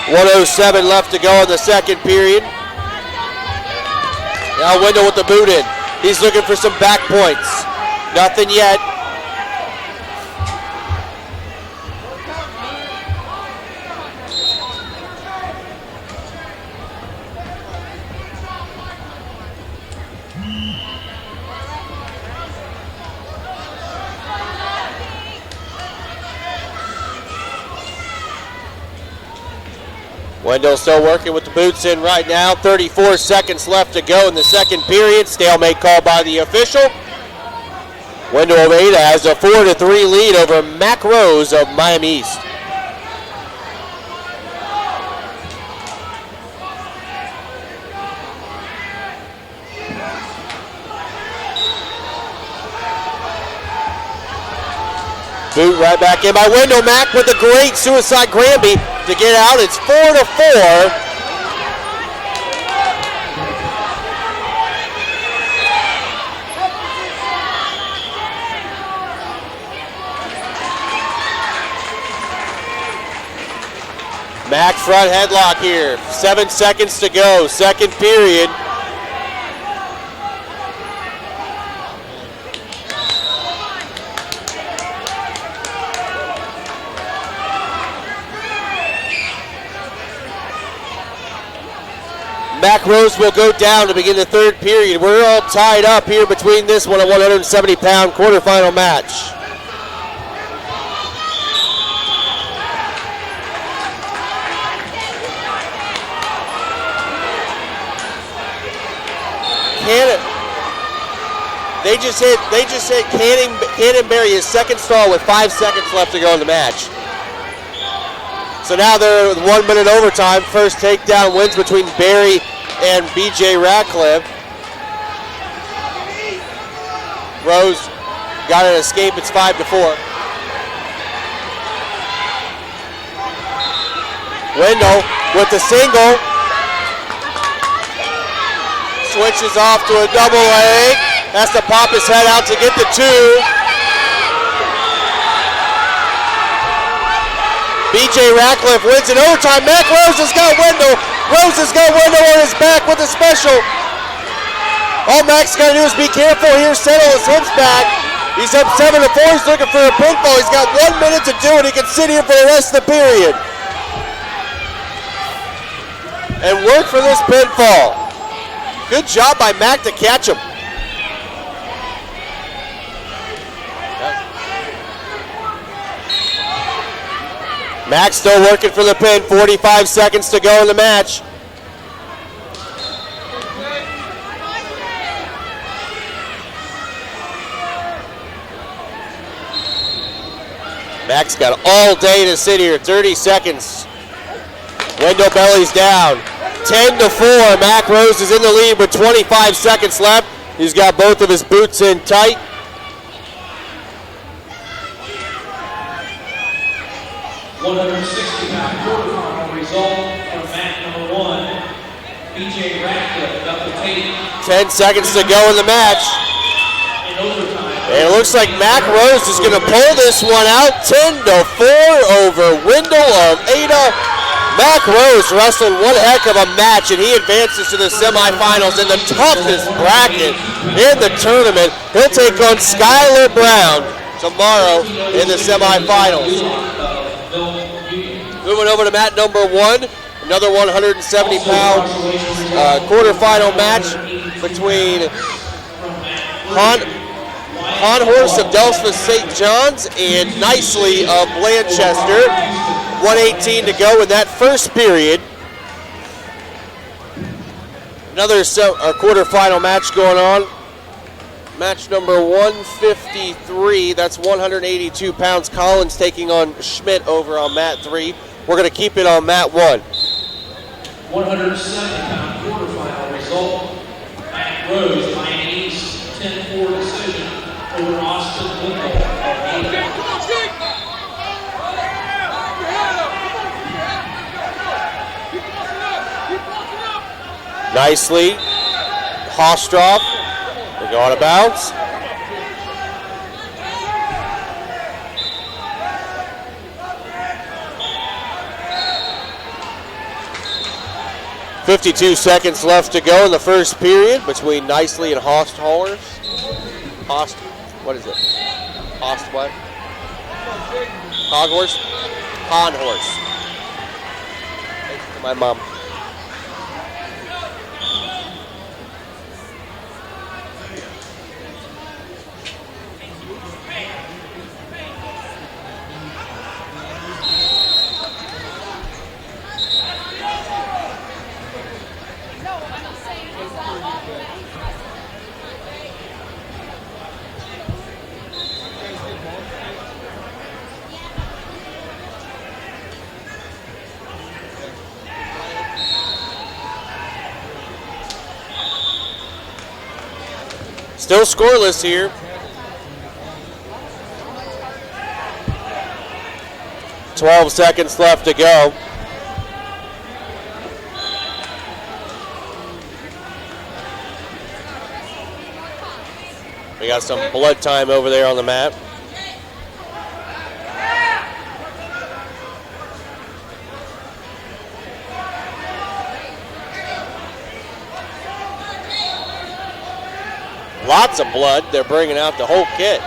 1:07 left to go in the second period. Now Wendell with the boot in. He's looking for some back points. Nothing yet. Wendell still working with the boots in right now. 34 seconds left to go in the second period. Stalemate call by the official. Wendell Oveda has a 4-3 lead over Mack Rose of Miami East. Boot right back in by Wendell. Mack with a great suicide Granby to get out. It's 4-4. Mack front headlock here. 7 seconds to go. Second period. Mack Rose will go down to begin the third period. We're all tied up here between this one, a 170-pound quarterfinal match. They just hit Cannonberry his second stall with 5 seconds left to go in the match. So now they're with 1 minute overtime. First takedown wins between Berry and BJ Ratcliffe. Rose got an escape. It's 5-4. Wendell with the single. Switches off to a double leg. Has to pop his head out to get the 2. BJ Ratcliffe wins in overtime. Mack Rose has got Wendell Rose has got Wendell on his back with a special. All Mac's got to do is be careful here, settle his hips back. He's up 7-4. He's looking for a pinfall. He's got 1 minute to do it. He can sit here for the rest of the period and work for this pinfall. Good job by Mac to catch him. Mac still working for the pin. 45 seconds to go in the match. Mac's got all day to sit here. 30 seconds. Wendell bellies down. 10-4. Mac Rose is in the lead with 25 seconds left. He's got both of his boots in tight. £160 quarterfinal result from mat number 1. BJ Ratcliffe up the tape 10 seconds to go in the match. in overtime. And it looks like Mac Rose is going to pull this one out. 10-4 over Wendell of Ada. Mac Rose wrestling one heck of a match, and he advances to the semifinals in the toughest bracket in the tournament. He'll take on Skylar Brown tomorrow in the semifinals. Moving over to mat number 1, another 170-pound quarterfinal match between Han Horse of Delsma St. John's and Nicely of Blanchester. 1:18 to go in that first period. Another quarterfinal match going on. Match number 153, that's 182 pounds. Collins taking on Schmidt over on mat 3. We're going to keep it on mat 1. 170-pound quarterfinal result. Mac Rose by an East 10-4 decision over Austin Wendell of Ada. Nicely. Hostroff. They go out of bounds. .52 seconds left to go in the first period between Nicely and Hosthorse. What is it? Host what? Hoghorse? Honhorse. Thanks to my mom. Still scoreless here. .12 seconds left to go. We got some blood time over there on the mat. Lots of blood. They're bringing out the whole kit.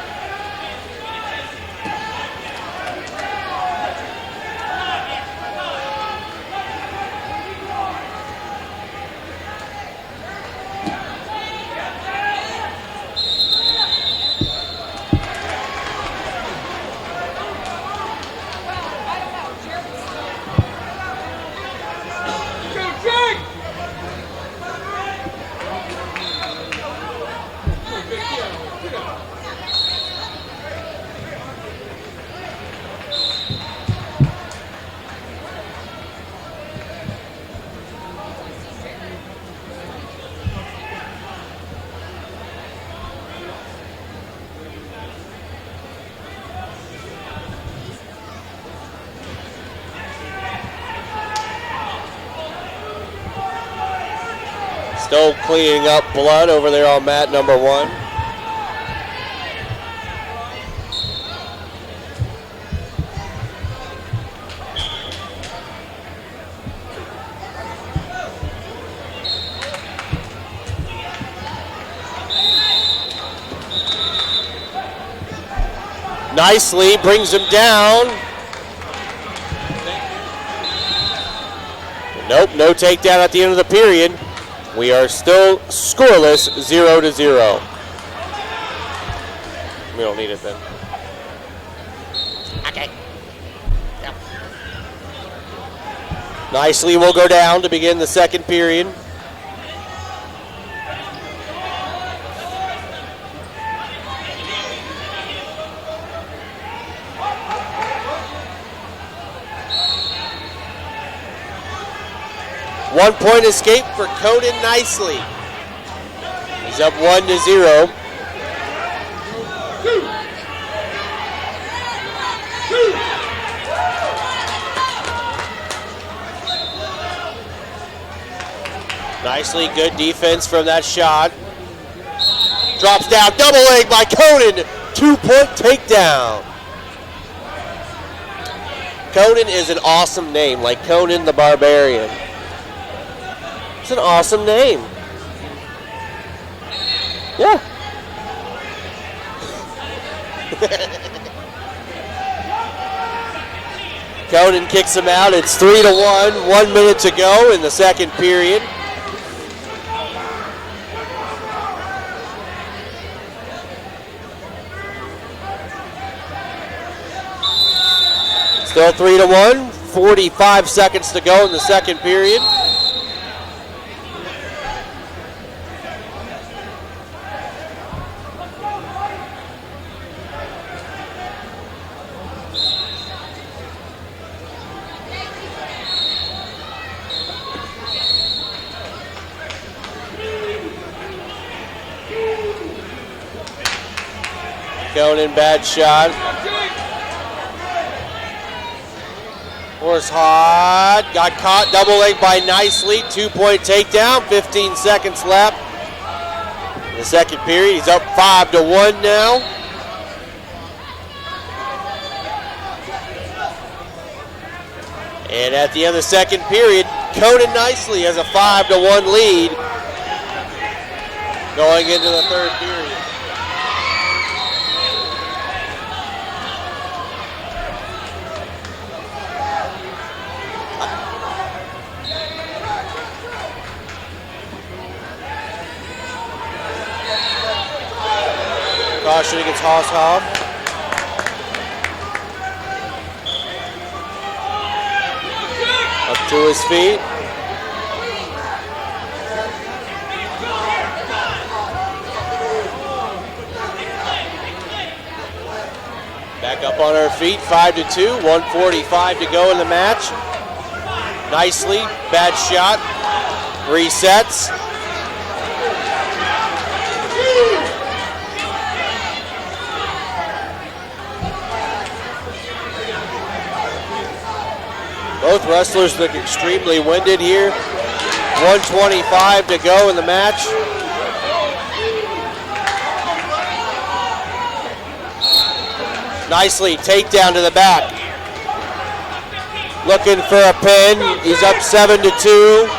Still cleaning up blood over there on mat number 1. Nicely brings him down. Nope, no takedown at the end of the period. We are still scoreless, 0-0. We don't need it then. Okay. Yep. Nicely will go down to begin the second period. One-point escape for Conan Nicely. He's up 1-0. Nicely, good defense from that shot. Drops down, double leg by Conan. 2-point takedown. Conan is an awesome name, like Conan the Barbarian. It's an awesome name. Yeah. Conan kicks him out. It's 3-1. 1 minute to go in the second period. Still 3-1. 45 seconds to go in the second period. Conan, bad shot. Horse hot. Got caught. Double leg by Nicely. 2-point takedown. 15 seconds left. In the second period. He's up 5-1 now. And at the end of the second period, Conan Nicely has a 5-1 lead going into the third period. Caution against Haushoff. Up to his feet. Back up on our feet, 5-2, 1:45 to go in the match. Nicely, bad shot, resets. Both wrestlers look extremely winded here. 1:25 to go in the match. Nicely, takedown to the back. Looking for a pin. He's up 7-2.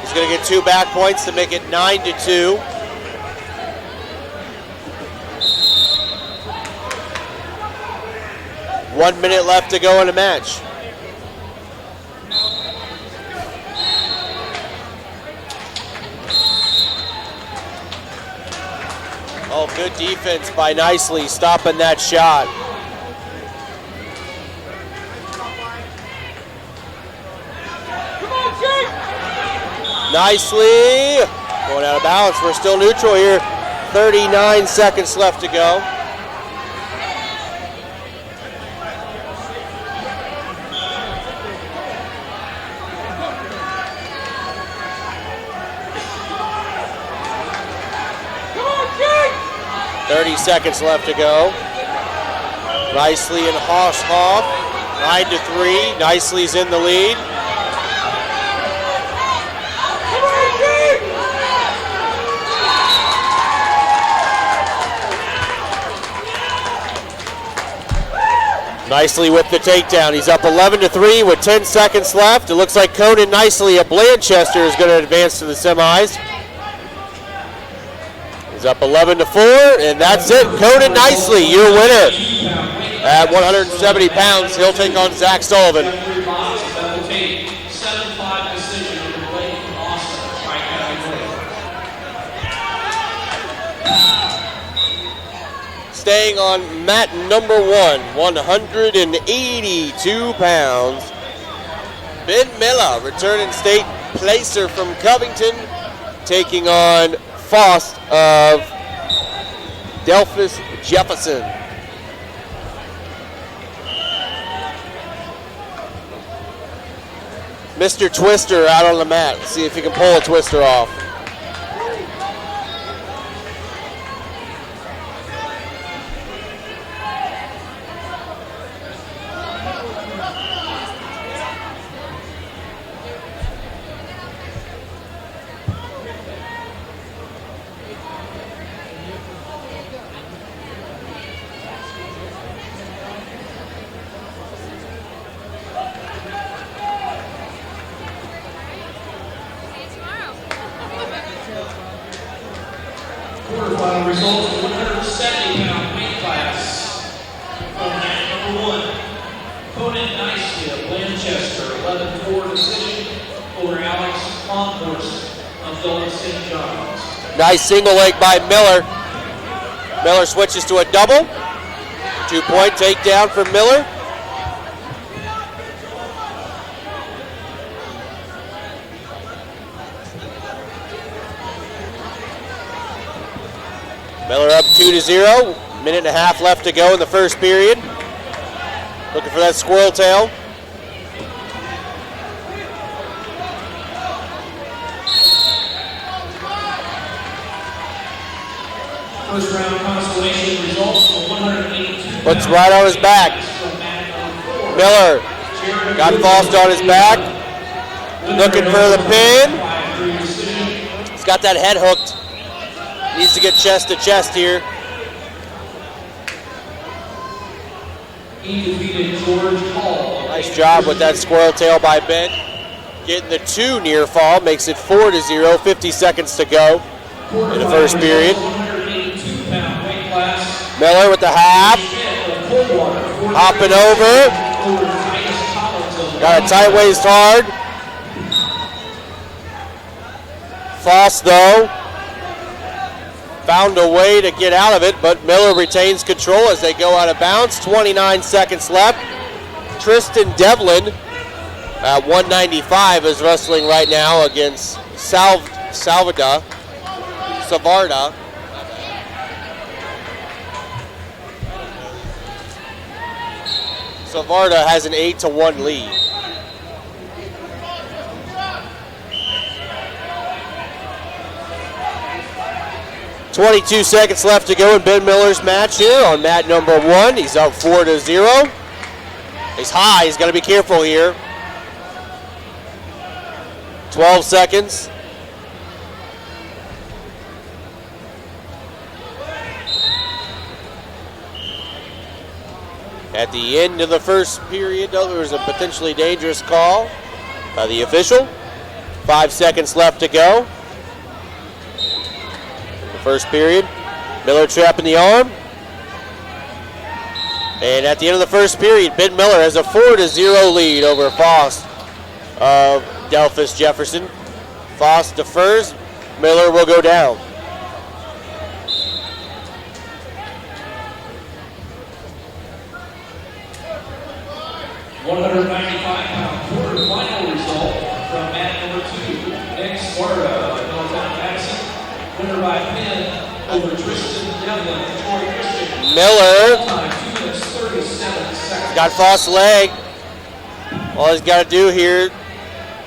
He's going to get 2 back points to make it 9-2. One minute left to go in the match. Oh, good defense by Nicely, stopping that shot. Nicely going out of balance. We're still neutral here. 39 seconds left to go. Seconds left to go. Nicely and Haushoff, 9-3. Nicely's in the lead. Nicely with the takedown. He's up 11-3 with 10 seconds left. It looks like Conan Nicely of Blanchester is going to advance to the semis. He's up 11-4, and that's it. Conan Nicely, your winner. At 170 pounds, he'll take on Zach Sullivan. Jeffrey Box, double take, 7-5 decision over Blake Austin, Tri-County winner. Staying on mat number 1, 182 pounds. Ben Miller, returning state placer from Covington, taking on Faust of Delphus Jefferson. Mr. Twister out on the mat. Let's see if he can pull a twister off. See you tomorrow. Quarterfinal results of the 170-pound weight class. From mat number 1, Conan Nicely of Lancaster, 11-4 decision over Alex Longhorst of Dulles St. John's. Nice single leg by Miller. Miller switches to a double. 2-point takedown for Miller. Miller up 2-0. Minute and a half left to go in the first period. Looking for that squirrel tail. First round consolation results of 182. Puts right on his back. Miller got Faust on his back. Looking for the pin. He's got that head hooked. Needs to get chest to chest here. He defeated George Hall. Nice job with that squirrel tail by Ben. Getting the 2 near fall makes it 4-0. 50 seconds to go in the first period. 182-pound weight class. Miller with the half. Hopping over. Got a tight waist hard. Faust, though, found a way to get out of it, but Miller retains control as they go out of bounds. 29 seconds left. Tristan Devlin at 195 is wrestling right now against Savarda. Savarda has an 8-1 lead. .22 seconds left to go in Ben Miller's match here on mat number 1. He's up 4-0. He's high. He's got to be careful here. 12 seconds. At the end of the first period, though, there was a potentially dangerous call by the official. 5 seconds left to go. First period. Miller trapping the arm. And at the end of the first period, Ben Miller has a 4-0 lead over Faust of Delphus Jefferson. Faust defers. Miller will go down. £195 quarterfinal result from mat number 2. Nick Sparta of Middletown Madison. Winner by pin over Tristan Devlin, Troy Christian. Miller Time 2 minutes 37 seconds. got Faust's leg. All he's got to do here,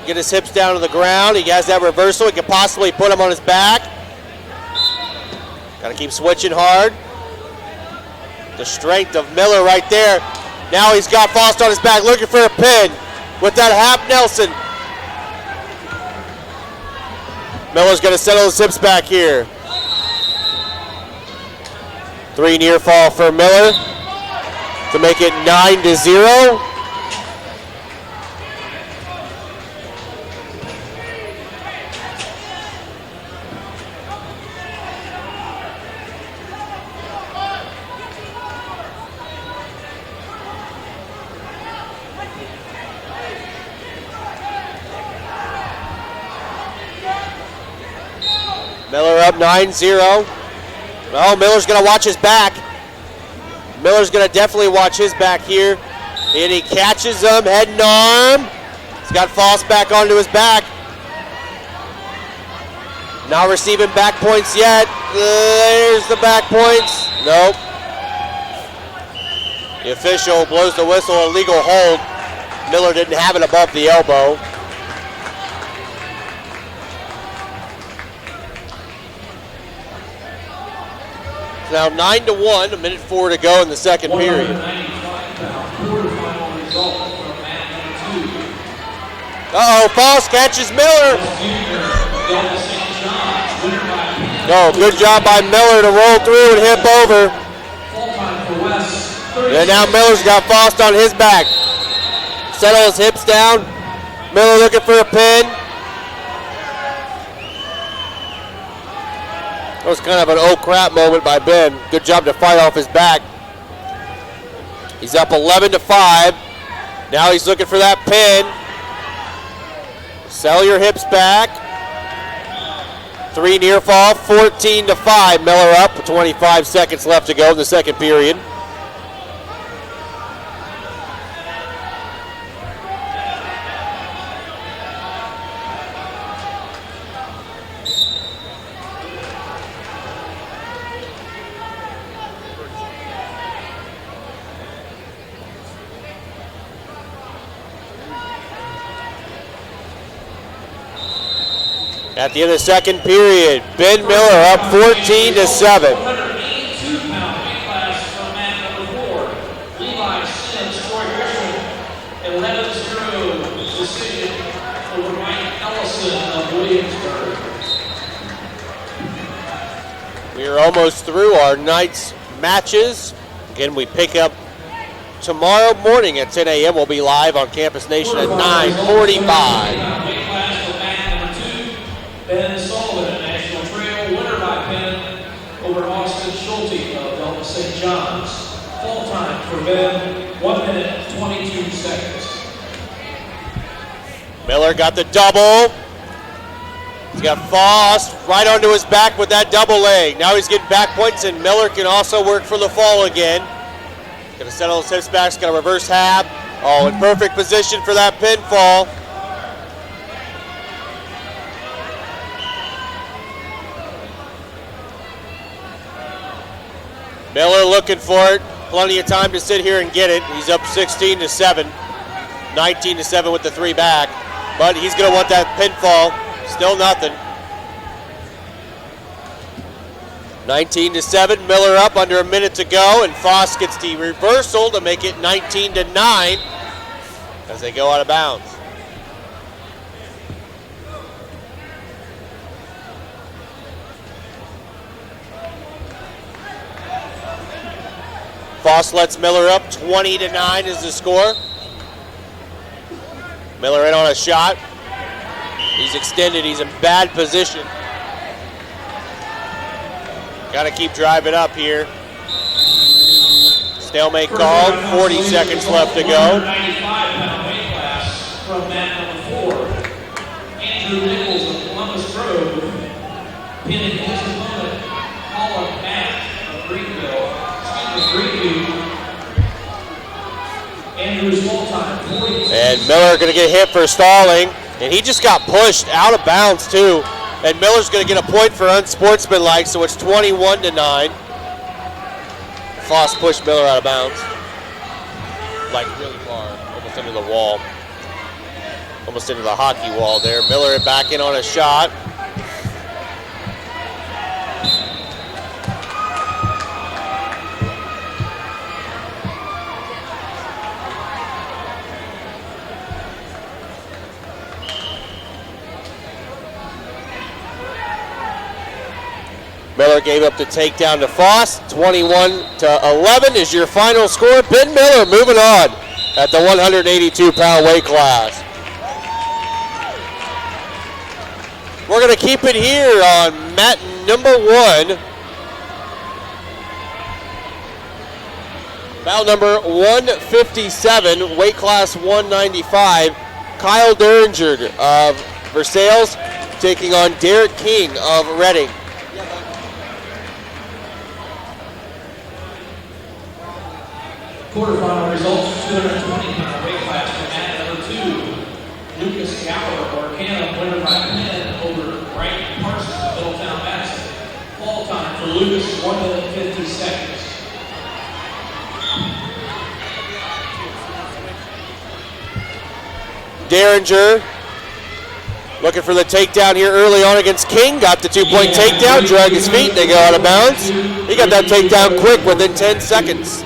get his hips down to the ground. He has that reversal. He could possibly put him on his back. Got to keep switching hard. The strength of Miller right there. Now he's got Faust on his back looking for a pin with that half Nelson. Miller's going to settle his hips back here. 3 near fall for Miller to make it 9-0. up 9-0. Well, Miller's going to watch his back. Miller's going to definitely watch his back here. And he catches him, head and arm. He's got Foss back onto his back. Not receiving back points yet. There's the back points. Nope. The official blows the whistle, illegal hold. Miller didn't have it above the elbow. It's now 9-1, 1:04 to go in the second period. 195-pound quarterfinal result from Matt number 2. Uh-oh, Foss catches Miller. Junior, Delta St. John's, winner by hand. Oh, good job by Miller to roll through and hip over. Full time for West. And now Miller's got Foss on his back. Settle his hips down. Miller looking for a pin. That was kind of an oh crap moment by Ben. Good job to fight off his back. He's up 11-5. Now he's looking for that pin. Settle your hips back. 3 near fall, 14-5. Miller up with 25 seconds left to go in the second period. At the end of the second period, Ben Miller up 14-7. 182-pound weight class from Matt number 4. Levi Sims, Troy Grisham, and Levis Drew. Decision over Mike Ellison of Williamsburg. We are almost through our night's matches. Again, we pick up tomorrow morning at 10 a.m. We'll be live on Campus Nation at 9:45. Weight class from Matt number 2. Ben Sullivan, National Trail, winner by pin over Austin Schulte of Delta St. John's. Full time for Ben, 1 minute, 22 seconds. Miller got the double. He's got Foss right onto his back with that double leg. Now he's getting back points, and Miller can also work for the fall again. Gonna settle his hips back, he's got a reverse half. Oh, in perfect position for that pinfall. Miller looking for it. Plenty of time to sit here and get it. He's up 16-7. 19-7 with the 3 back. But he's going to want that pinfall. Still nothing. 19-7. Miller up under a minute to go. And Foss gets the reversal to make it 19-9 as they go out of bounds. Foss lets Miller up, 20-9 is the score. Miller in on a shot. He's extended, he's in bad position. Got to keep driving up here. Stalemate called, 40 seconds left to go. 95-pound weight class from Matt number 4. Andrew Nichols of Columbus Grove, pinning his opponent, Paula Matt of Greenville. Greenview. Andrews full time, 40. And Miller going to get hit for stalling. And he just got pushed out of bounds too. And Miller's going to get a point for unsportsmanlike, so it's 21-9. Foss pushed Miller out of bounds. Like really far, almost into the wall. Almost into the hockey wall there. Miller back in on a shot. Miller gave up the takedown to Foss. 21-11 is your final score. Ben Miller moving on at the 182-pound weight class. We're going to keep it here on mat number 1. Bout number 157, weight class 195. Kyle Derringer of Versailles taking on Derek King of Reading. Quarterfinal results, 220-pound weight class for mat number 2. Lucas Gower, Arcanum, winner by 10 over Brian Parsons of Middletown, Madison. Fall time for Lucas, 1 minute 50 seconds. Derringer looking for the takedown here early on against King. Got the 2-point takedown, drug his feet, they go out of bounds. He got that takedown quick within 10 seconds.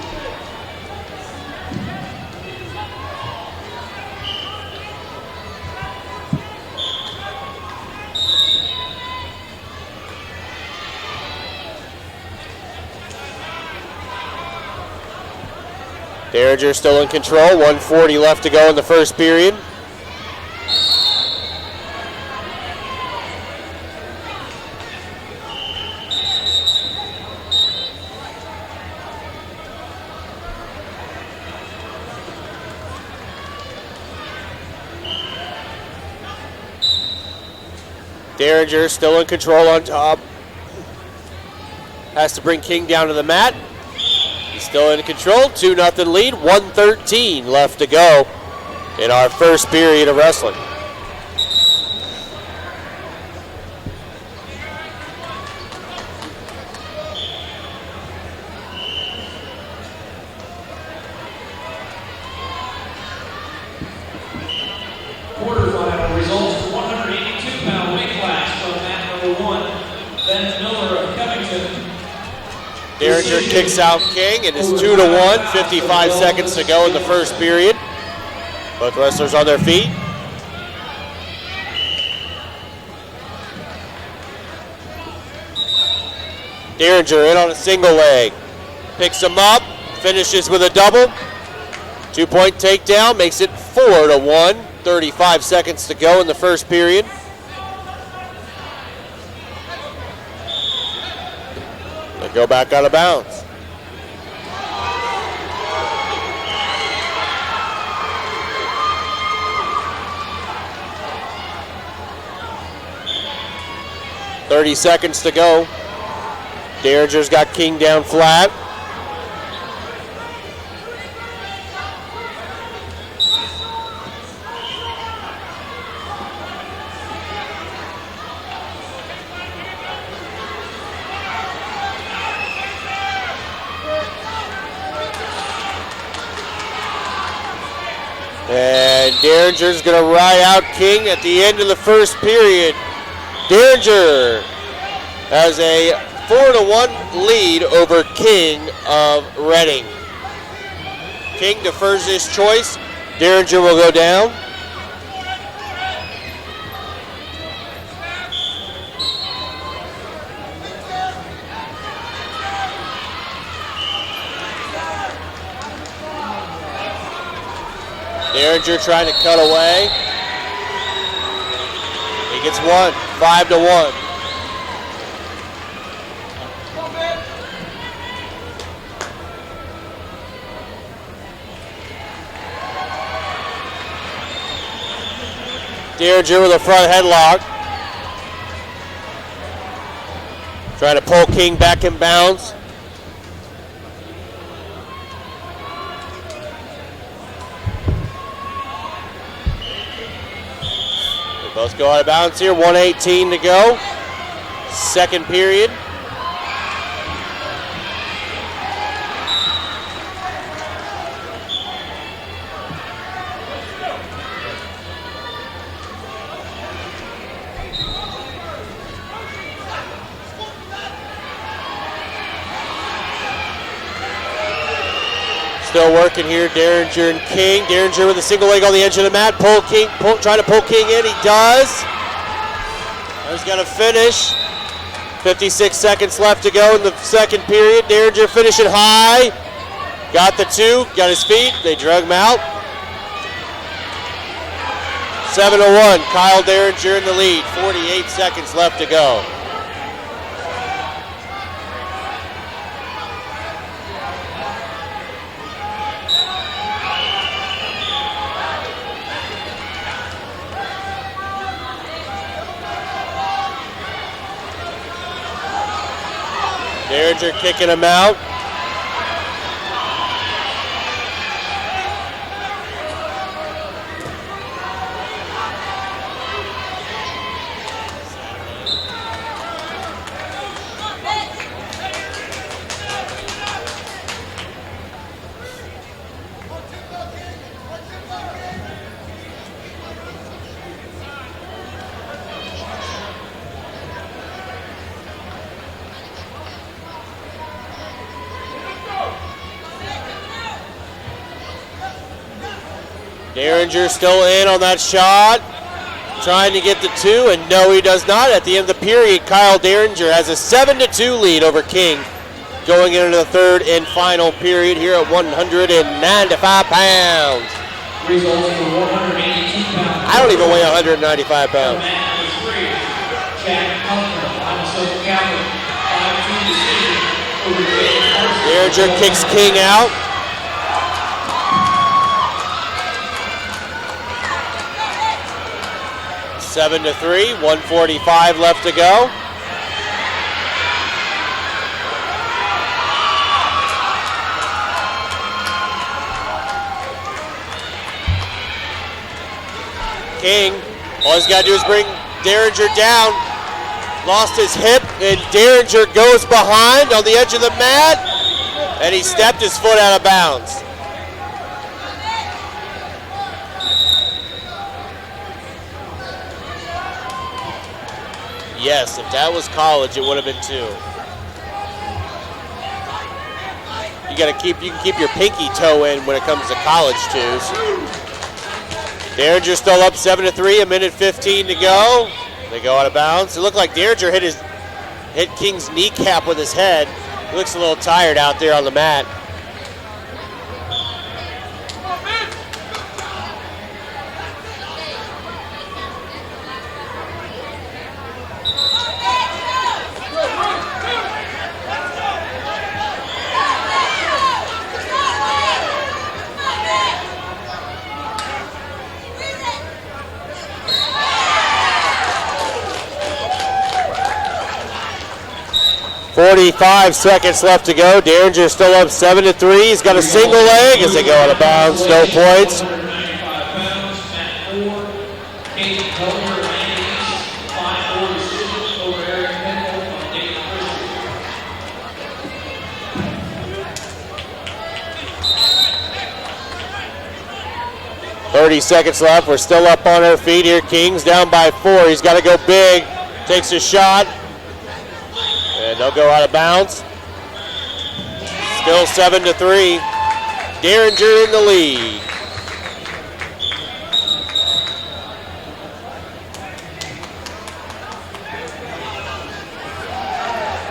Derringer still in control, 1:40 left to go in the first period. Derringer still in control on top. Has to bring King down to the mat. He's still in control, 2-0 lead, 1:13 left to go in our first period of wrestling. Quarterfinal results for 182-pound weight class from mat number 1. Ben Miller of Covington. Derringer kicks out King, and it's 2-1, 55 seconds to go in the first period. Both wrestlers on their feet. Derringer in on a single leg. Picks him up, finishes with a double. 2-point takedown, makes it 4-1, 35 seconds to go in the first period. They go back out of bounds. .30 seconds to go. Derringer's got King down flat. And Derringer's going to ride out King at the end of the first period. Derringer has a 4-1 lead over King of Reading. King defers his choice. Derringer will go down. Derringer trying to cut away. He gets one, 5-1. Derringer with a front headlock. Trying to pull King back in bounds. Both go out of bounds here, 1:18 to go. Second period. Still working here, Derringer and King. Derringer with a single leg on the edge of the mat. Trying to pull King in. He does. He's going to finish. 56 seconds left to go in the second period. Derringer finishing high. Got the two. Got his feet. They drug him out. 7-1. Kyle Derringer in the lead. 48 seconds left to go. Derringer kicking him out. Derringer still in on that shot. Trying to get the 2, and no, he does not. At the end of the period, Kyle Derringer has a 7-2 lead over King going into the third and final period here at 195 pounds. Results for 182 pounds. I don't even weigh 195 pounds. Match number 3, Chad Huffman, Limestone Catholic, 5-2 decision over Jake Carson. Derringer kicks King out. Seven to 3, 1:45 left to go. King, all he's got to do is bring Derringer down. Lost his hip, and Derringer goes behind on the edge of the mat, and he stepped his foot out of bounds. Yes, if that was college, it would have been 2. You can keep your pinky toe in when it comes to college twos. Derringer still up 7-3, a minute 15 to go. They go out of bounds. It looked like Derringer hit King's kneecap with his head. He looks a little tired out there on the mat. .45 seconds left to go. Derringer still up 7-3. He's got a single leg as they go out of bounds. No points. 195 pounds, Matt Ford, Kate Helmer, and East, 5-4 decision over Eric Penfold on Dayton Christian. 30 seconds left. We're still up on our feet here. King's down by 4. He's got to go big. Takes a shot. And they'll go out of bounds. Still 7-3. Derringer in the lead.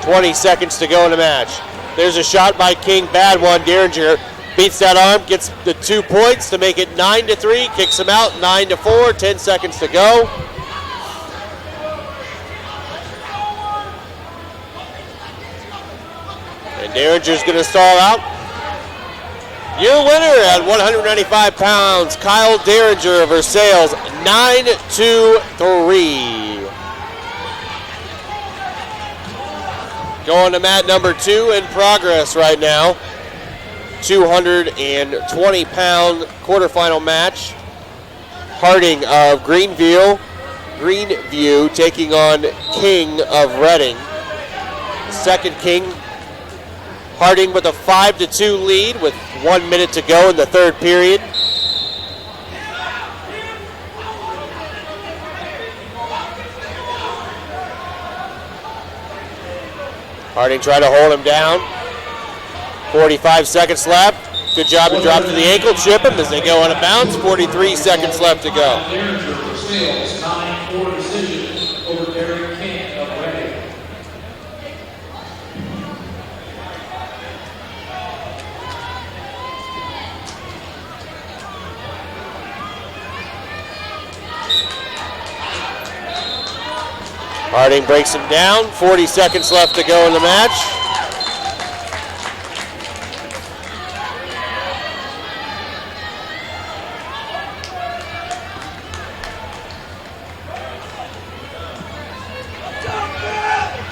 .20 seconds to go in the match. There's a shot by King, bad one. Derringer beats that arm, gets the 2 points to make it 9-3. Kicks him out, 9-4. 10 seconds to go. And Derringer's going to stall out. Your winner at 195 pounds, Kyle Derringer of Versailles, 9-3. Going to mat number 2 in progress right now. 220-pound quarterfinal match. Harding of Greenview taking on King of Reading. Second King. Harding with a 5-2 lead with 1 minute to go in the third period. Harding tried to hold him down. 45 seconds left. Good job to drop to the ankle, chip him as they go out of bounds. 43 seconds left to go. Derringer for Sales, 9-4 decision over Derek King of Reading. Harding breaks him down. 40 seconds left to go in the match.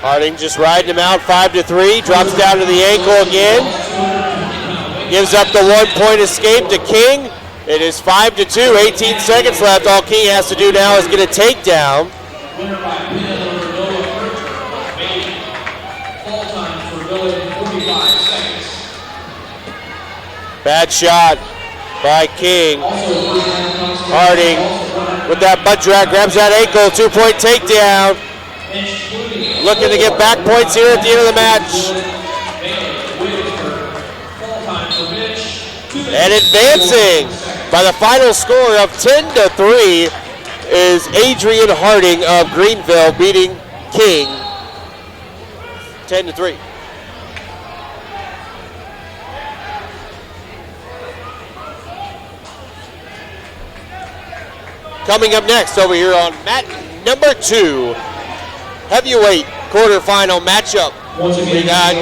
Harding just riding him out, 5-3. Drops down to the ankle again. Gives up the 1 point escape to King. It is 5-2, 18 seconds left. All King has to do now is get a takedown. Winner by pin over Noah Kirchner by Bailey. Fall time for Billy, 45 seconds. Bad shot by King. Also, first round comes from Harding with that butt drag grabs that ankle. 2 point takedown. Mitch Clooney. Looking to get back points here at the end of the match. Bailey, Williamsburg. Fall time for Mitch. 2 minutes. And advancing by the final score of 10-3 is Adrian Harding of Greenville beating King 10-3. Coming up next over here on mat number 2, heavyweight quarterfinal matchup. Once again, We got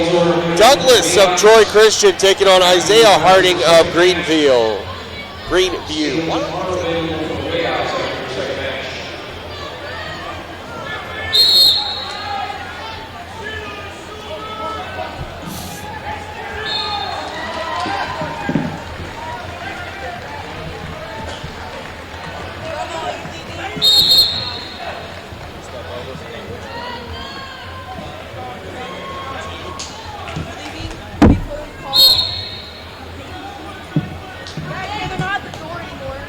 Douglas of Troy Christian taking on Isaiah Harding of Greenville. Greenview. are available for the way outside for the second match. They're not at the door anymore.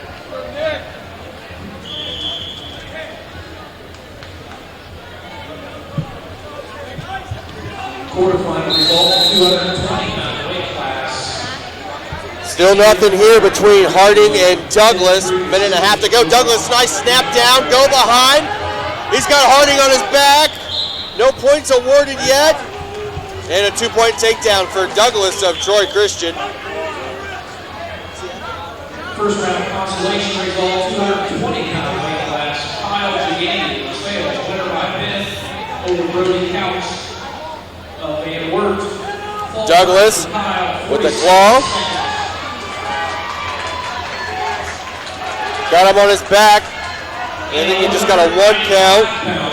Quarterfinal result, 220-pound weight class. Still nothing here between Harding and Douglas. Minute and a half to go. Douglas, nice snap down, go behind. He's got Harding on his back. No points awarded yet. And a 2-point takedown for Douglas of Troy Christian. First round consolation result, 220-pound weight class. Kyle Giganni prevails, winner by fifth over Brody Couch of Van Wert. Douglas with the claw. Got him on his back. And then he just got a 1 count.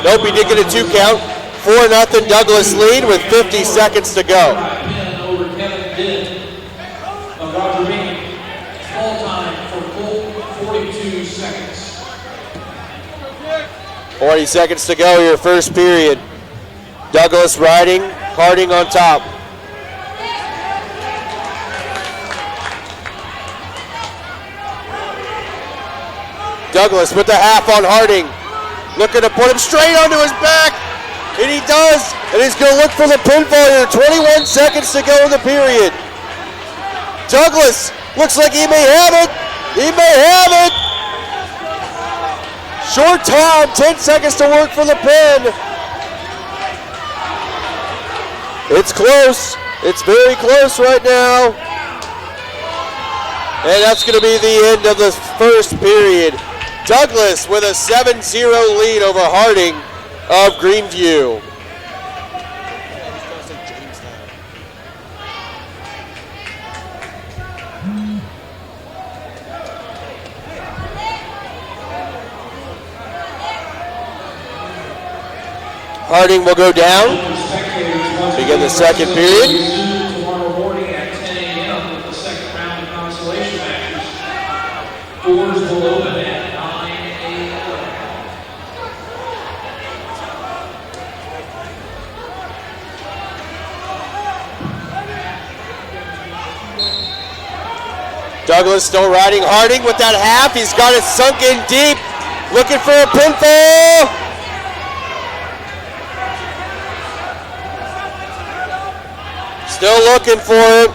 Nope, he did get a 2 count. 4-0 Douglas lead with 50 seconds to go. Pin over Kevin Didd of Roger Bingham. Full time for Colt, 42 seconds. 40 seconds to go, your first period. Douglas riding, Harding on top. Douglas with the half on Harding. Looking to put him straight onto his back. And he does. And he's going to look for the pinfall here. 21 seconds to go in the period. Douglas looks like he may have it. He may have it. Short time, 10 seconds to work for the pin. It's close. It's very close right now. And that's going to be the end of the first period. Douglas with a 7-0 lead over Harding of Greenview. Harding will go down. Begin the second period. Tomorrow morning at 10 a.m. with the second round of consolation matches. Doors will open at 9 a.m. Douglas still riding Harding with that half. He's got it sunk in deep. Looking for a pinfall. Still looking for it.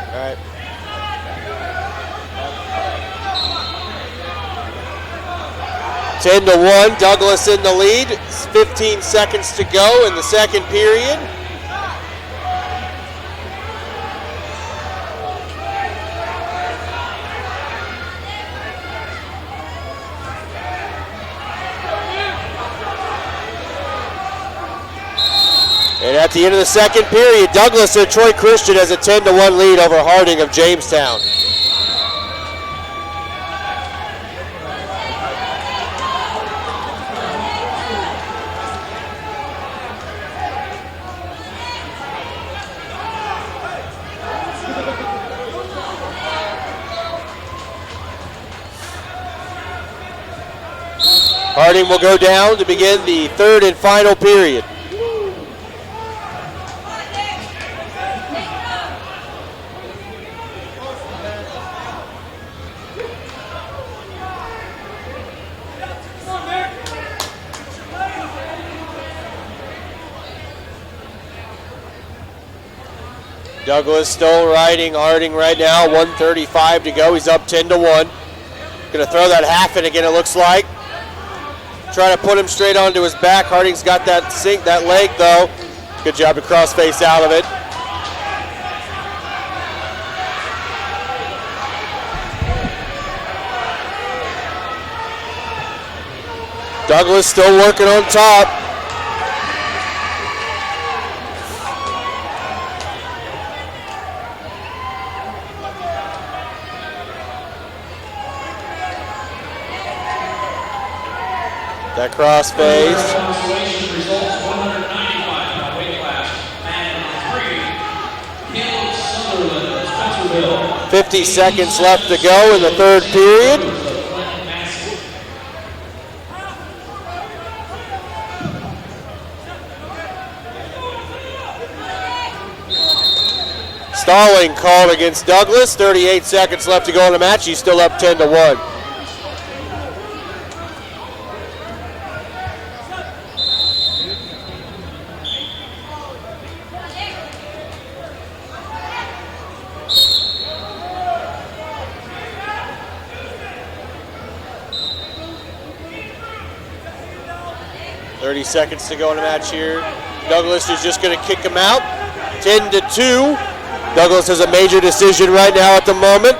All right. Ten to 1, Douglas in the lead. 15 seconds to go in the second period. And at the end of the second period, Douglas and Troy Christian has a 10-1 lead over Harding of Jamestown. Harding will go down to begin the third and final period. Douglas still riding Harding right now, 1:35 to go. He's up 10-1. Gonna throw that half in again, it looks like. Try to put him straight onto his back. Harding's got that sink, that leg though. Good job to cross face out of it. Douglas still working on top. That cross face. Consolation results 195 weight class. And 3, Caleb Sutherland, Spencerville. 50 seconds left to go in the third period. Stalling called against Douglas. 38 seconds left to go in the match. He's still up 10-1. Seconds to go in the match here. Douglas is just going to kick him out. 10-2. Douglas has a major decision right now at the moment.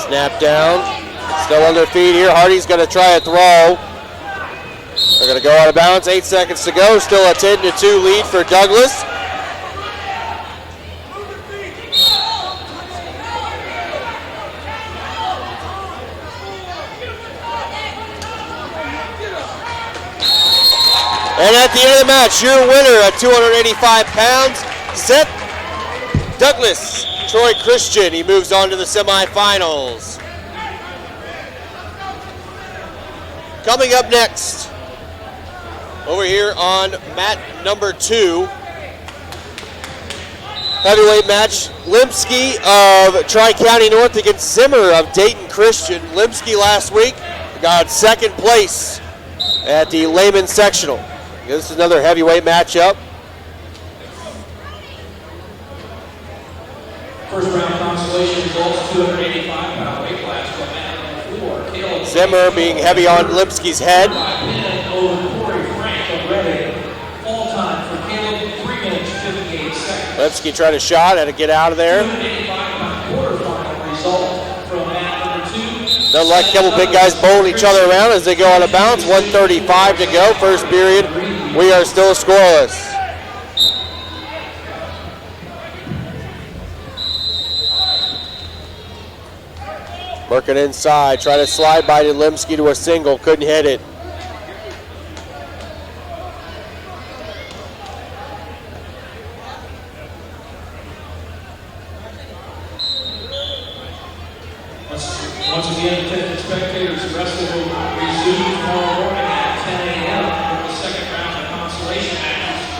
Snap down. Still on their feet here. Hardy's going to try a throw. They're going to go out of bounds. 8 seconds to go. Still a 10-2 lead for Douglas. And at the end of the match, your winner at 285 pounds, Seth Douglas, Troy Christian. He moves on to the semifinals. Coming up next, over here on mat number 2, heavyweight match, Limsky of Tri-County North against Zimmer of Dayton Christian. Limsky last week got second place at the Lehman Sectional. This is another heavyweight matchup. First round consolation results 285-pound weight class for mat number 4. Caleb Zimmer being heavy on Lipsky's head. over Corey Frank of Reading. All time for Caleb 3 minutes 58 seconds. Lipsky tried a shot, had to get out of there. 285-pound quarterfinal result from mat number 2. Doesn't like a couple big guys bowling each other around as they go out of bounds. 1:35 to go, first period. We are still scoreless. Working inside, try to slide by to Limsky to a single, couldn't hit it. Once again, attention spectators, the wrestling will resume tomorrow morning at 10 a.m. for the second round of consolation matches.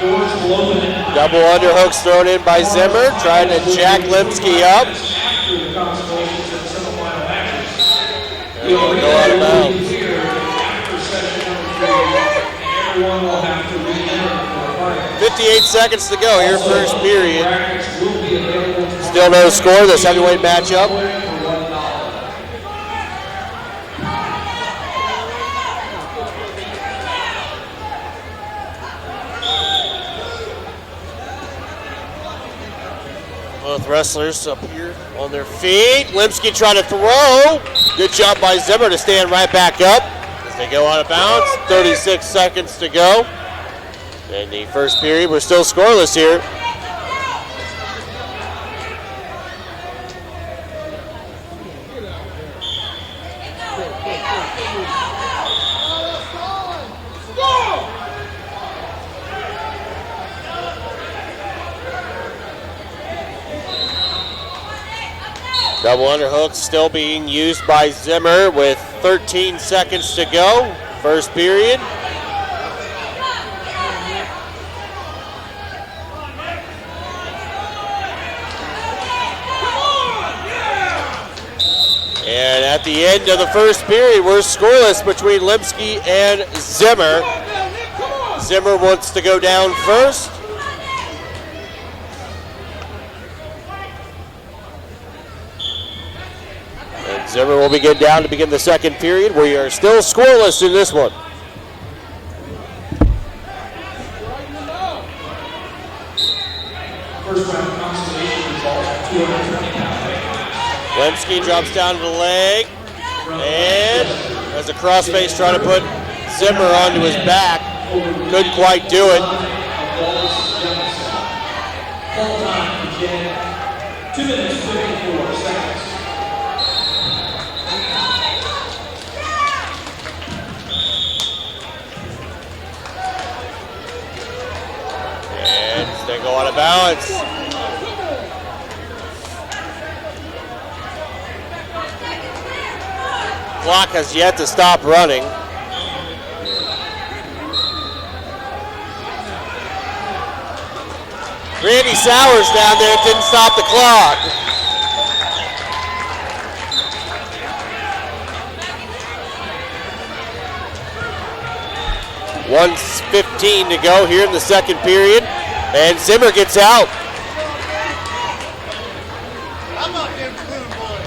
Doors will open at 9. Double underhooks thrown in by Zimmer, trying to jack Limsky up. After the consolations and semifinal matches. There we go out of bounds. Here after session number 3, and everyone will have to re-enter for the final. 58 seconds to go here, first period. Brackets will be available tomorrow. Still no score, this heavyweight matchup. For $1. Both wrestlers up here on their feet. Limsky trying to throw. Good job by Zimmer to stand right back up as they go out of bounds. 36 seconds to go. In the first period, we're still scoreless here. Double underhook still being used by Zimmer with 13 seconds to go. First period. And at the end of the first period, we're scoreless between Lipsky and Zimmer. Zimmer wants to go down first. And Zimmer will begin down to begin the second period. We are still scoreless in this one. First round consolation result, 220 pound weight. Lemsky drops down to the leg, and as a crossface trying to put Zimmer onto his back, couldn't quite do it. Full time begin, 2 minutes 54 seconds. And they go out of balance. Clock has yet to stop running. Randy Sowers down there didn't stop the clock. .1:15 to go here in the second period, and Zimmer gets out. How about them blue boys?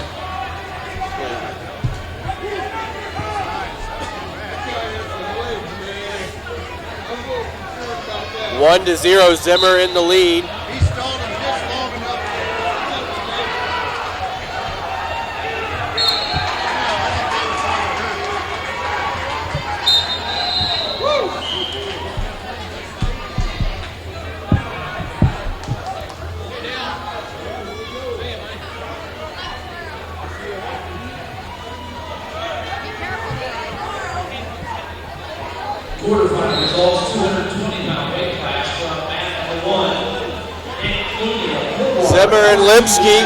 1-0, Zimmer in the lead. He stalled him just long enough. Quarterfinal results, 220 pound weight class from Matt 1, including Zimmer and Lipsky.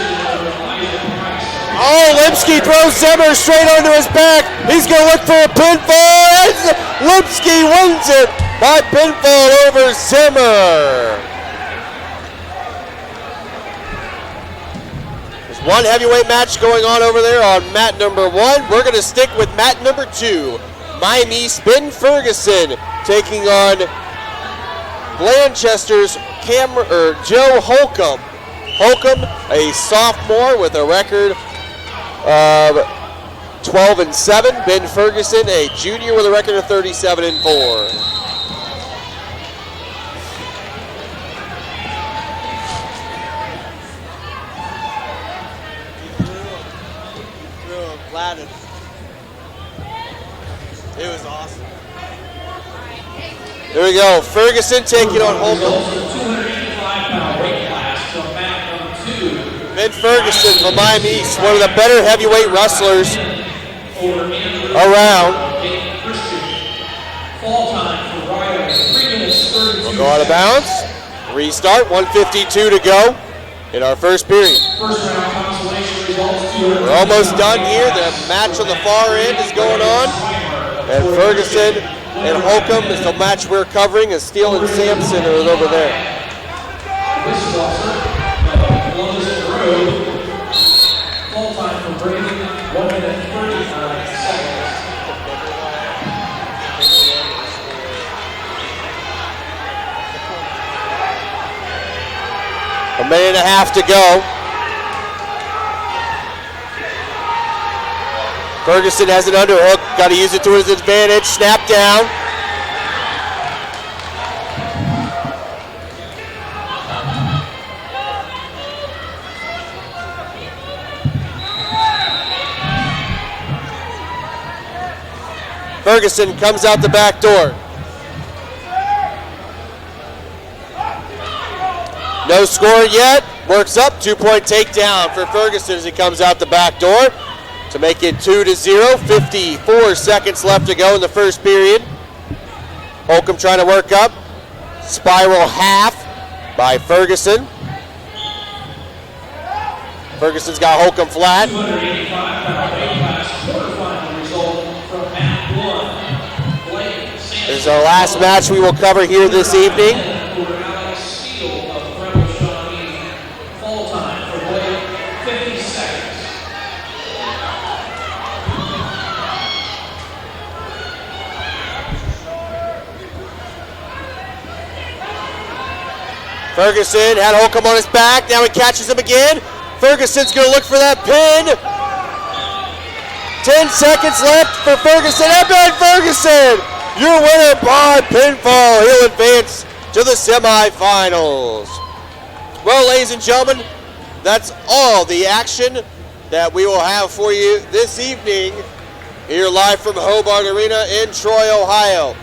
Oh, Lipsky throws Zimmer straight onto his back. He's going to look for a pinfall. And Lipsky wins it by pinfall over Zimmer. There's one heavyweight match going on over there on mat number 1. We're going to stick with mat number 2. Miami East Ben Ferguson taking on Blanchester's Joe Holcomb. Holcomb, a sophomore with a record of 12-7. Ben Ferguson, a junior with a record of 37-4. It was awesome. There we go. Ferguson taking on Holcomb. 285 pound weight class from mat number 2. Ben Ferguson from Miami East, one of the better heavyweight wrestlers around. Fall time for Riley, 3 minutes 32. We'll go out of bounds. Restart, 1:52 to go in our first period. First round consolation results, 200. We're almost done here. The match on the far end is going on. And Ferguson and Holcomb is the match we're covering, and Steele and Sampson are over there. This is also Columbus Road. Fall time for Brady, 1 minute 39 seconds. A minute and a half to go. Ferguson has an underhook, got to use it to his advantage. Snap down. Ferguson comes out the back door. No score yet. Works up. 2-point takedown for Ferguson as he comes out the back door to make it 2-0. 54 seconds left to go in the first period. Holcomb trying to work up. Spiral half by Ferguson. Ferguson's got Holcomb flat. 285-pound weight class quarterfinal result from Map 1. Blake Sanchez. This is our last match we will cover here this evening. For Alex Steele of Rebel Shawnee. Fall time for Blake, 50 seconds. Ferguson had Holcomb on his back. Now he catches him again. Ferguson's going to look for that pin. 10 seconds left for Ferguson. Eben Ferguson, your winner by pinfall. He'll advance to the semifinals. Well, ladies and gentlemen, that's all the action that we will have for you this evening here live from Hobart Arena in Troy, Ohio.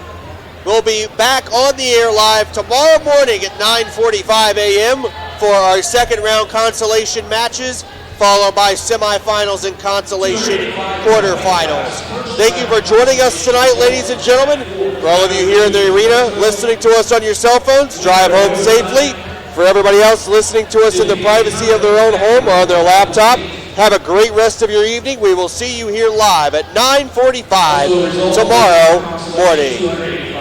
We'll be back on the air live tomorrow morning at 9:45 a.m. for our second round consolation matches, followed by semifinals and consolation quarterfinals. Thank you for joining us tonight, ladies and gentlemen. For all of you here in the arena listening to us on your cell phones, drive home safely. For everybody else listening to us in the privacy of their own home or on their laptop, have a great rest of your evening. We will see you here live at 9:45 tomorrow morning.